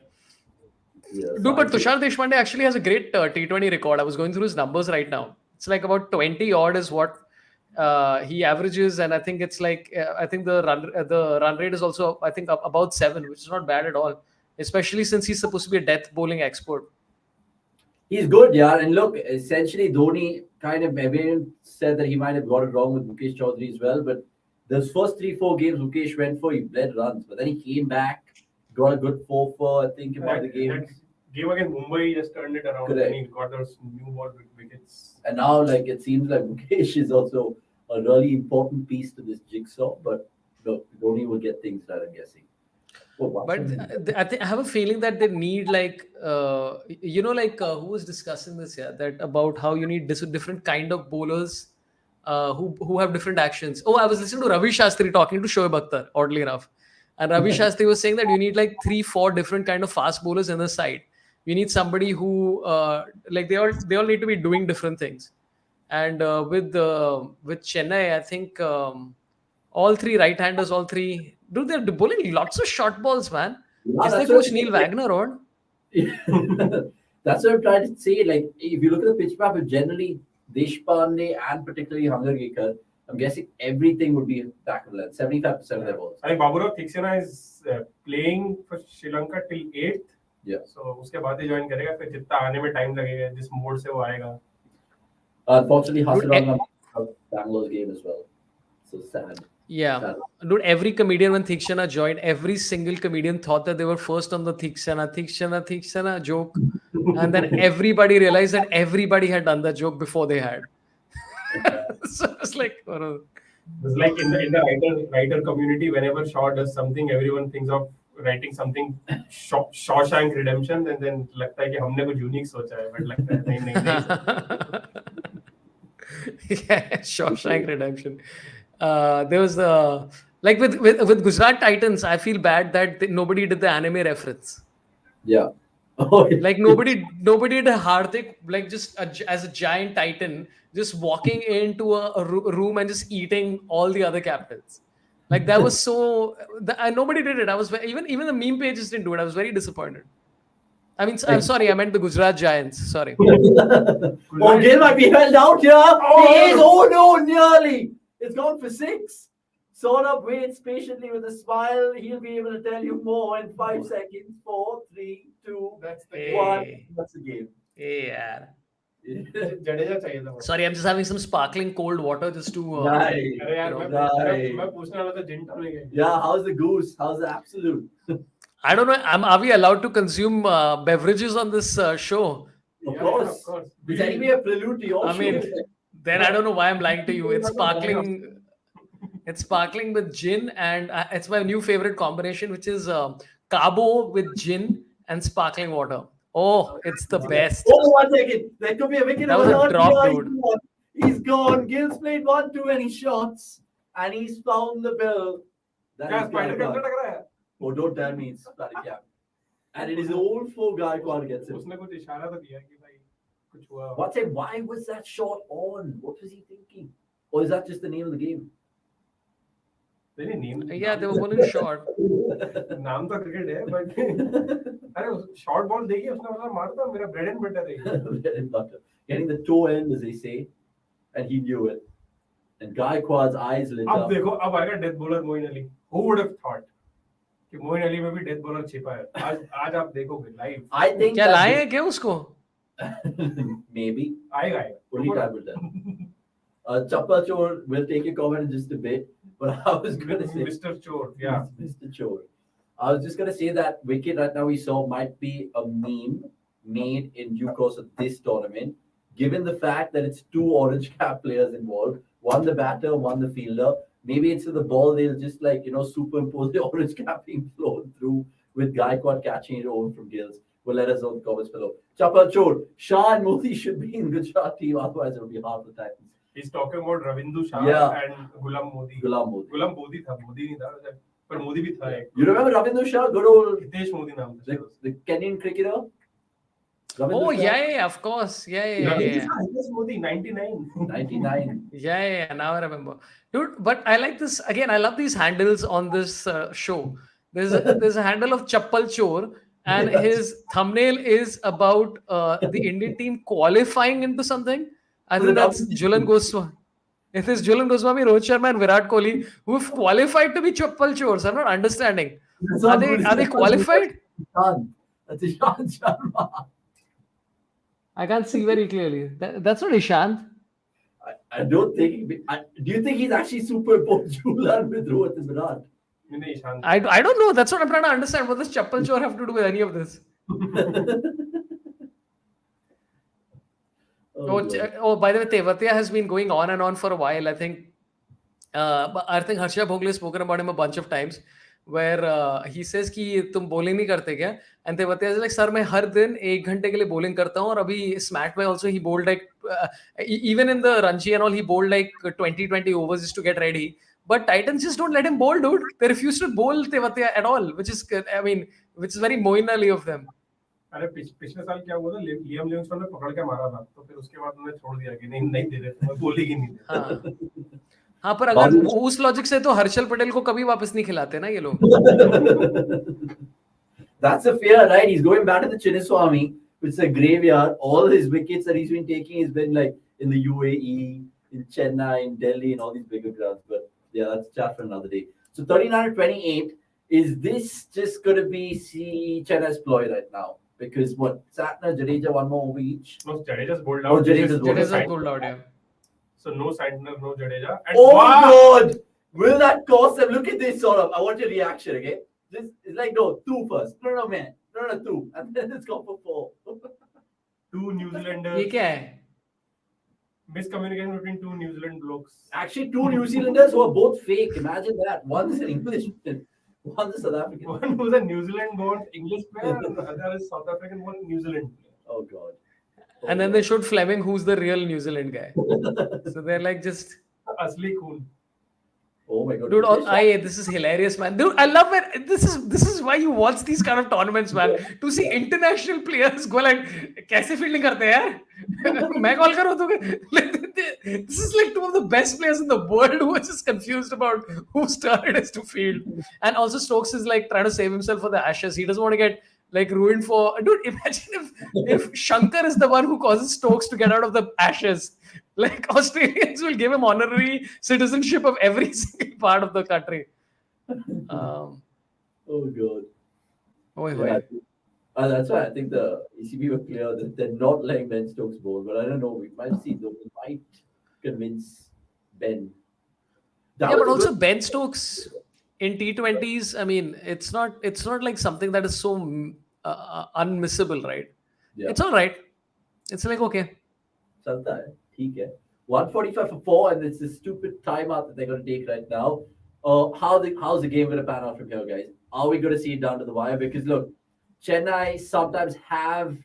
Yeah, Dude, but Tushar Deshpande actually has a great T20 record. I was going through his numbers right now. It's like about 20 odd is what he averages, and I think it's like I think the run rate is also I think about 7, which is not bad at all. Especially since he's supposed to be a death bowling expert. He's good, yeah. And look, essentially, Dhoni kind of everyone said that he might have got it wrong with Mukesh Chaudhary as well. But those first 3-4 games Mukesh went for, he bled runs. But then he came back, got a good 4-4, I think, about the game. Game against Mumbai, he just turned it around. Correct. And he got those new ball wickets. And now, like, it seems like Mukesh is also a really important piece to this jigsaw. But look, Dhoni will get things done, I'm guessing. But I have a feeling that they need like who was discussing this that about how you need different kind of bowlers who have different actions. Oh, I was listening to Ravi Shastri talking to Shoaib Akhtar, oddly enough, And Ravi Shastri was saying that you need like 3-4 different kind of fast bowlers in the side. You need somebody who like they all need to be doing different things. And with Chennai, I think all three right-handers, all three, dude, they're bowling lots of short balls, man. Yeah, Is there that's Coach what- Neil Wagner on? That's what I'm trying to say. Like, if you look at the pitch map, generally Deshpande and particularly Hangargekar, I'm guessing everything would be back of the length. 75% of their balls. I think Baburao Thiksena is playing for Sri Lanka till 8th. Yeah. So उसके बाद ही join करेगा फिर जितना आने में time लगेगा जिस mode से वो आएगा. Unfortunately, Dude, Hassan Bangalore's game as well. So sad. Yeah. Sad. Dude, every comedian when Thiksena joined, every single comedian thought that they were first on the Thiksena joke. And then everybody realized that everybody had done that joke before they had. So it's like, It's like in the writer community, whenever Shaw does something, everyone thinks of writing something Shawshank Redemption, and then लगता है कि हमने कुछ unique सोचा है, but लगता है नहीं. Yeah, Shawshank Redemption. There was like with Gujarat Titans, I feel bad that nobody did the anime reference. Yeah. Oh, yeah. Like nobody did a Hardik like just as a giant titan just walking into a room and just eating all the other captains. Like that was so nobody did it. I was even the meme pages didn't do it. I was very disappointed. I mean, I'm sorry, I meant the Gujarat Giants. Sorry. Oh, Gill might be held out here. Oh no, nearly. It's gone for 6. Saurabh waits patiently with a smile. He'll be able to tell you more in 5 seconds. 4, 3, 2, That's the Hey. 1. That's the game. Yeah. Jadeja चाहिए था वो. Sorry, I'm just having some sparkling cold water just to. Nice. अरे यार मैं पूछने वाला था gin tonic है. Yeah, how's the goose? How's the absolute? I don't know. Are we allowed to consume beverages on this show? Of Yeah, course. of course. It's anyway a prelude to your I mean, show. then I don't know why I'm lying to you. It's sparkling. It's sparkling with gin, and it's my new favorite combination, which is cabo with gin and sparkling water. Oh, it's the best. Oh, 1 second. There could be a wicket. That was a over drop, here. dude. He's gone. Gill's played 1 too many shots, and he's found the bill. That क्या is spider के Gaikwad. अंदर टकरा है? Oh, don't tell me it's bloody yeah. And it is the old four Gaikwad gets it. उसने कुछ इशारा तो किया कि भाई कुछ हुआ. What's it? Why was that shot on? What was he thinking? Or is that just the name of the game? Really name. Yeah, they were bowling short. नाम तो क्रिकेट है but अरे short ball देखिए उसने मतलब मारता मेरा bread and butter है. Bread and butter. Getting the toe end, as they say, and he knew it. And Gaikwad's eyes lit अब up. देखो अब आएगा death bowler Moeen Ali. Who would have thought कि मोइन अली में भी डेथ बॉलर छिपा है. आज आप देखोगे लाइव. I think क्या that लाए हैं क्या उसको? maybe आएगा. only time will tell. Chappa Chor will take your comment in just a bit, but I was going to say, Mr. Chor, yeah. Mr. Chor. I was just going to say that wicket right now we saw might be a meme made in due course of this tournament, given the fact that it's 2 orange cap players involved, one the batter, one the fielder. Maybe it's to the ball, they'll just superimpose the orange cap being flown through with Gaikwad catching it over from Gills. Will let us know in the comments below. Chappa Chor, Shah and Modi should be in Gujarat team, otherwise it'll be hard for Titans. He's talking about Ravindu Shah Yeah. and Gulam Modi. Gulam Modi. गुलाम मोदी था, मोदी नहीं था, पर मोदी भी था एक. You remember Ravindu Shah, good old Hitesh Modi नाम था. the Kenyan cricketer? Ravindu Oh, Shah? yeah, of course. Yeah. Hitesh Modi 99. 99. Yeah, now I remember. Dude, but I like this. Again, I love these handles on this show. There's a handle of Chappal Chor, and Yes. his thumbnail is about the Indian team qualifying into something. I So think the that's WTC. Julan Goswami. It is Julan Goswami, Rohit Sharma, and Virat Kohli who've qualified to be Chappal Chors. I'm not understanding. That's Are not they good. qualified? That's Ishan Sharma. I can't see very clearly. That's not Ishant. I don't think. Do you think he's actually superimposed Julan with Rohit and Virat? नहीं Ishan. I don't know. That's what I'm trying to understand. What does Chappal Chor have to do with any of this? Oh, by the way, Tewatia has been going on and on for a while. I think Harsha Bhogle has spoken about him a bunch of times, where he says कि तुम bowling नहीं करते क्या? And Tewatia is like, sir, मैं हर दिन 1 घंटे के लिए bowling करता हूँ, और अभी SMAT में also he bowled like even in the Ranji and all he bowled like 20 overs just to get ready. But Titans just don't let him bowl, dude. They refuse to bowl Tewatia at all, which is very Moeen Ali of them. अरे पिछले साल क्या हुआ था, Liam Livingstone ने पकड़ के मारा था, तो फिर उसके बाद उन्होंने छोड़ दिया कि नहीं दे रहे, मैं बोलेगी नहीं। हाँ, पर अगर उस लॉजिक से तो हर्षल पटेल को कभी वापस नहीं खिलाते ना ये लोग। That's a fear, right? He's going back to the Chinnaswamy, which is a graveyard. All his wickets that he's been taking has been like in the UAE, in Chennai, in Delhi, and all these bigger grounds. But yeah, that's a chat for another day. So 39-28, is this just going to be Chennai's ploy right now? Because what, Satner, Jadeja, one more over each? No, Jadeja's bowled out. Oh, Jadeja's bowled out, yeah. So no Santner, no Jadeja. And oh God! Will that cost them? Look at this sort of. I want your reaction, okay? This is like, no, 2 first. No, man. No, 2. And then it's gone for 4. 2 New Zealanders. ये क्या है? Miscommunication between 2 New Zealand blokes. Actually, 2 New Zealanders who are both fake. Imagine that. One is an Englishman, one is a South African. One who's a New Zealand-born English player, and the other is South African-born New Zealand player. Oh God. And then they showed Fleming, who's the real New Zealand guy. So they're like just Asli cool. Oh my God. Dude, this is hilarious, man. Dude, I love it. This is why you watch these kind of tournaments, man. To see international players go like, कैसे fielding करते हैं यार? मैं call करूँ तो this is like 2 of the best players in the world who are just confused about whose turn it is to field. And also Stokes is like trying to save himself for the Ashes. He doesn't want to get like ruined for. Dude, imagine if Shankar is the one who causes Stokes to get out of the Ashes. Like Australians will give him honorary citizenship of every single part of the country. Oh God. Yeah. That's why I think the ECB were clear that they're not letting Ben Stokes bowl. But I don't know. We might see though. We might convince Ben. Yeah, but also Ben Stokes in T20s. I mean, it's not like something that is so unmissable, right? Yeah. It's all right. It's like okay. Chalta hai. Theek hai. 145 for 4, and it's a stupid timeout that they're going to take right now. How's the game going to pan out from here, guys? Are we going to see it down to the wire? Because look, Chennai sometimes have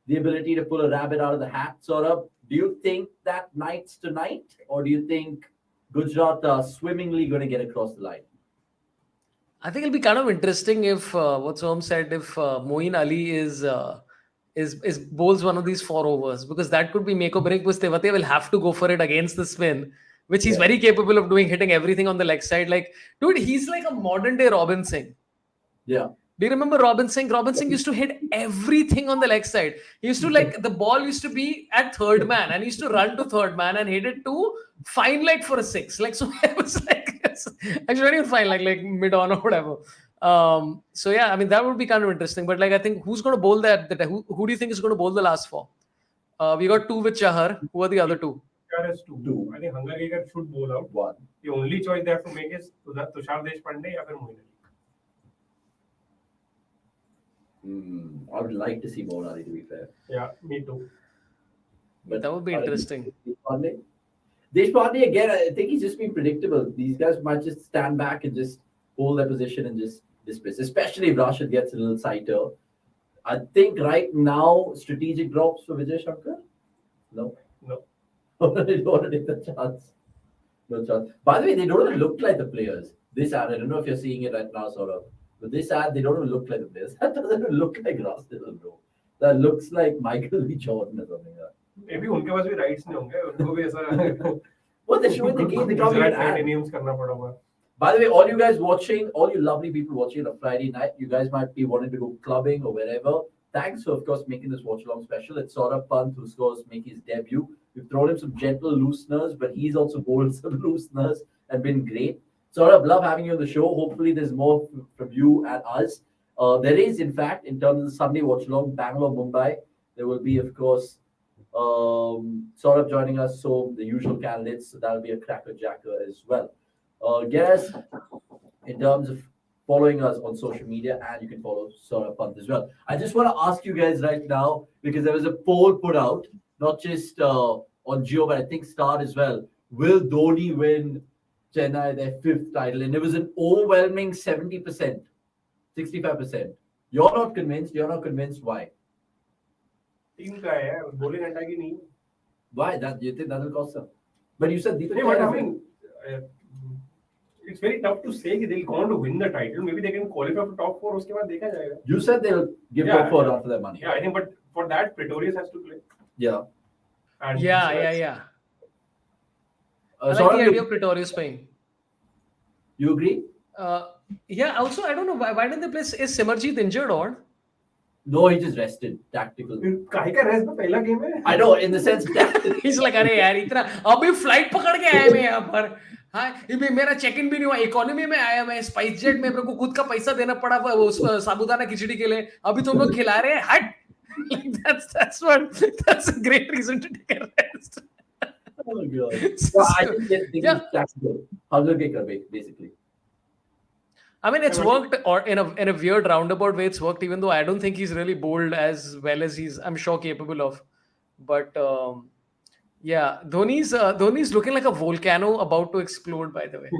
the ability to pull a rabbit out of the hat, sort of. Do you think that night's tonight, or do you think Gujarat are swimmingly going to get across the line? I think it'll be kind of interesting if what Som said, if Moeen Ali is bowls one of these 4 overs, because that could be make or break. Because Tewatia will have to go for it against the spin, which he's very capable of doing, hitting everything on the leg side. Like, dude, he's like a modern day Robin Singh. Yeah. Do you remember Robin Singh? Robin Singh used to hit everything on the leg side. He used to the ball used to be at third man, and he used to run to third man and hit it to fine leg for a 6. Like, so it was like, actually not even fine, like mid on or whatever. So yeah, I mean, that would be kind of interesting. But like, I think who's going to bowl that? Who do you think is going to bowl the last 4? We got 2 with Chahar. Who are the other 2? Chahar is 2. I think Hangarkar should bowl out 1. The only choice they have to make is Tushar Deshpande or Moeen Ali. I would like to see Moeen Ali, to be fair. Yeah, me too. But that would be interesting. Deshpande, again, I think he's just been predictable. These guys might just stand back and just hold their position and just dismiss, especially if Rashid gets a little sighter. I think right now, strategic drops for Vijay Shankar? No. They don't want to take the chance. No chance. By the way, they don't even look like the players. This ad, I don't know if you're seeing it right now, sort of. But this ad, they don't even look like the players. That doesn't even look like Rashid, bro. That looks like Michael B. Jordan or something like that. Maybe उनके पास भी rights नहीं होंगे, उनको भी ऐसा. What they're showing the game, they can't even add. Titaniums करना पड़ा होगा. By the way, all you guys watching, all you lovely people watching on a Friday night, you guys might be wanting to go clubbing or wherever. Thanks for, of course, making this watch-along special. It's Saurabh Pant, who's, of course, making his debut. We've thrown him some gentle looseners, but he's also bowled some looseners and been great. Saurabh, love having you on the show. Hopefully, there's more from you and us. There is, in fact, in terms of the Sunday watch-along, Bangalore, Mumbai, there will be, of course, Saurabh joining us, so the usual candidates. So that'll be a cracker-jacker as well. Get us in terms of following us on social media, and you can follow Saurabh Pant as well. I just want to ask you guys right now, because there was a poll put out, not just on Jio, but I think Star as well. Will Dhoni win Chennai their 5th title? And it was an overwhelming 70%, 65%. You're not convinced. You're not convinced. Why? Team का है, bowling attack ही नहीं. Why? That you think that will cost them? But you said Deepak. I mean, it's very tough to say that they'll go on to win the title. Maybe they can qualify for top 4. उसके बाद देखा जाएगा. You said they'll give top 4 after their money. Yeah, I think, but for that, Pretorius has to play. Yeah. And Yeah. I like the idea of Pretorius playing. You agree? Yeah. Also, I don't know why didn't they play? Is Simarjeet injured or? No, he just rested. Tactical. काहे का rest में पहला game है? I know, in the sense tactical. He's like, अरे यार इतना अभी flight पकड़ के आया मैं यहाँ पर. हाँ, मेरा चेक इन भी नहीं हुआ. इकोनॉमी में आया मैं, स्पाइस जेट में, मेरे को खुद का पैसा देना पड़ा उस साबुदाना खिचड़ी के लिए. अभी तुम लोग खिला रहे हैं. हट. Like that's a great reason to take a rest. Oh God. So, I think it's tactical. Hugger kicker, basically. I mean, it's worked, or in a weird roundabout way, it's worked. Even though I don't think he's really bowled as well as I'm sure capable of. But yeah, Dhoni's looking like a volcano about to explode. By the way,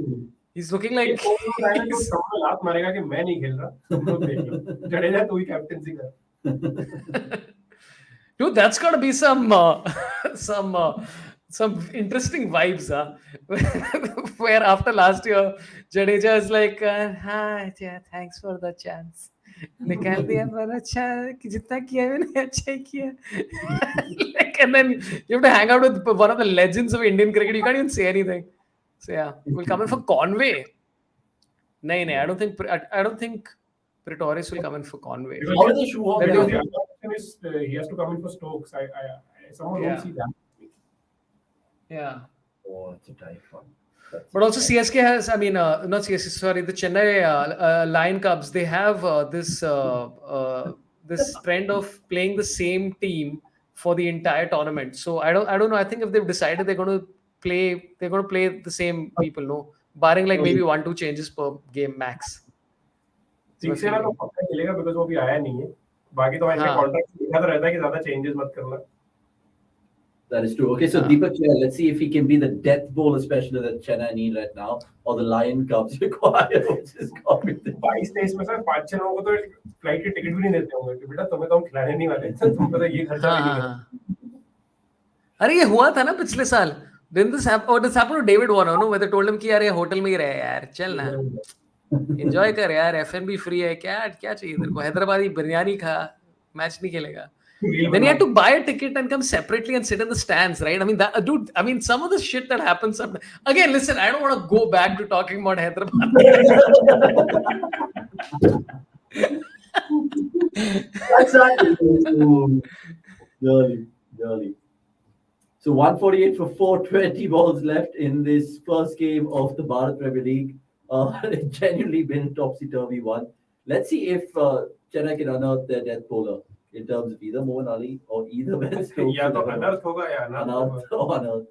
he's looking like. लात मारेगा कि मैं नहीं खेल रहा. तुम लोग देख लो. जडेजा तू ही कैप्टेंसी कर. Dude, that's gotta be some interesting vibes, where after last year, Jadeja is like, "Hi, yeah, thanks for the chance. निकाल दिया पर अच्छा जितना किया मैंने अच्छा ही किया." Like, and then you have to hang out with one of the legends of Indian cricket. You can't even say anything. So yeah, we'll come in for Conway. No, I don't think Pretorius will come in for Conway. How are they shoe he has to come in for Stokes. Someone won't see that. Yeah. Oh, it's a tight one. But also CSK has, I mean, not CSK, sorry, the Chennai Lion Cubs, they have this trend of playing the same team for the entire tournament. So I don't know. I think if they've decided they're going to play the same people, no, barring like maybe 1-2 changes per game max. Shiv Sena तो पक्का खेलेगा because वो भी आया नहीं है. बाकी तो इनका कॉन्ट्रैक्ट लिखा तो रहता है कि ज्यादा चेंजेस मत करना. That is true. Okay, so Deepak, let's see if he can be the death bowler specialist that Chennai need right now, or the Lion Cubs require, which is coming. 22 तेईस में सर 5-6 लोगों को तो flight के ticket भी नहीं देते होंगे कि बेटा तुम्हें तो हम खिलाने नहीं वाले. तुमको तो ये खर्चा भी नहीं है. अरे ये हुआ था ना पिछले साल. Didn't this happen to David Warner, no? Where they told him कि यार ये होटल में ही रहे यार, चल ना. Enjoy कर यार, F&B free है, क्या चाहिए तेरे को? हैदराबादी बिरयानी खा, मैच नहीं खेलेगा. Then he had to buy a ticket and come separately and sit in the stands, right? I mean, dude, I mean, some of the shit that happens. Again, listen, I don't want to go back to talking about Hyderabad. Really. So 148 for 420 balls left in this first game of the Bharat Premier League. It's genuinely been topsy-turvy one. Let's see if Chennai can unearth their death bowler in terms of either Mohan Ali or either Ben Stokes. या तो अनर्थ होगा या unearth.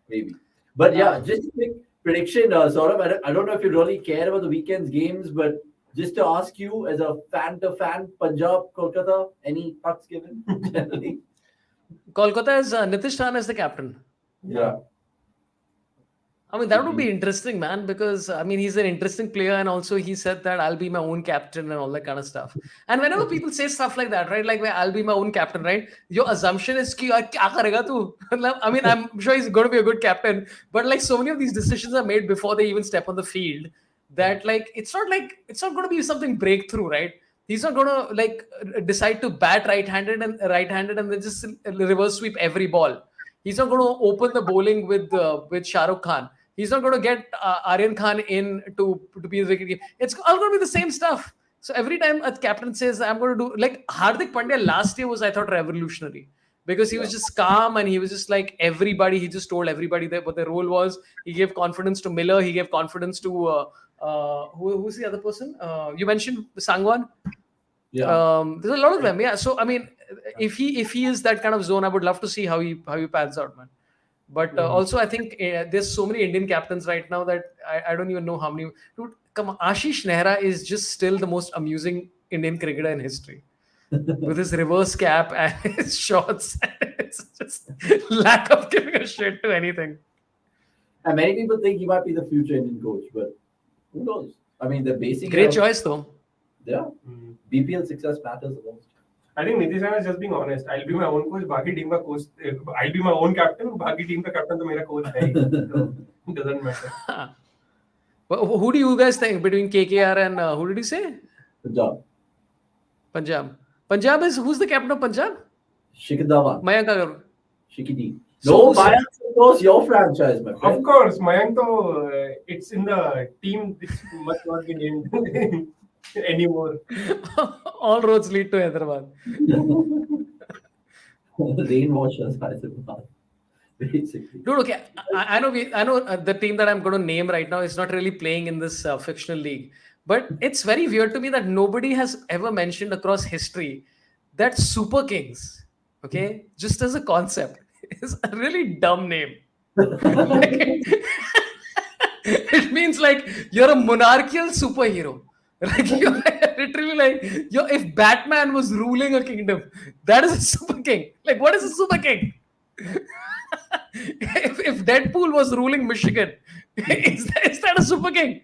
Maybe. But yeah, just a quick prediction, Saurabh. I don't know if you really care about the weekend's games, but just to ask you, as a fan, Punjab, Kolkata, any thoughts given generally? Kolkata is Nitish Rana as the captain. Yeah. I mean, that would be interesting, man, because, I mean, he's an interesting player, and also he said that I'll be my own captain and all that kind of stuff. And whenever people say stuff like that, right, like, I'll be my own captain, right, your assumption is, kya karega tu? I mean, I'm sure he's going to be a good captain, but, like, so many of these decisions are made before they even step on the field that, like, it's not going to be something breakthrough, right? He's not going to, like, decide to bat right-handed and then just reverse sweep every ball. He's not going to open the bowling with Shah Rukh Khan. He's not going to get Aryan Khan in to be the wicket keeper. It's all going to be the same stuff. So every time a captain says, I'm going to do... Like, Hardik Pandya last year was, I thought, revolutionary. Because he was just calm and he was just like everybody. He just told everybody what their role was. He gave confidence to Miller. He gave confidence to... who's the other person? You mentioned Sangwan. Yeah. There's a lot of them. Yeah. So, I mean, if he is that kind of zone, I would love to see how he pans out, man. But also, I think there's so many Indian captains right now that I don't even know how many. Dude, come on, Ashish Nehra is just still the most amusing Indian cricketer in history. With his reverse cap and his shots. It's just lack of giving a shit to anything. And many people think he might be the future Indian coach, but who knows? I mean, the basic... Great choice, though. Yeah. BPL success matters the most. I think Nitish Rana is just being honest. I'll be my own coach. बाकी team का coach. I'll be my own captain. बाकी team का captain तो मेरा coach है. So it doesn't matter. Who do you guys think between KKR and who did you say? Punjab. Punjab. Punjab is who's the captain of Punjab? Shikhar Dhawan. Mayank Agarwal. Shikidi. So- No, Mayank, of course, your franchise, my Of friend. course, Mayank, though, it's in the team which must not be named anymore. All roads lead to Hyderabad. Rainwashers, Hyderabad. Basically. Dude, okay, I know the team that I'm going to name right now is not really playing in this fictional league, but it's very weird to me that nobody has ever mentioned across history that Super Kings, okay, just as a concept, is a really dumb name. It means like you're a monarchical superhero. Like you're literally like if Batman was ruling a kingdom, that is a super king. Like what is a super king? if Deadpool was ruling Michigan, is that a super king?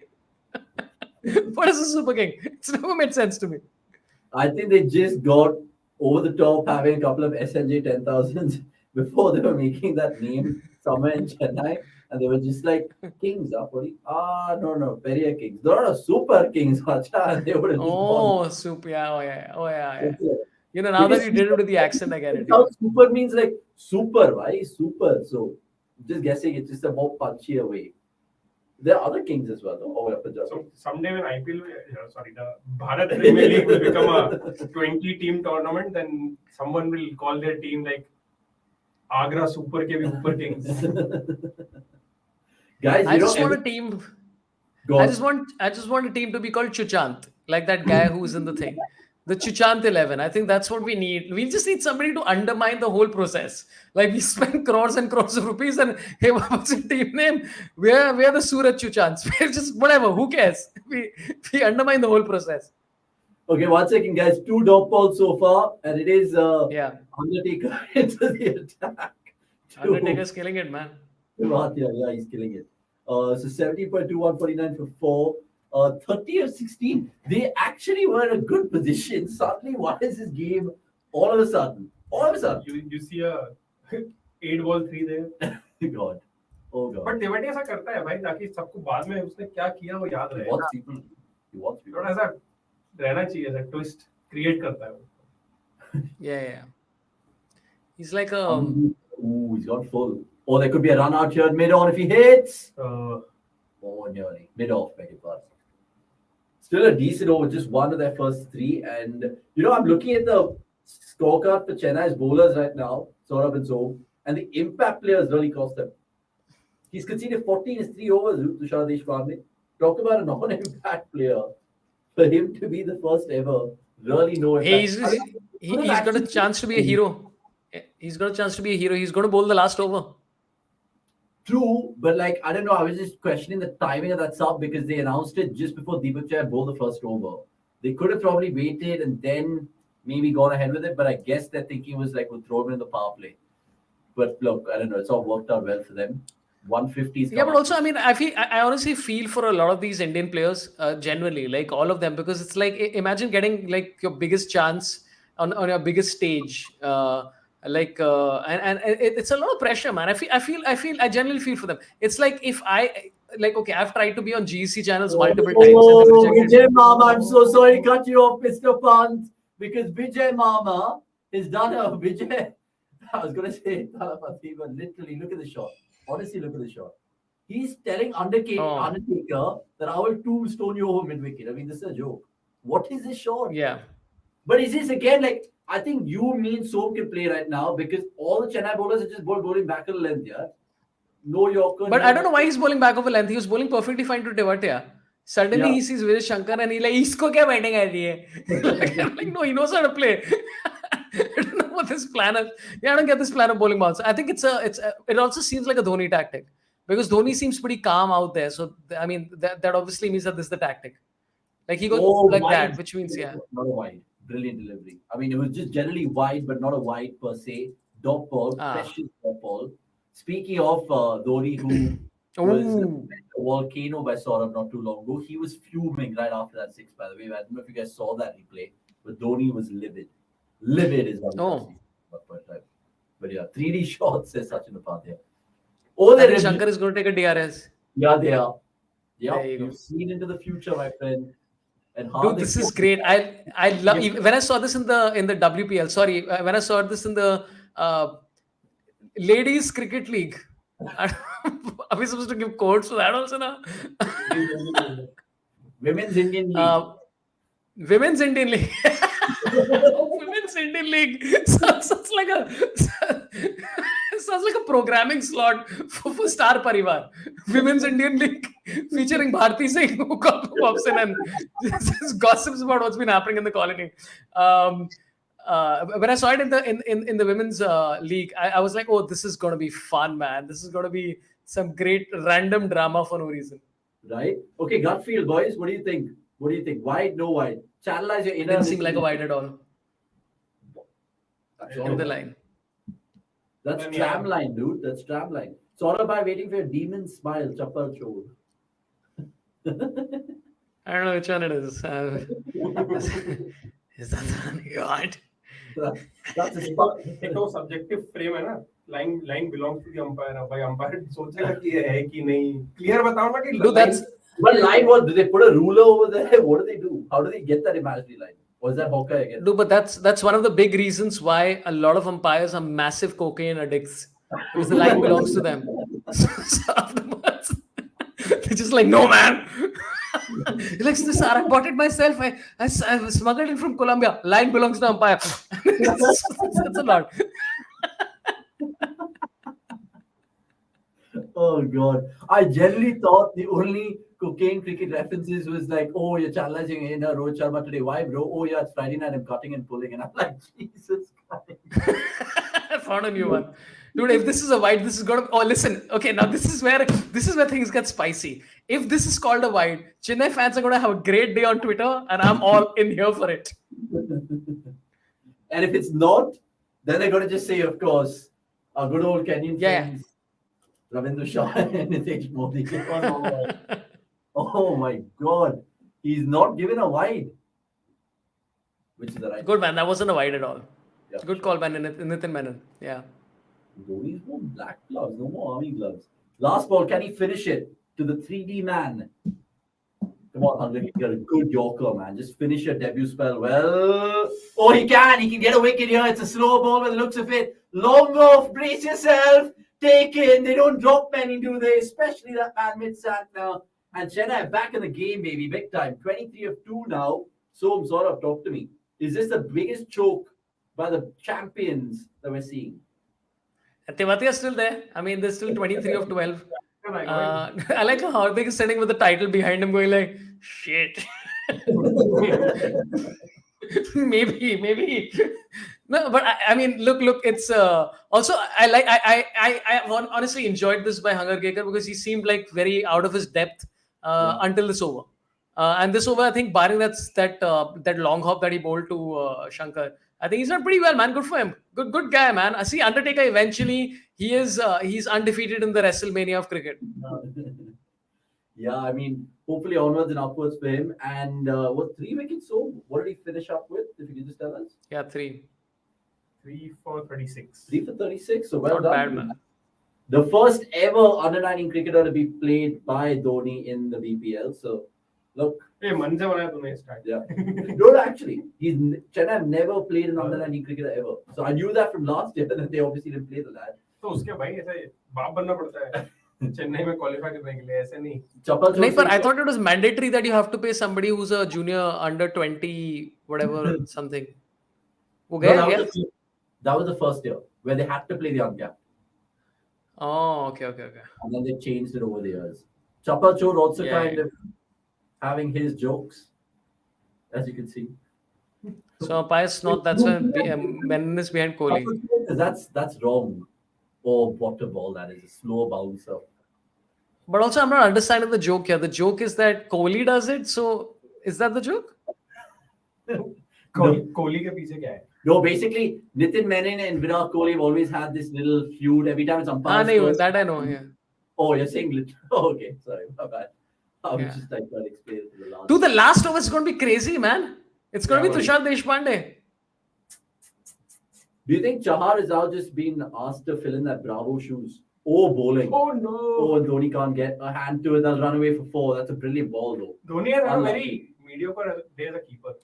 What is a super king? It's never made sense to me. I think they just got over the top having a couple of SNJ 10,000s before they were making that name somewhere in Chennai. And they were just like, Kings, buddy. No, Peria Kings. They're not super Kings, Hacha. They would have Oh, super. Yeah. You know, now that you did it with the accent, I get it. Now, super means like super, right? Super. So, just guessing, it's just a more punchier way. There are other kings as well, though. Oh, yeah, So someday when IPL, the Bharat Premier League will become a 20-team tournament, then someone will call their team like Agra Super Super Kings. Guys, I just want a team. I just want a team to be called Chuchant, like that guy who's in the thing. The Chuchant 11. I think that's what we need. We just need somebody to undermine the whole process. Like we spend crores and crores of rupees and hey, what's your team name? We're the Surat Chuchants. We're just whatever. Who cares? We undermine the whole process. Okay, 1 second, guys. 2 dot balls so far, and it is Undertaker into the attack. Undertaker's killing it, man. Yeah, he's killing it. So 70.2, 149 for 4. 30 of 16. They actually were in a good position. Suddenly, why is this game all of a sudden? You see a 8-ball 3 there. God. Oh God. But T20 ऐसा करता है भाई ताकि सबको बाद में उसने क्या किया वो याद रहे. He wants people. थोड़ा ऐसा रहना चाहिए ऐसा twist create करता है वो. Yeah. He's like he's got full. Oh, there could be a run out here mid-on if he hits. Nearly. Mid-off, beg your pardon. Still a decent over, just one of their first 3. And, I'm looking at the scorecard for Chennai's bowlers right now, Saurabh and Zoe, and the impact players really cost them. He's conceded 14 in 3 overs, Tushar Deshpande. Talk about a non-impact player. For him to be the first ever, really no impact. He's got a chance to be a hero. He's got a chance to be a hero. He's going to bowl the last over. True, but I don't know. I was just questioning the timing of that sub because they announced it just before Deepak Chai bowled the first over. They could have probably waited and then maybe gone ahead with it, but I guess their thinking was we'll throw him in the power play. But look, I don't know. It's all worked out well for them. 150 is but also, I honestly feel for a lot of these Indian players, genuinely, all of them, because it's imagine getting your biggest chance on your biggest stage. And it's a lot of pressure, man. I genuinely feel for them. It's if I've tried to be on GEC channels multiple times. Vijay Mama, I'm so sorry to cut you off, Mr. Pant, because Vijay Mama has done a Vijay. I was going to say Talapati, but literally, look at the shot. Honestly, look at the shot. He's telling Undertaker that I will tombstone you over mid-wicket. This is a joke. What is this shot? Yeah. But is this again I think you mean Soap can play right now because all the Chennai bowlers are just bowling back at the length, yeah? No Yorker. But I don't know why he's bowling back over length. He was bowling perfectly fine to Tewatia. Suddenly he sees Vijay Shankar and he's like, isko kya batting aa rahi hai? No, he knows how to play. I don't know what this plan is. Yeah, I don't get this plan of bowling bounce. I think it also seems like a Dhoni tactic because Dhoni seems pretty calm out there. So, that obviously means that this is the tactic. He goes like wide. that, which means, Not a wide. Brilliant delivery. It was just generally wide, but not a wide per se. Dot ball, precious dot ball. Speaking of Dhoni, who was a volcano by Saurabh not too long ago, he was fuming right after that 6, by the way. I don't know if you guys saw that replay, but Dhoni was livid. Livid is one. But yeah, 3D shots, says Sachin Upadhyay. Shankar is going to take a DRS. Yeah, they are. Yeah, There you go. you've seen into the future, my friend. And how Dude, they this is cope. great. I love when I saw this in the WPL. Sorry, when I saw this in the ladies cricket league. Are we supposed to give codes for that also now? Women's Indian League. Women's Indian League. Women's Indian League sounds like a programming slot for Star Parivar. Women's Indian League featuring Bharti Singh who pops in and just gossips about what's been happening in the colony. When I saw it in the women's league, I was like, oh, this is gonna be fun, man. This is gonna be some great random drama for no reason. Right? Okay, gut feel, boys. What do you think? What do you think? Wide, no wide. Channelize your inner. Didn't seem like a wide at all. That's In the line. That's tram line, dude. That's tram line. It's all about waiting for your demon smile, Chappal Chod. I don't know which one it is. Is that the one you want? That's a एक तो subjective frame है ना. Line belongs to the umpire. अब भाई umpire सोचेगा कि ये है कि नहीं. Clear बताओ ना कि. Dude, that's. But line, what do they put a ruler over there? What do they do? How do they get that imaginary line? Or is that Hawkeye again? No, but that's one of the big reasons why a lot of umpires are massive cocaine addicts because the line belongs to them. So afterwards, they're just like, no, man. He's like, sir, I bought it myself. I smuggled it from Colombia. Line belongs to the umpire. That's a lot. Oh God! I generally thought the only cocaine cricket references was like, oh, you're challenging in a Rohit Sharma today. Why, bro? Oh yeah, it's Friday night. I'm cutting and pulling, and I'm like, Jesus Christ. I found a new one. Dude, if this is a wide, this is gonna. Oh, listen. Okay, now this is where things get spicy. If this is called a wide, Chennai fans are gonna have a great day on Twitter, and I'm all in here for it. And if it's not, then they're gonna just say, of course, our good old Kenyan friends, Ravindra Shah and Nitesh Modi. Oh my God, he's not given a wide, which is the right. Good man, that wasn't a wide at all. Yeah, Good call, man. Nitin Menon. Yeah. Dhoni's more black gloves, no more army gloves. Last ball, can he finish it to the 3D man? Come on, Hungary, you're a good Yorker, man. Just finish your debut spell well. Oh, he can get a wicket here. It's a slow ball by the looks of it. Long off, brace yourself. Take in. They don't drop many, do they? Especially that man mid-sat now. And Chennai back in the game, baby, big time. 23 of 2 now. So, Saurabh, talk to me. Is this the biggest choke by the champions that we're seeing? Tewati is still there. I mean, there's still 23 of 12. I like how Hardik is sitting with the title behind him going like, shit. maybe. No, but I mean, look, it's also, I honestly enjoyed this by Hangarkar because he seemed like very out of his depth until this over. And this over, I think, barring that long hop that he bowled to Shankar, I think he's done pretty well, man. Good for him. Good guy, man. I see Undertaker eventually, he's undefeated in the WrestleMania of cricket. Yeah, I mean, hopefully onwards and upwards for him. And 3 wickets? So, what did he finish up with? If you could just tell us. Yeah, 3. 3 for 36. 3 for 36. So well Not done. bad, man. The first ever under-19 cricketer to be played by Dhoni in the BPL. So, look. Hey, मन से बनाया तूने start. Yeah. No, actually, Chennai have never played an under-19 cricketer ever. So I knew that from last year, and they obviously didn't play the lad. तो उसके भाई ऐसा बाप बनना पड़ता है. चेन्नई में qualify करने के लिए ऐसे नहीं. Chappal No, but I thought it was mandatory that you have to pay somebody who's a junior under 20, whatever, something. That was the first year where they had to play the uncapped. Oh, okay. And then they changed it over the years. Chappal Chod also kind of having his jokes, as you can see. So Pius not. That's when Menon is behind Kohli. That's wrong. Or water ball, that is a slow bouncer. But also, I'm not understanding the joke here. The joke is that Kohli does it. So is that the joke? Kohli के पीछे क्या है? No, basically, Nitin Menon and Virat Kohli have always had this little feud every time it's umpire. That I know. Yeah. Oh, you're saying oh, okay, sorry, my bad. I was just like trying to explain it to the last. Dude, the last over is going to be crazy, man. It's going to be Tushar Deshpande. Do you think Chahar is now just being asked to fill in that Bravo shoes? Oh, bowling. Oh no! Oh, and Dhoni can't get a hand to it. That's run away for 4. That's a brilliant ball, though. Dhoni has had a Unlucky. very mediocre day as a keeper.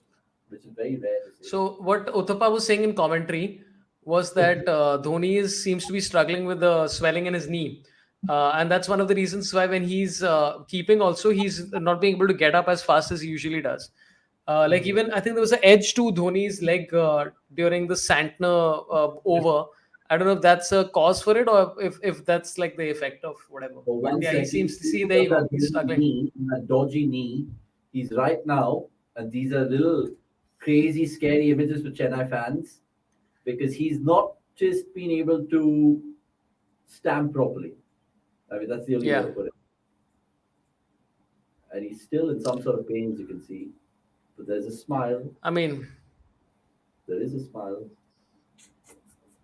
Which is very rare to see. So what Uthappa was saying in commentary was that Dhoni seems to be struggling with the swelling in his knee. And that's one of the reasons why when he's keeping also, he's not being able to get up as fast as he usually does. Like even, I think there was an edge to Dhoni's leg during the Santner over. I don't know if that's a cause for it or if that's like the effect of whatever. For one Yeah, he second, seems to see, there you go, he's struggling. That dodgy knee, he's right now, and these are little crazy, scary images for Chennai fans because he's not just been able to stamp properly. I mean, that's the only way to put it. And he's still in some sort of pain, as you can see. But there's a smile. I mean, there is a smile.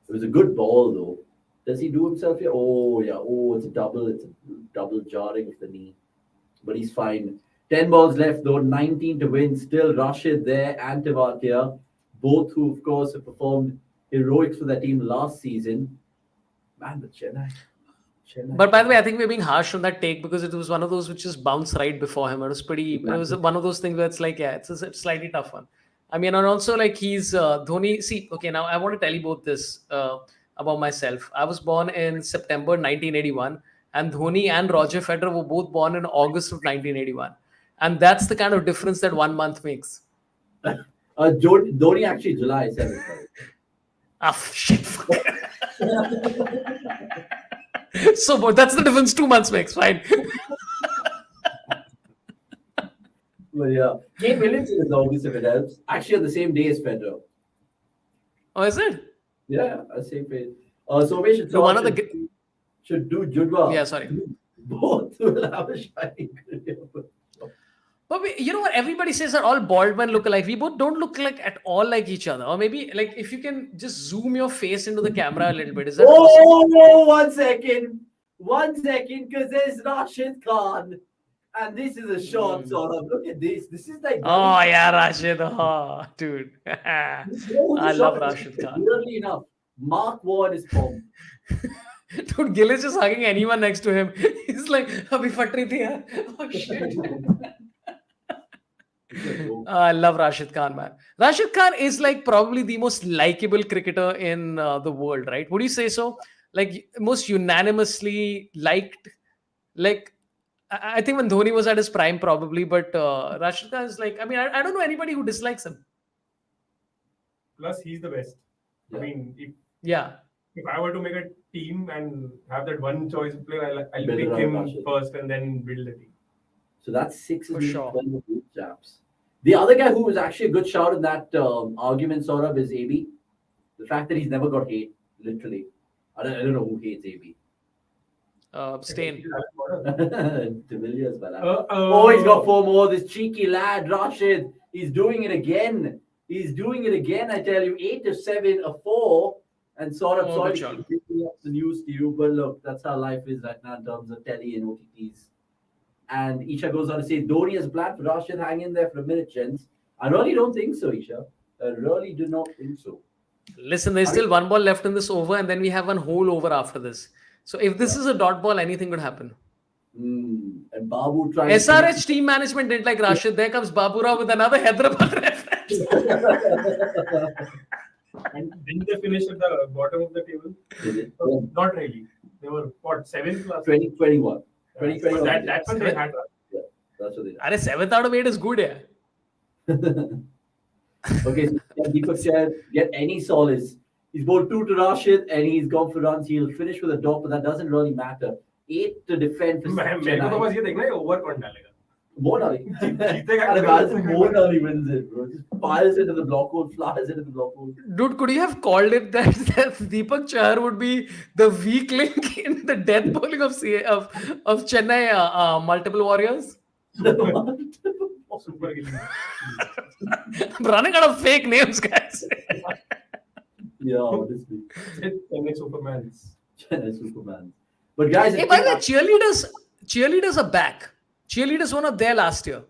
It was a good ball, though. Does he do himself here? Oh, yeah. Oh, it's a double jarring of the knee. But he's fine. 10 balls left, though. 19 to win. Still Rashid there and Tewatia. Both who, of course, have performed heroics for their team last season. Man, but Chennai. But by the way, I think we're being harsh on that take because it was one of those which just bounced right before him. It was one of those things where it's like, yeah, it's a slightly tough one. I mean, and also like he's Dhoni. See, okay, now I want to tell you both this about myself. I was born in September 1981, and Dhoni and Roger Federer were both born in August of 1981, and that's the kind of difference that 1 month makes. Dhoni actually July 7th. Shit. So, but that's the difference 2 months makes, fine. Well, yeah. Kate Williamson is August if it helps. Actually, on the same day as Federer. Oh, is it? Yeah, same day. So we should should do Judwa. Yeah, sorry. Both will have a shining career. But you know what? Everybody says that all bald men look alike. We both don't look like at all like each other. Or maybe like if you can just zoom your face into the camera a little bit. Is that possible? Oh, 1 second. 1 second, because there's Rashid Khan. And this is a short sort of. Look at this. This is like. Oh, yeah, Rashid. Oh, dude. I love Rashid Khan. Weirdly enough, Mark Ward is formed. Dude, Gill is just hugging anyone next to him. He's like, Abhi fat rahi thi yaar. Oh, shit. I love Rashid Khan, man. Rashid Khan is like probably the most likable cricketer in the world, right? Would you say so? Like most unanimously liked. Like I think when Dhoni was at his prime, probably, but Rashid Khan is like. I mean, I don't know anybody who dislikes him. Plus, he's the best. Yeah. I mean, if I were to make a team and have that one choice player, I'll pick him first and then build the team. So that's 6 For sure. chaps. The other guy who was actually a good shout in that argument sort of is AB. The fact that he's never got hate, literally. I don't know who hates AB. Stain. De Villiers, oh, he's got 4 more. This cheeky lad, Rashid. He's doing it again. I tell you. 8 to 7, a 4. And sort of sorry to giving up the news to you, but look, that's how life is right now in terms of telly and OTTs. And Isha goes on to say, Dhoni has planned for Rashid. Hang in there for a minute, gents. I really don't think so, Isha. I really do not think so. Listen, there's still 1 ball left in this over, and then we have 1 whole over after this. So if this is a dot ball, anything could happen. And Babu trying SRH team management didn't like Rashid. There comes Babura with another Hyderabad reference. And didn't they finish at the bottom of the table? Not really. They were, what, 7th last 2021. 2021. That's when they had. Yeah, that's what they Are 7th out of 8 is good, yeah. Okay, so Deepak said, get any solace. He's bowled 2 to Rashid and he's gone for runs. He'll finish with a dot, but that doesn't really matter. 8 to defend for Chennai. Over कौन डालेगा? Monali. Monali wins it, bro. Just fires into the block hole, flies into the block hole. Dude, could you have called it that Deepak Chahar would be the weak link in the death bowling of Chennai multiple warriors? Super I'm running out of fake names, guys. Yeah, honestly. Chennai Superman. But guys, hey, by the way, cheerleaders are back. Cheerleaders were not there last year.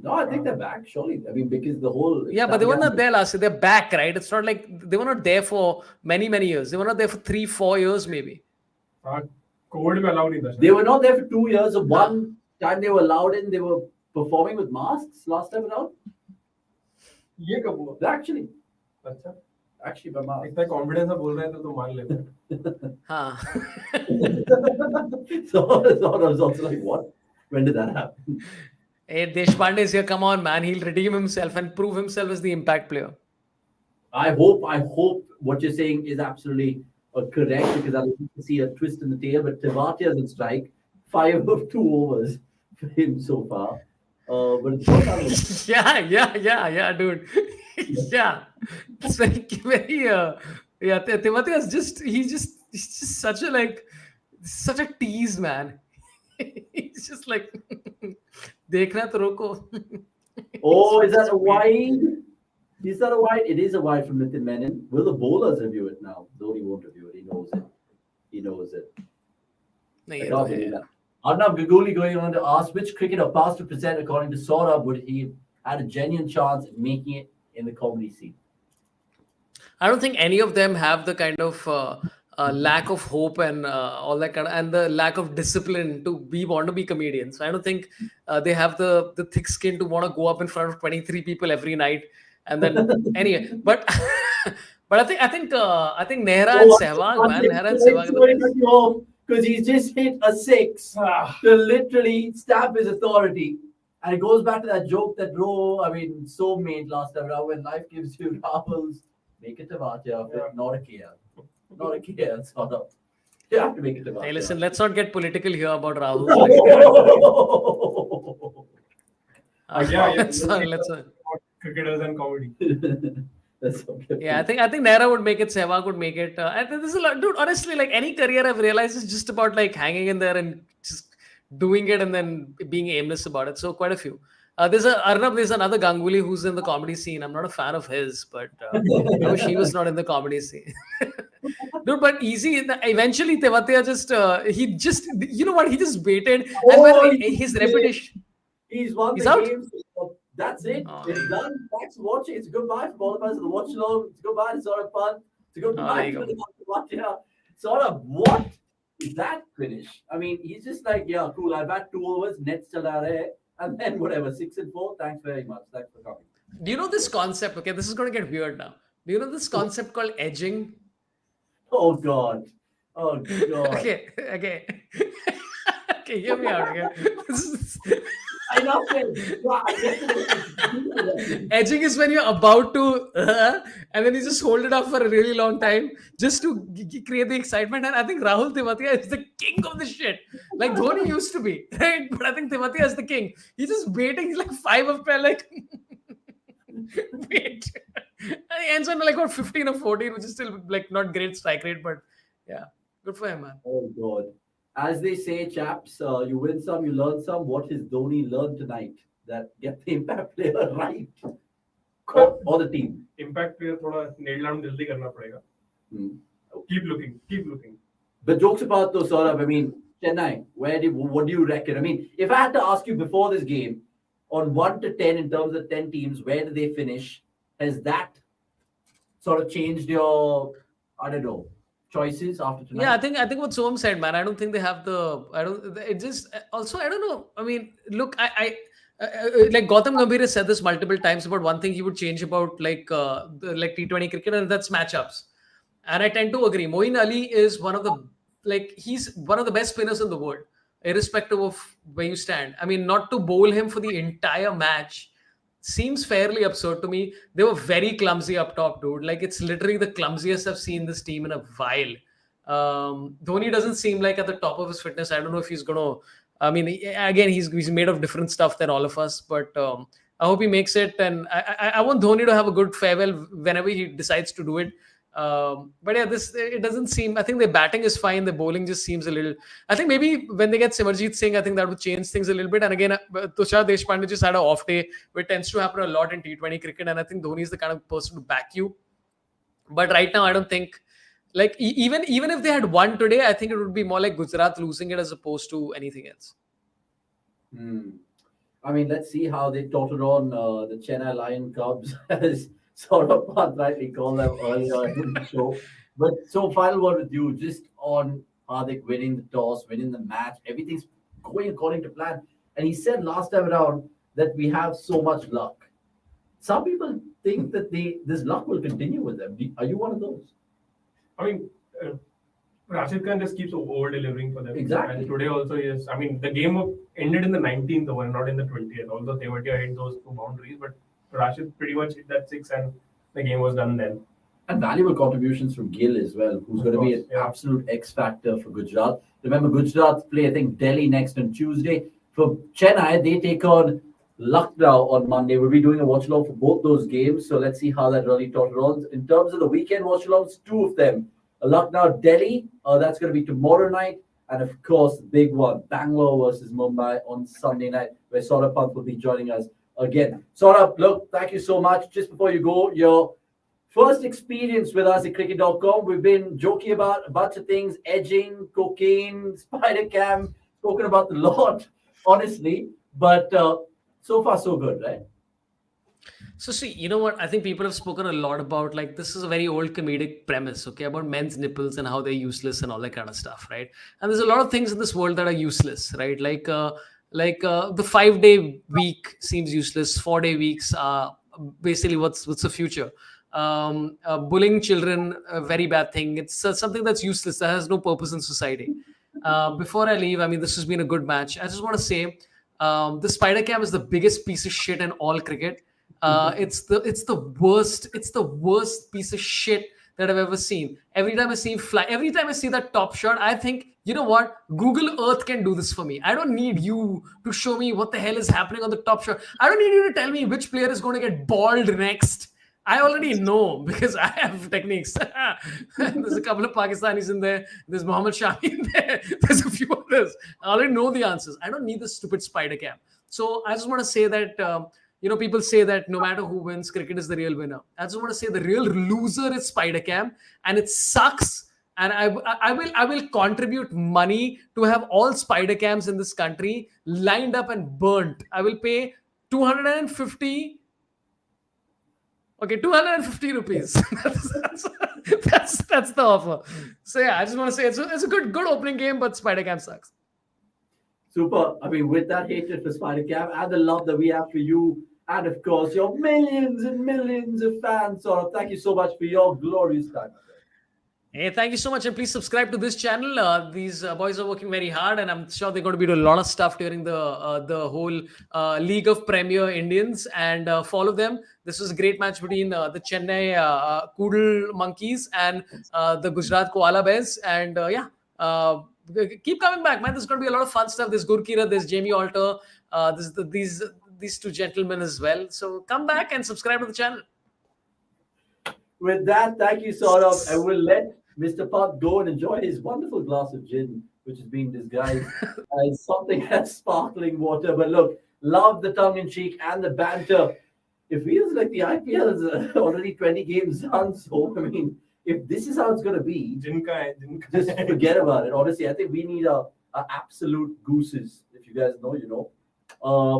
No, I think they're back, surely. I mean, because the whole... Yeah, but they were not there last year. They're back, right? It's not like they were not there for many, many years. They were not there for 3-4 years, maybe. COVID में allowed नहीं था. They were not there for 2 years. So one time they were allowed in, they were performing with masks last time around. ये कब हुआ? Actually, अच्छा. actually by mask. इतना confidence से बोल रहे हैं तो मान लेते हैं. हाँ. So I was also like, what? When did that happen? Hey, Deshpande is here. Come on, man. He'll redeem himself and prove himself as the impact player. I hope what you're saying is absolutely correct, because I like to see a twist in the tail. But Tevatia's in strike, 5 of 2 overs for him so far. But it's not Yeah, dude. Yeah, it's very. Tevatia is he's just such a tease, man. He's just like, देखना तो रोको. Oh, is that a wide? Is that a wide? It is a wide from Nitin Menon. Will the bowlers review it now? Dhoni won't review it. He knows it. नहीं, I ये can't तो believe है. that. Arnav Ganguli going on to ask which cricketer past to present according to Saurabh would he had a genuine chance at making it in the comedy scene? I don't think any of them have the kind of lack of hope and all that kind of, and the lack of discipline to want to be comedians. I don't think they have the thick skin to want to go up in front of 23 people every night. And then anyway, but I think Nehra and Sehwag, man, Nehra and Sehwag. Because he's just hit a 6 to literally stamp his authority. And it goes back to that joke that so made last time around, when life gives you Rahul's, make it Tevatia, not a KL. Not a KL, sort of. You have to make it Tevatia. Hey, listen, let's not get political here about Rahul. Let's not. Cricketers and comedy. That's okay. Yeah, I think Nehra would make it, Sehwag would make it. I think this is a lot, dude. Honestly, like any career I've realized is just about like hanging in there and just doing it and then being aimless about it. So quite a few. There's another Ganguly who's in the comedy scene. I'm not a fan of his, but I wish he was not in the comedy scene. Dude, but easy. Eventually, Tevatia he just baited. And his reputation. He's won He's the out. game. That's it. It's done. Thanks for watching. It's goodbye from all of us at the Watchalong. It's goodbye to Saurabh Pant. It's goodbye there to you Tevatia. Saurabh, what is that finish? I mean, he's just like, yeah, cool. I bat 2 overs, nets chala rahe, and then whatever, 6 and 4. Thanks very much. Thanks for coming. Do you know this concept? Okay, this is going to get weird now. Do you know this concept called edging? Oh God. Okay, hear me out. Okay? I know. Edging is when you're about to, and then you just hold it up for a really long time just to create the excitement. And I think Rahul Tevatia is the king of this shit. Like Dhoni used to be, right? But I think Tevatia is the king. He's just baiting. He's like 5 of 12, like wait. And he ends on like 15 or 14, which is still like not great strike rate, but yeah, good for him, man. Oh God. As they say, chaps, you win some, you learn some. What has Dhoni learned tonight? That get the impact player right, or the team. Impact player थोड़ा nail down जल्दी करना पड़ेगा. Keep looking. But jokes apart though, Saurabh, I mean, Chennai, what do you reckon? I mean, if I had to ask you before this game, on 1 to 10 in terms of 10 teams, where do they finish? Has that sort of changed your, I don't know, choices after tonight? Yeah, I think what Som said, man. I don't think they have the. I don't. It just also. I don't know. I mean, look, I like Gautam Gambhir has said this multiple times about one thing he would change about like T20 cricket, and that's matchups. And I tend to agree. Moeen Ali is he's one of the best spinners in the world, irrespective of where you stand. I mean, not to bowl him for the entire match seems fairly absurd to me. They were very clumsy up top, dude. Like, it's literally the clumsiest I've seen this team in a while. Dhoni doesn't seem like at the top of his fitness. I don't know if he's going to... I mean, again, he's made of different stuff than all of us, but I hope he makes it. And I want Dhoni to have a good farewell whenever he decides to do it. But yeah, it doesn't seem... I think their batting is fine. The bowling just seems a little... I think maybe when they get Simarjeet Singh, I think that would change things a little bit. And again, Tushar Deshpande just had an off day, which tends to happen a lot in T20 cricket. And I think Dhoni is the kind of person to back you. But right now, I don't think... Like, even if they had won today, I think it would be more like Gujarat losing it as opposed to anything else. I mean, let's see how they tottered on the Chennai Lion Cubs, as sort of rightly called them earlier in the show. But so final word with you, just on Hardik winning the toss, winning the match. Everything's going according to plan. And he said last time around that we have so much luck. Some people think that this luck will continue with them. Are you one of those? I mean, Rashid Khan just keeps over-delivering for them. Exactly. And today also, yes. I mean, the game ended in the 19th over, not in the 20th. Although Tewatia hit those 2 boundaries, but Rashid pretty much hit that 6 and the game was done then. And valuable contributions from Gill as well, who's going to be an absolute X factor for Gujarat. Remember, Gujarat play, I think, Delhi next on Tuesday. For Chennai, they take on Lucknow on Monday. We'll be doing a watch-along for both those games. So let's see how that really runs. In terms of the weekend watch-alongs, 2 of them. Lucknow, Delhi, that's going to be tomorrow night. And of course, the big one, Bangalore versus Mumbai on Sunday night, where Saurabh Pant will be joining us again. Saurabh, look, thank you so much. Just before you go, your first experience with us at cricket.com, we've been joking about a bunch of things, edging, cocaine, spider cam, spoken about the lot, honestly. But so far, so good, right? So see, you know what? I think people have spoken a lot about, like, this is a very old comedic premise, okay, about men's nipples and how they're useless and all that kind of stuff, right? And there's a lot of things in this world that are useless, right? Like the 5-day week seems useless. 4-day weeks are basically what's the future. Bullying children, a very bad thing. It's something that's useless, that has no purpose in society. Before I leave, I mean, this has been a good match. I just want to say, the spider cam is the biggest piece of shit in all cricket. It's the worst piece of shit that I've ever seen. Every time I see him fly, every time I see that top shot, I think, you know what? Google Earth can do this for me. I don't need you to show me what the hell is happening on the top shot. I don't need you to tell me which player is going to get balled next. I already know because I have techniques. There's a couple of Pakistanis in there. There's Mohammad Shami in there. There's a few others. I already know the answers. I don't need this stupid spider cam. So I just want to say that, people say that no matter who wins, cricket is the real winner. I just want to say the real loser is spider cam, and it sucks. And I will contribute money to have all spider cams in this country lined up and burnt. I will pay 250 rupees. that's the offer. So yeah, I just want to say it's a good opening game, but spider cam sucks. Super. I mean, with that hatred for spider cam and the love that we have for you, and of course your millions and millions of fans, Saurabh, thank you so much for your glorious time. Hey, thank you so much, and please subscribe to this channel. These boys are working very hard, and I'm sure they're going to be doing a lot of stuff during the whole League of Premier Indians, and follow them. This was a great match between the Chennai Poodle Monkeys and the Gujarat Koala Bears, and keep coming back, man. There's going to be a lot of fun stuff. There's Gurkira, there's Jamie Alter, these 2 gentlemen as well. So come back and subscribe to the channel. With that, thank you, Saurabh. I will let Mr. Pant go and enjoy his wonderful glass of gin, which is being disguised as something as sparkling water. But look, love the tongue-in-cheek and the banter. It feels like the IPL is already 20 games done. So, I mean, if this is how it's going to be, just forget about it. Honestly, I think we need a absolute gooses. If you guys know, you know.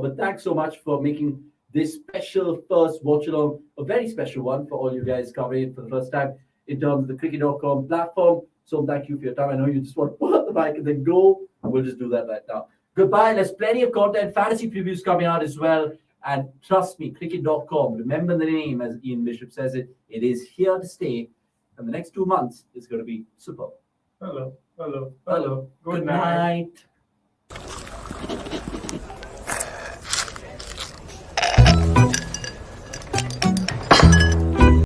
But thanks so much for making this special first watch-along, a very special one for all you guys covering it for the first time in terms of the cricket.com platform. So thank you for your time. I know you just want to pull out the mic and then go. We'll just do that right now. Goodbye. There's plenty of content, fantasy previews coming out as well. And trust me, cricket.com, remember the name as Ian Bishop says it, it is here to stay. And the next 2 months is going to be superb. Hello. Good night.